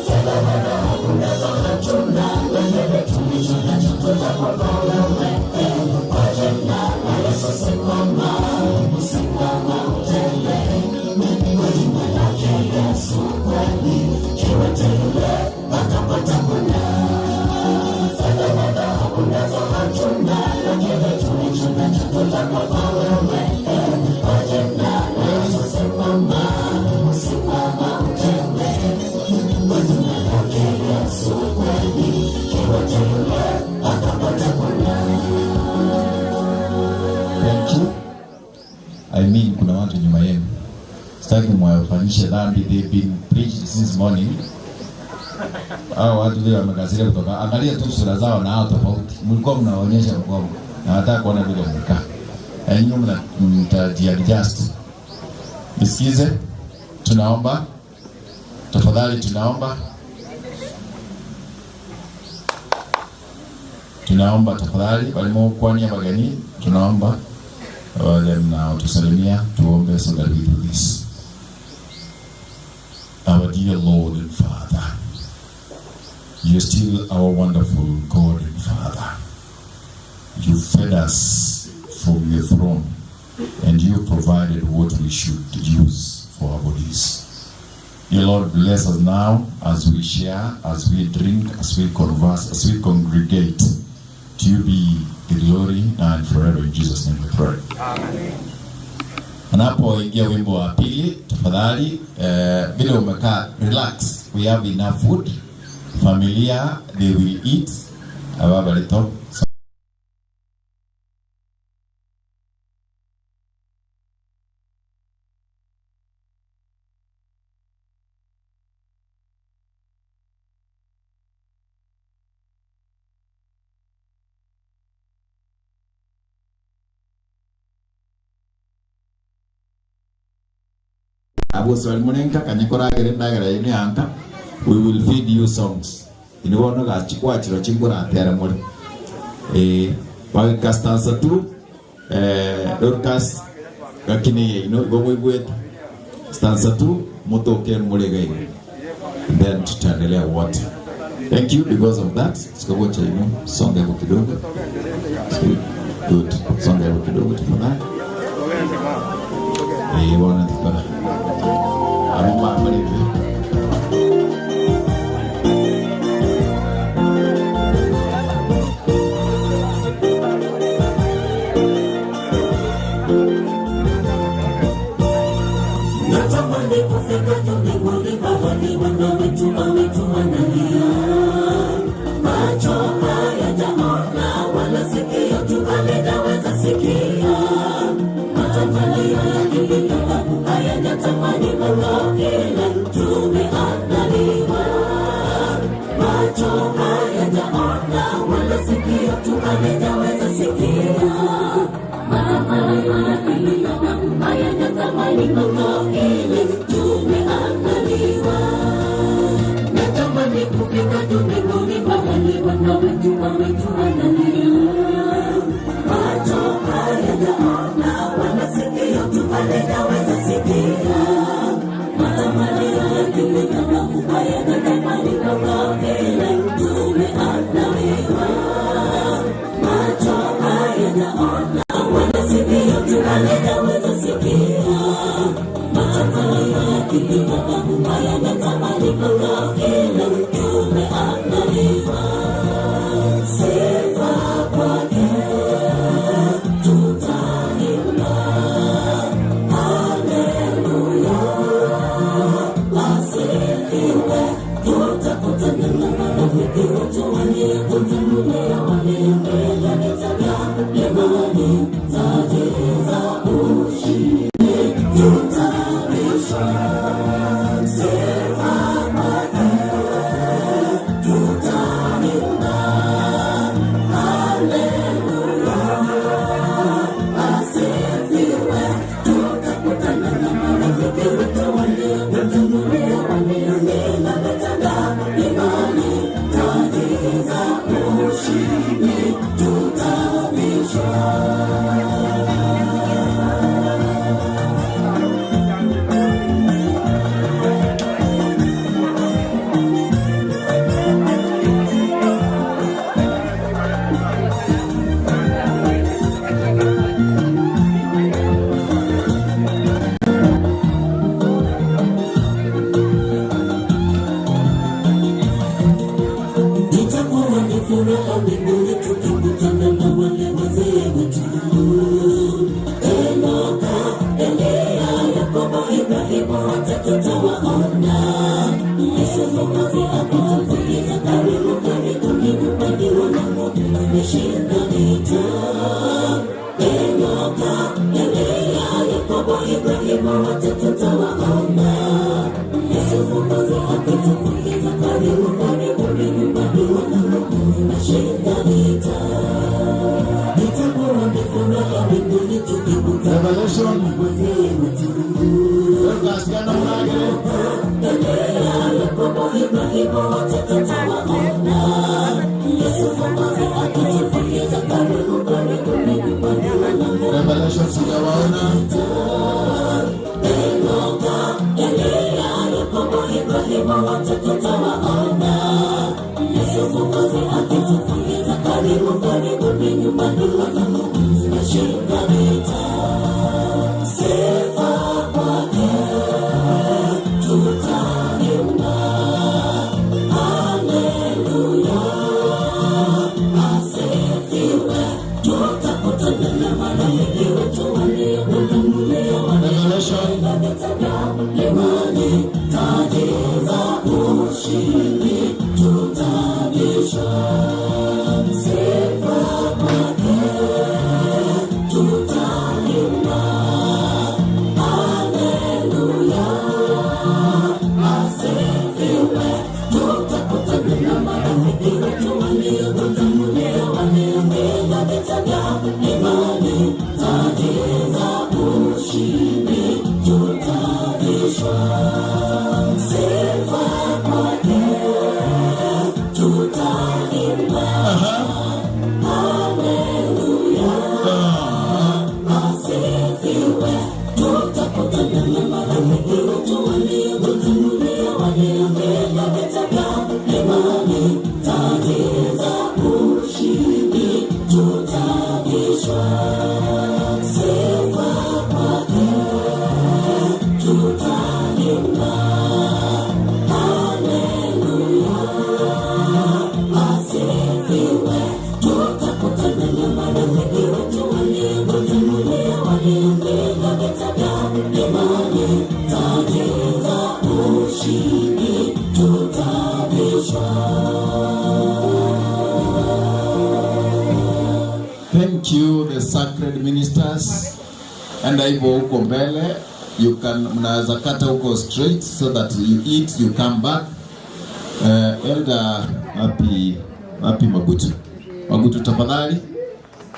Tazama kunazo hatuna, wewe tulicho nacho tutakuokolewe kwa jina la Yesu. Simama, simama utembee kwa jina lake Yesu. Kweli kiwete yule akapata kunya. Tazama kunazo hatuna, wewe tulicho nacho tutakuokolewe kwa jina la Yesu. Simama, simama utembee kwa jina lake Yesu. Kweli kiwete yule akapata kunya. Thank you. I mean, kuna watu nyuma yenu. Sitaki mwafanyishe dhambi. They've been preached since morning. Hao watu leo wamekasirika kutoka. Angalia tu sura zao na hao tofauti. Mlikuwa mnaonyesha mgongo. Na nataka kuona vile mmekaa. Nyinyi mtajiadjust. Nisikize. Tunaomba. Tafadhali tunaomba. Tunaomba tafadhali walimu kwa niaba gani? Tunaomba wale mnaotusalimia tuombe so that we do this. Our dear Lord and Father, you are still our wonderful God and Father. You fed us from your throne and you provided what we should use for our bodies. Dear Lord, bless us now as we share, as we drink, as we converse, as we congregate. To you be the glory now and forever. In Jesus' name we pray. Amen. Anapoingia wimbo wa pili, tafadhali bila umekaa relax. We have enough food. Familia, they will eat. Ababa lito. We will feed you songs. You want to watch the chingura teramori. Stanza 2, Dorcas, Kakini, go with stanza 2, Moto Ken Mulegai. Then to Channelia water. Thank you because of that. Let's go watch a song able to do. Good. Song able to do for that. You want to I'm not natamani kufika mbinguni bahari wana wetu ametuandalia. Macho hayajaona wala sikio tu halijaweza sikia. Matamanio ya kibinadamu hayajatamani mambo ile tumeandaliwa. Macho hayajaona wala sikio tu halijaweza sikia. Matamanio ya kibinadamu hayajatamani mambo ile tumeandaliwa. Natamani kufika mbinguni bahari wana wetu ametuandalia. Macho hayajaona wala sikio tu halijaweza sikia. Matamanio ya kibinadamu hayajatamani mambo ile tumeandaliwa. Macho hayajaona wala sikio tu halijaweza sikia. Matamanio ya kibinadamu hayajatamani mambo ile tumeandaliwa. Sifa kwake tutaimba, haleluya, asifiwe. Tutakutana na marafiki wetu waliotutangulia, waliombea vita vya imani, taji za ushindi tutavisha. Sifa kwake tutaimba, haleluya, asifiwe. Tutakutana na marafiki wetu waliotutangulia, waliombea vita vya imani, furaha mbinguni tukikutana na wale wazee wetu. Enoka, Elia, Yakobo, Ibrahimu wote tutawaona. Yesu Mwokozi akitufuliza karibu karibuni nyumbani wanangu mmeshinda vita. Enoka, Elia, Yakobo, Ibrahimu wote tutawaona. Yesu Mwokozi akitufuliza karibu karibuni nyumbani wanangu mmeshinda vita. Itakuwa ni furaha mbinguni tukikutana na wazee wetu. Yakobo, Ibrahimu wote tutawaona. Yesu Mwokozi akitufuliza karibu karibuni nyumbani wanangu. Revelation sijawaona. Enoka, Elia, Yakobo, Ibrahimu wote tutawaona. Yesu Mwokozi akitufuliza karibu karibuni nyumbani wanangu mmeshinda vita. Sifa kwake tutaimba, haleluya, asifiwe. Tutakutana na marafiki wetu waliotangulia, wanaoshinda vita vya imani, taji za ushindi tutavishwa. Sifa kwake tutaimba, haleluya, asifiwe. Tutakutana na marafiki wetu waliotangulia, wanaoshinda vita vya imani, taji za ushindi tutavishwa. Sifa kwake tutaimba, haleluya, asifiwe. Tutakutana na marafiki wetu waliotangulia, wanaoshinda vita vya imani, taji za ushindi tutavishwa. Sifa kwake tutaimba, haleluya, asifiwe. Tutakutana na marafiki wetu waliotangulia, wanaoshinda vita vya imani, taji za ushindi tutavishwa. Thank you, the sacred ministers. And hivyo huko mbele, you can mnaweza kata huko straight so that you eat, you come back. Elder happy Magutu tafadhali.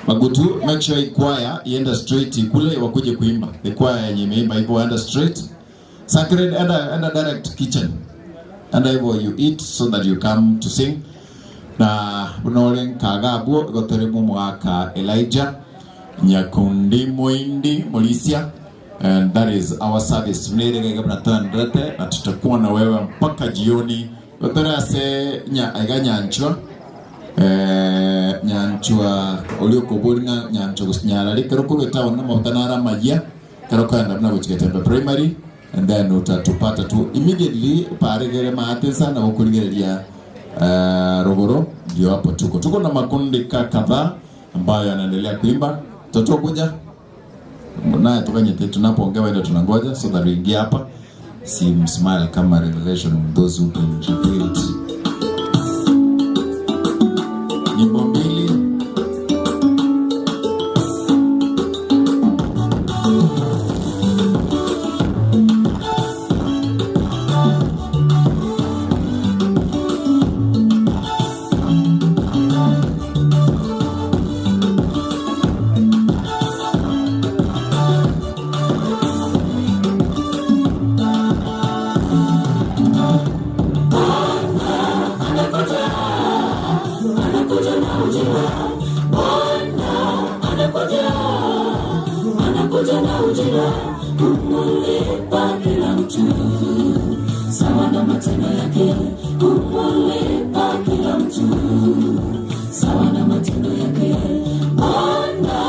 Magutu, make sure choir ienda straight kule wakuje kuimba. The choir yenye imeimba hivyo waenda straight. Sacred enda direct kitchen. And hivyo you eat so that you come to sing. Na bunoren kagabo goteremo mwaka Elijah Nyakundi Moindi Molisia, and that is our service. Mnirege gabna tandrete na tutakuwa na wewe mpaka jioni. Gotera se nyanchwa nyanchwa oliokoboringa nyanchwa gusinyarari kerokuru etawo na matanara majia kerokanda na buchiketembe primary, and then utatupata tu immediately paregere maatesa na ukurigeria Rogoro. Ndio hapo tuko na makundi kadhaa ambayo yanaendelea kuimba. Toto kuja naye tukanyete tunapoongea ndio tunangoja so that we ingie hapa. See smile kama revelation of those who can reveal it. Nyimbo mbili. Kumulipa kila mtu sawa na matendo yake. Kumulipa kila mtu sawa na matendo yake. Bwana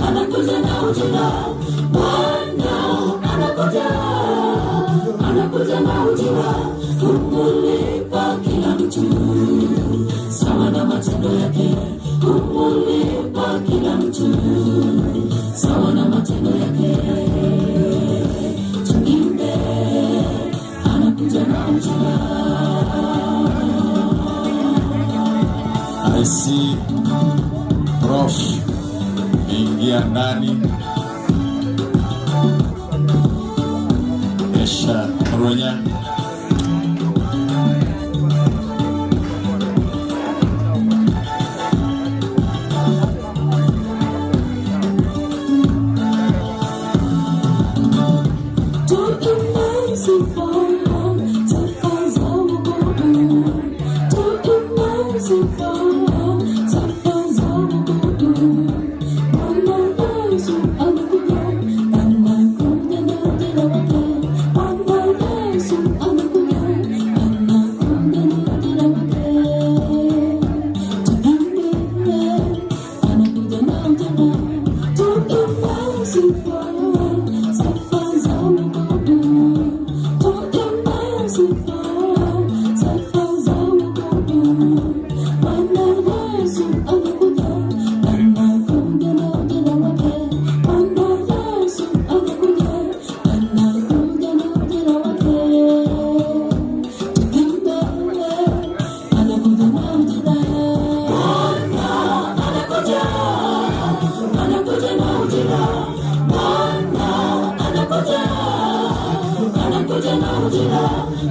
anakuja na ujira. Bwana anakuja na ujira. Kumulipa kila mtu matendo yake, kumulipa kila mtu sawa na matendo yake. Tuimbe, anakuja na ujira. I see Prof ingia ndani. Esha Ronya.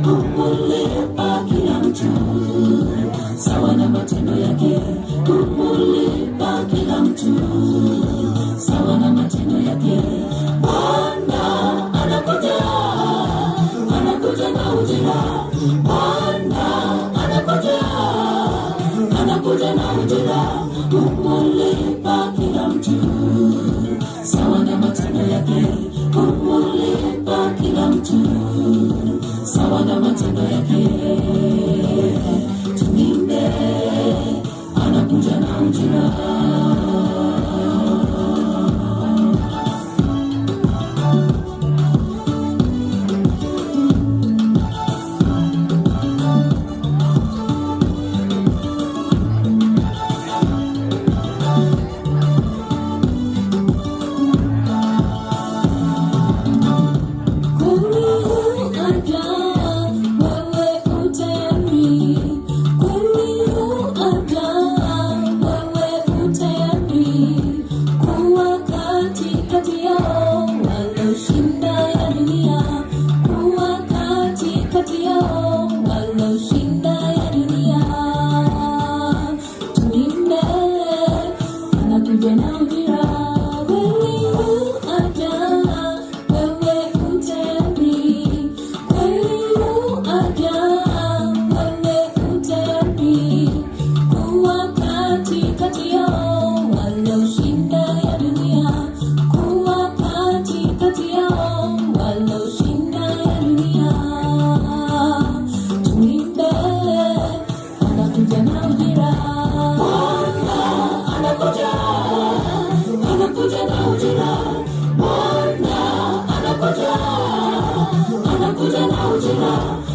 Kumulipa kila mtu sawa na matendo yake, kumulipa kila mtu sawa na matendo yake. Bwana anakuja, anakuja na ujira. Bwana anakuja, anakuja na ujira. Kumulipa kila mtu sawa na matendo yake, kumulipa kila mtu sawa na matendo yake. Tuimbe, anakuja na ujira.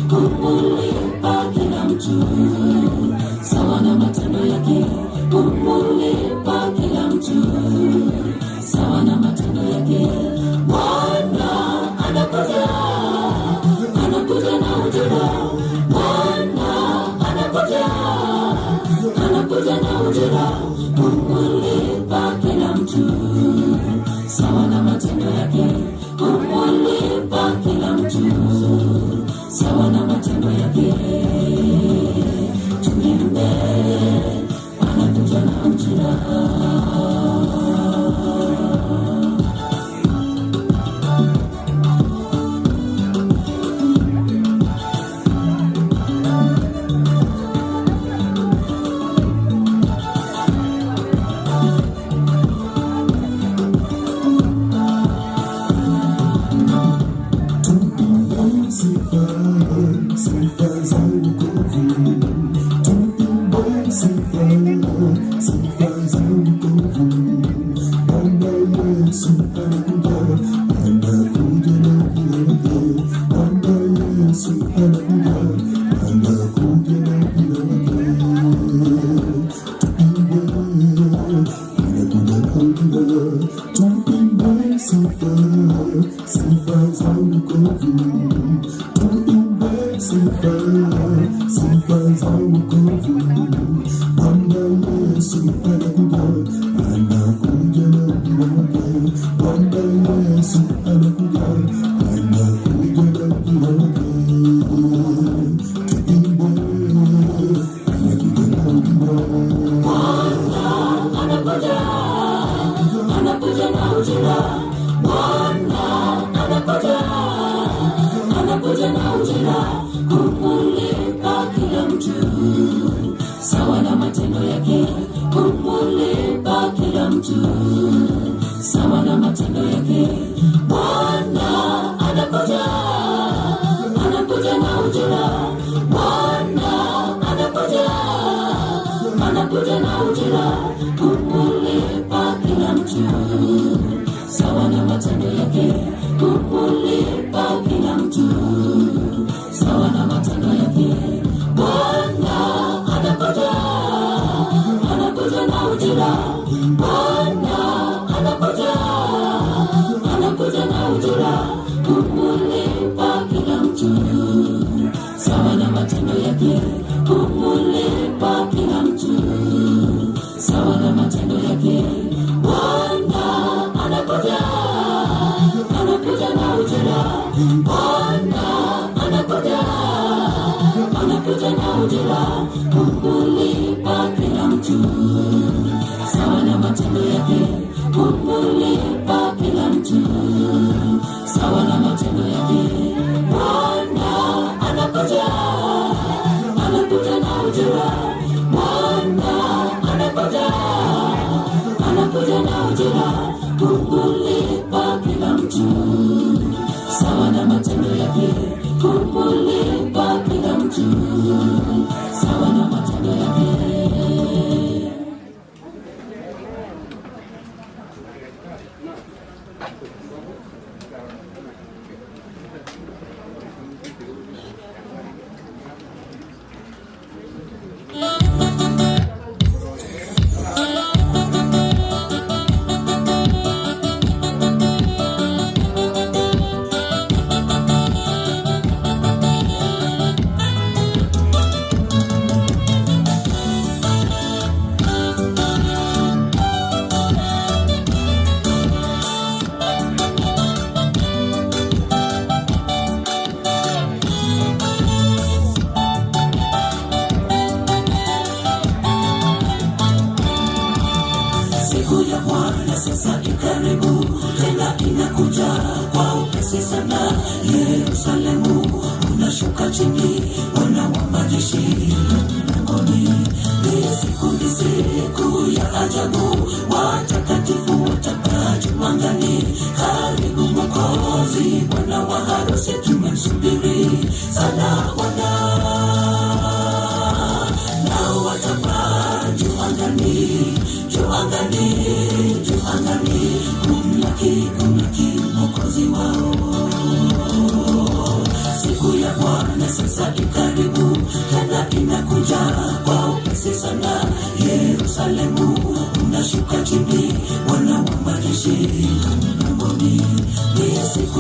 Kumulipa kila mtu sawa na matendo yake, kumulipa kila mtu sawa na matendo yake. Bwana anakuja, anakuja na ujira. Bwana anakuja, anakuja na ujira. Kumulipa kila mtu sawa na matendo yake, kumulipa kila mtu sawa na matendo yake. Tuimbe, anakuja na ujira. za wokovu. Bwana Yesu anakuja, anakuja na ujira wake. Bwana Yesu anakuja, anakuja na ujira wake. Tuimbe, anakuja na ujira wake. Bwana anakuja, anakuja na ujira. Bwana anakuja, anakuja na ujira, kumulipa kila mtu sawa na matendo yake, kumulipa kila mtu sawa na matendo yake. Bwana anakuja, anakuja na ujira. Bwana anakuja, anakuja na ujira, kumulipa kila mtu sawa na matendo yake, kumulipa kila mtu sawa na matendo yake. Bwana anakuja, anakuja na ujira. Bwana anakuja, anakuja na ujira, kumulipa kila mtu sawa na matendo yake, kumulipa kila mtu sawa na matendo yake. Bwana anakuja, anakuja na ujira. Bwana anakuja, anakuja na ujira, kumulipa kila mtu sawa na matendo yake, kumulipa kila mtu sawa na matendo yake. Bwana anakuja, anakuja na ujira. Bwana anakuja, anakuja na ujira, kumulipa kila mtu sawa na matendo yake, kumulipa kila mtu sawa na matendo yake. Siku ya Bwana sasa ikaribu, tena inakuja kwa upesi sana. Yerusalemu unashuka chini, Bwana wa majeshi mlangoni. Ni siku ya ajabu, watakatifu watakaa juu angani. Karibu Mwokozi, Bwana wa harusi, tumemsubiri sana Bwana. Nao watapaa juu angani, juu angani, juu angani, kumlaki, kumlaki Mwokozi wao. Siku ya Bwana sasa ikaribu, tena inakuja kwa upesi sana. Yerusalemu unashuka chini, Bwana wa majeshi mlangoni. Ni siku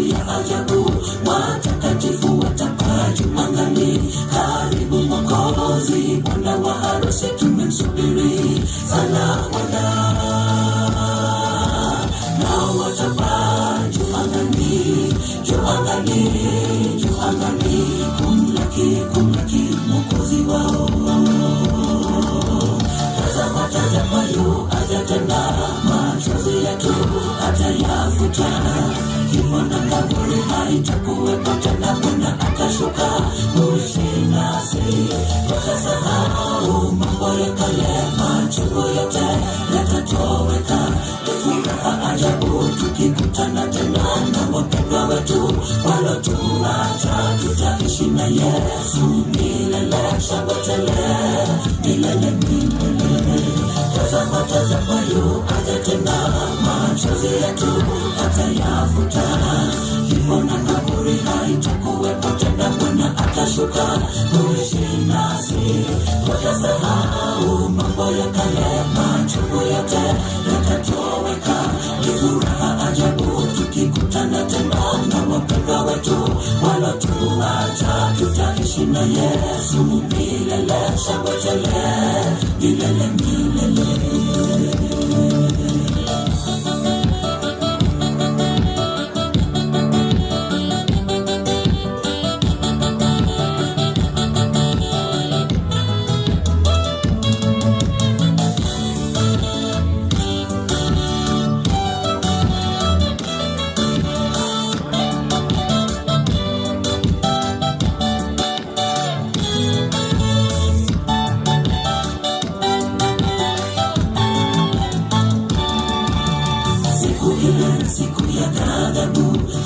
ya ajabu, watakatifu watapaa juu angani. Karibu Mwokozi, Bwana wa harusi, tumemsubiri sana Bwana. Nao watapaa juu angani, juu angani, juu angani, kumlaki, kumlaki Mwokozi wao. Tazama, tazama yu aja tena, machozi yetu atayafuta. Kifo na kaburi haitakuwepo tena, Bwana atashuka kuishi nasi. Tutasahau mambo ya kale, machungu yote yatatoweka. Ni furaha ajabu tukikutana tena na wapendwa wetu walotuacha. Tutaishi na Yesu milele, shangwe tele, milele milele. Tazama, tazama yu aja tena, machozi yetu atayafuta. Kifo na kaburi haitakuwepo tena, Bwana atashuka kuishi nasi. Tutasahau mambo ya kale, machungu yote yatatoweka. Ni furaha ajabu tukikutana tena na wapendwa wetu walotuacha. Tutaishi tutaishi na Yesu milele, shangwe tele, milele milele.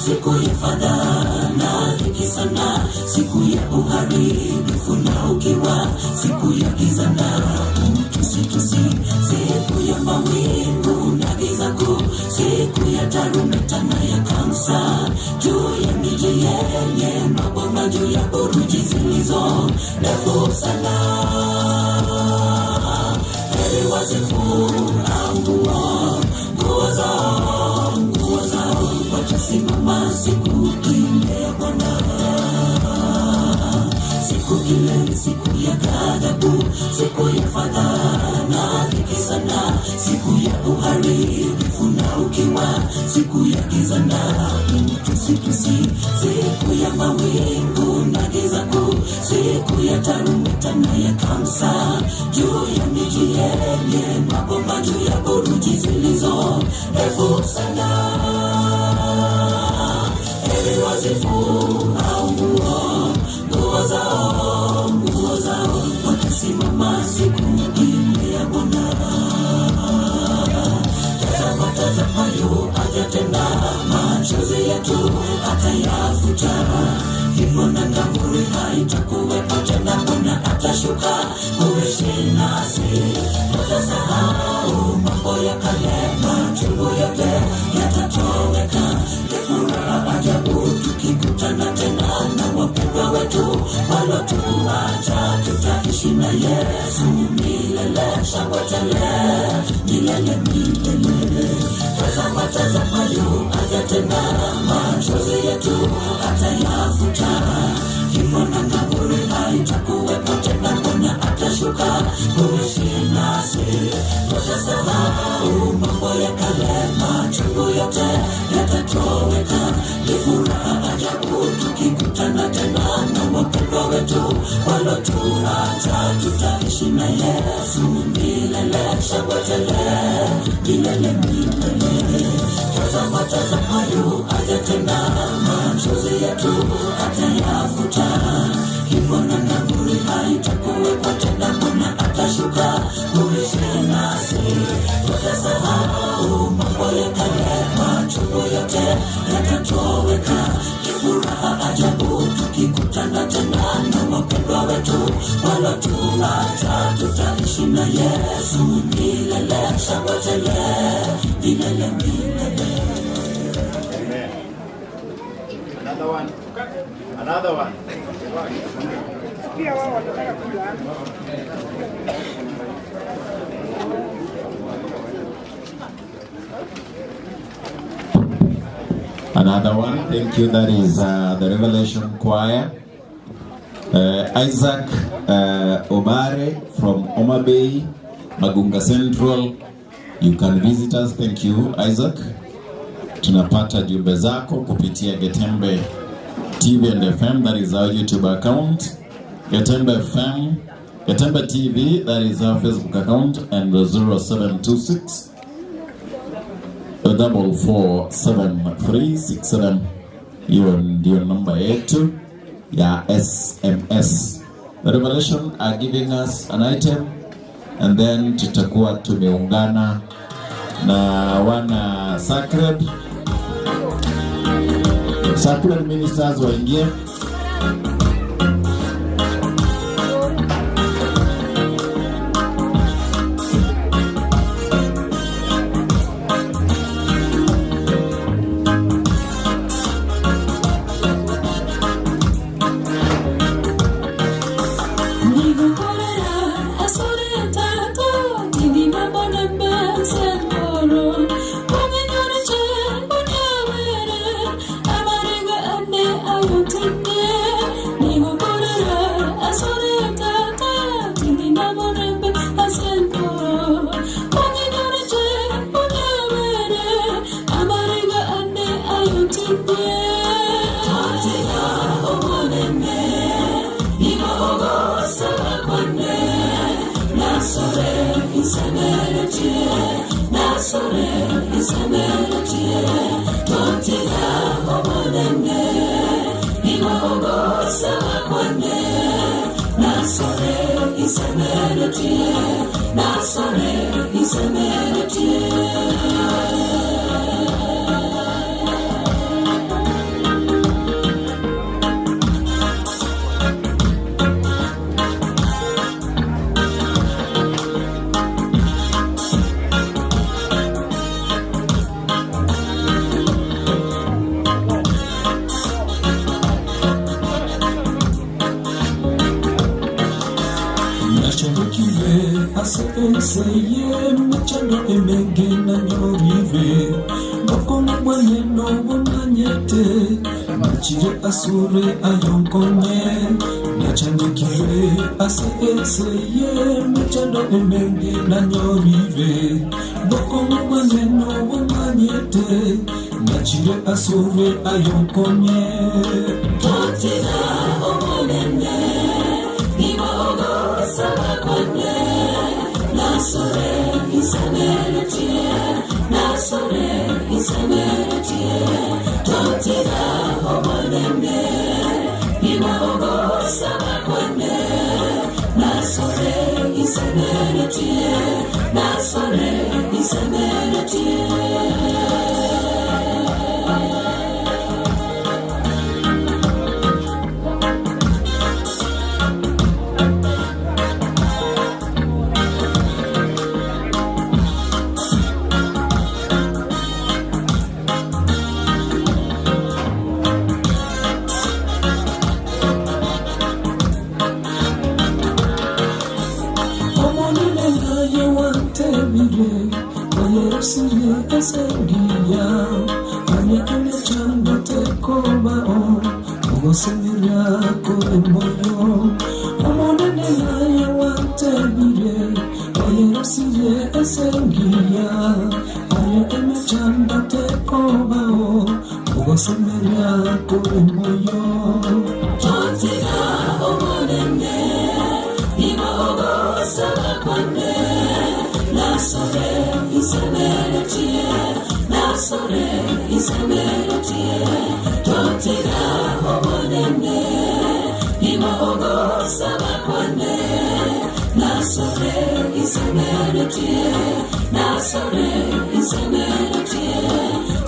Siku ya fadhaa na dhiki sana, siku ya uharibifu na ukiwa, siku ya giza na utusi, siku ya mawingu na giza kuu, siku ya tarumbeta na ya kansa, juu ya miji yenye maboma, juu ya buruji zilizo ndefu sana. Heri wazifurao nguo zao, watasimama siku ile ya Bwana. Siku ile ni siku ya ghadhabu, siku ya fadhaa na dhiki sana, siku ya uharibifu na ukiwa, siku ya giza na utusi, siku ya mawingu na giza kuu, siku ya tarumbeta na ya kansa, juu ya miji yenye maboma, juu ya buruji zilizo ndefu sana. Heri wazifurao nguo zao, watasimama siku ile ya Bwana. Tazama yu aja tena, machozi yetu atayafuta, kifo na kaburi haitakuwepo tena. Bwana atashuka kuishi nasi, tutasahau mambo ya kale, machungu yote yatatoweka. Furaha ajabu tukikutana tena na wapendwa wetu walotuacha, tutaishi na Yesu milele, shangwe tele, milele milele. Tazama yu aja tena, machozi yetu atayafuta, kifo na kaburi haitakuwepo tena. Bwana atashuka kuishi nasi, tutasahau mambo ya kale, machungu yote yatatoweka. Ni furaha ajabu tukikutana tena na wapendwa wetu walotuacha, tutaishi na Yesu milele, shangwe tele, milele milele. Tazama yu aja tena, machozi yetu atayafuta, kifo na kaburi haitakuwepo tena. Bwana atashuka kuishi nasi, tutasahau mambo ya kale, machungu yote yatatoweka. Ni furaha ajabu tukikutana tena na wapendwa wetu walotuacha, tutaishi na Yesu milele, shangwe tele, milele milele. Another one. Pia wao wanataka kula. Another one, thank you. That is the Revelation Choir. Isaac Obare from Oma Bay, Magunga Central. You can visit us. Thank you, Isaac. Tunapata jumbe zako kupitia Getembe TV and FM, that is our YouTube account. Getembe FM, Getembe TV, that is our Facebook account, and the 0726 447367. Hiyo ndio namba yetu ya SMS. The Revelation are giving us an item, and then tutakuwa tumeungana na wana Sacred ministers waingie. Take is a melody. Nazareth is a melody. Tontila omonene, iwaogosa wakwane. Nazareth is a melody. Nazareth is a melody. Aseye mchando emegena nyorive Bakona mweneno wonanyete Machire asure ayonkonye Nachandikive aseye mchando emegena nyorive Bakona mweneno wonanyete Machire asure ayonkonye Tontila omonene, iwaogosa wakwane. Nazareth is a melody. Nazareth is a melody. Tontila omonene, iwaogosa wakwane. Nazareth is a melody. Nazareth is a melody. Nazareth is a melody. Nazareth is a melody. Tontila omonene, iwaogosa wakwane. Nazareth is a melody. Nazareth is a melody.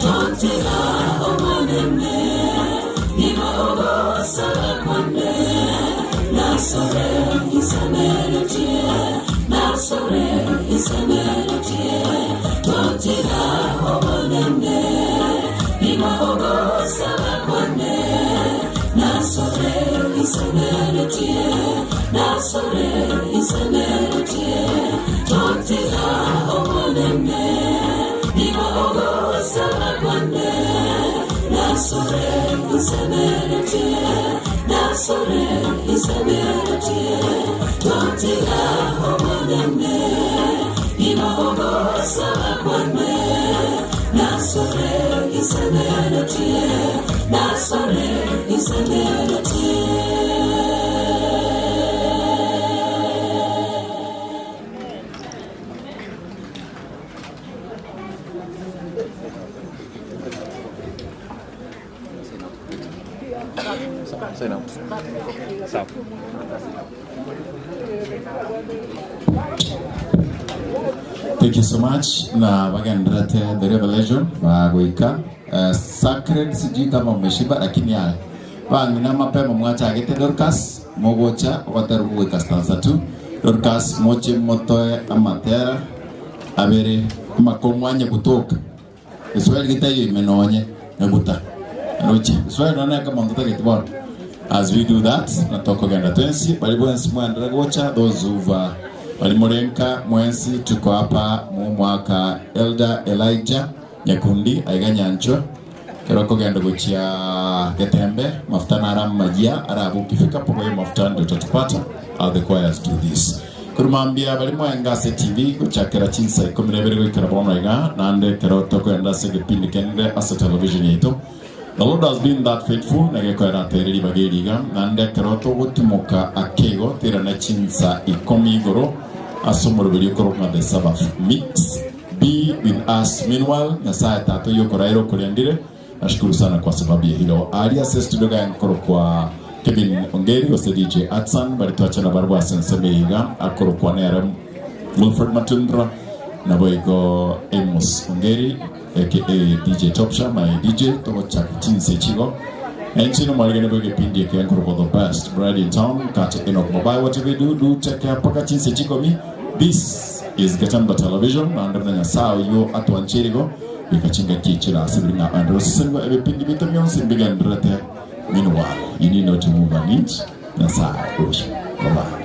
Tontila omonene, iwaogosa wakwane. Nazareth is a melody. Nazareth is a melody. Tontila omonene, iwaogosa wakwane. Nazareth is a melody. Nazareth is a melody. Tontila omonene, iwaogosa wakwane. Nazareth is a melody. Nazareth is a melody. Tontila omonene, iwaogosa wakwane. Nazareth is a melody. Nazareth is a melody. Thank you so much. Na wagendrate the revelation wa goika sacred siji kama umeshiba lakini ya wangina mapema mwacha agete Dorcas mogocha wataru goika stanza 2 Dorcas moche motoe amatera abere makomwanya kutoka Israel gitayo imenonye naguta anoche Israel nana kama mtoto kitwa. As we do that natoko ganda 20 balibwensi mwandra gocha those who've Walimorenka mwensi tuko hapa mwaka Elder Elijah Nyakundi aiganyancho keroko genda gochia getembe mafuta na aram majia arabu kifika poko hiyo mafuta ndio tutapata. All the choirs do this. Kurumambia balimo Engase TV kuchakera chinsa ikomirebere gukera bono iga nande keroto ko enda se gepindi kende asa television yeto. The Lord has been that faithful. Nagekwera tereri bageriga nande keroto gutimoka akego tira na chinsa ikomi igoro asomoro bili koroma the Sabbath mix. Be with us meanwhile. Nyasaye tatu yuko rairo kuliandire. Nashukuru sana kwa sababu ya hilo. Alias studio ga nkoro kwa Kevin Ongeri ose DJ Atsan bali tuachana barua senseme higa akoro kwa nera Wilfred Matundra na boygo Amos Ongeri aka DJ Topsha my DJ to chak chinse chigo enchino maligane boge pindi ke nkoro kwa the best bride in town kate Enoch Mobile. Whatever you do take care paka chinse chigo mi. This is Gatamba Television under the Nyasao yo atwanchirigo ikachinga kichira sibringa andro sisengo ebipindi bitamyon simbigan rete. Meanwhile, you need not to move an inch. That's how it goes. Bye-bye.